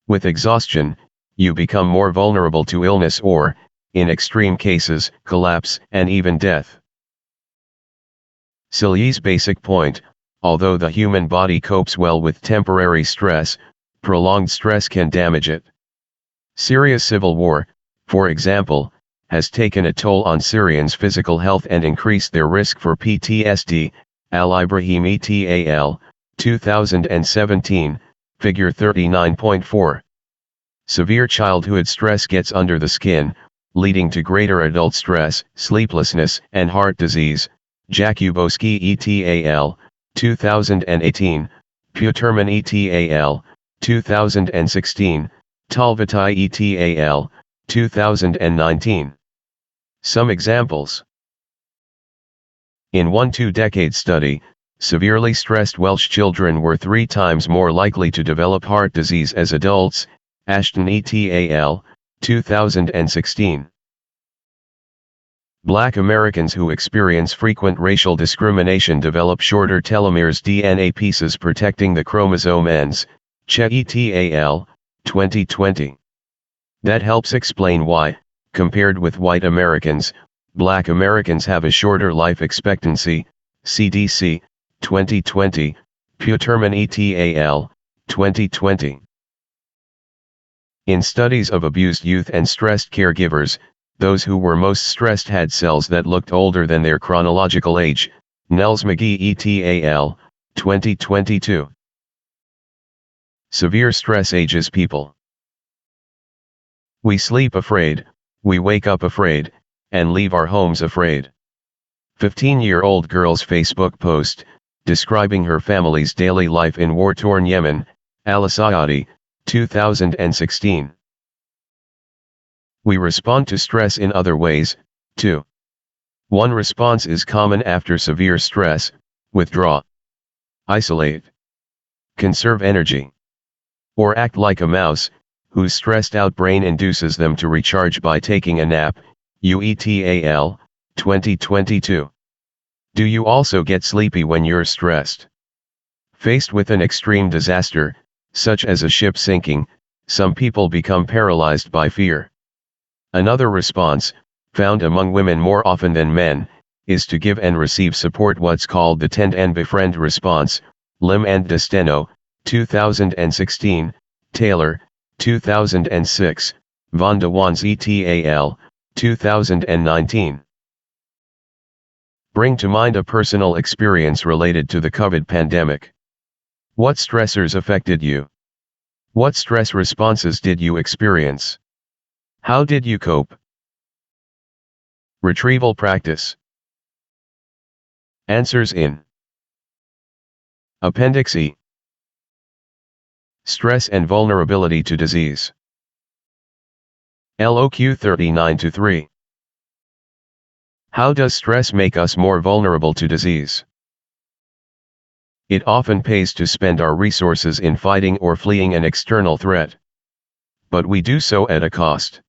With exhaustion, you become more vulnerable to illness or, in extreme cases, collapse and even death. Selye's basic point: although the human body copes well with temporary stress, prolonged stress can damage it. Syria's civil war, for example, has taken a toll on Syrians' physical health and increased their risk for PTSD. Al-Ibrahim et al., 2017, figure 39.4. Severe childhood stress gets under the skin, leading to greater adult stress, sleeplessness, and heart disease. Jakubowski et al., 2018, Puterman et al., 2016, Talvatai et al., 2019. Some examples. In one 2-decade study, severely stressed Welsh children were 3 times more likely to develop heart disease as adults. Ashton et al., 2016. Black Americans who experience frequent racial discrimination develop shorter telomeres, DNA pieces protecting the chromosome ends. Che et al., 2020. That helps explain why, compared with white Americans, Black Americans have a shorter life expectancy. CDC, 2020, Puterman et al., 2020. In studies of abused youth and stressed caregivers, those who were most stressed had cells that looked older than their chronological age. Nels McGee et al., 2022. Severe stress ages people. We sleep afraid, we wake up afraid, and leave our homes afraid. 15-year-old girl's Facebook post, describing her family's daily life in war-torn Yemen. Al-Asayati, 2016. We respond to stress in other ways, too. One response is common after severe stress: withdraw, isolate, conserve energy, or act like a mouse, whose stressed-out brain induces them to recharge by taking a nap. UET al., 2022. Do you also get sleepy when you're stressed? Faced with an extreme disaster, such as a ship sinking, some people become paralyzed by fear. Another response, found among women more often than men, is to give and receive support, what's called the tend and befriend response. Lim and Desteno, 2016, Taylor, 2006, Von de Waans et al., 2019. Bring to mind a personal experience related to the COVID pandemic. What stressors affected you? What stress responses did you experience? How did you cope? Retrieval practice. Answers in Appendix E. Stress and vulnerability to disease. LOQ 39-3. How does stress make us more vulnerable to disease? It often pays to spend our resources in fighting or fleeing an external threat. But we do so at a cost.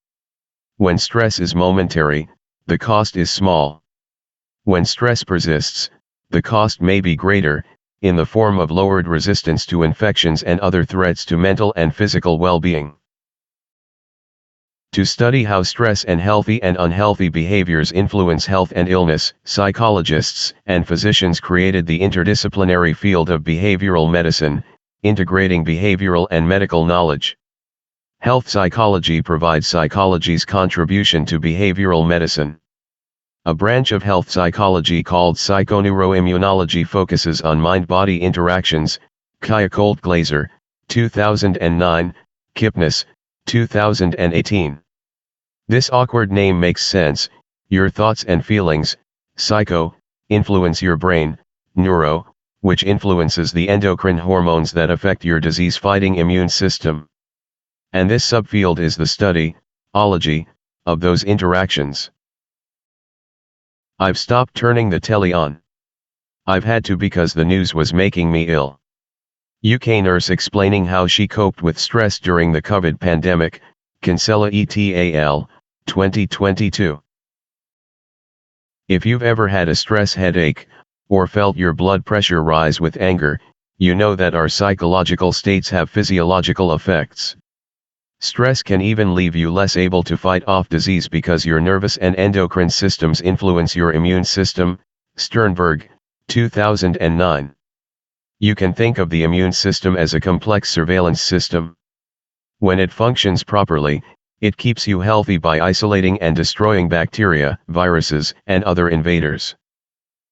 When stress is momentary, the cost is small. When stress persists, the cost may be greater, in the form of lowered resistance to infections and other threats to mental and physical well-being. To study how stress and healthy and unhealthy behaviors influence health and illness, psychologists and physicians created the interdisciplinary field of behavioral medicine, integrating behavioral and medical knowledge. Health psychology provides psychology's contribution to behavioral medicine. A branch of health psychology called psychoneuroimmunology focuses on mind-body interactions. Kaya Colt-Glaser, 2009, Kipnis, 2018. This awkward name makes sense. Your thoughts and feelings, psycho, influence your brain, neuro, which influences the endocrine hormones that affect your disease-fighting immune system. And this subfield is the study, ology, of those interactions. I've stopped turning the telly on. I've had to because the news was making me ill. UK nurse explaining how she coped with stress during the COVID pandemic, Kinsella et al., 2022. If you've ever had a stress headache, or felt your blood pressure rise with anger, you know that our psychological states have physiological effects. Stress can even leave you less able to fight off disease because your nervous and endocrine systems influence your immune system. Sternberg, 2009. You can think of the immune system as a complex surveillance system. When it functions properly, it keeps you healthy by isolating and destroying bacteria, viruses, and other invaders.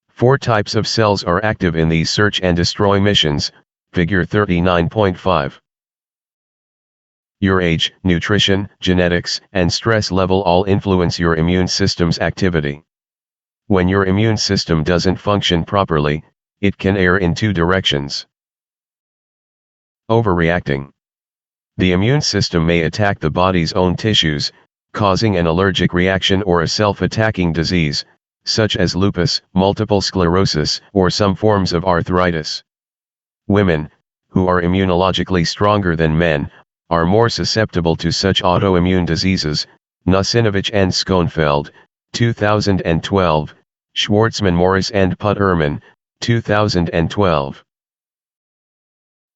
4 types of cells are active in these search and destroy missions. Figure 39.5. Your age, nutrition, genetics, and stress level all influence your immune system's activity. When your immune system doesn't function properly, it can err in 2 directions. Overreacting. The immune system may attack the body's own tissues, causing an allergic reaction or a self-attacking disease, such as lupus, multiple sclerosis, or some forms of arthritis. Women, who are immunologically stronger than men, are more susceptible to such autoimmune diseases. Nasinovich and Schoenfeld, 2012, Schwartzman Morris and Putt-Ehrman, 2012.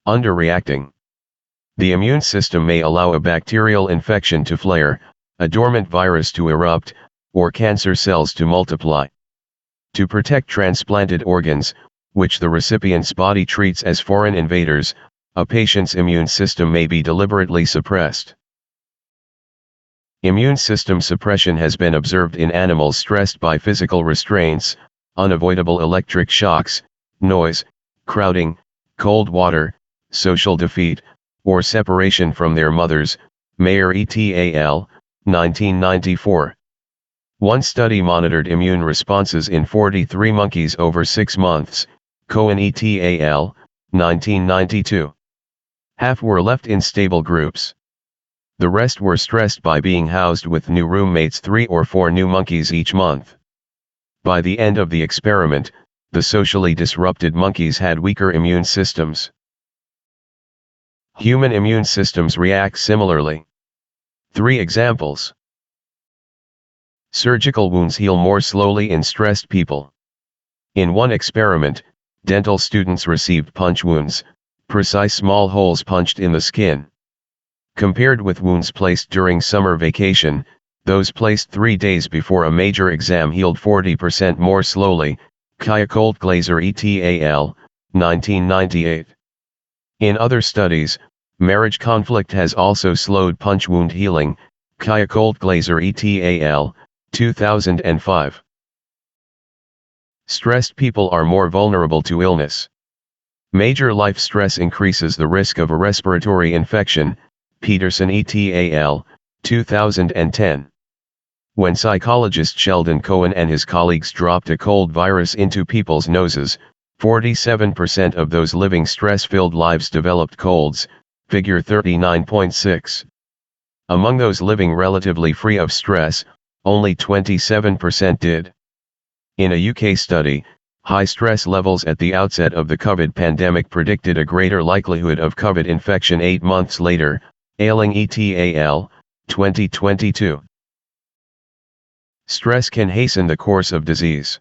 Underreacting. The immune system may allow a bacterial infection to flare, a dormant virus to erupt, or cancer cells to multiply. To protect transplanted organs, which the recipient's body treats as foreign invaders, a patient's immune system may be deliberately suppressed. Immune system suppression has been observed in animals stressed by physical restraints, unavoidable electric shocks, noise, crowding, cold water, social defeat, or separation from their mothers. Mayer et al., 1994. One study monitored immune responses in 43 monkeys over 6 months. Cohen et al., 1992. Half were left in stable groups. The rest were stressed by being housed with new roommates, 3 or 4 new monkeys each month. By the end of the experiment, the socially disrupted monkeys had weaker immune systems. Human immune systems react similarly. 3 examples. Surgical wounds heal more slowly in stressed people. In one experiment, dental students received punch wounds, precise small holes punched in the skin. Compared with wounds placed during summer vacation, those placed 3 days before a major exam healed 40% more slowly. Kaya Colt-Glaser et al., 1998. In other studies, marriage conflict has also slowed punch wound healing. Kaya Colt-Glaser et al., 2005. Stressed people are more vulnerable to illness. Major life stress increases the risk of a respiratory infection. Peterson et al., 2010. When psychologist Sheldon Cohen and his colleagues dropped a cold virus into people's noses, 47% of those living stress-filled lives developed colds. Figure 39.6. Among those living relatively free of stress, only 27% did. In a UK study, High stress levels at the outset of the COVID pandemic predicted a greater likelihood of COVID infection 8 months later, ailing et al., 2022. Stress can hasten the course of disease.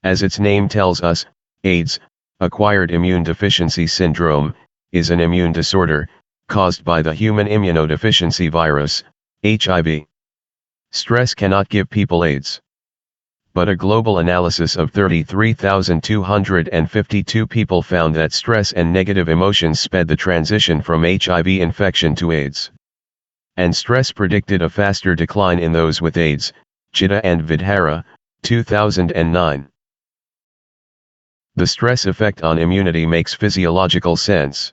As its name tells us, AIDS, acquired immune deficiency syndrome, is an immune disorder, caused by the human immunodeficiency virus, HIV. Stress cannot give people AIDS. But a global analysis of 33,252 people found that stress and negative emotions sped the transition from HIV infection to AIDS. And stress predicted a faster decline in those with AIDS, Chitta and Vidhara, 2009. The stress effect on immunity makes physiological sense.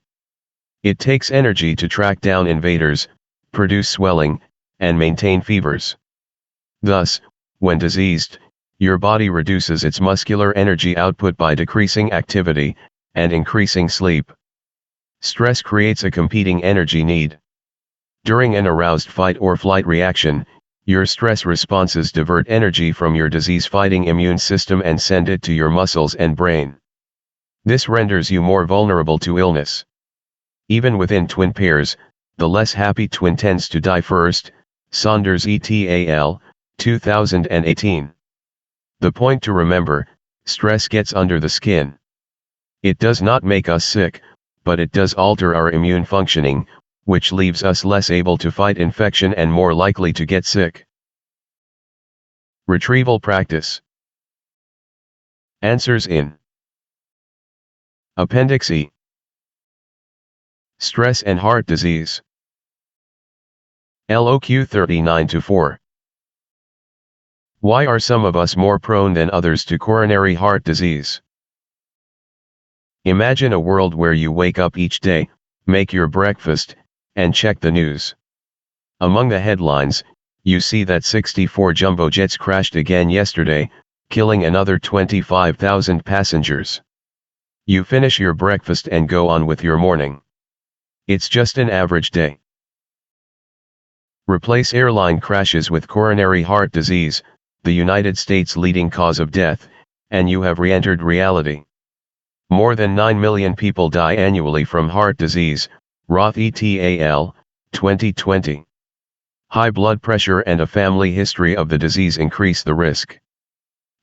It takes energy to track down invaders, produce swelling, and maintain fevers. Thus, when diseased, your body reduces its muscular energy output by decreasing activity, and increasing sleep. Stress creates a competing energy need. During an aroused fight or flight reaction, your stress responses divert energy from your disease-fighting immune system and send it to your muscles and brain. This renders you more vulnerable to illness. Even within twin pairs, the less happy twin tends to die first, Saunders et al., 2018. The point to remember, stress gets under the skin. It does not make us sick, but it does alter our immune functioning, which leaves us less able to fight infection and more likely to get sick. Retrieval practice. Answers in Appendix E. Stress and heart disease. LOQ 39-4. Why are some of us more prone than others to coronary heart disease? Imagine a world where you wake up each day, make your breakfast, and check the news. Among the headlines, you see that 64 jumbo jets crashed again yesterday, killing another 25,000 passengers. You finish your breakfast and go on with your morning. It's just an average day. Replace airline crashes with coronary heart disease, the United States' leading cause of death, and you have re-entered reality. More than 9 million people die annually from heart disease, Roth et al., 2020. High blood pressure and a family history of the disease increase the risk.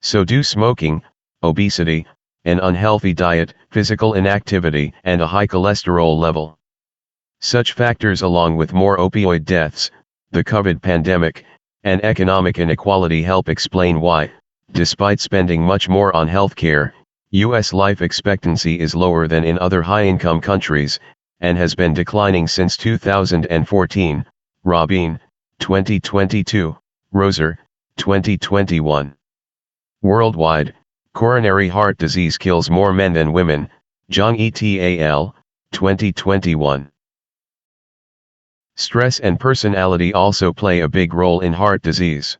So do smoking, obesity, an unhealthy diet, physical inactivity, and a high cholesterol level. Such factors, along with more opioid deaths, the COVID pandemic, and economic inequality, help explain why, despite spending much more on healthcare, U.S. life expectancy is lower than in other high-income countries, and has been declining since 2014, Rabin, 2022, Roser, 2021. Worldwide, coronary heart disease kills more men than women, Zhang et al., 2021. Stress and personality also play a big role in heart disease.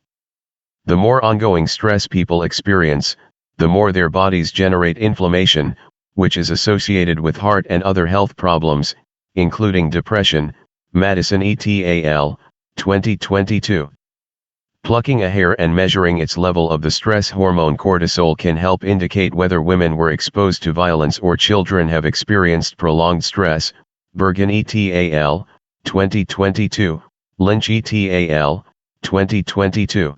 The more ongoing stress people experience, the more their bodies generate inflammation, which is associated with heart and other health problems, including depression, Madison et al., 2022. Plucking a hair and measuring its level of the stress hormone cortisol can help indicate whether women were exposed to violence or children have experienced prolonged stress, Bergen et al., 2022, Lynch et al., 2022.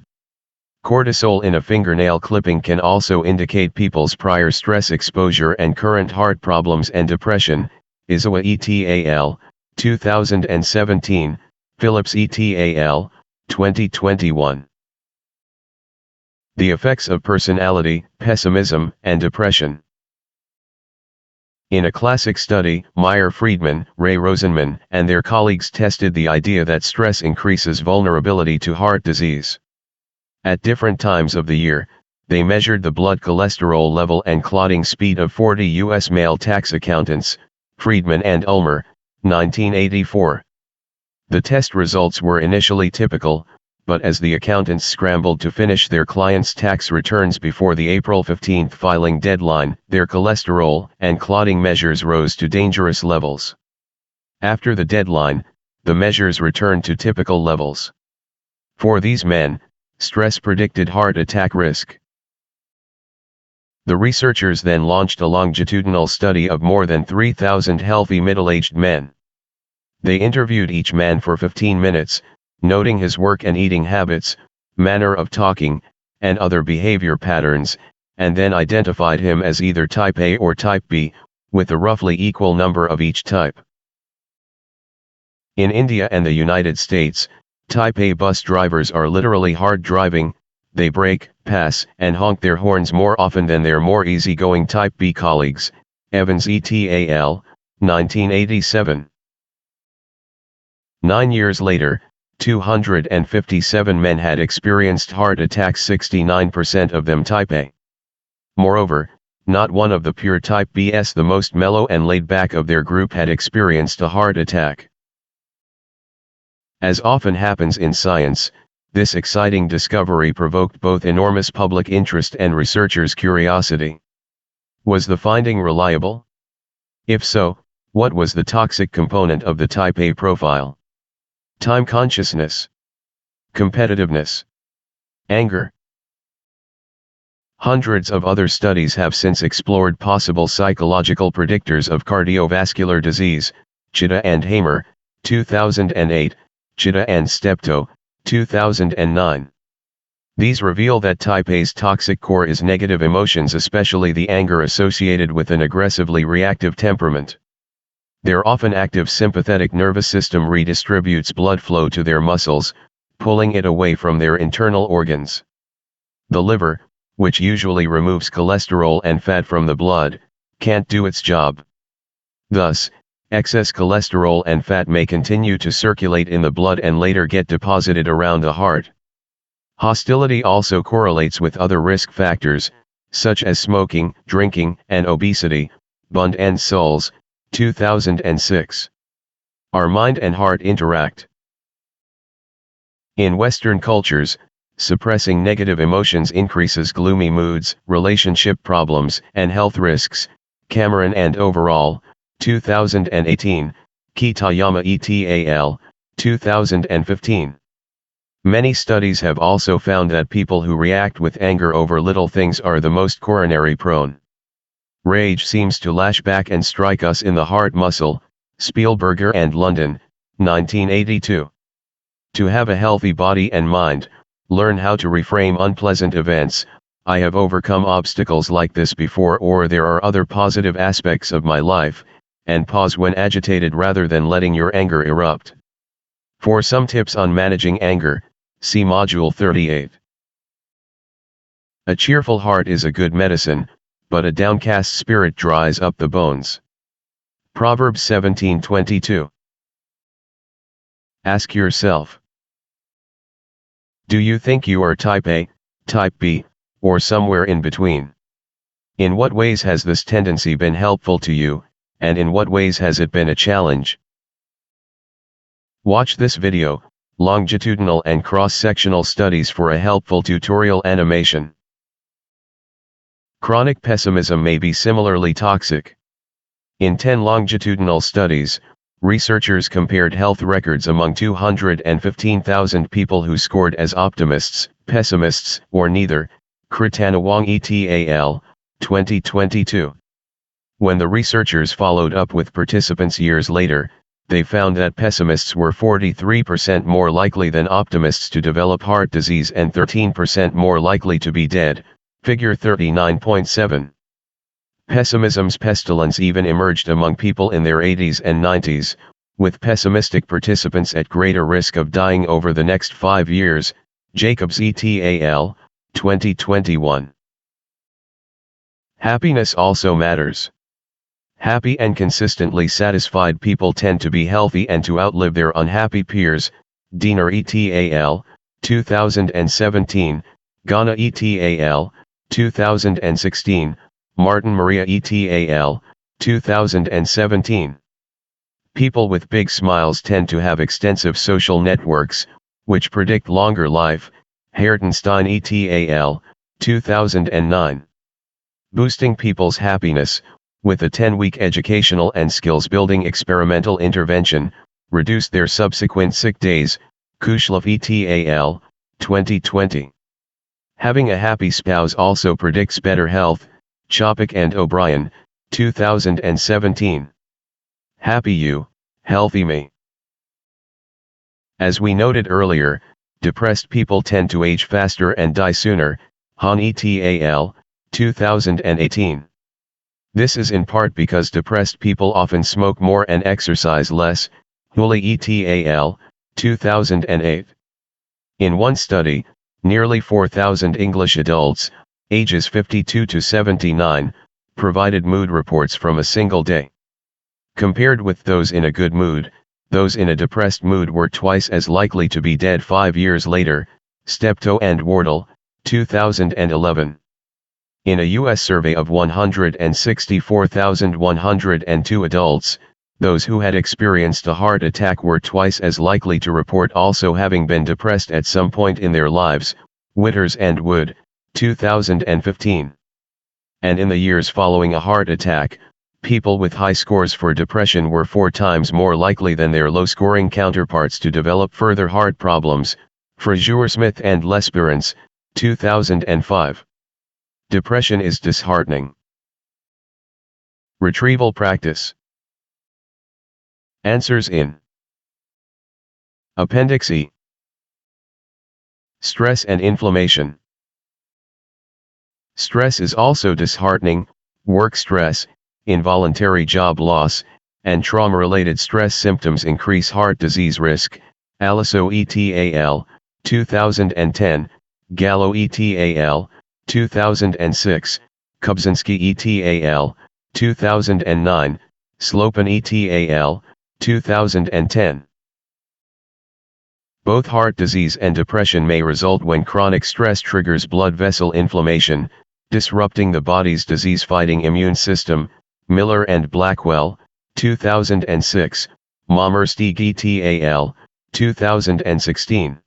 Cortisol in a fingernail clipping can also indicate people's prior stress exposure and current heart problems and depression, Izawa et al., 2017, Phillips et al., 2021. The effects of personality, pessimism, and depression. In a classic study, Meyer-Friedman, Ray Rosenman, and their colleagues tested the idea that stress increases vulnerability to heart disease. At different times of the year, they measured the blood cholesterol level and clotting speed of 40 U.S. male tax accountants, Friedman and Ulmer, 1984. The test results were initially typical, but as the accountants scrambled to finish their clients' tax returns before the April 15 filing deadline, their cholesterol and clotting measures rose to dangerous levels. After the deadline, the measures returned to typical levels. For these men, stress predicted heart attack risk. The researchers then launched a longitudinal study of more than 3,000 healthy middle-aged men. They interviewed each man for 15 minutes, noting his work and eating habits, manner of talking, and other behavior patterns, and then identified him as either type A or type B, with a roughly equal number of each type. In India and the United States, type A bus drivers are literally hard driving. They brake, pass, and honk their horns more often than their more easygoing type B colleagues. Evans et al., 1987. 9 years later, 257 men had experienced heart attacks, 69% of them type A. Moreover, not one of the pure type Bs, the most mellow and laid back of their group, had experienced a heart attack. As often happens in science, this exciting discovery provoked both enormous public interest and researchers' curiosity. Was the finding reliable? If so, what was the toxic component of the type A profile? Time consciousness, competitiveness, anger. Hundreds of other studies have since explored possible psychological predictors of cardiovascular disease. Chita and Hamer, 2008, Chita and Steptoe, 2009. These reveal that type A's toxic core is negative emotions, especially the anger associated with an aggressively reactive temperament. Their often active sympathetic nervous system redistributes blood flow to their muscles, pulling it away from their internal organs. The liver, which usually removes cholesterol and fat from the blood, can't do its job. Thus, excess cholesterol and fat may continue to circulate in the blood and later get deposited around the heart. Hostility also correlates with other risk factors, such as smoking, drinking, and obesity. Bund and Souls, 2006. Our mind and heart interact. In Western cultures, suppressing negative emotions increases gloomy moods, relationship problems, and health risks. Cameron and Overall, 2018, Kitayama et al., 2015. Many studies have also found that people who react with anger over little things are the most coronary prone. Rage seems to lash back and strike us in the heart muscle. Spielberger and London, 1982. To have a healthy body and mind, learn how to reframe unpleasant events. I have overcome obstacles like this before, or there are other positive aspects of my life, and pause when agitated rather than letting your anger erupt. For some tips on managing anger, see Module 38. A cheerful heart is a good medicine, but a downcast spirit dries up the bones. Proverbs 17:22. Ask yourself, do you think you are type A, type B, or somewhere in between? In what ways has this tendency been helpful to you, and in what ways has it been a challenge? Watch this video, Longitudinal and Cross-Sectional Studies, for a helpful tutorial animation. Chronic pessimism may be similarly toxic. In 10 longitudinal studies, researchers compared health records among 215,000 people who scored as optimists, pessimists, or neither. Kritanawong et al., 2022. When the researchers followed up with participants years later, they found that pessimists were 43% more likely than optimists to develop heart disease and 13% more likely to be dead. Figure 39.7. Pessimism's pestilence even emerged among people in their 80s and 90s, with pessimistic participants at greater risk of dying over the next 5 years. Jacobs et al., 2021. Happiness also matters. Happy and consistently satisfied people tend to be healthy and to outlive their unhappy peers. Diener et al., 2017, Ghana et al., 2016, Martin Maria et al., 2017. People with big smiles tend to have extensive social networks, which predict longer life. Hertenstein et al., 2009. Boosting people's happiness, with a 10-week educational and skills-building experimental intervention, reduced their subsequent sick days. Kushlov et al., 2020. Having a happy spouse also predicts better health. Chopik and O'Brien, 2017. Happy You, Healthy Me. As we noted earlier, depressed people tend to age faster and die sooner, Han et al., 2018. This is in part because depressed people often smoke more and exercise less, Hooley et al., 2008. In one study, nearly 4,000 English adults, ages 52 to 79, provided mood reports from a single day. Compared with those in a good mood, those in a depressed mood were twice as likely to be dead 5 years later, Steptoe and Wardle, 2011. In a U.S. survey of 164,102 adults, those who had experienced a heart attack were twice as likely to report also having been depressed at some point in their lives, Witters and Wood, 2015. And in the years following a heart attack, people with high scores for depression were 4 times more likely than their low-scoring counterparts to develop further heart problems, Fraser-Smith and Lesperance, 2005. Depression is disheartening. Retrieval practice. Answers in Appendix E. Stress and inflammation. Stress is also disheartening. Work stress, involuntary job loss, and trauma-related stress symptoms increase heart disease risk. Aliso et al., 2010, Gallo et al., 2006, Kubczynski et al., 2009, Slopin et al., 2010. Both heart disease and depression may result when chronic stress triggers blood vessel inflammation, disrupting the body's disease-fighting immune system. Miller and Blackwell, 2006, Mommersteig et al., 2016.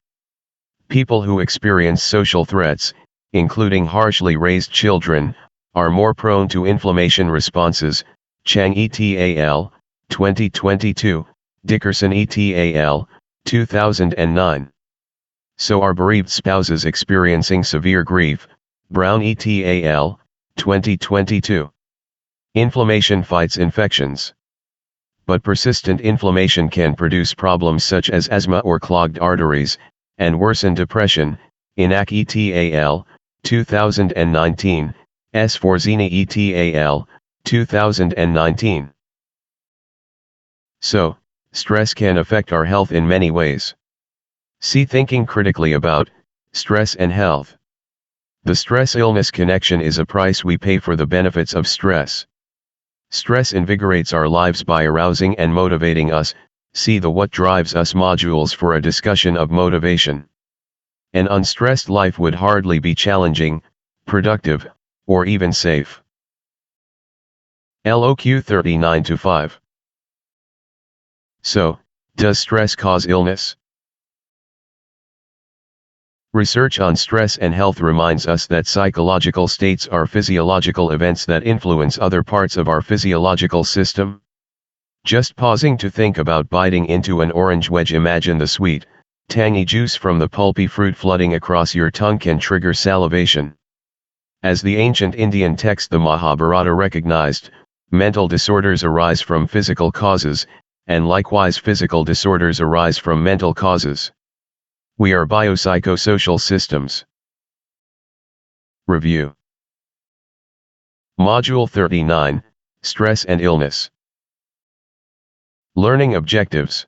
People who experience social threats, including harshly raised children, are more prone to inflammation responses. Chang et al., 2022, Dickerson et al., 2009. So are bereaved spouses experiencing severe grief. Brown et al., 2022. Inflammation fights infections. But persistent inflammation can produce problems such as asthma or clogged arteries, and worsen depression. Inak et al., 2019, Sforzini et al., 2019. So, stress can affect our health in many ways. See Thinking Critically About Stress and Health. The stress-illness connection is a price we pay for the benefits of stress. Stress invigorates our lives by arousing and motivating us. See the What Drives Us modules for a discussion of motivation. An unstressed life would hardly be challenging, productive, or even safe. LOQ 39-5. So, does stress cause illness? Research on stress and health reminds us that psychological states are physiological events that influence other parts of our physiological system. Just pausing to think about biting into an orange wedge, imagine the sweet, tangy juice from the pulpy fruit flooding across your tongue can trigger salivation. As the ancient Indian text the Mahabharata recognized, mental disorders arise from physical causes, and likewise physical disorders arise from mental causes. We are biopsychosocial systems. Review. Module 39, Stress and Illness. Learning objectives.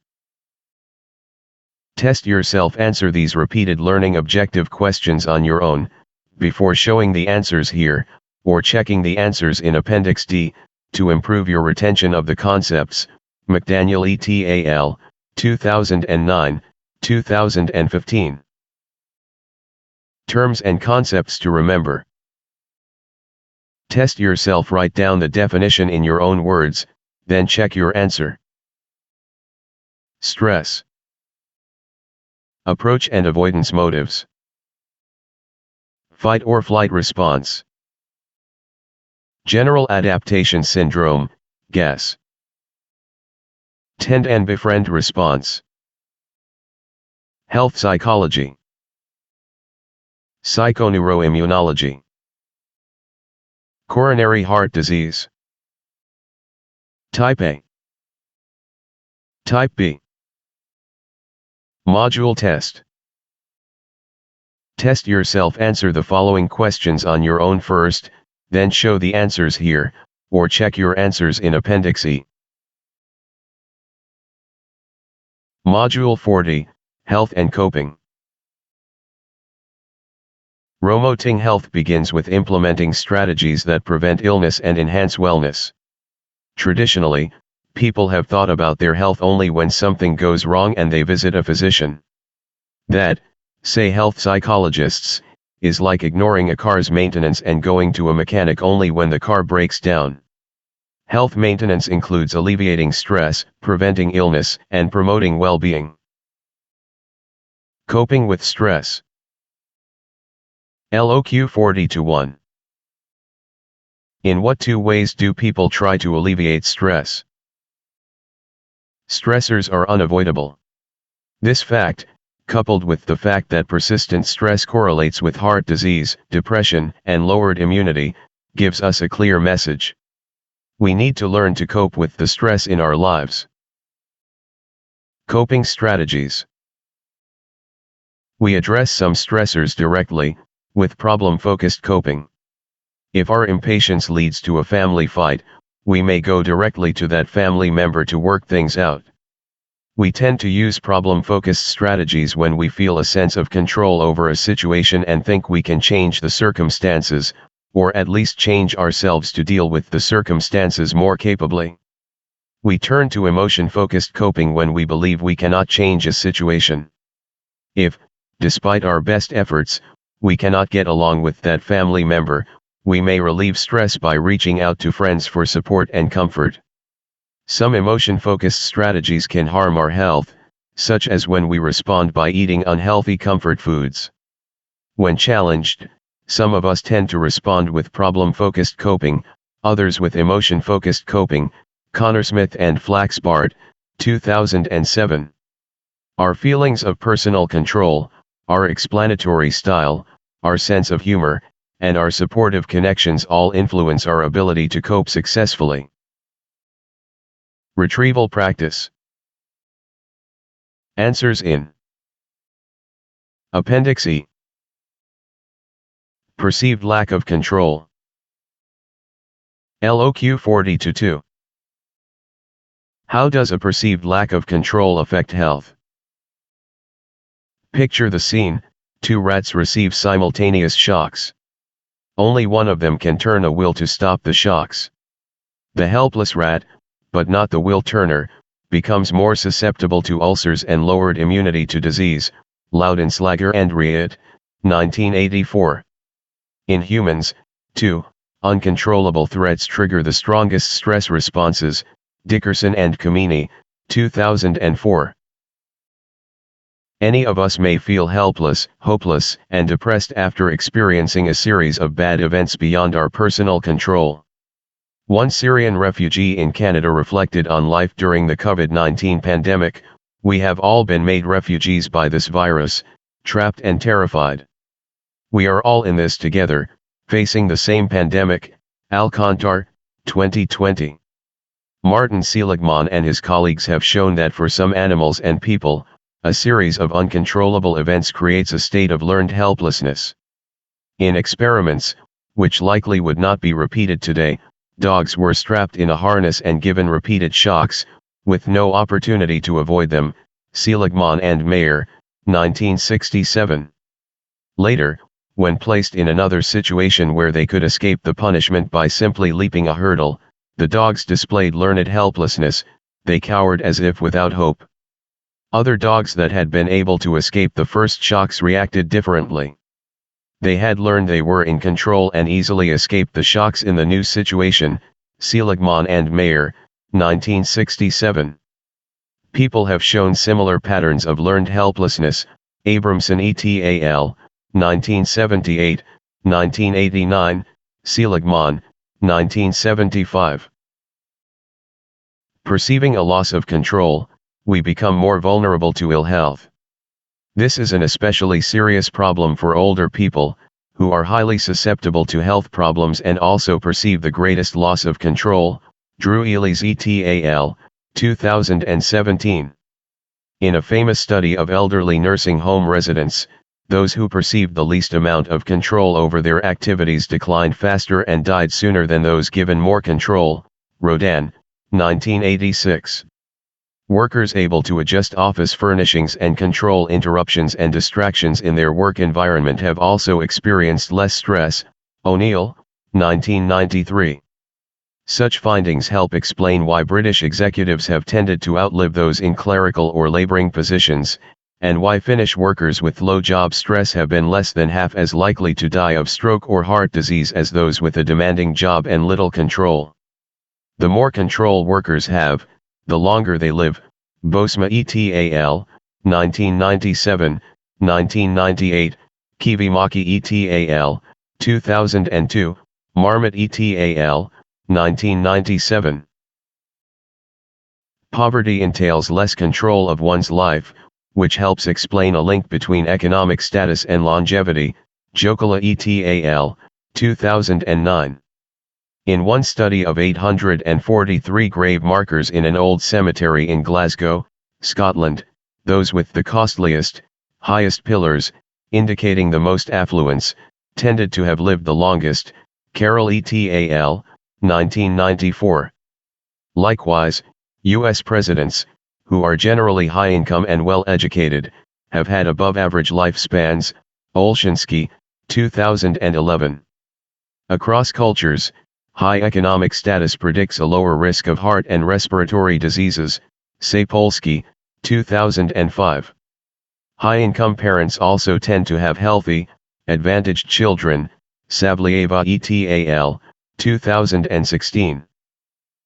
Test yourself. Answer these repeated learning objective questions on your own, before showing the answers here, or checking the answers in Appendix D, to improve your retention of the concepts. McDaniel et al., 2009, 2015. Terms and concepts to remember. Test yourself. Write down the definition in your own words, then check your answer. Stress. Approach and avoidance motives. Fight or flight response. General adaptation syndrome, GAS. Tend and befriend response. Health psychology. Psychoneuroimmunology. Coronary heart disease. Type A. Type B. Module test. Test yourself. Answer the following questions on your own first, then show the answers here, or check your answers in Appendix E. Module 40, Health and Coping. Promoting health begins with implementing strategies that prevent illness and enhance wellness. Traditionally, people have thought about their health only when something goes wrong and they visit a physician. That, say health psychologists, is like ignoring a car's maintenance and going to a mechanic only when the car breaks down. Health maintenance includes alleviating stress, preventing illness, and promoting well-being. Coping with stress. LOQ 40-1. In what two ways do people try to alleviate stress? Stressors are unavoidable. This fact, coupled with the fact that persistent stress correlates with heart disease, depression, and lowered immunity, gives us a clear message. We need to learn to cope with the stress in our lives. Coping strategies. We address some stressors directly, with problem-focused coping. If our impatience leads to a family fight, we may go directly to that family member to work things out. We tend to use problem-focused strategies when we feel a sense of control over a situation and think we can change the circumstances, or at least change ourselves to deal with the circumstances more capably. We turn to emotion-focused coping when we believe we cannot change a situation. If, despite our best efforts, we cannot get along with that family member, we may relieve stress by reaching out to friends for support and comfort. Some emotion-focused strategies can harm our health, such as when we respond by eating unhealthy comfort foods. When challenged, some of us tend to respond with problem-focused coping, others with emotion-focused coping. Connor Smith and Flaxbart, 2007. Our feelings of personal control, our explanatory style, our sense of humor, and our supportive connections all influence our ability to cope successfully. Retrieval practice. Answers in Appendix E. Perceived lack of control. LOQ 40-2. How does a perceived lack of control affect health? Picture the scene: two rats receive simultaneous shocks. Only one of them can turn a wheel to stop the shocks. The helpless rat, but not the wheel turner, becomes more susceptible to ulcers and lowered immunity to disease. Laudenslager and Riet, 1984. In humans, too, uncontrollable threats trigger the strongest stress responses. Dickerson and Kamini, 2004. Any of us may feel helpless, hopeless, and depressed after experiencing a series of bad events beyond our personal control. One Syrian refugee in Canada reflected on life during the COVID-19 pandemic: "We have all been made refugees by this virus, trapped and terrified. We are all in this together, facing the same pandemic." Alcantar, 2020. Martin Seligman and his colleagues have shown that for some animals and people, a series of uncontrollable events creates a state of learned helplessness. In experiments, which likely would not be repeated today, dogs were strapped in a harness and given repeated shocks, with no opportunity to avoid them. Seligman and Mayer, 1967. Later, when placed in another situation where they could escape the punishment by simply leaping a hurdle, the dogs displayed learned helplessness. They cowered as if without hope. Other dogs that had been able to escape the first shocks reacted differently. They had learned they were in control and easily escaped the shocks in the new situation. Seligman and Mayer, 1967. People have shown similar patterns of learned helplessness. Abramson et al., 1978, 1989, Seligman, 1975. Perceiving a loss of control, we become more vulnerable to ill health. This is an especially serious problem for older people, who are highly susceptible to health problems and also perceive the greatest loss of control, Drew Ely's et al., 2017. In a famous study of elderly nursing home residents, those who perceived the least amount of control over their activities declined faster and died sooner than those given more control, Rodan, 1986. Workers able to adjust office furnishings and control interruptions and distractions in their work environment have also experienced less stress, O'Neill, 1993. Such findings help explain why British executives have tended to outlive those in clerical or laboring positions, and why Finnish workers with low job stress have been less than half as likely to die of stroke or heart disease as those with a demanding job and little control. The more control workers have, the longer they live, Bosma et al., 1997, 1998, Kivimaki et al., 2002, Marmot et al., 1997. Poverty entails less control of one's life, which helps explain a link between economic status and longevity, Jokela et al., 2009. In one study of 843 grave markers in an old cemetery in Glasgow, Scotland, those with the costliest, highest pillars, indicating the most affluence, tended to have lived the longest, Carroll et al., 1994. Likewise, U.S. presidents, who are generally high-income and well-educated, have had above-average lifespans, Olshansky, 2011. Across cultures, high economic status predicts a lower risk of heart and respiratory diseases, Sapolsky, 2005. High-income parents also tend to have healthy, advantaged children, Savlieva et al., 2016.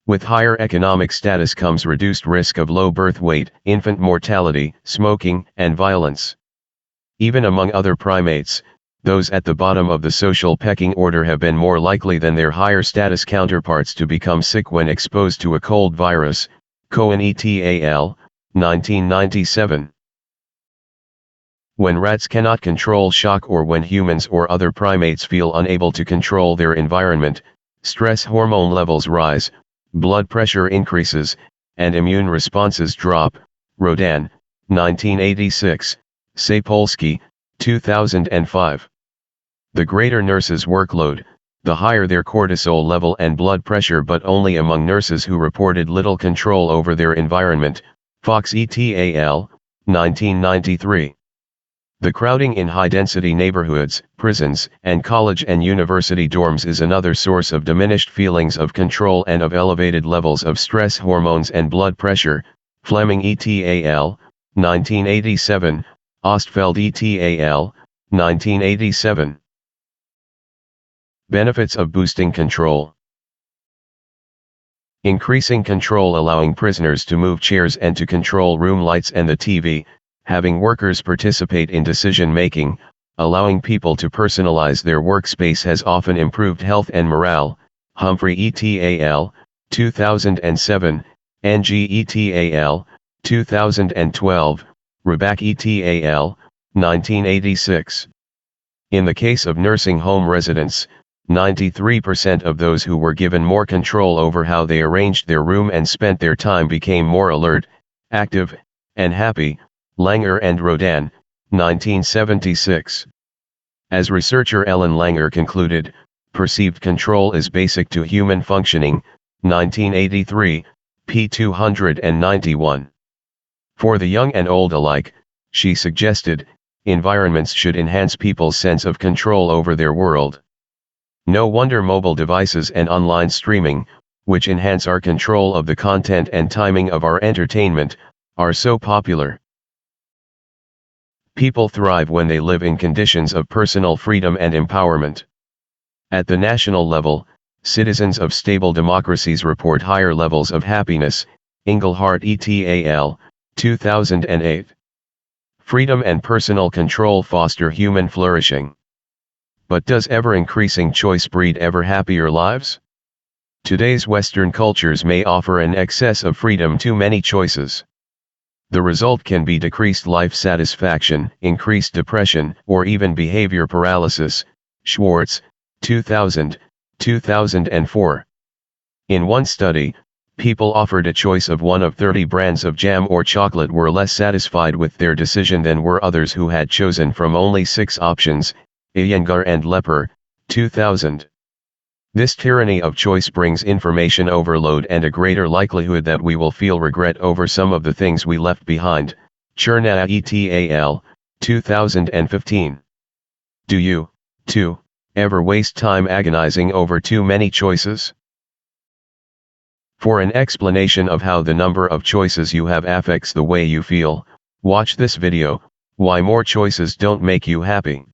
With higher economic status comes reduced risk of low birth weight, infant mortality, smoking, and violence. Even among other primates, those at the bottom of the social pecking order have been more likely than their higher status counterparts to become sick when exposed to a cold virus, Cohen et al., 1997. When rats cannot control shock or when humans or other primates feel unable to control their environment, stress hormone levels rise, blood pressure increases, and immune responses drop, Rodan, 1986, Sapolsky, 2005. The greater nurses' workload, the higher their cortisol level and blood pressure, but only among nurses who reported little control over their environment, Fox et al., 1993. The crowding in high-density neighborhoods, prisons, and college and university dorms is another source of diminished feelings of control and of elevated levels of stress hormones and blood pressure, Fleming et al., 1987, Ostfeld et al., 1987. Benefits of boosting control. Increasing control, allowing prisoners to move chairs and to control room lights and the TV, having workers participate in decision-making, allowing people to personalize their workspace has often improved health and morale, Humphrey et al., 2007, Ng et al., 2012, Rabak et al., 1986. In the case of nursing home residents, 93% of those who were given more control over how they arranged their room and spent their time became more alert, active, and happy, Langer and Rodan, 1976. As researcher Ellen Langer concluded, perceived control is basic to human functioning, 1983, p. 291. For the young and old alike, she suggested, environments should enhance people's sense of control over their world. No wonder mobile devices and online streaming, which enhance our control of the content and timing of our entertainment, are so popular. People thrive when they live in conditions of personal freedom and empowerment. At the national level, citizens of stable democracies report higher levels of happiness, Engelhardt et al., 2008. Freedom and personal control foster human flourishing. But does ever-increasing choice breed ever happier lives? Today's Western cultures may offer an excess of freedom, too many choices. The result can be decreased life satisfaction, increased depression, or even behavior paralysis, Schwartz, 2000, 2004. In one study, people offered a choice of one of 30 brands of jam or chocolate were less satisfied with their decision than were others who had chosen from only 6 options, Iyengar and Lepper, 2000. This tyranny of choice brings information overload and a greater likelihood that we will feel regret over some of the things we left behind, Cherna et al., 2015. Do you, too, ever waste time agonizing over too many choices? For an explanation of how the number of choices you have affects the way you feel, watch this video, Why More Choices Don't Make You Happy.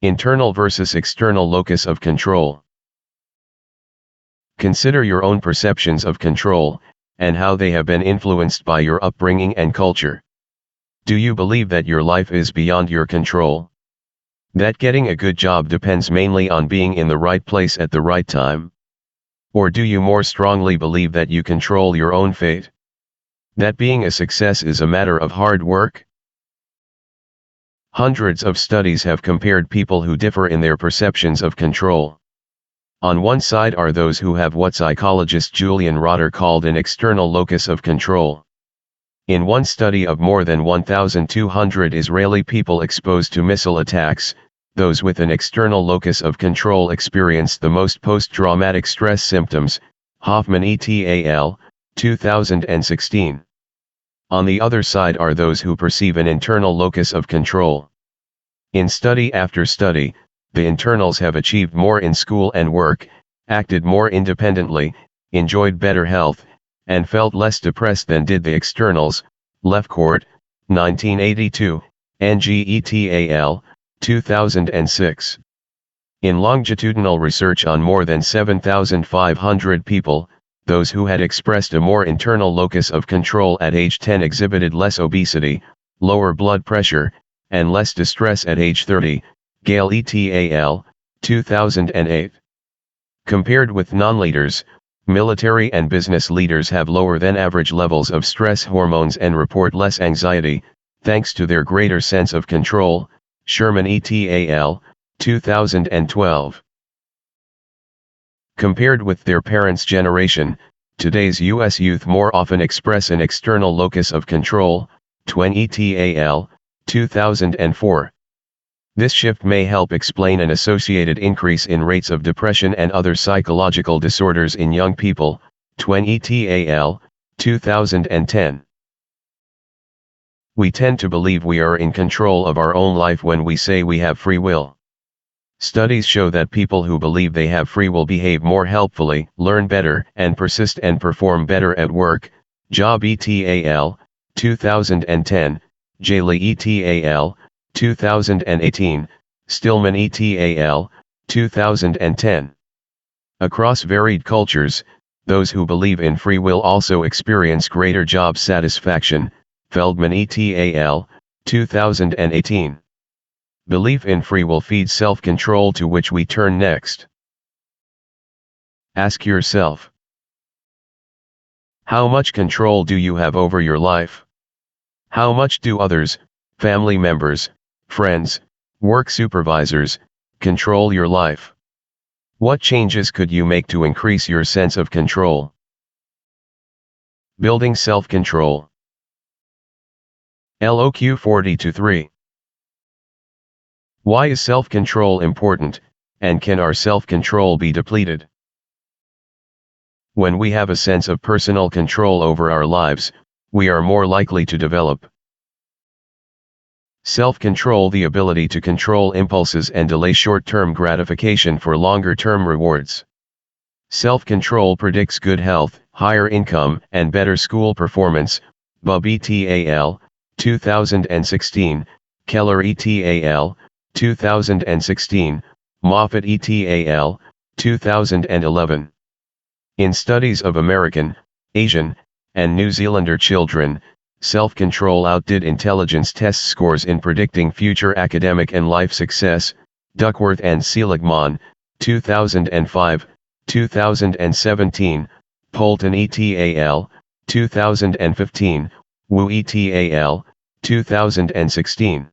Internal versus external locus of control. Consider your own perceptions of control, and how they have been influenced by your upbringing and culture. Do you believe that your life is beyond your control? That getting a good job depends mainly on being in the right place at the right time? Or do you more strongly believe that you control your own fate? That being a success is a matter of hard work? Hundreds of studies have compared people who differ in their perceptions of control. On one side are those who have what psychologist Julian Rotter called an external locus of control. In one study of more than 1,200 Israeli people exposed to missile attacks, those with an external locus of control experienced the most post-traumatic stress symptoms, Hoffman et al., 2016. On the other side are those who perceive an internal locus of control. In study after study, the internals have achieved more in school and work, acted more independently, enjoyed better health, and felt less depressed than did the externals, Lefcourt, 1982, NG et al., 2006. In longitudinal research on more than 7,500 people, those who had expressed a more internal locus of control at age 10 exhibited less obesity, lower blood pressure, and less distress at age 30, Gale et al., 2008. Compared with non-leaders, military and business leaders have lower than average levels of stress hormones and report less anxiety, thanks to their greater sense of control, Sherman et al., 2012. Compared with their parents' generation, today's U.S. youth more often express an external locus of control, Twen et al., 2004. This shift may help explain an associated increase in rates of depression and other psychological disorders in young people, Twen et al., 2010. We tend to believe we are in control of our own life when we say we have free will. Studies show that people who believe they have free will behave more helpfully, learn better, and persist and perform better at work, Job et al., 2010, Jaley et al., 2018, Stillman et al., 2010. Across varied cultures, those who believe in free will also experience greater job satisfaction, Feldman et al., 2018. Belief in free will feeds self-control, to which we turn next. Ask yourself, how much control do you have over your life? How much do others, family members, friends, work supervisors, control your life? What changes could you make to increase your sense of control? Building self-control. LOQ 40-3. Why is self-control important, and can our self-control be depleted? When we have a sense of personal control over our lives, we are more likely to develop self-control, the ability to control impulses and delay short-term gratification for longer-term rewards. Self-control predicts good health, higher income, and better school performance, Bub et al., 2016, Keller et al., 2016, Moffat et al., 2011. In studies of American, Asian, and New Zealander children, self-control outdid intelligence test scores in predicting future academic and life success, Duckworth and Seligman, 2005, 2017, Polton et al., 2015, Wu et al., 2016.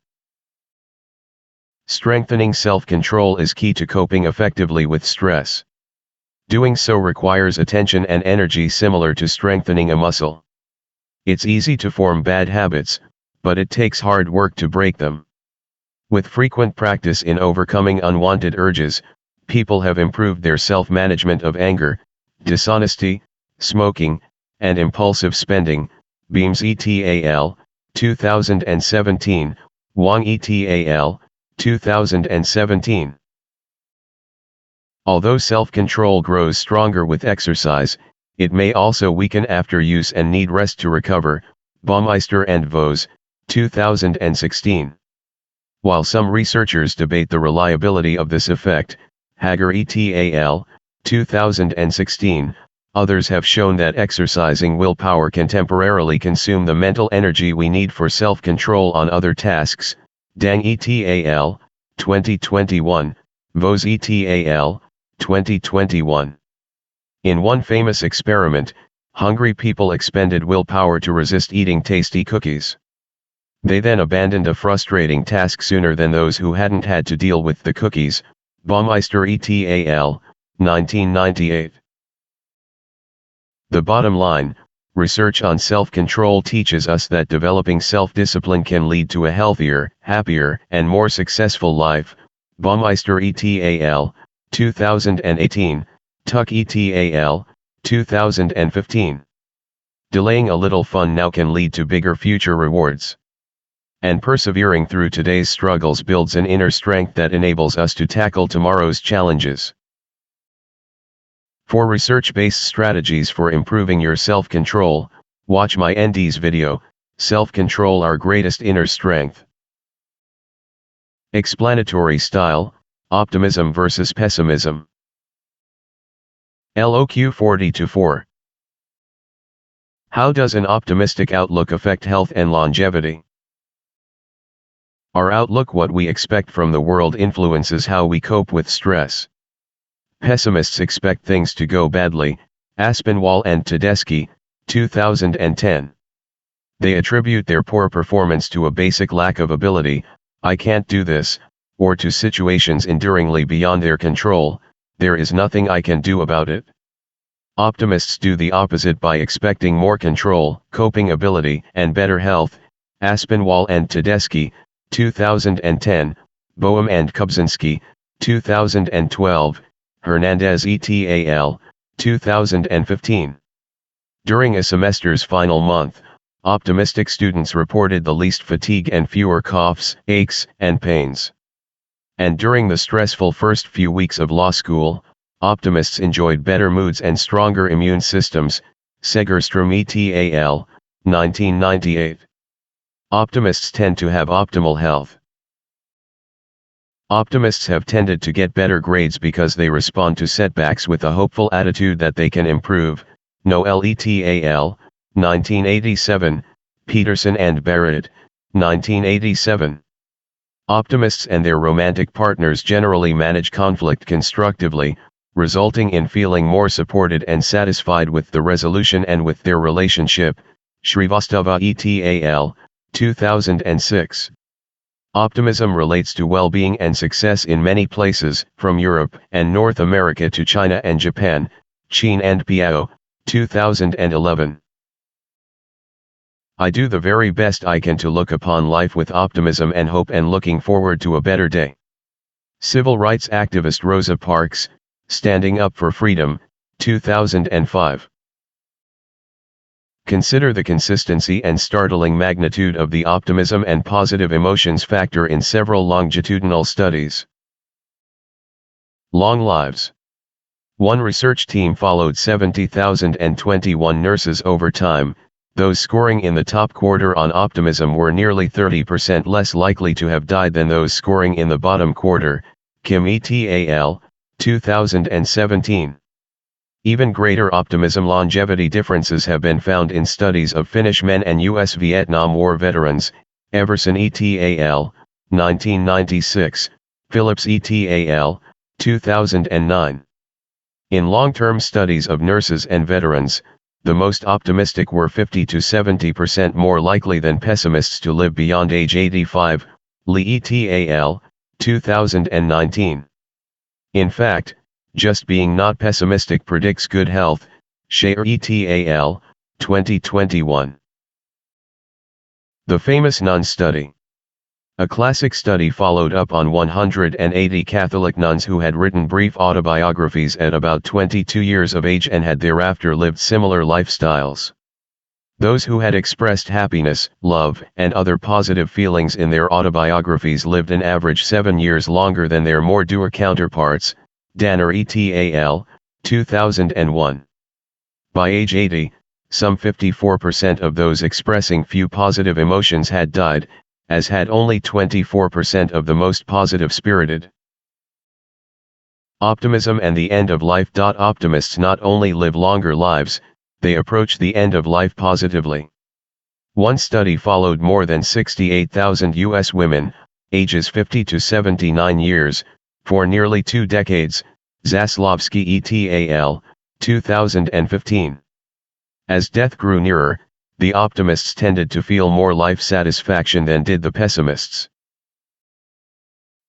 Strengthening self-control is key to coping effectively with stress. Doing so requires attention and energy similar to strengthening a muscle. It's easy to form bad habits, but it takes hard work to break them. With frequent practice in overcoming unwanted urges, people have improved their self-management of anger, dishonesty, smoking, and impulsive spending. Beams et al., 2017, Wang et al., 2017. Although self-control grows stronger with exercise, it may also weaken after use and need rest to recover. Baumeister and Vos, 2016. While some researchers debate the reliability of this effect, Hager et al., 2016, others have shown that exercising willpower can temporarily consume the mental energy we need for self-control on other tasks. Dang et al., 2021, Vos et al., 2021. In one famous experiment, hungry people expended willpower to resist eating tasty cookies. They then abandoned a frustrating task sooner than those who hadn't had to deal with the cookies. Baumeister et al., 1998. The bottom line, research on self-control teaches us that developing self-discipline can lead to a healthier, happier, and more successful life. Baumeister et al., 2018, Tuck et al., 2015. Delaying a little fun now can lead to bigger future rewards. And persevering through today's struggles builds an inner strength that enables us to tackle tomorrow's challenges. For research-based strategies for improving your self-control, watch my ND's video, Self-Control Our Greatest Inner Strength. Explanatory style, optimism versus pessimism. LOQ 40-4. How does an optimistic outlook affect health and longevity? Our outlook, what we expect from the world, influences how we cope with stress. Pessimists expect things to go badly. Aspinwall and Tedeschi, 2010. They attribute their poor performance to a basic lack of ability, I can't do this, or to situations enduringly beyond their control, there is nothing I can do about it. Optimists do the opposite by expecting more control, coping ability, and better health. Aspinwall and Tedeschi, 2010, Boehm and Kubczynski, 2012, Hernandez et al., 2015. During a semester's final month, optimistic students reported the least fatigue and fewer coughs, aches, and pains. And during the stressful first few weeks of law school, optimists enjoyed better moods and stronger immune systems. Segerstrom et al., 1998. Optimists tend to have optimal health. Optimists have tended to get better grades because they respond to setbacks with a hopeful attitude that they can improve. Noel et al., 1987, Peterson and Barrett, 1987. Optimists and their romantic partners generally manage conflict constructively, resulting in feeling more supported and satisfied with the resolution and with their relationship. Shrivastava et al., 2006. Optimism relates to well-being and success in many places, from Europe and North America to China and Japan. Chin and Piao, 2011. I do the very best I can to look upon life with optimism and hope and looking forward to a better day. Civil rights activist Rosa Parks, Standing Up for Freedom, 2005. Consider the consistency and startling magnitude of the optimism and positive emotions factor in several longitudinal studies. Long lives. One research team followed 70,021 nurses over time. Those scoring in the top quarter on optimism were nearly 30% less likely to have died than those scoring in the bottom quarter. Kim et al., 2017. Even greater optimism longevity differences have been found in studies of Finnish men and U.S. Vietnam War veterans. Everson et al., 1996, Phillips et al., 2009. In long-term studies of nurses and veterans, the most optimistic were 50 to 70% more likely than pessimists to live beyond age 85. Lee et al., 2019. In fact, just being not pessimistic predicts good health, Share et al., 2021. The famous nun study. A classic study followed up on 180 Catholic nuns who had written brief autobiographies at about 22 years of age and had thereafter lived similar lifestyles. Those who had expressed happiness, love, and other positive feelings in their autobiographies lived an average 7 years longer than their more dour counterparts, Danner et al., 2001. By age 80, some 54% of those expressing few positive emotions had died, as had only 24% of the most positive-spirited. Optimism and the end of life. Optimists not only live longer lives, they approach the end of life positively. One study followed more than 68,000 U.S. women, ages 50 to 79 years, for nearly 2 decades, Zaslavsky et al., 2015. As death grew nearer, the optimists tended to feel more life satisfaction than did the pessimists.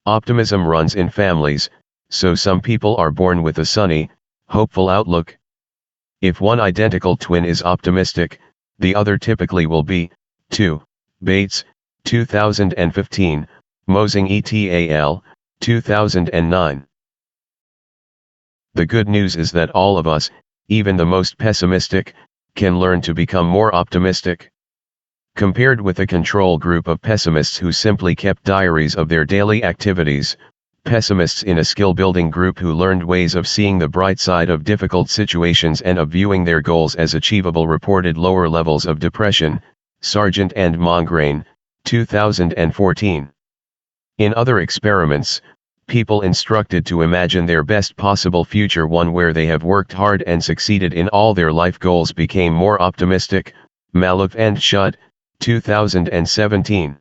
Optimism runs in families, so some people are born with a sunny, hopeful outlook. If one identical twin is optimistic, the other typically will be, too. Bates, 2015, Mosing et al., 2009. The good news is that all of us, even the most pessimistic, can learn to become more optimistic. Compared with a control group of pessimists who simply kept diaries of their daily activities, pessimists in a skill-building group who learned ways of seeing the bright side of difficult situations and of viewing their goals as achievable reported lower levels of depression, Sargent and Mongrain, 2014. In other experiments, people instructed to imagine their best possible future, one where they have worked hard and succeeded in all their life goals, became more optimistic, Malouf and Schutt, 2017.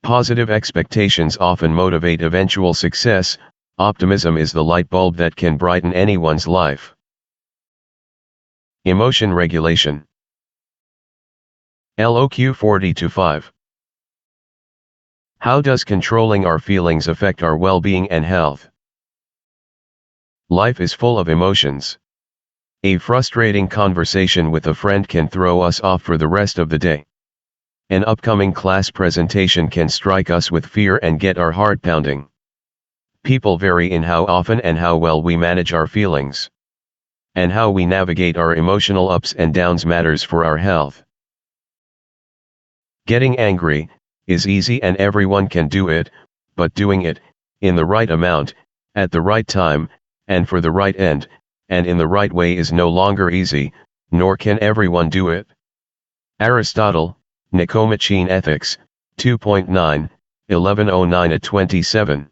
Positive expectations often motivate eventual success. Optimism is the light bulb that can brighten anyone's life. Emotion regulation. LOQ 40-5. How does controlling our feelings affect our well-being and health? Life is full of emotions. A frustrating conversation with a friend can throw us off for the rest of the day. An upcoming class presentation can strike us with fear and get our heart pounding. People vary in how often and how well we manage our feelings. And how we navigate our emotional ups and downs matters for our health. Getting angry is easy and everyone can do it, but doing it, in the right amount, at the right time, and for the right end, and in the right way is no longer easy, nor can everyone do it. Aristotle, Nicomachean Ethics, 2.9, 1109-27.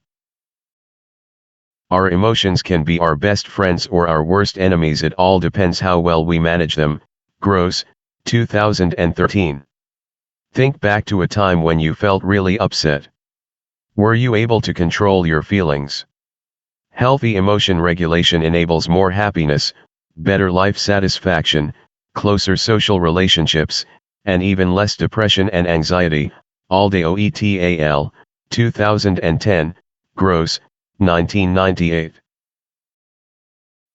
Our emotions can be our best friends or our worst enemies. It all depends how well we manage them. Gross, 2013. Think back to a time when you felt really upset. Were you able to control your feelings? Healthy emotion regulation enables more happiness, better life satisfaction, closer social relationships, and even less depression and anxiety. Aldeo et al., 2010, Gross, 1998.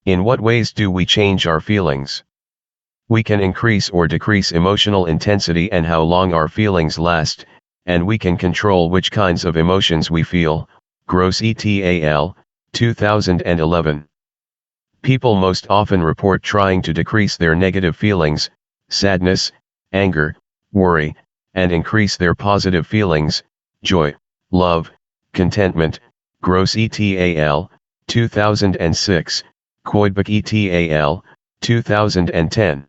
In what ways do we change our feelings? We can increase or decrease emotional intensity and how long our feelings last, and we can control which kinds of emotions we feel. Gross et al., 2011. People most often report trying to decrease their negative feelings, sadness, anger, worry, and increase their positive feelings, joy, love, contentment. Gross et al., 2006, Koidbuck et al., 2010.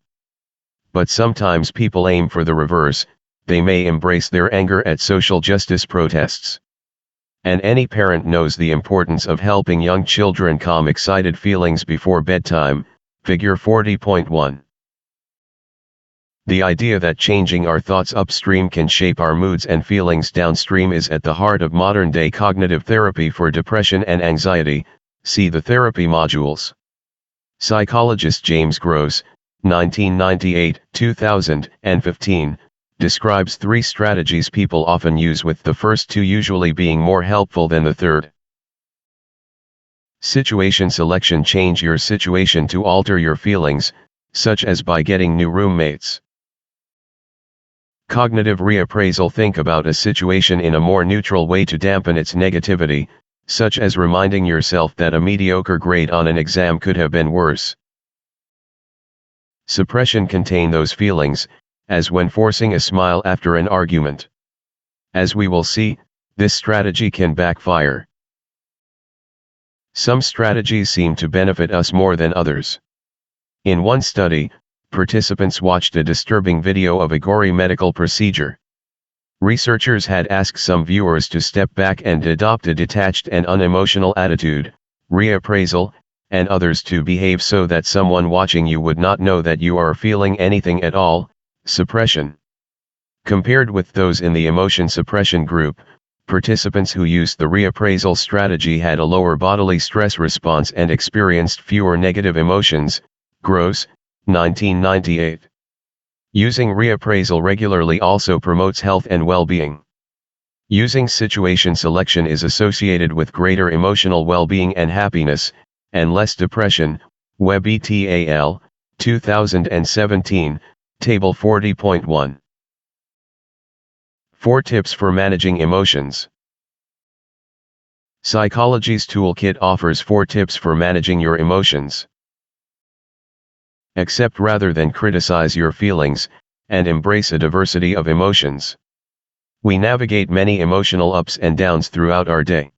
But sometimes people aim for the reverse. They may embrace their anger at social justice protests. And any parent knows the importance of helping young children calm excited feelings before bedtime. Figure 40.1. The idea that changing our thoughts upstream can shape our moods and feelings downstream is at the heart of modern-day cognitive therapy for depression and anxiety. See the therapy modules. Psychologist James Gross, 1998, 2015, describes 3 strategies people often use, with the first 2 usually being more helpful than the third. Situation selection: change your situation to alter your feelings, such as by getting new roommates. Cognitive reappraisal: think about a situation in a more neutral way to dampen its negativity, such as reminding yourself that a mediocre grade on an exam could have been worse. Suppression: contain those feelings, as when forcing a smile after an argument. As we will see, this strategy can backfire. Some strategies seem to benefit us more than others. In one study, participants watched a disturbing video of a gory medical procedure. Researchers had asked some viewers to step back and adopt a detached and unemotional attitude, reappraisal, and others to behave so that someone watching you would not know that you are feeling anything at all, suppression. Compared with those in the emotion suppression group, participants who used the reappraisal strategy had a lower bodily stress response and experienced fewer negative emotions. Gross, 1998. Using reappraisal regularly also promotes health and well-being. Using situation selection is associated with greater emotional well-being and happiness, and less depression. Web et al., 2017, Table 40.1. 4 tips for managing emotions. Psychology's Toolkit offers 4 tips for managing your emotions. Accept rather than criticize your feelings, and embrace a diversity of emotions. We navigate many emotional ups and downs throughout our day.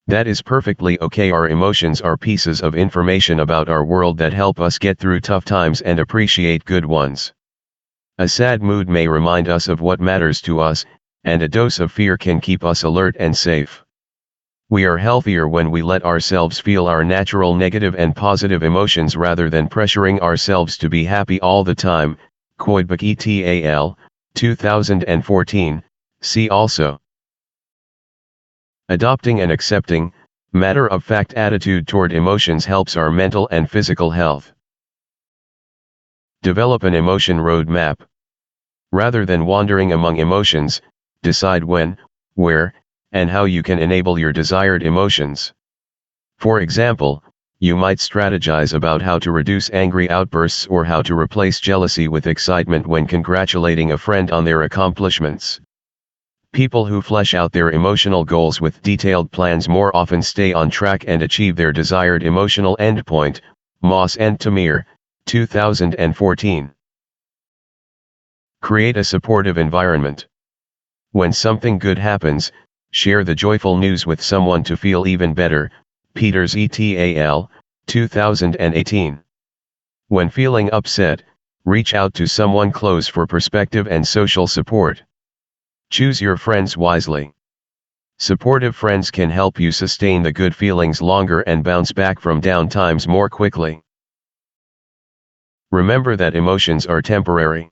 That is perfectly okay. Our emotions are pieces of information about our world that help us get through tough times and appreciate good ones. A sad mood may remind us of what matters to us, and a dose of fear can keep us alert and safe. We are healthier when we let ourselves feel our natural negative and positive emotions rather than pressuring ourselves to be happy all the time. Koidbuck et al., 2014, see also. Adopting an accepting, matter-of-fact attitude toward emotions helps our mental and physical health. Develop an emotion roadmap. Rather than wandering among emotions, decide when, where, and how you can enable your desired emotions. For example, you might strategize about how to reduce angry outbursts or how to replace jealousy with excitement when congratulating a friend on their accomplishments. People who flesh out their emotional goals with detailed plans more often stay on track and achieve their desired emotional endpoint. Moss and Tamir, 2014. Create a supportive environment. When something good happens, share the joyful news with someone to feel even better. Peters et al., 2018. When feeling upset, reach out to someone close for perspective and social support. Choose your friends wisely. Supportive friends can help you sustain the good feelings longer and bounce back from down times more quickly. Remember that emotions are temporary.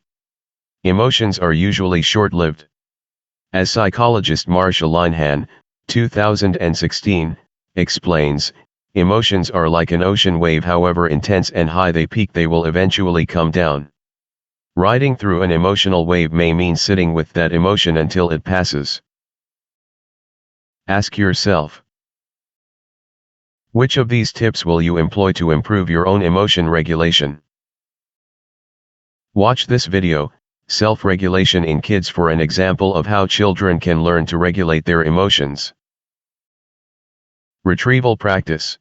Emotions are usually short-lived. As psychologist Marsha Linehan, 2016, explains, emotions are like an ocean wave. However intense and high they peak, they will eventually come down. Riding through an emotional wave may mean sitting with that emotion until it passes. Ask yourself, which of these tips will you employ to improve your own emotion regulation? Watch this video, Self-Regulation in Kids, for an example of how children can learn to regulate their emotions. Retrieval practice.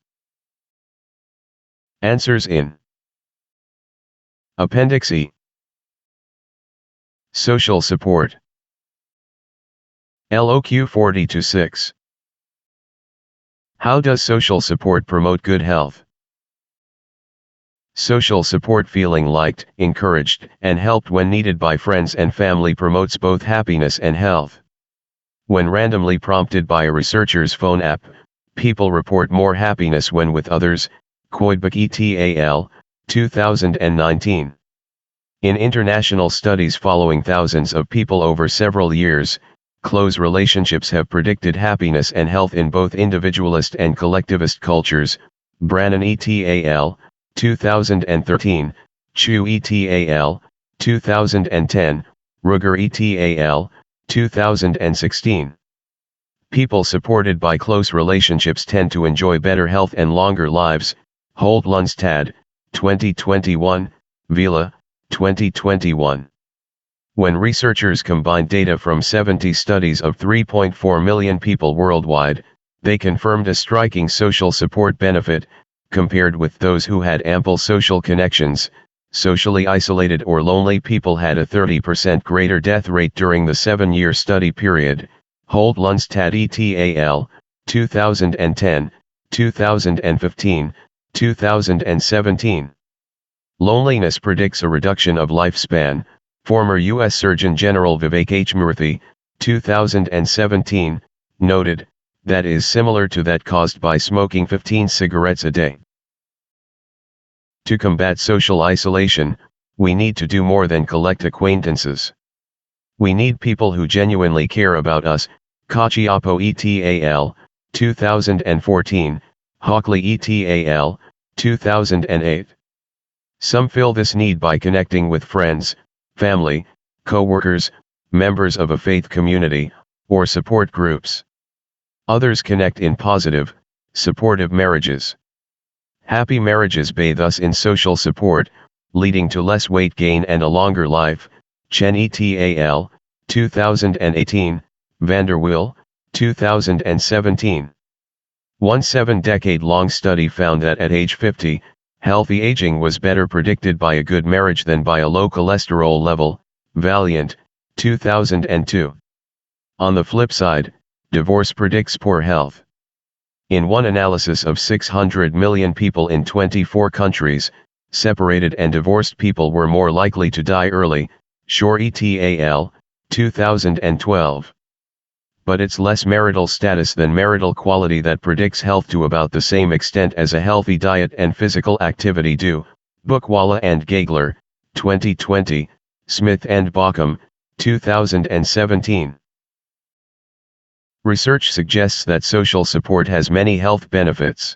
Answers in Appendix E. Social support. LOQ 40-6. How does social support promote good health? Social support, feeling liked, encouraged, and helped when needed by friends and family, promotes both happiness and health. When randomly prompted by a researcher's phone app, people report more happiness when with others. Koidbuck et al., 2019. In international studies following thousands of people over several years, close relationships have predicted happiness and health in both individualist and collectivist cultures. Brannon et al., 2013, Chu et al., 2010, Ruger et al., 2016. People supported by close relationships tend to enjoy better health and longer lives, Holt Lundstad, 2021, Vila, 2021. When researchers combined data from 70 studies of 3.4 million people worldwide, they confirmed a striking social support benefit, compared with those who had ample social connections. Socially isolated or lonely people had a 30% greater death rate during the 7-year study period, Holt Lundstad et al., 2010, 2015, 2017. Loneliness predicts a reduction of lifespan, former U.S. Surgeon General Vivek H. Murthy, 2017, noted, that is similar to that caused by smoking 15 cigarettes a day. To combat social isolation, we need to do more than collect acquaintances. We need people who genuinely care about us, Cacioppo et al., 2014, Hockley et al., 2008. Some fill this need by connecting with friends, family, co-workers, members of a faith community, or support groups. Others connect in positive, supportive marriages. Happy marriages bathe us in social support, leading to less weight gain and a longer life, Chen et al., 2018, Vanderwill, 2017. One 7-decade-long study found that at age 50, healthy aging was better predicted by a good marriage than by a low cholesterol level, Valiant, 2002. On the flip side, divorce predicts poor health. In one analysis of 600 million people in 24 countries, separated and divorced people were more likely to die early, Shore et al., 2012. But it's less marital status than marital quality that predicts health to about the same extent as a healthy diet and physical activity do, Bookwala and Gagler, 2020, Smith and Bauckham, 2017. Research suggests that social support has many health benefits.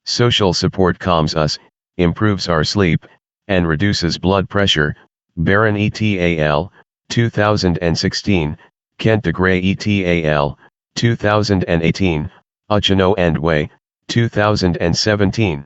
Social support calms us, improves our sleep, and reduces blood pressure, Barron et al., 2016, Kent de Grey et al., 2018, Uchino and Way, 2017.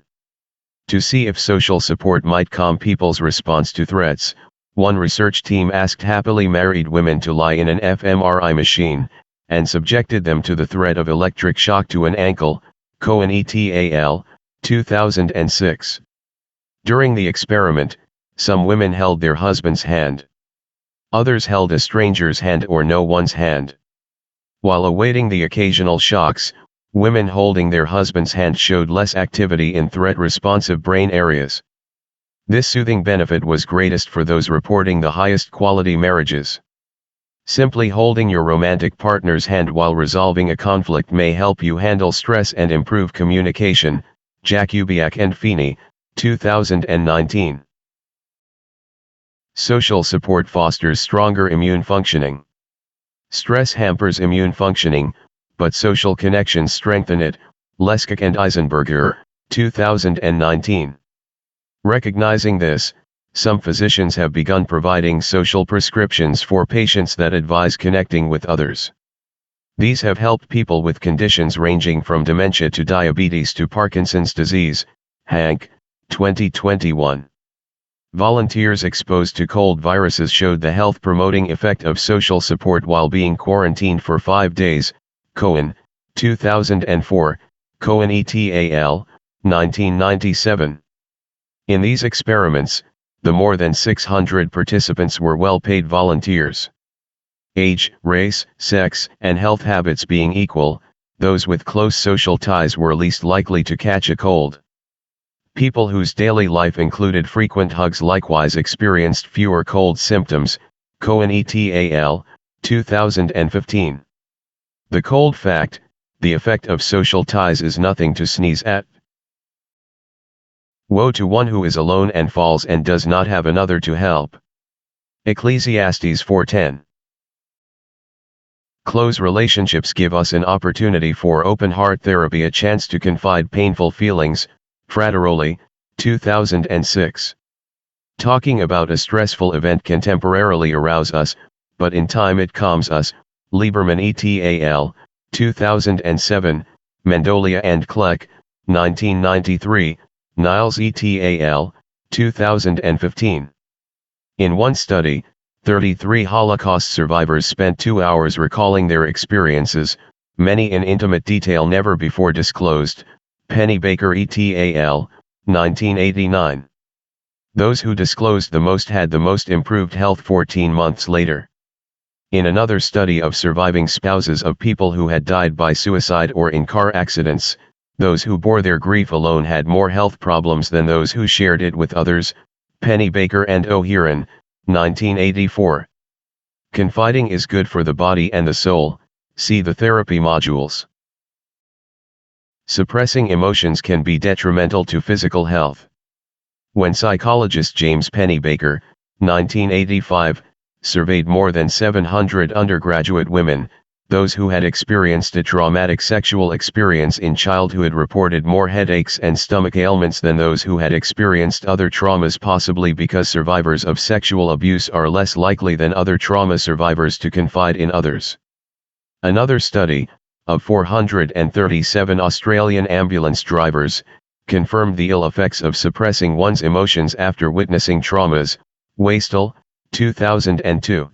To see if social support might calm people's response to threats, one research team asked happily married women to lie in an fMRI machine, and subjected them to the threat of electric shock to an ankle, Cohen et al., 2006. During the experiment, some women held their husband's hand. Others held a stranger's hand or no one's hand. While awaiting the occasional shocks, women holding their husband's hand showed less activity in threat-responsive brain areas. This soothing benefit was greatest for those reporting the highest quality marriages. Simply holding your romantic partner's hand while resolving a conflict may help you handle stress and improve communication, Jakubiak and Feeney, 2019. Social support fosters stronger immune functioning. Stress hampers immune functioning, but social connections strengthen it, Leskak and Eisenberger, 2019. Recognizing this, some physicians have begun providing social prescriptions for patients that advise connecting with others. These have helped people with conditions ranging from dementia to diabetes to Parkinson's disease, Hank, 2021. Volunteers exposed to cold viruses showed the health-promoting effect of social support while being quarantined for 5 days, Cohen, 2004, Cohen et al., 1997. In these experiments, the more than 600 participants were well-paid volunteers. Age, race, sex, and health habits being equal, those with close social ties were least likely to catch a cold. People whose daily life included frequent hugs likewise experienced fewer cold symptoms, Cohen et al., 2015. The cold fact, the effect of social ties is nothing to sneeze at. Woe to one who is alone and falls and does not have another to help. Ecclesiastes 4:10. Close relationships give us an opportunity for open-heart therapy, a chance to confide painful feelings, Frateroli, 2006. Talking about a stressful event can temporarily arouse us, but in time it calms us. Lieberman et al., 2007, Mendolia and Kleck, 1993, Niles et al., 2015. In one study, 33 Holocaust survivors spent 2 hours recalling their experiences, many in intimate detail never before disclosed. Penny Baker et al., 1989. Those who disclosed the most had the most improved health 14 months later. In another study of surviving spouses of people who had died by suicide or in car accidents, those who bore their grief alone had more health problems than those who shared it with others. Penny Baker and O'Hearn, 1984. Confiding is good for the body and the soul. See the therapy modules. Suppressing emotions can be detrimental to physical health. When psychologist James Penny Baker, 1985, surveyed more than 700 undergraduate women, those who had experienced a traumatic sexual experience in childhood reported more headaches and stomach ailments than those who had experienced other traumas, possibly because survivors of sexual abuse are less likely than other trauma survivors to confide in others. Another study, of 437 Australian ambulance drivers, confirmed the ill effects of suppressing one's emotions after witnessing traumas. Wastel, 2002.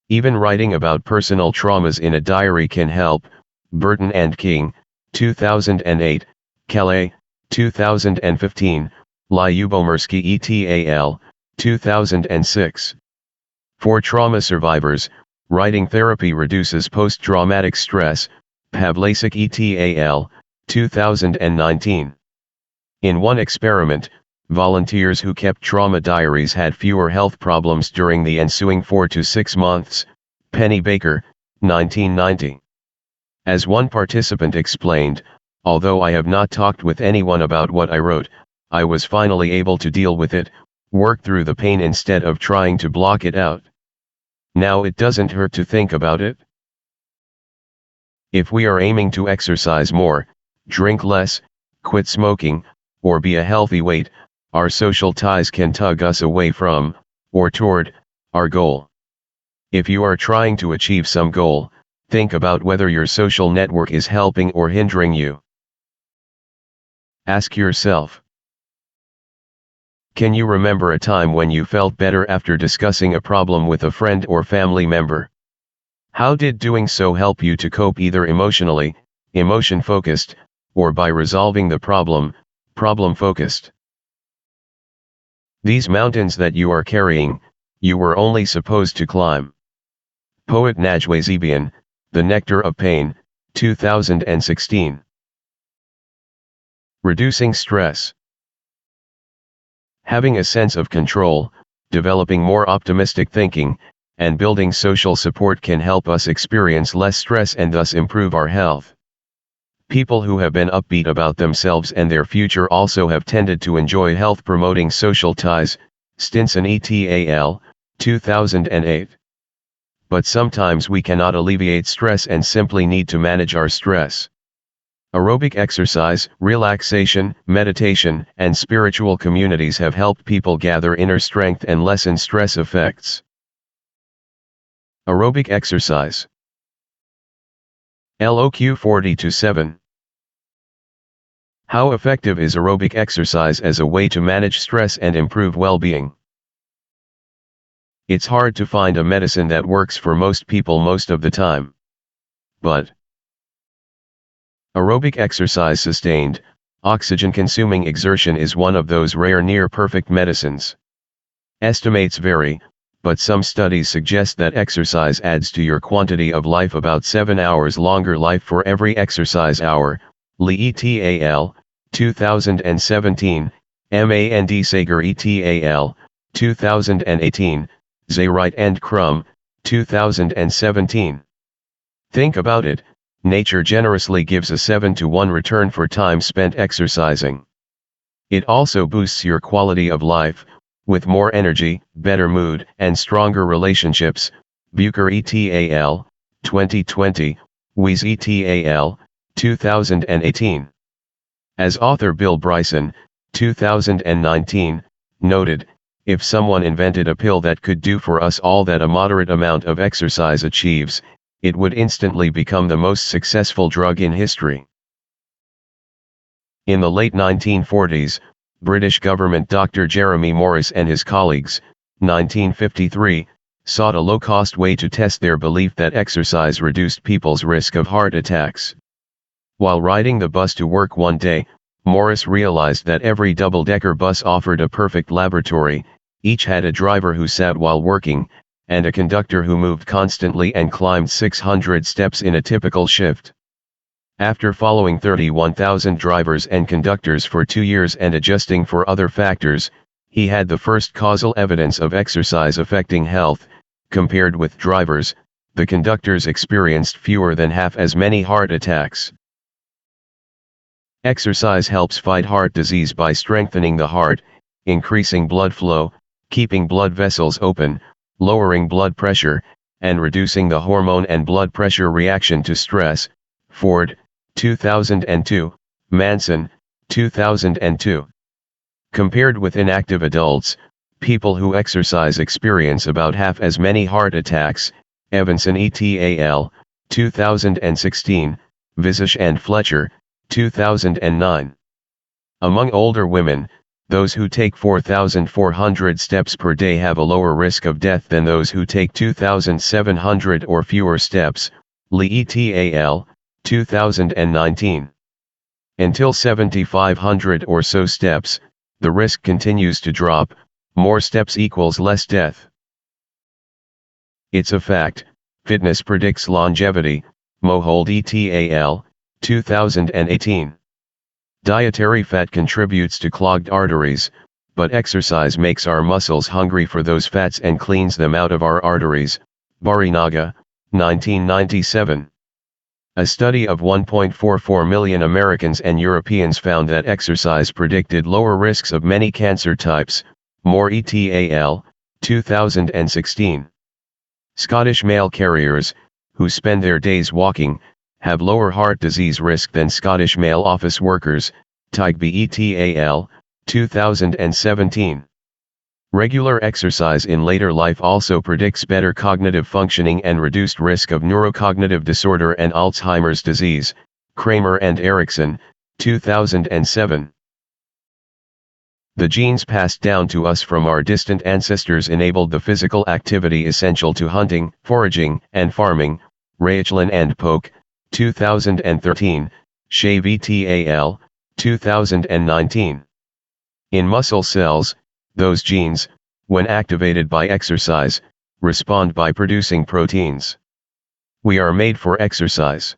Even writing about personal traumas in a diary can help. Burton and King, 2008, Calais, 2015, Lyubomirsky et al., 2006. For trauma survivors, writing therapy reduces post-traumatic stress. Pavlasik et al., 2019. In one experiment, volunteers who kept trauma diaries had fewer health problems during the ensuing 4 to 6 months. Penny Baker, 1990. As one participant explained, although I have not talked with anyone about what I wrote, I was finally able to deal with it, work through the pain instead of trying to block it out. Now it doesn't hurt to think about it. If we are aiming to exercise more, drink less, quit smoking, or be a healthy weight, our social ties can tug us away from, or toward, our goal. If you are trying to achieve some goal, think about whether your social network is helping or hindering you. Ask yourself, can you remember a time when you felt better after discussing a problem with a friend or family member? How did doing so help you to cope, either emotionally, emotion-focused, or by resolving the problem, problem-focused? These mountains that you are carrying, you were only supposed to climb. Poet Najwa Zebian, The Nectar of Pain, 2016. Reducing stress. Having a sense of control, developing more optimistic thinking, and building social support can help us experience less stress and thus improve our health. People who have been upbeat about themselves and their future also have tended to enjoy health-promoting social ties. Stinson et al., 2008. But sometimes we cannot alleviate stress and simply need to manage our stress. Aerobic exercise, relaxation, meditation, and spiritual communities have helped people gather inner strength and lessen stress effects. Aerobic exercise. LOQ 40-7. How effective is aerobic exercise as a way to manage stress and improve well-being? It's hard to find a medicine that works for most people most of the time. But aerobic exercise, sustained, oxygen-consuming exertion, is one of those rare near-perfect medicines. Estimates vary, but some studies suggest that exercise adds to your quantity of life about 7 hours longer life for every exercise hour. Lee et al., 2017, Mand Sager et al., 2018, Zaywright and Crum, 2017. Think about it, nature generously gives a 7-to-1 return for time spent exercising. It also boosts your quality of life, with more energy, better mood, and stronger relationships. Bucher et al., 2020, Weiss et al., 2018. As author Bill Bryson, 2019, noted, "If someone invented a pill that could do for us all that a moderate amount of exercise achieves, it would instantly become the most successful drug in history." In the late 1940s, British government Dr. Jeremy Morris and his colleagues, 1953, sought a low-cost way to test their belief that exercise reduced people's risk of heart attacks. While riding the bus to work one day, Morris realized that every double-decker bus offered a perfect laboratory. Each had a driver who sat while working, and a conductor who moved constantly and climbed 600 steps in a typical shift. After following 31,000 drivers and conductors for 2 years and adjusting for other factors, he had the first causal evidence of exercise affecting health. Compared with drivers, the conductors experienced fewer than half as many heart attacks. Exercise helps fight heart disease by strengthening the heart, increasing blood flow, keeping blood vessels open, lowering blood pressure, and reducing the hormone and blood pressure reaction to stress. Ford, 2002, Manson, 2002. Compared with inactive adults, people who exercise experience about half as many heart attacks. Evanson et al., 2016, Visish and Fletcher, 2009. Among older women, those who take 4,400 steps per day have a lower risk of death than those who take 2,700 or fewer steps. Lee et al., 2019. Until 7,500 or so steps, the risk continues to drop. More steps equals less death. It's a fact, fitness predicts longevity. Mohold et al., 2018. Dietary fat contributes to clogged arteries, but exercise makes our muscles hungry for those fats and cleans them out of our arteries. Barinaga, 1997. A study of 1.44 million Americans and Europeans found that exercise predicted lower risks of many cancer types. Moore et al., 2016. Scottish mail carriers, who spend their days walking, have lower heart disease risk than Scottish mail office workers. Tigby et al., 2017. Regular exercise in later life also predicts better cognitive functioning and reduced risk of neurocognitive disorder and Alzheimer's disease. Kramer and Erickson, 2007. The genes passed down to us from our distant ancestors enabled the physical activity essential to hunting, foraging, and farming. Rachlin and Polk, 2013, Shave et al., 2019. In muscle cells, those genes, when activated by exercise, respond by producing proteins. We are made for exercise.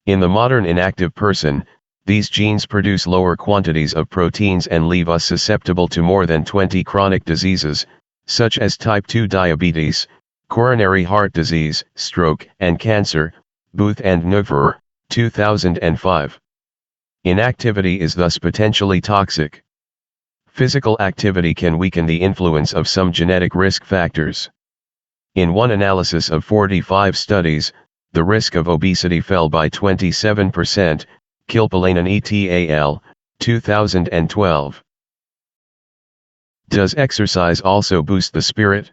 In the modern inactive person, these genes produce lower quantities of proteins and leave us susceptible to more than 20 chronic diseases, such as type 2 diabetes, coronary heart disease, stroke, and cancer. Booth and Neufer, 2005. Inactivity is thus potentially toxic. Physical activity can weaken the influence of some genetic risk factors. In one analysis of 45 studies, the risk of obesity fell by 27%. Kilpalainen et al., 2012. Does exercise also boost the spirit?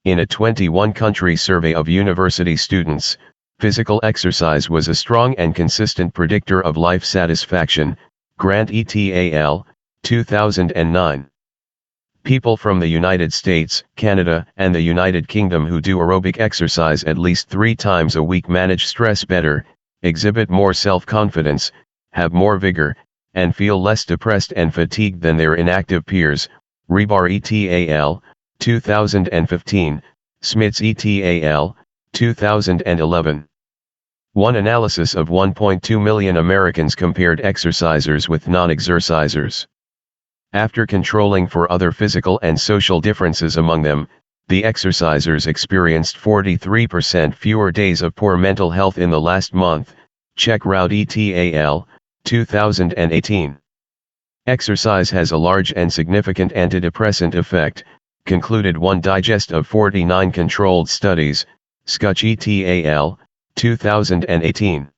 In a 21-country survey of university students, physical exercise was a strong and consistent predictor of life satisfaction. Grant et al., 2009. People from the United States, Canada, and the United Kingdom who do aerobic exercise at least 3 times a week manage stress better, exhibit more self-confidence, have more vigor, and feel less depressed and fatigued than their inactive peers. Rebar et al., 2015, Smits et al., 2011. One analysis of 1.2 million Americans compared exercisers with non-exercisers. After controlling for other physical and social differences among them, the exercisers experienced 43% fewer days of poor mental health in the last month. Check Rout et al., 2018. Exercise has a large and significant antidepressant effect, concluded one digest of 49 controlled studies. Scutch et al., 2018.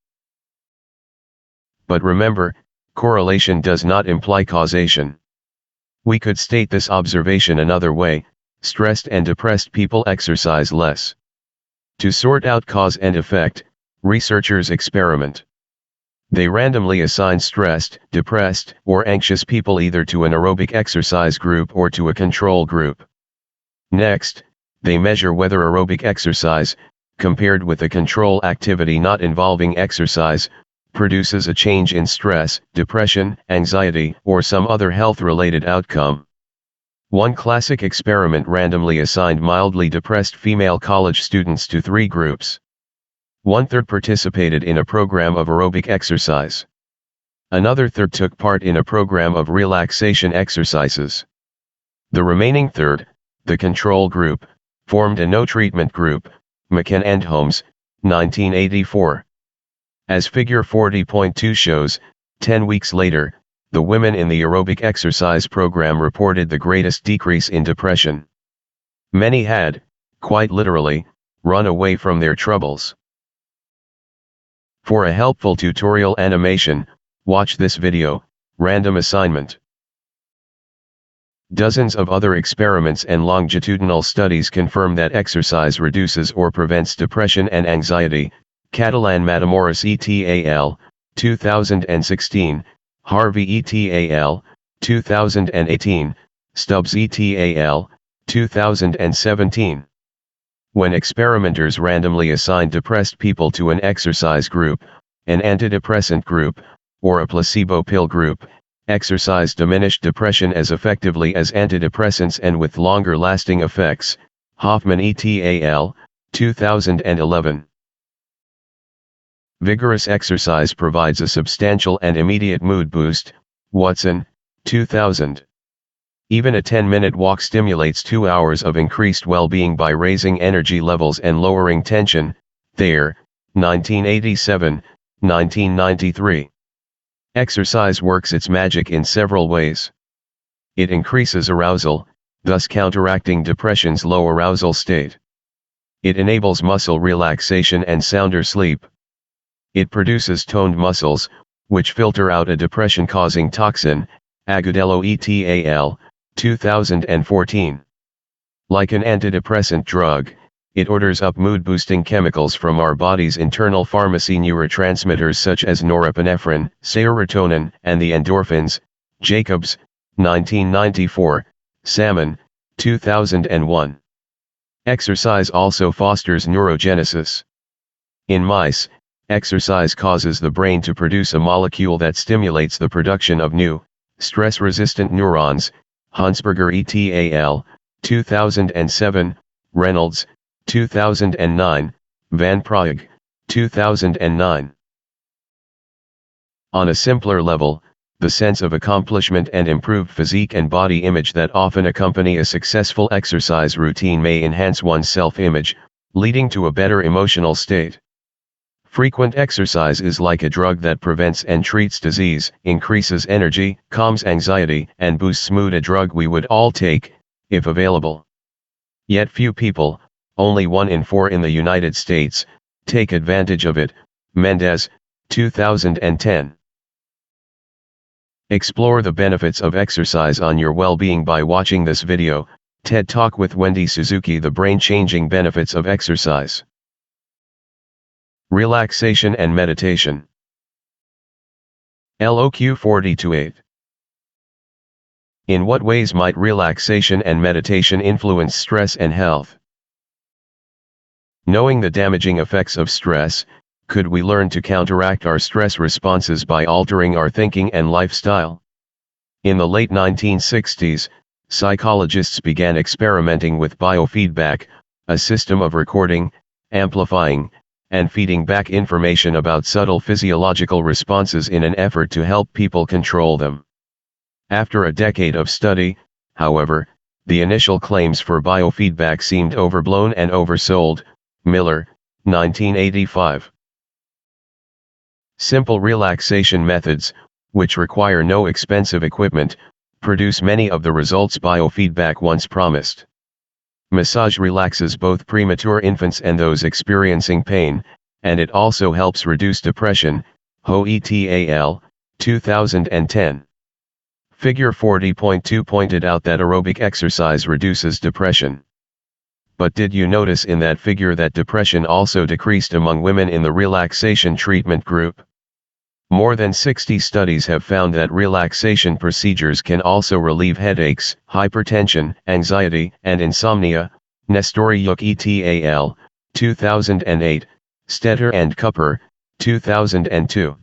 But remember, correlation does not imply causation. We could state this observation another way: stressed and depressed people exercise less. To sort out cause and effect, researchers experiment. They randomly assign stressed, depressed, or anxious people either to an aerobic exercise group or to a control group. Next, they measure whether aerobic exercise, compared with a control activity not involving exercise, produces a change in stress, depression, anxiety, or some other health-related outcome. One classic experiment randomly assigned mildly depressed female college students to 3 groups. 1/3 participated in a program of aerobic exercise. Another 1/3 took part in a program of relaxation exercises. The remaining 1/3, the control group, formed a no-treatment group, McKen and Holmes, 1984. As figure 40.2 shows, 10 weeks later, the women in the aerobic exercise program reported the greatest decrease in depression. Many had, quite literally, run away from their troubles. For a helpful tutorial animation, watch this video, Random Assignment. Dozens of other experiments and longitudinal studies confirm that exercise reduces or prevents depression and anxiety. Catalan Matamoros et al., 2016, Harvey et al., 2018, Stubbs et al., 2017. When experimenters randomly assigned depressed people to an exercise group, an antidepressant group, or a placebo pill group, exercise diminished depression as effectively as antidepressants and with longer-lasting effects. Hoffman et al., 2011. Vigorous exercise provides a substantial and immediate mood boost. Watson, 2000. Even a 10-minute walk stimulates 2 hours of increased well-being by raising energy levels and lowering tension. Thayer, 1987, 1993. Exercise works its magic in several ways. It increases arousal, thus counteracting depression's low arousal state. It enables muscle relaxation and sounder sleep. It produces toned muscles, which filter out a depression-causing toxin. Agudelo et al., 2014. Like an antidepressant drug, it orders up mood-boosting chemicals from our body's internal pharmacy neurotransmitters such as norepinephrine, serotonin, and the endorphins. Jacobs, 1994, Salmon, 2001. Exercise also fosters neurogenesis. In mice, exercise causes the brain to produce a molecule that stimulates the production of new, stress-resistant neurons. Hansberger et al., 2007, Reynolds, 2009, Van Praag, 2009. On a simpler level, the sense of accomplishment and improved physique and body image that often accompany a successful exercise routine may enhance one's self-image, leading to a better emotional state. Frequent exercise is like a drug that prevents and treats disease, increases energy, calms anxiety, and boosts mood, a drug we would all take, if available. Yet few people, only 1 in 4 in the United States, take advantage of it. Mendez, 2010. Explore the benefits of exercise on your well-being by watching this video, TED Talk with Wendy Suzuki, The Brain-Changing Benefits of Exercise. Relaxation and meditation. LOQ 40-8. In what ways might relaxation and meditation influence stress and health? Knowing the damaging effects of stress, could we learn to counteract our stress responses by altering our thinking and lifestyle? In the late 1960s, psychologists began experimenting with biofeedback, a system of recording, amplifying, and feeding back information about subtle physiological responses in an effort to help people control them. After a decade of study, however, the initial claims for biofeedback seemed overblown and oversold. Miller, 1985. Simple relaxation methods, which require no expensive equipment, produce many of the results biofeedback once promised. Massage relaxes both premature infants and those experiencing pain, and it also helps reduce depression. Ho et al., 2010. Figure 40.2 pointed out that aerobic exercise reduces depression. But did you notice in that figure that depression also decreased among women in the relaxation treatment group? More than 60 studies have found that relaxation procedures can also relieve headaches, hypertension, anxiety, and insomnia. Nestoryuk et al., 2008, Stetter and Kupper, 2002.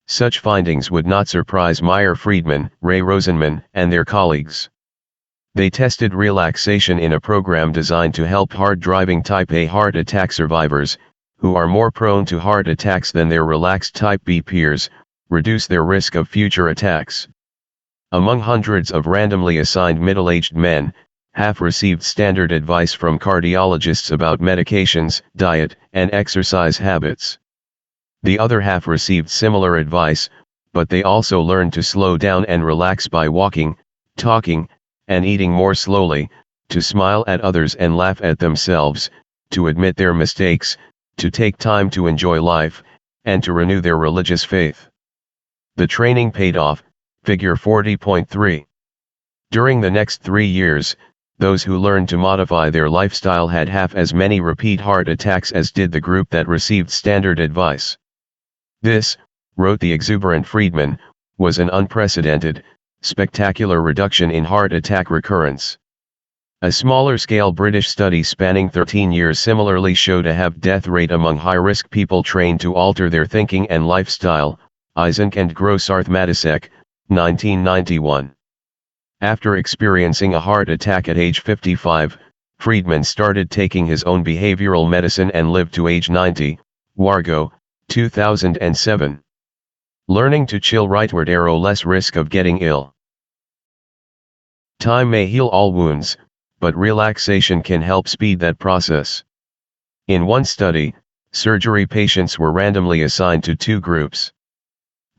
Such findings would not surprise Meyer-Friedman, Ray Rosenman, and their colleagues. They tested relaxation in a program designed to help hard-driving type A heart attack survivors, who are more prone to heart attacks than their relaxed type B peers, reduce their risk of future attacks. Among hundreds of randomly assigned middle-aged men, half received standard advice from cardiologists about medications, diet, and exercise habits. The other half received similar advice, but they also learned to slow down and relax by walking, talking, and eating more slowly, to smile at others and laugh at themselves, to admit their mistakes, to take time to enjoy life, and to renew their religious faith. The training paid off. Figure 40.3. During the next 3 years, those who learned to modify their lifestyle had half as many repeat heart attacks as did the group that received standard advice. This, wrote the exuberant Friedman, was an unprecedented, spectacular reduction in heart attack recurrence. A smaller-scale British study spanning 13 years similarly showed a half-death rate among high-risk people trained to alter their thinking and lifestyle. Eisenk and Grossarth Matisek, 1991. After experiencing a heart attack at age 55, Friedman started taking his own behavioral medicine and lived to age 90. Wargo, 2007. Learning to chill rightward arrow less risk of getting ill. Time may heal all wounds, but relaxation can help speed that process. In one study, surgery patients were randomly assigned to 2 groups.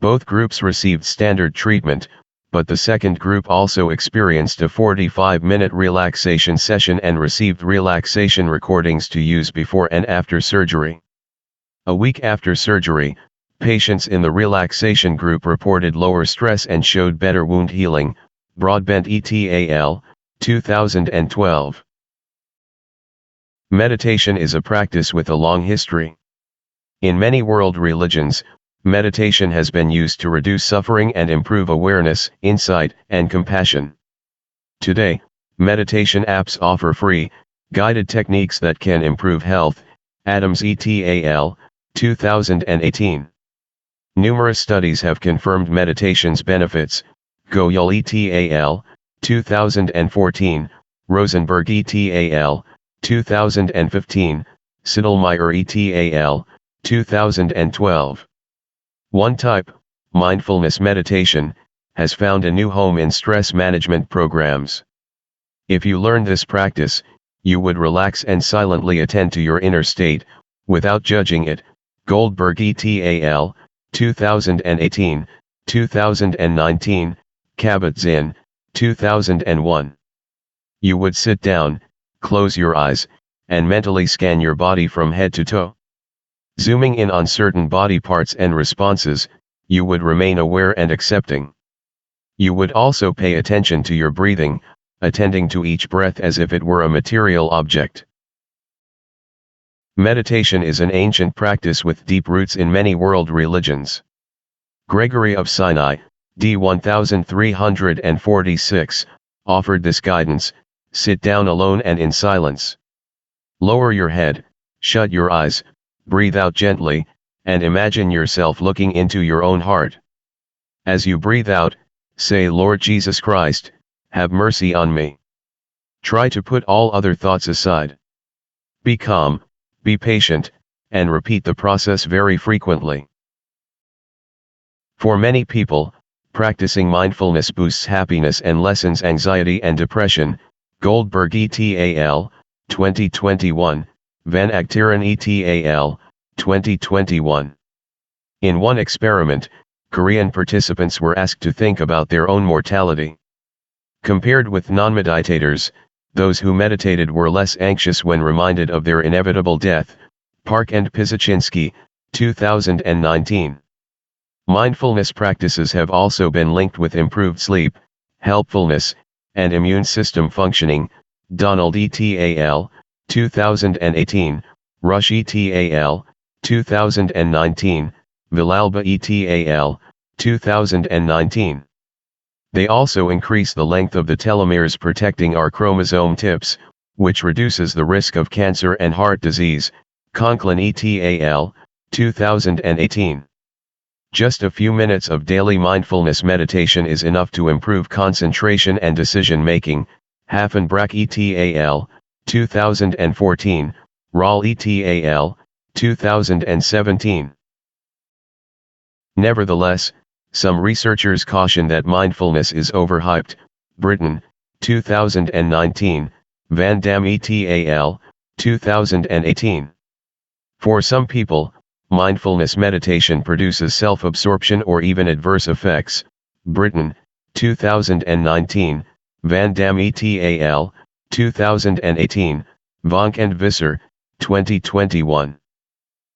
Both groups received standard treatment, but the second group also experienced a 45-minute relaxation session and received relaxation recordings to use before and after surgery. A week after surgery, patients in the relaxation group reported lower stress and showed better wound healing. Broadbent et al., 2012. Meditation is a practice with a long history. In many world religions, meditation has been used to reduce suffering and improve awareness, insight, and compassion. Today, meditation apps offer free, guided techniques that can improve health. Adams et al., 2018. Numerous studies have confirmed meditation's benefits. Goyal et al., 2014, Rosenberg et al., 2015, Siddelmeyer et al., 2012. One type, mindfulness meditation, has found a new home in stress management programs. If you learn this practice, you would relax and silently attend to your inner state, without judging it. Goldberg et al., 2018, 2019, Kabat-Zinn, 2001. You would sit down, close your eyes, and mentally scan your body from head to toe. Zooming in on certain body parts and responses, you would remain aware and accepting. You would also pay attention to your breathing, attending to each breath as if it were a material object. Meditation is an ancient practice with deep roots in many world religions. Gregory of Sinai, d. 1346, offered this guidance: sit down alone and in silence. Lower your head, shut your eyes, breathe out gently, and imagine yourself looking into your own heart. As you breathe out, say, Lord Jesus Christ, have mercy on me. Try to put all other thoughts aside. Be calm, be patient, and repeat the process very frequently. For many people, practicing mindfulness boosts happiness and lessens anxiety and depression. Goldberg et al., 2021, Van Acteren et al., 2021. In one experiment, Korean participants were asked to think about their own mortality. Compared with non-meditators, those who meditated were less anxious when reminded of their inevitable death. Park and Pisachinsky, 2019. Mindfulness practices have also been linked with improved sleep, helpfulness, and immune system functioning. Donald et al., 2018, Rush et al., 2019, Villalba et al., 2019. They also increase the length of the telomeres protecting our chromosome tips, which reduces the risk of cancer and heart disease. Conklin et al., 2018. Just a few minutes of daily mindfulness meditation is enough to improve concentration and decision-making. Haffenbrack et al., 2014, Rahl et al., 2017. Nevertheless, some researchers caution that mindfulness is overhyped. Britain, 2019, Van Dam et al., 2018. For some people, mindfulness meditation produces self-absorption or even adverse effects. Britain, 2019, Van Dam et al., 2018, Vonk and Visser, 2021.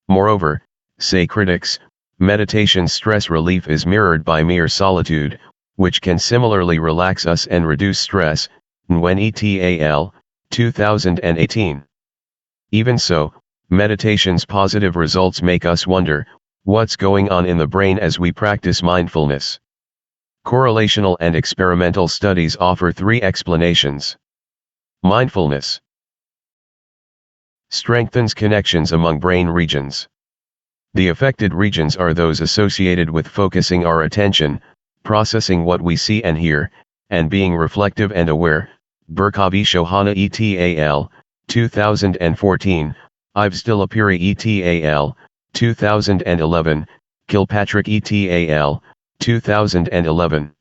Moreover, say critics, meditation's stress relief is mirrored by mere solitude, which can similarly relax us and reduce stress. Nguyen et al., 2018. Even so, meditation's positive results make us wonder, what's going on in the brain as we practice mindfulness? Correlational and experimental studies offer three explanations. Mindfulness strengthens connections among brain regions. The affected regions are those associated with focusing our attention, processing what we see and hear, and being reflective and aware. Berkavi Shohana et al., 2014, Ives Dilapiri et al., 2011, Kilpatrick et al., 2011.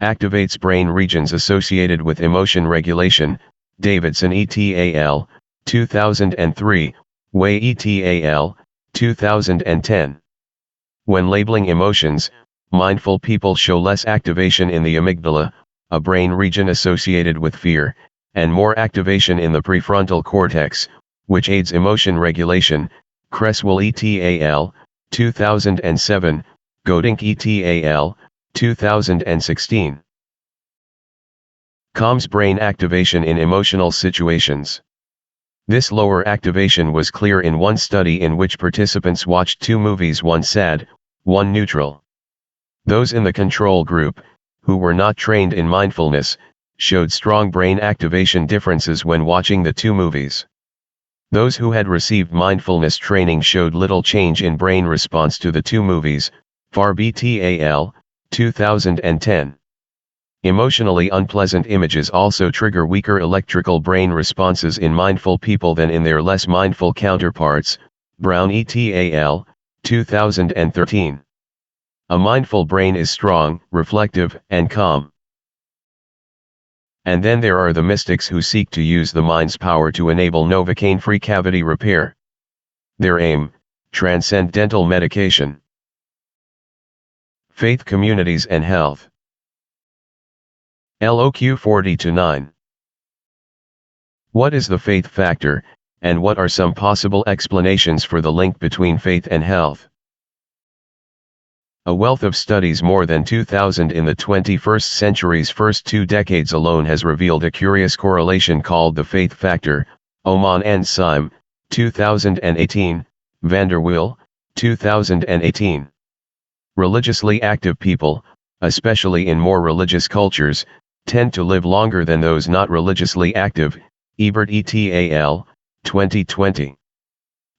Activates brain regions associated with emotion regulation. Davidson et al., 2003, Wei et al., 2010. When labeling emotions, mindful people show less activation in the amygdala, a brain region associated with fear, and more activation in the prefrontal cortex, which aids emotion regulation. Cresswell et al., 2007, Godink et al., 2016. Calms brain activation in emotional situations. This lower activation was clear in one study in which participants watched two movies, one sad, one neutral. Those in the control group, who were not trained in mindfulness, showed strong brain activation differences when watching the two movies. Those who had received mindfulness training showed little change in brain response to the two movies. Farb et al., 2010. Emotionally unpleasant images also trigger weaker electrical brain responses in mindful people than in their less mindful counterparts. Brown et al., 2013. A mindful brain is strong, reflective, and calm. And then there are the mystics who seek to use the mind's power to enable Novocaine-free cavity repair. Their aim, transcendental medication. Faith communities and health. LOQ 40-9. What is the faith factor, and what are some possible explanations for the link between faith and health? A wealth of studies, more than 2,000 in the 21st century's first 2 decades alone, has revealed a curious correlation called the faith factor. Oman and Syme, 2018, Vanderwiel, 2018. Religiously active people, especially in more religious cultures, tend to live longer than those not religiously active. Ebert et al., 2020.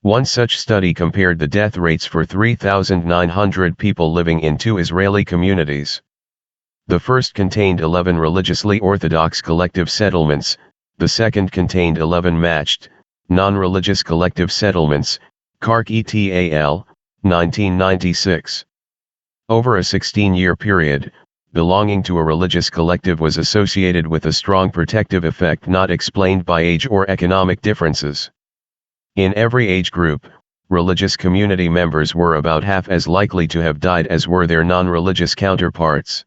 One such study compared the death rates for 3,900 people living in 2 Israeli communities. The first contained 11 religiously orthodox collective settlements, the second contained 11 matched, non-religious collective settlements. Kark et al., 1996. Over a 16-year period, belonging to a religious collective was associated with a strong protective effect not explained by age or economic differences. In every age group, religious community members were about half as likely to have died as were their non-religious counterparts.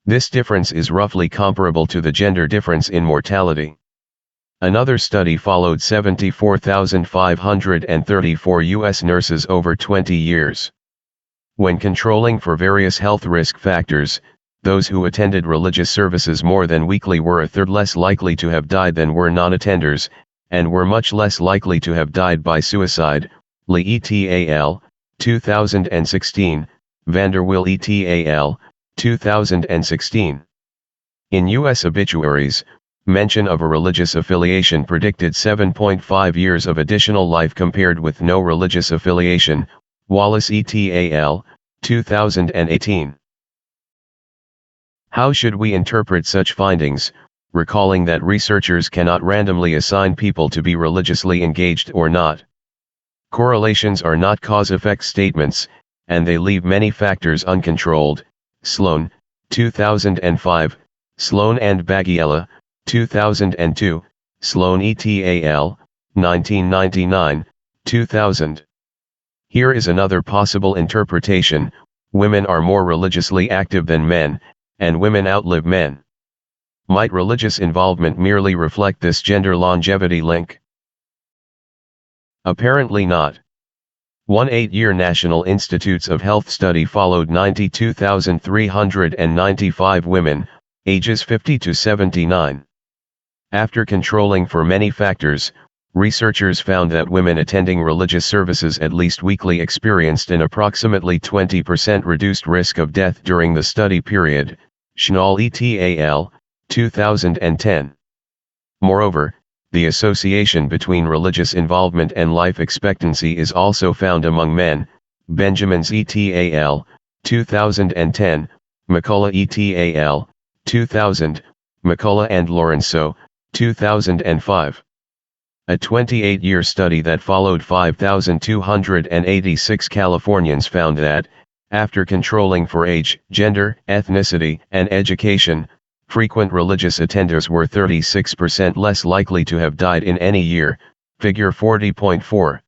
This difference is roughly comparable to the gender difference in mortality. Another study followed 74,534 U.S. nurses over 20 years. When controlling for various health risk factors, those who attended religious services more than weekly were a third less likely to have died than were non-attenders, and were much less likely to have died by suicide. Lee et al., 2016, Vanderwill et al., 2016. In U.S. obituaries, mention of a religious affiliation predicted 7.5 years of additional life compared with no religious affiliation. Wallace et al., 2018. How should we interpret such findings, recalling that researchers cannot randomly assign people to be religiously engaged or not? Correlations are not cause-effect statements, and they leave many factors uncontrolled. Sloan, 2005, Sloan and Bagiella, 2002, Sloan et al., 1999, 2000. Here is another possible interpretation: women are more religiously active than men, and women outlive men. Might religious involvement merely reflect this gender longevity link? Apparently not. One 8-year National Institutes of Health study followed 92,395 women, ages 50 to 79. After controlling for many factors, researchers found that women attending religious services at least weekly experienced an approximately 20% reduced risk of death during the study period. Schnall et al., 2010. Moreover, the association between religious involvement and life expectancy is also found among men. Benjamins et al., 2010, McCullough et al., 2000, McCullough and Lorenzo, 2005. A 28-year study that followed 5,286 Californians found that, after controlling for age, gender, ethnicity, and education, frequent religious attenders were 36% less likely to have died in any year. Figure 40.4.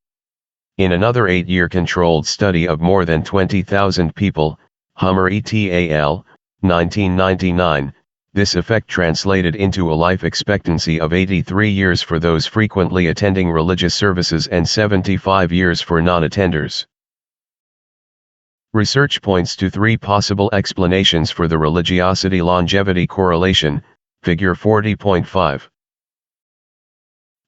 In another 8-year controlled study of more than 20,000 people, Hummer et al., 1999, this effect translated into a life expectancy of 83 years for those frequently attending religious services and 75 years for non-attenders. Research points to 3 possible explanations for the religiosity-longevity correlation. Figure 40.5.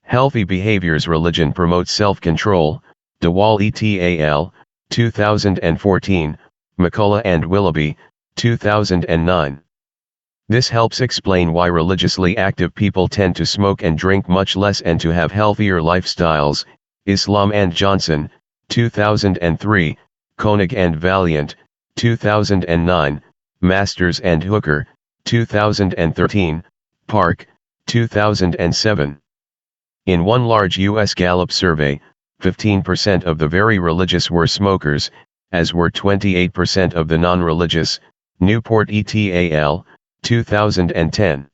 Healthy behaviors. Religion promotes self-control. DeWall et al., 2014, McCullough and Willoughby, 2009. This helps explain why religiously active people tend to smoke and drink much less and to have healthier lifestyles. Islam and Johnson, 2003, Koenig and Valiant, 2009, Masters and Hooker, 2013, Park, 2007. In one large U.S. Gallup survey, 15% of the very religious were smokers, as were 28% of the non-religious. Newport et al., 2010.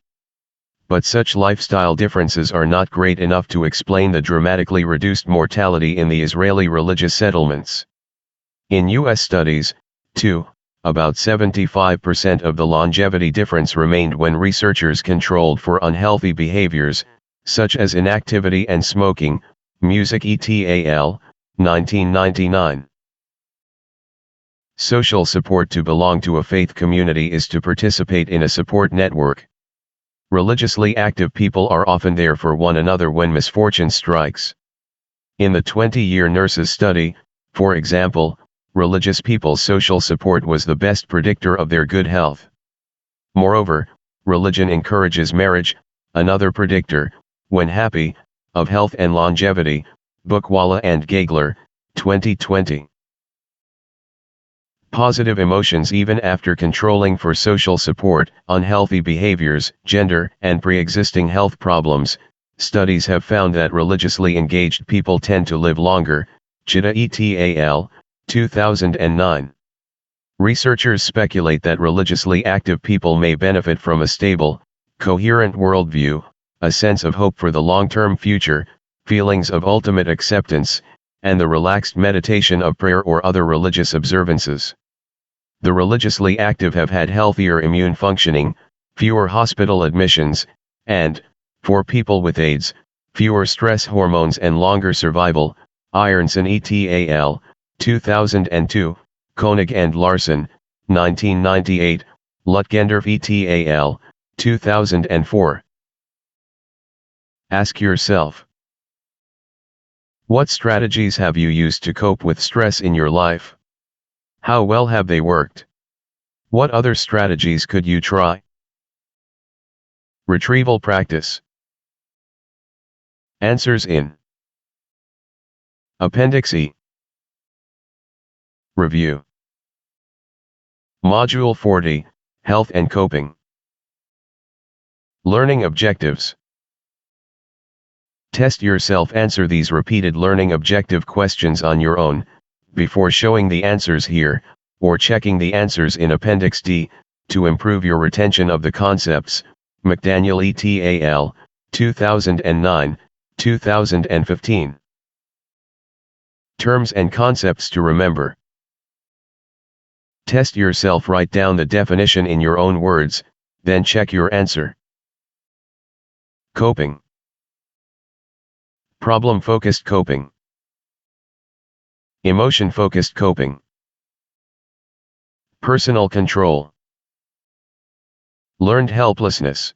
But such lifestyle differences are not great enough to explain the dramatically reduced mortality in the Israeli religious settlements. In U.S. studies, too, about 75% of the longevity difference remained when researchers controlled for unhealthy behaviors, such as inactivity and smoking. Music et al., 1999. Social support. To belong to a faith community is to participate in a support network. Religiously active people are often there for one another when misfortune strikes. In the 20-year nurses study, for example, religious people's social support was the best predictor of their good health. Moreover, religion encourages marriage, another predictor, when happy, of health and longevity. Bookwalla and Gagler, 2020. Positive emotions. Even after controlling for social support, unhealthy behaviors, gender, and pre-existing health problems, studies have found that religiously engaged people tend to live longer. Chita et al., 2009. Researchers speculate that religiously active people may benefit from a stable, coherent worldview, a sense of hope for the long-term future, feelings of ultimate acceptance, and the relaxed meditation of prayer or other religious observances. The religiously active have had healthier immune functioning, fewer hospital admissions, and, for people with AIDS, fewer stress hormones and longer survival. Ironson et al., 2002, Koenig and Larson, 1998, Lutgendorf et al., 2004. Ask yourself, what strategies have you used to cope with stress in your life? How well have they worked? What other strategies could you try? Retrieval practice. Answers in Appendix E. Review. Module 40, Health and Coping. Learning objectives. Test yourself. Answer these repeated learning objective questions on your own, before showing the answers here, or checking the answers in Appendix D, to improve your retention of the concepts. McDaniel et al., 2009, 2015. Terms and concepts to remember. Test yourself. Write down the definition in your own words, then check your answer. Coping. Problem-focused coping. Emotion-focused coping. Personal control. Learned helplessness.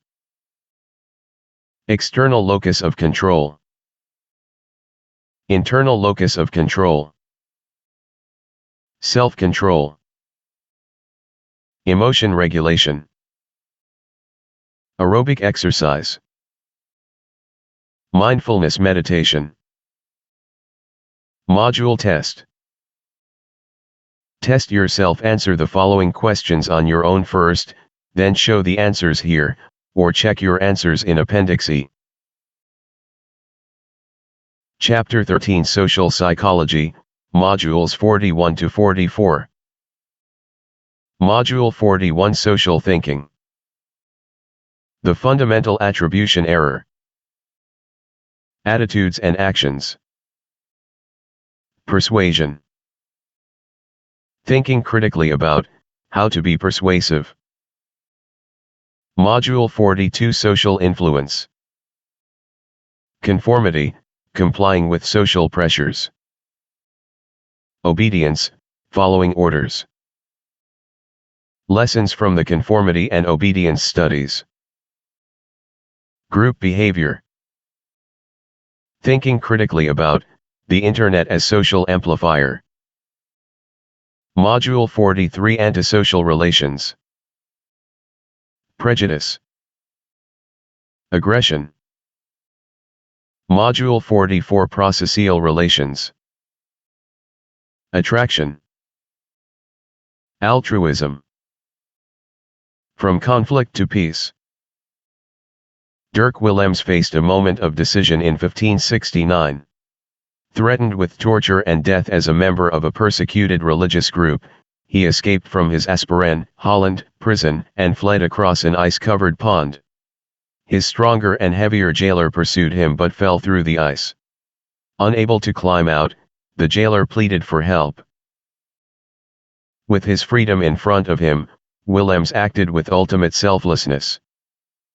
External locus of control. Internal locus of control. Self-control. Emotion regulation. Aerobic exercise. Mindfulness meditation. Module test. Test yourself. Answer the following questions on your own first, then show the answers here, or check your answers in Appendix E. Chapter 13 Social Psychology, Modules 41 to 44. Module 41 Social Thinking. The Fundamental Attribution Error. Attitudes and Actions. Persuasion. Thinking critically about how to be persuasive. Module 42 Social Influence. Conformity, complying with social pressures. Obedience, following orders. Lessons from the conformity and obedience studies. Group behavior. Thinking critically about the Internet as social amplifier. Module 43 Antisocial Relations. Prejudice. Aggression. Module 44 Prosocial Relations. Attraction. Altruism. From conflict to peace. Dirk Willems faced a moment of decision in 1569. Threatened with torture and death as a member of a persecuted religious group, he escaped from his Asperen, Holland, prison and fled across an ice-covered pond. His stronger and heavier jailer pursued him but fell through the ice. Unable to climb out, the jailer pleaded for help. With his freedom in front of him, Willems acted with ultimate selflessness.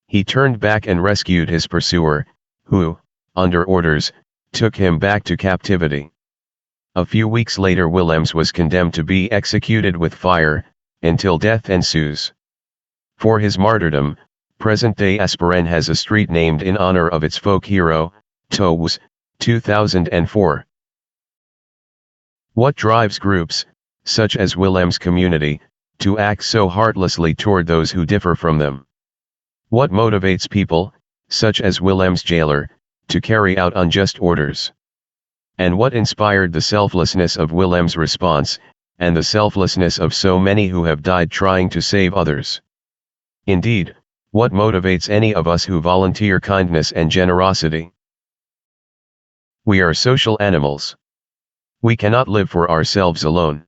He turned back and rescued his pursuer, who, under orders, took him back to captivity. A few weeks later Willems was condemned to be executed with fire, until death ensues. For his martyrdom, present-day Asperen has a street named in honor of its folk hero, Toes, 2004. What drives groups, such as Willems' community, to act so heartlessly toward those who differ from them? What motivates people, such as Willems' jailer, to carry out unjust orders? And what inspired the selflessness of Willems' response, and the selflessness of so many who have died trying to save others? Indeed, what motivates any of us who volunteer kindness and generosity? We are social animals. We cannot live for ourselves alone.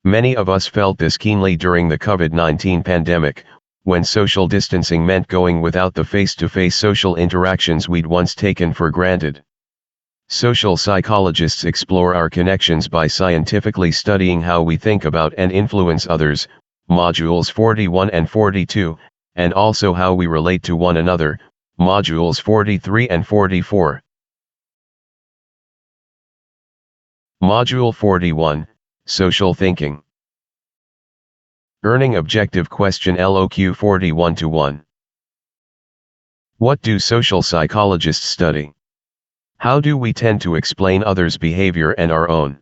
Many of us felt this keenly during the COVID-19 pandemic, when social distancing meant going without the face-to-face social interactions we'd once taken for granted. Social psychologists explore our connections by scientifically studying how we think about and influence others, modules 41 and 42, and also how we relate to one another, modules 43 and 44. Module 41, Social Thinking. Earning objective question LOQ 41-1. What do social psychologists study? How do we tend to explain others' behavior and our own?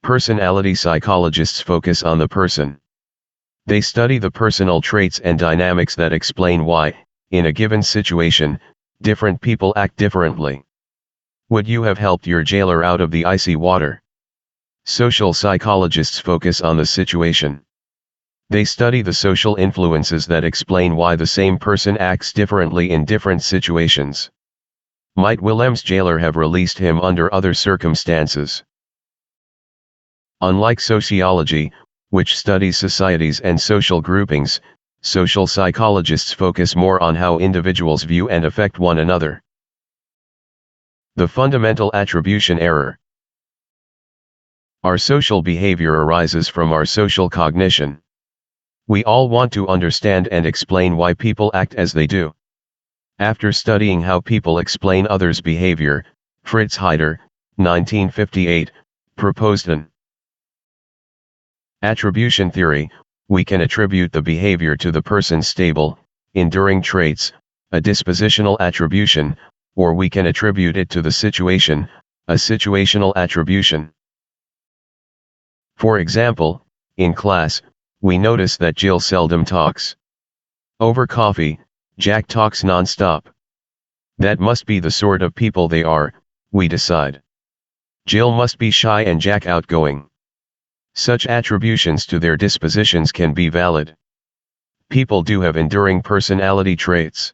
Personality psychologists focus on the person. They study the personal traits and dynamics that explain why, in a given situation, different people act differently. Would you have helped your jailer out of the icy water? Social psychologists focus on the situation. They study the social influences that explain why the same person acts differently in different situations. Might Willem's jailer have released him under other circumstances? Unlike sociology, which studies societies and social groupings, social psychologists focus more on how individuals view and affect one another. The fundamental attribution error. Our social behavior arises from our social cognition. We all want to understand and explain why people act as they do. After studying how people explain others' behavior, Fritz Heider, 1958, proposed an attribution theory. We can attribute the behavior to the person's stable, enduring traits, a dispositional attribution, or we can attribute it to the situation, a situational attribution. For example, in class, we notice that Jill seldom talks. Over coffee, Jack talks non-stop. That must be the sort of people they are, we decide. Jill must be shy and Jack outgoing. Such attributions to their dispositions can be valid. People do have enduring personality traits.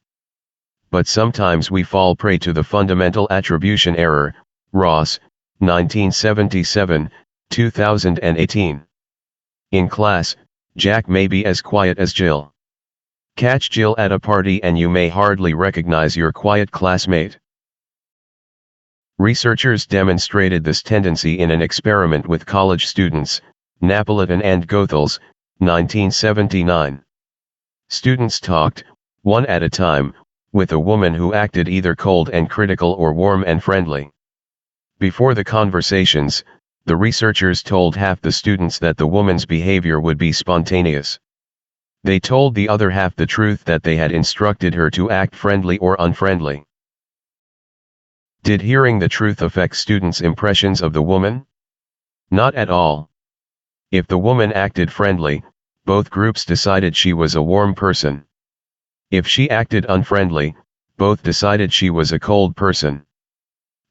But sometimes we fall prey to the fundamental attribution error. Ross, 1977, 2018. In class, Jack may be as quiet as Jill. Catch Jill at a party and you may hardly recognize your quiet classmate. Researchers demonstrated this tendency in an experiment with college students, Napolitan and Goethals, 1979. Students talked, one at a time, with a woman who acted either cold and critical or warm and friendly. Before the conversations, the researchers told half the students that the woman's behavior would be spontaneous. They told the other half the truth that they had instructed her to act friendly or unfriendly. Did hearing the truth affect students' impressions of the woman? Not at all. If the woman acted friendly, both groups decided she was a warm person. If she acted unfriendly, both decided she was a cold person.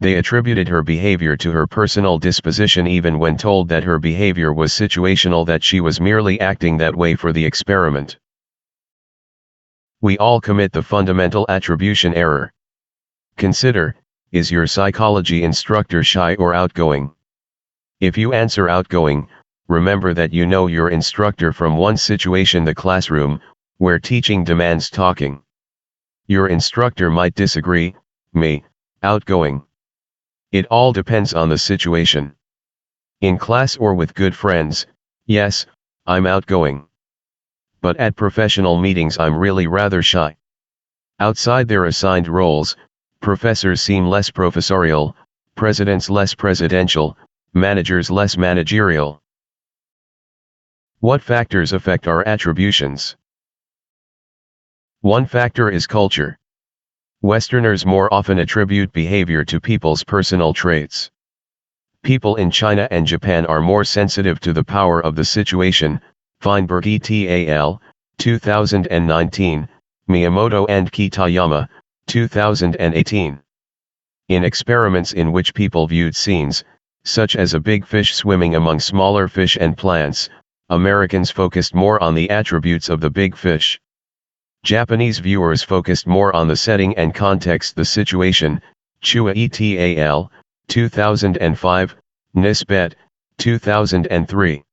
They attributed her behavior to her personal disposition even when told that her behavior was situational, that she was merely acting that way for the experiment. We all commit the fundamental attribution error. Consider, is your psychology instructor shy or outgoing? If you answer outgoing, remember that you know your instructor from one situation, the classroom, where teaching demands talking. Your instructor might disagree, me, outgoing. It all depends on the situation. In class or with good friends, yes, I'm outgoing. But at professional meetings I'm really rather shy. Outside their assigned roles, professors seem less professorial, presidents less presidential, managers less managerial. What factors affect our attributions? One factor is culture. Westerners more often attribute behavior to people's personal traits. People in China and Japan are more sensitive to the power of the situation. Feinberg et al., 2019, Miyamoto and Kitayama, 2018. In experiments in which people viewed scenes, such as a big fish swimming among smaller fish and plants, Americans focused more on the attributes of the big fish. Japanese viewers focused more on the setting and context, the situation. Chua et al., 2005, Nisbet, 2003.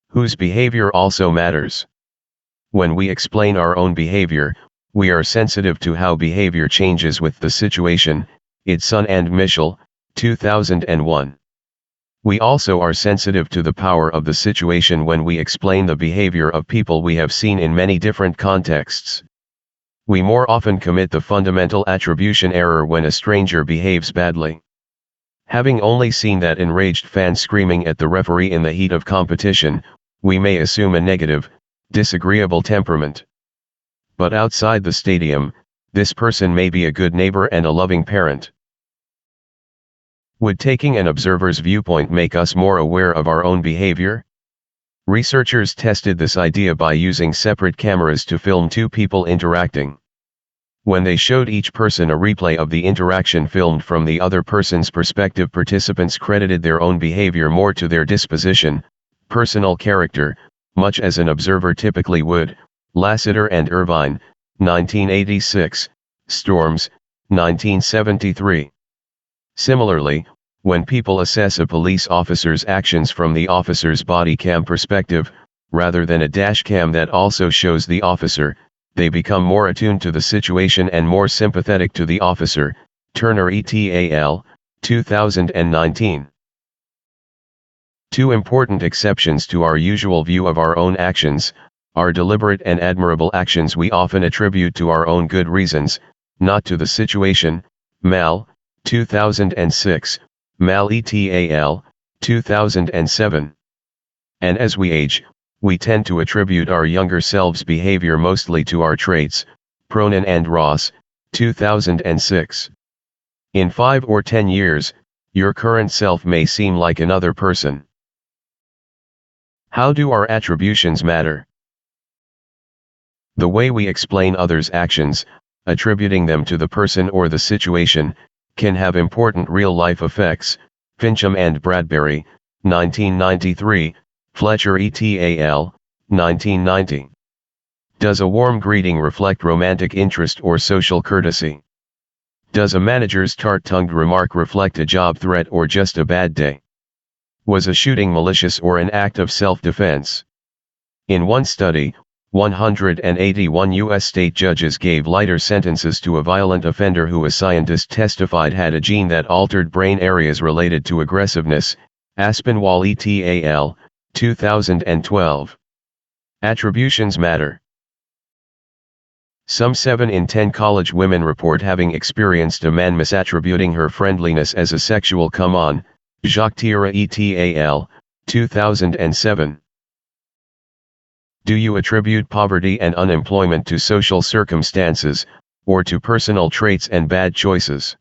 Whose behavior also matters. When we explain our own behavior, we are sensitive to how behavior changes with the situation. Itsun and Michel, 2001. We also are sensitive to the power of the situation when we explain the behavior of people we have seen in many different contexts. We more often commit the fundamental attribution error when a stranger behaves badly. Having only seen that enraged fan screaming at the referee in the heat of competition, we may assume a negative, disagreeable temperament. But outside the stadium, this person may be a good neighbor and a loving parent. Would taking an observer's viewpoint make us more aware of our own behavior? Researchers tested this idea by using separate cameras to film two people interacting. When they showed each person a replay of the interaction filmed from the other person's perspective, participants credited their own behavior more to their disposition, personal character, much as an observer typically would. Lassiter and Irvine, 1986, Storms, 1973. Similarly, when people assess a police officer's actions from the officer's body cam perspective, rather than a dash cam that also shows the officer, they become more attuned to the situation and more sympathetic to the officer. Turner et al., 2019. Two important exceptions to our usual view of our own actions are deliberate and admirable actions we often attribute to our own good reasons, not to the situation. Mal, 2006, Mal et al., 2007. And as we age, we tend to attribute our younger selves' behavior mostly to our traits. Cronin and Ross, 2006. In 5 or 10 years, your current self may seem like another person. How do our attributions matter? The way we explain others' actions, attributing them to the person or the situation, can have important real-life effects. Fincham and Bradbury, 1993, Fletcher et al., 1990. Does a warm greeting reflect romantic interest or social courtesy? Does a manager's tart-tongued remark reflect a job threat or just a bad day? Was a shooting malicious or an act of self-defense? In one study, 181 U.S. state judges gave lighter sentences to a violent offender who a scientist testified had a gene that altered brain areas related to aggressiveness. Aspinwall et al., 2012. Attributions matter. Some 7 in 10 college women report having experienced a man misattributing her friendliness as a sexual come-on. Jacques Tira et al., 2007. Do you attribute poverty and unemployment to social circumstances, or to personal traits and bad choices?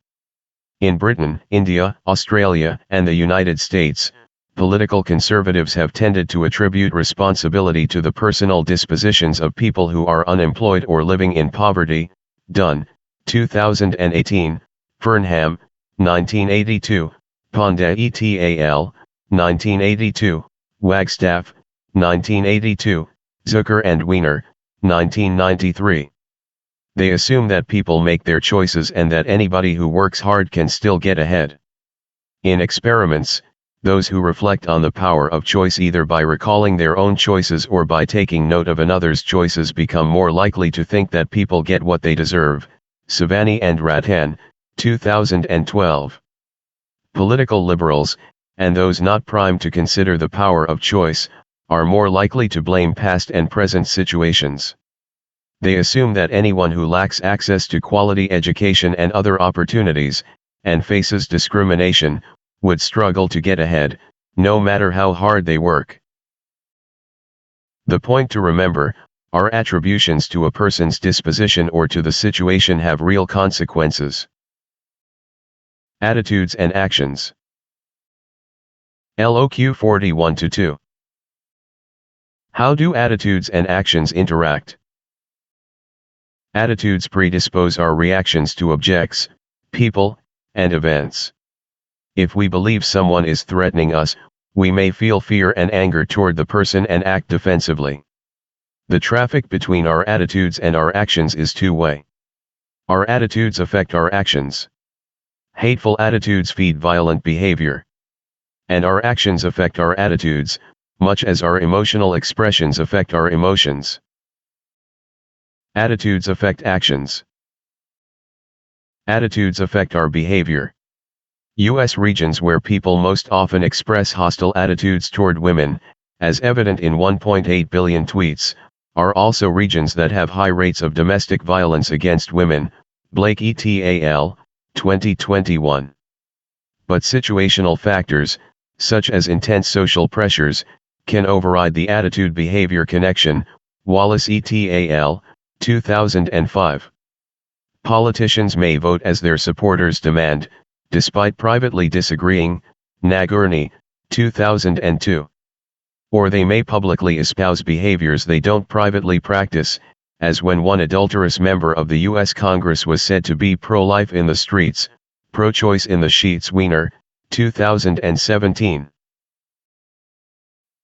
In Britain, India, Australia, and the United States, political conservatives have tended to attribute responsibility to the personal dispositions of people who are unemployed or living in poverty. Dunn, 2018, Fernham, 1982, Ponda et al., 1982, Wagstaff, 1982, Zucker and Wiener, 1993. They assume that people make their choices and that anybody who works hard can still get ahead. In experiments, those who reflect on the power of choice either by recalling their own choices or by taking note of another's choices become more likely to think that people get what they deserve. Savani and Rattan, 2012. Political liberals, and those not primed to consider the power of choice, are more likely to blame past and present situations. They assume that anyone who lacks access to quality education and other opportunities, and faces discrimination, would struggle to get ahead, no matter how hard they work. The point to remember, our attributions to a person's disposition or to the situation have real consequences. Attitudes and actions. LOQ 41-2. How do attitudes and actions interact? Attitudes predispose our reactions to objects, people, and events. If we believe someone is threatening us, we may feel fear and anger toward the person and act defensively. The traffic between our attitudes and our actions is two-way. Our attitudes affect our actions. Hateful attitudes feed violent behavior. And our actions affect our attitudes, much as our emotional expressions affect our emotions. Attitudes affect actions. Attitudes affect our behavior. U.S. regions where people most often express hostile attitudes toward women, as evident in 1.8 billion tweets, are also regions that have high rates of domestic violence against women. Blake et al., 2021. but situational factors, such as intense social pressures, can override the attitude-behavior connection. Wallace et al., 2005. Politicians may vote as their supporters demand, despite privately disagreeing. Nagurny, 2002. Or they may publicly espouse behaviors they don't privately practice, as when one adulterous member of the U.S. Congress was said to be pro-life in the streets, pro-choice in the sheets. Weiner, 2017.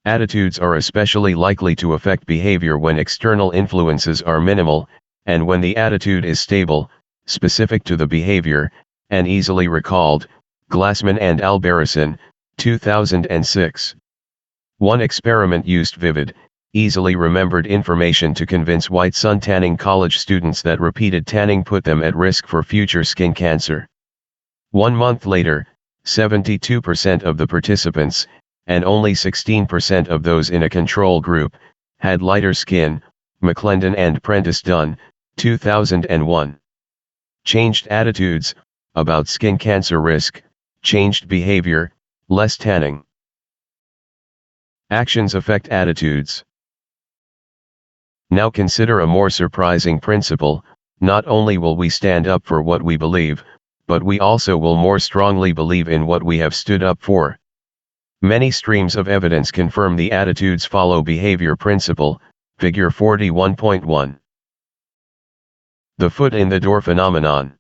Attitudes are especially likely to affect behavior when external influences are minimal, and when the attitude is stable, specific to the behavior, and easily recalled. Glassman and Albarracin, 2006. One experiment used vivid, easily remembered information to convince white sun-tanning college students that repeated tanning put them at risk for future skin cancer. 1 month later, 72% of the participants, and only 16% of those in a control group, had lighter skin. McClendon and Prentice Dunn, 2001. Changed attitudes about skin cancer risk, changed behavior, less tanning. Actions affect attitudes. Now consider a more surprising principle: not only will we stand up for what we believe, but we also will more strongly believe in what we have stood up for. Many streams of evidence confirm the attitudes follow behavior principle. Figure 41.1. The foot in the door phenomenon.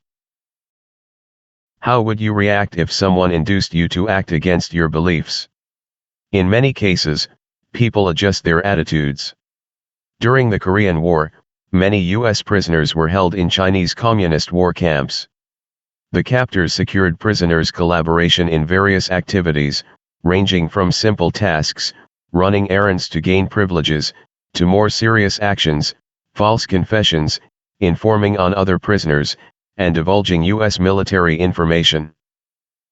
How would you react if someone induced you to act against your beliefs? In many cases, people adjust their attitudes. During the Korean War, many U.S. prisoners were held in Chinese communist war camps. The captors secured prisoners' collaboration in various activities, ranging from simple tasks, running errands to gain privileges, to more serious actions, false confessions, informing on other prisoners, and divulging U.S. military information.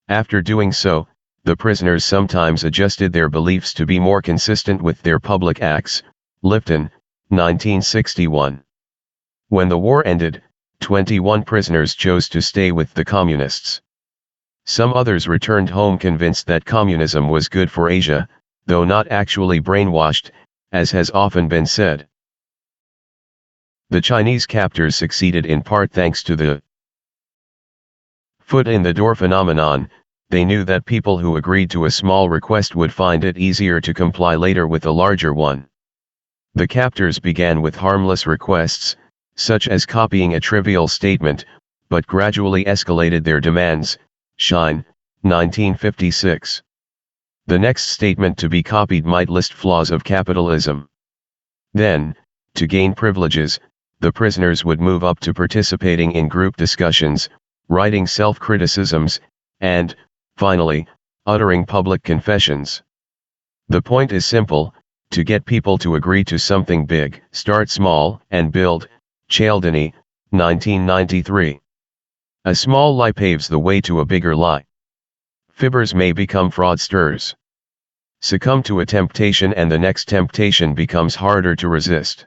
After doing so, the prisoners sometimes adjusted their beliefs to be more consistent with their public acts. Lipton, 1961. When the war ended, 21 prisoners chose to stay with the communists. Some others returned home convinced that communism was good for Asia, though not actually brainwashed, as has often been said. The Chinese captors succeeded in part thanks to the foot in the door phenomenon. They knew that people who agreed to a small request would find it easier to comply later with a larger one. The captors began with harmless requests, such as copying a trivial statement, but gradually escalated their demands. Shine, 1956. The next statement to be copied might list flaws of capitalism. Then, to gain privileges, the prisoners would move up to participating in group discussions, writing self-criticisms, and, finally, uttering public confessions. The point is simple: to get people to agree to something big, start small and build. Cialdini, 1993. A small lie paves the way to a bigger lie. Fibbers may become fraudsters. Succumb to a temptation and the next temptation becomes harder to resist.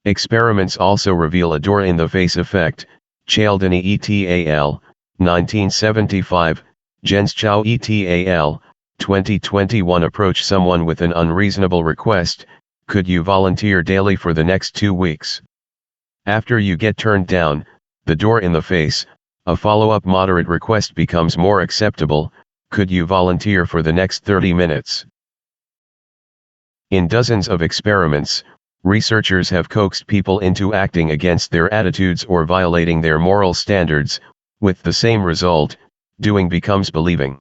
Experiments also reveal a door-in-the-face effect. Cialdini et al., 1975, Genschau et al., 2021. Approach someone with an unreasonable request: could you volunteer daily for the next 2 weeks? After you get turned down, the door in the face, a follow-up moderate request becomes more acceptable: could you volunteer for the next 30 minutes? In dozens of experiments, researchers have coaxed people into acting against their attitudes or violating their moral standards, with the same result: doing becomes believing.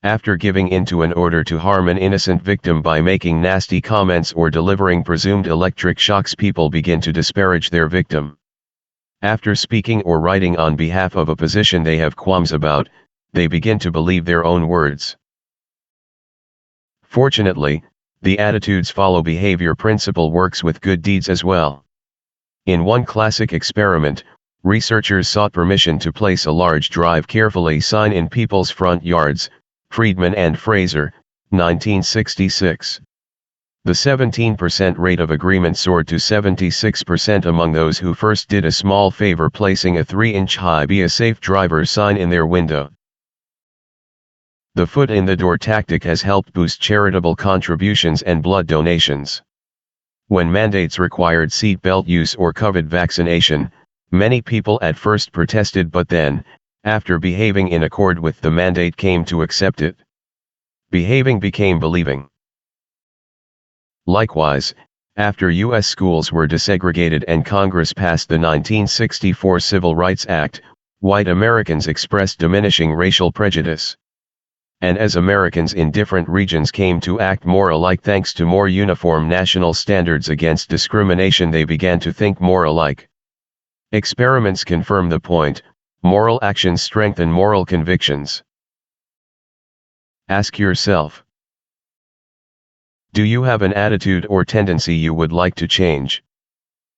After giving in to an order to harm an innocent victim by making nasty comments or delivering presumed electric shocks, people begin to disparage their victim. After speaking or writing on behalf of a position they have qualms about, they begin to believe their own words. Fortunately, the attitudes follow behavior principle works with good deeds as well. In one classic experiment, researchers sought permission to place a large "Drive carefully" sign in people's front yards. Friedman and Fraser, 1966. The 17% rate of agreement soared to 76% among those who first did a small favor, placing a 3-inch high "Be a Safe Driver" sign in their window. The foot in the door tactic has helped boost charitable contributions and blood donations. When mandates required seatbelt use or COVID vaccination, many people at first protested, but then, after behaving in accord with the mandate, came to accept it. Behaving became believing. Likewise, after U.S. schools were desegregated and Congress passed the 1964 Civil Rights Act, white Americans expressed diminishing racial prejudice. And as Americans in different regions came to act more alike thanks to more uniform national standards against discrimination, they began to think more alike. Experiments confirm the point: moral actions strengthen moral convictions. Ask yourself, do you have an attitude or tendency you would like to change?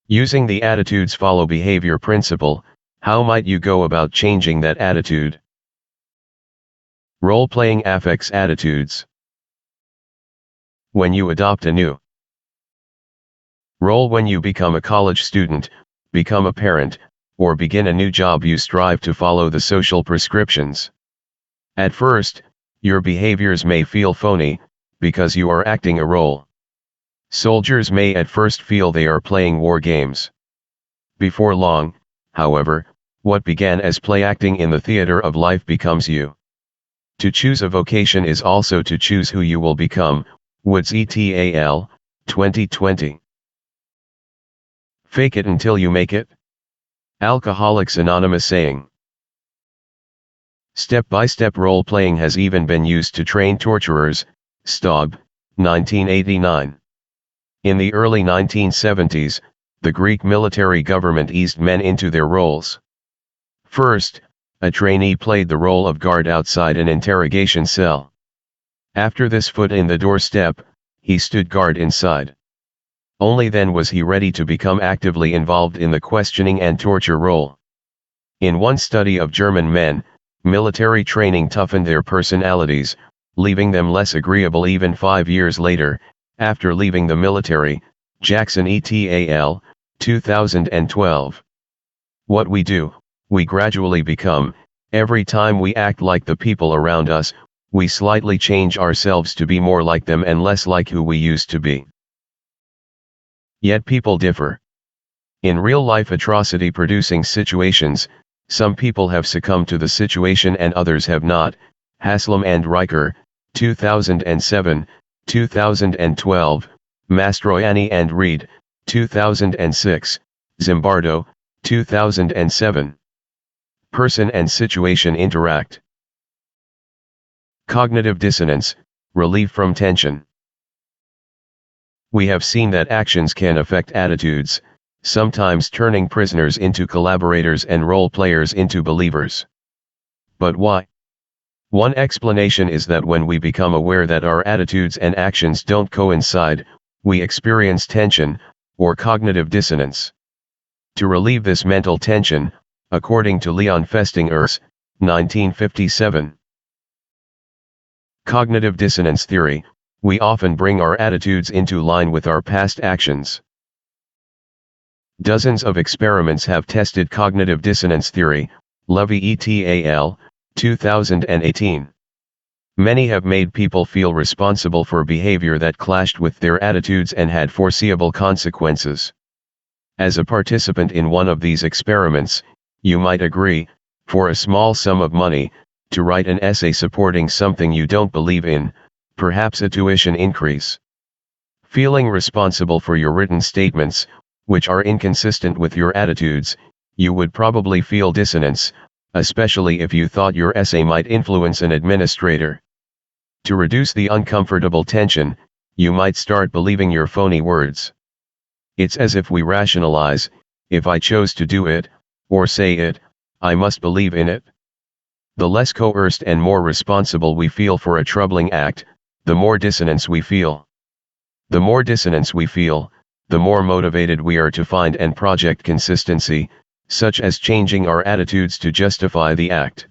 Using the attitudes follow behavior principle, how might you go about changing that attitude? Role-playing affects attitudes. When you adopt a new role, when you become a college student, become a parent, or begin a new job, you strive to follow the social prescriptions. At first, your behaviors may feel phony, because you are acting a role. Soldiers may at first feel they are playing war games. Before long, however, what began as play acting in the theater of life becomes you. To choose a vocation is also to choose who you will become. Woods et al., 2020. Fake it until you make it. Alcoholics Anonymous saying. Step-by-step role-playing has even been used to train torturers. Staub, 1989. In the early 1970s, the Greek military government eased men into their roles. First, a trainee played the role of guard outside an interrogation cell. After this foot in the doorstep, he stood guard inside. Only then was he ready to become actively involved in the questioning and torture role. In one study of German men, military training toughened their personalities, leaving them less agreeable even 5 years later. After leaving the military, Jackson et al., 2012. What we do, we gradually become. Every time we act like the people around us, we slightly change ourselves to be more like them and less like who we used to be. Yet people differ. In real-life atrocity-producing situations, some people have succumbed to the situation and others have not. Haslam and Riker, 2007, 2012, Mastroianni and Reed, 2006, Zimbardo, 2007. Person and situation interact. Cognitive dissonance, relief from tension. We have seen that actions can affect attitudes, sometimes turning prisoners into collaborators and role players into believers. But why? One explanation is that when we become aware that our attitudes and actions don't coincide, we experience tension, or cognitive dissonance. To relieve this mental tension, according to Leon Festing-Urs, 1957. Cognitive dissonance theory, we often bring our attitudes into line with our past actions. Dozens of experiments have tested cognitive dissonance theory. Levy et al., 2018. Many have made people feel responsible for behavior that clashed with their attitudes and had foreseeable consequences. As a participant in one of these experiments, you might agree, for a small sum of money, to write an essay supporting something you don't believe in, perhaps a tuition increase. Feeling responsible for your written statements, which are inconsistent with your attitudes, you would probably feel dissonance, especially if you thought your essay might influence an administrator. To reduce the uncomfortable tension, you might start believing your phony words. It's as if we rationalize, if I chose to do it, or say it, I must believe in it. The less coerced and more responsible we feel for a troubling act, the more dissonance we feel. The more dissonance we feel, the more motivated we are to find and project consistency, such as changing our attitudes to justify the act.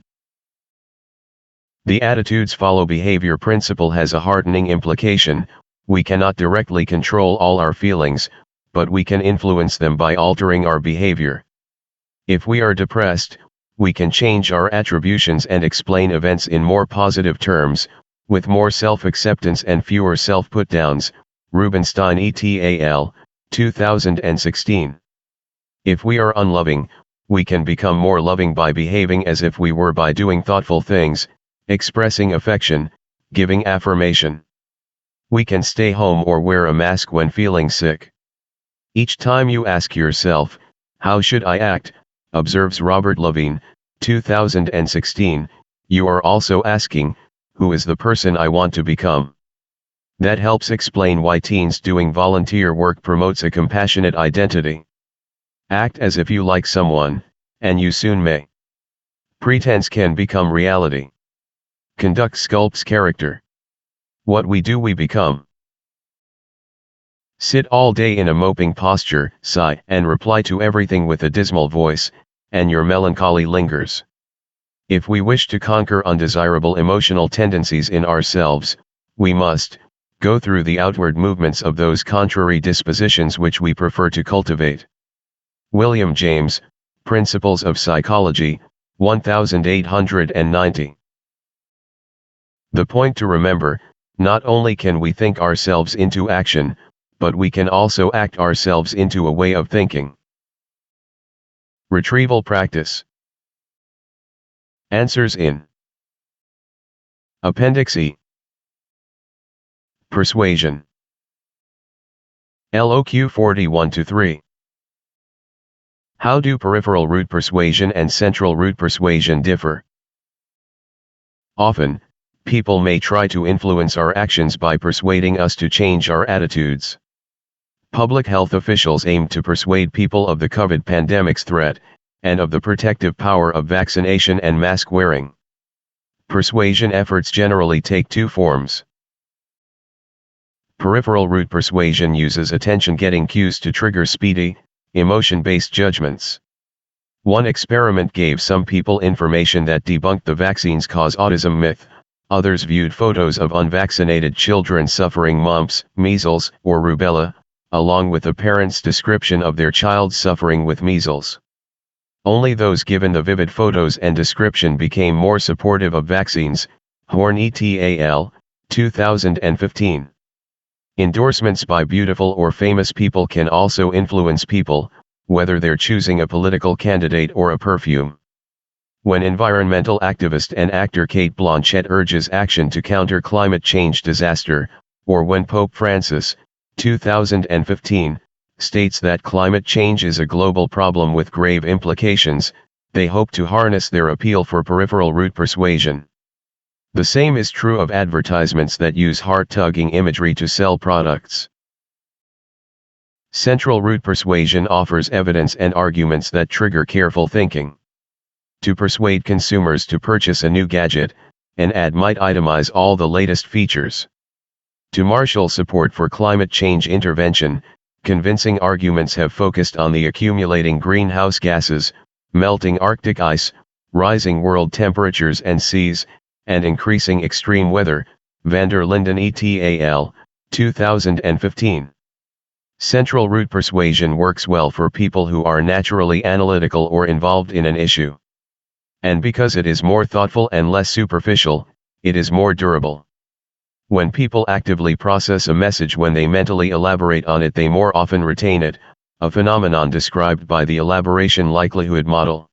The attitudes follow behavior principle has a heartening implication. We cannot directly control all our feelings, but we can influence them by altering our behavior. If we are depressed, we can change our attributions and explain events in more positive terms, with more self-acceptance and fewer self-put-downs. Rubinstein et al., 2016. If we are unloving, we can become more loving by behaving as if we were, by doing thoughtful things, expressing affection, giving affirmation. We can stay home or wear a mask when feeling sick. Each time you ask yourself, "How should I act?" observes Robert Levine, 2016, you are also asking, "Who is the person I want to become?" That helps explain why teens doing volunteer work promotes a compassionate identity. Act as if you like someone, and you soon may. Pretense can become reality. Conduct sculpts character. What we do, we become. Sit all day in a moping posture, sigh, and reply to everything with a dismal voice, and your melancholy lingers. If we wish to conquer undesirable emotional tendencies in ourselves, we must go through the outward movements of those contrary dispositions which we prefer to cultivate. William James, Principles of Psychology, 1890. The point to remember: not only can we think ourselves into action, but we can also act ourselves into a way of thinking. Retrieval practice. Answers in Appendix E. Persuasion. LOQ 41-3. How do peripheral root persuasion and central root persuasion differ? Often, people may try to influence our actions by persuading us to change our attitudes. Public health officials aim to persuade people of the COVID pandemic's threat, and of the protective power of vaccination and mask wearing. Persuasion efforts generally take two forms. Peripheral root persuasion uses attention-getting cues to trigger speedy, emotion-based judgments. One experiment gave some people information that debunked the vaccines cause autism myth. Others viewed photos of unvaccinated children suffering mumps, measles, or rubella, along with a parent's description of their child suffering with measles. Only those given the vivid photos and description became more supportive of vaccines. Horn et al., 2015. Endorsements by beautiful or famous people can also influence people, whether they're choosing a political candidate or a perfume. When environmental activist and actor Cate Blanchett urges action to counter climate change disaster, or when Pope Francis, 2015, states that climate change is a global problem with grave implications, they hope to harness their appeal for peripheral root persuasion. The same is true of advertisements that use heart-tugging imagery to sell products. Central root persuasion offers evidence and arguments that trigger careful thinking. To persuade consumers to purchase a new gadget, an ad might itemize all the latest features. To marshal support for climate change intervention, convincing arguments have focused on the accumulating greenhouse gases, melting Arctic ice, rising world temperatures and seas, and increasing extreme weather. Van der Linden et al., 2015. Central root persuasion works well for people who are naturally analytical or involved in an issue. And because it is more thoughtful and less superficial, it is more durable. When people actively process a message, when they mentally elaborate on it, they more often retain it, a phenomenon described by the elaboration likelihood model.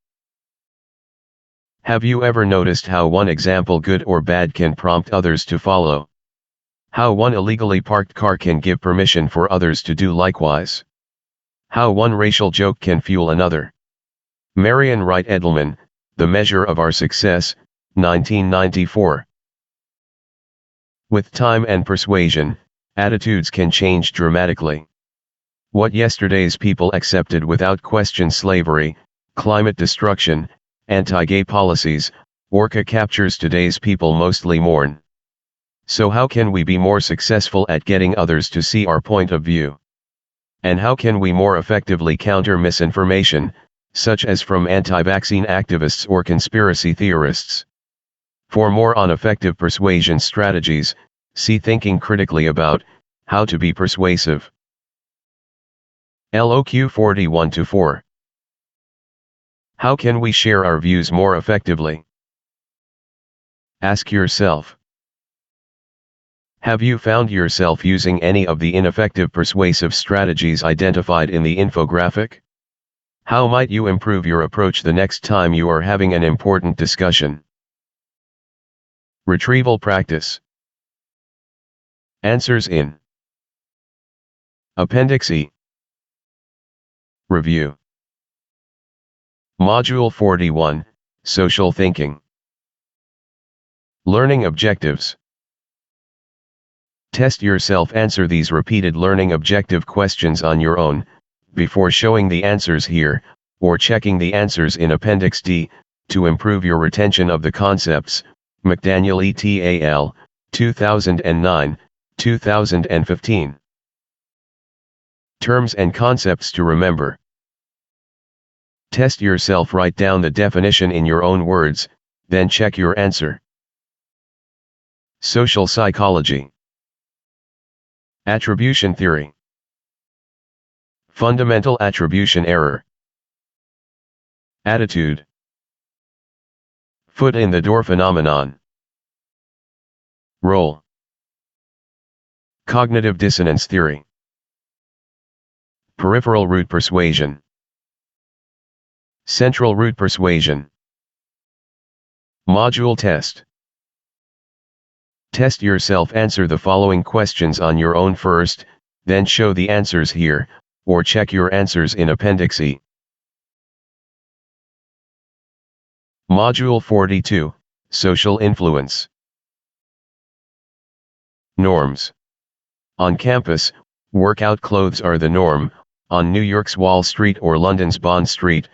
Have you ever noticed how one example, good or bad, can prompt others to follow? How one illegally parked car can give permission for others to do likewise? How one racial joke can fuel another? Marian Wright Edelman, The Measure of Our Success, 1994. With time and persuasion, attitudes can change dramatically. What yesterday's people accepted without question, slavery, climate destruction, anti-gay policies, orca captures, today's people mostly mourn. So how can we be more successful at getting others to see our point of view? And how can we more effectively counter misinformation, such as from anti-vaccine activists or conspiracy theorists? For more on effective persuasion strategies, see Thinking Critically About How to be persuasive. LOQ 41-4. How can we share our views more effectively? Ask yourself. Have you found yourself using any of the ineffective persuasive strategies identified in the infographic? How might you improve your approach the next time you are having an important discussion? Retrieval practice. Answers in Appendix E. Review. Module 41, Social Thinking. Learning objectives. Test yourself. Answer these repeated learning objective questions on your own, before showing the answers here, or checking the answers in Appendix D, to improve your retention of the concepts. McDaniel et al., 2009, 2015. Terms and concepts to remember. Test yourself. Write down the definition in your own words, then check your answer. Social psychology. Attribution theory. Fundamental attribution error. Attitude. Foot in the door phenomenon. Role. Cognitive dissonance theory. Peripheral route persuasion. Central route persuasion. Module test. Test yourself. Answer the following questions on your own first, then show the answers here, or check your answers in Appendix E. Module 42, Social Influence. Norms. On campus, workout clothes are the norm. On New York's Wall Street or London's Bond Street,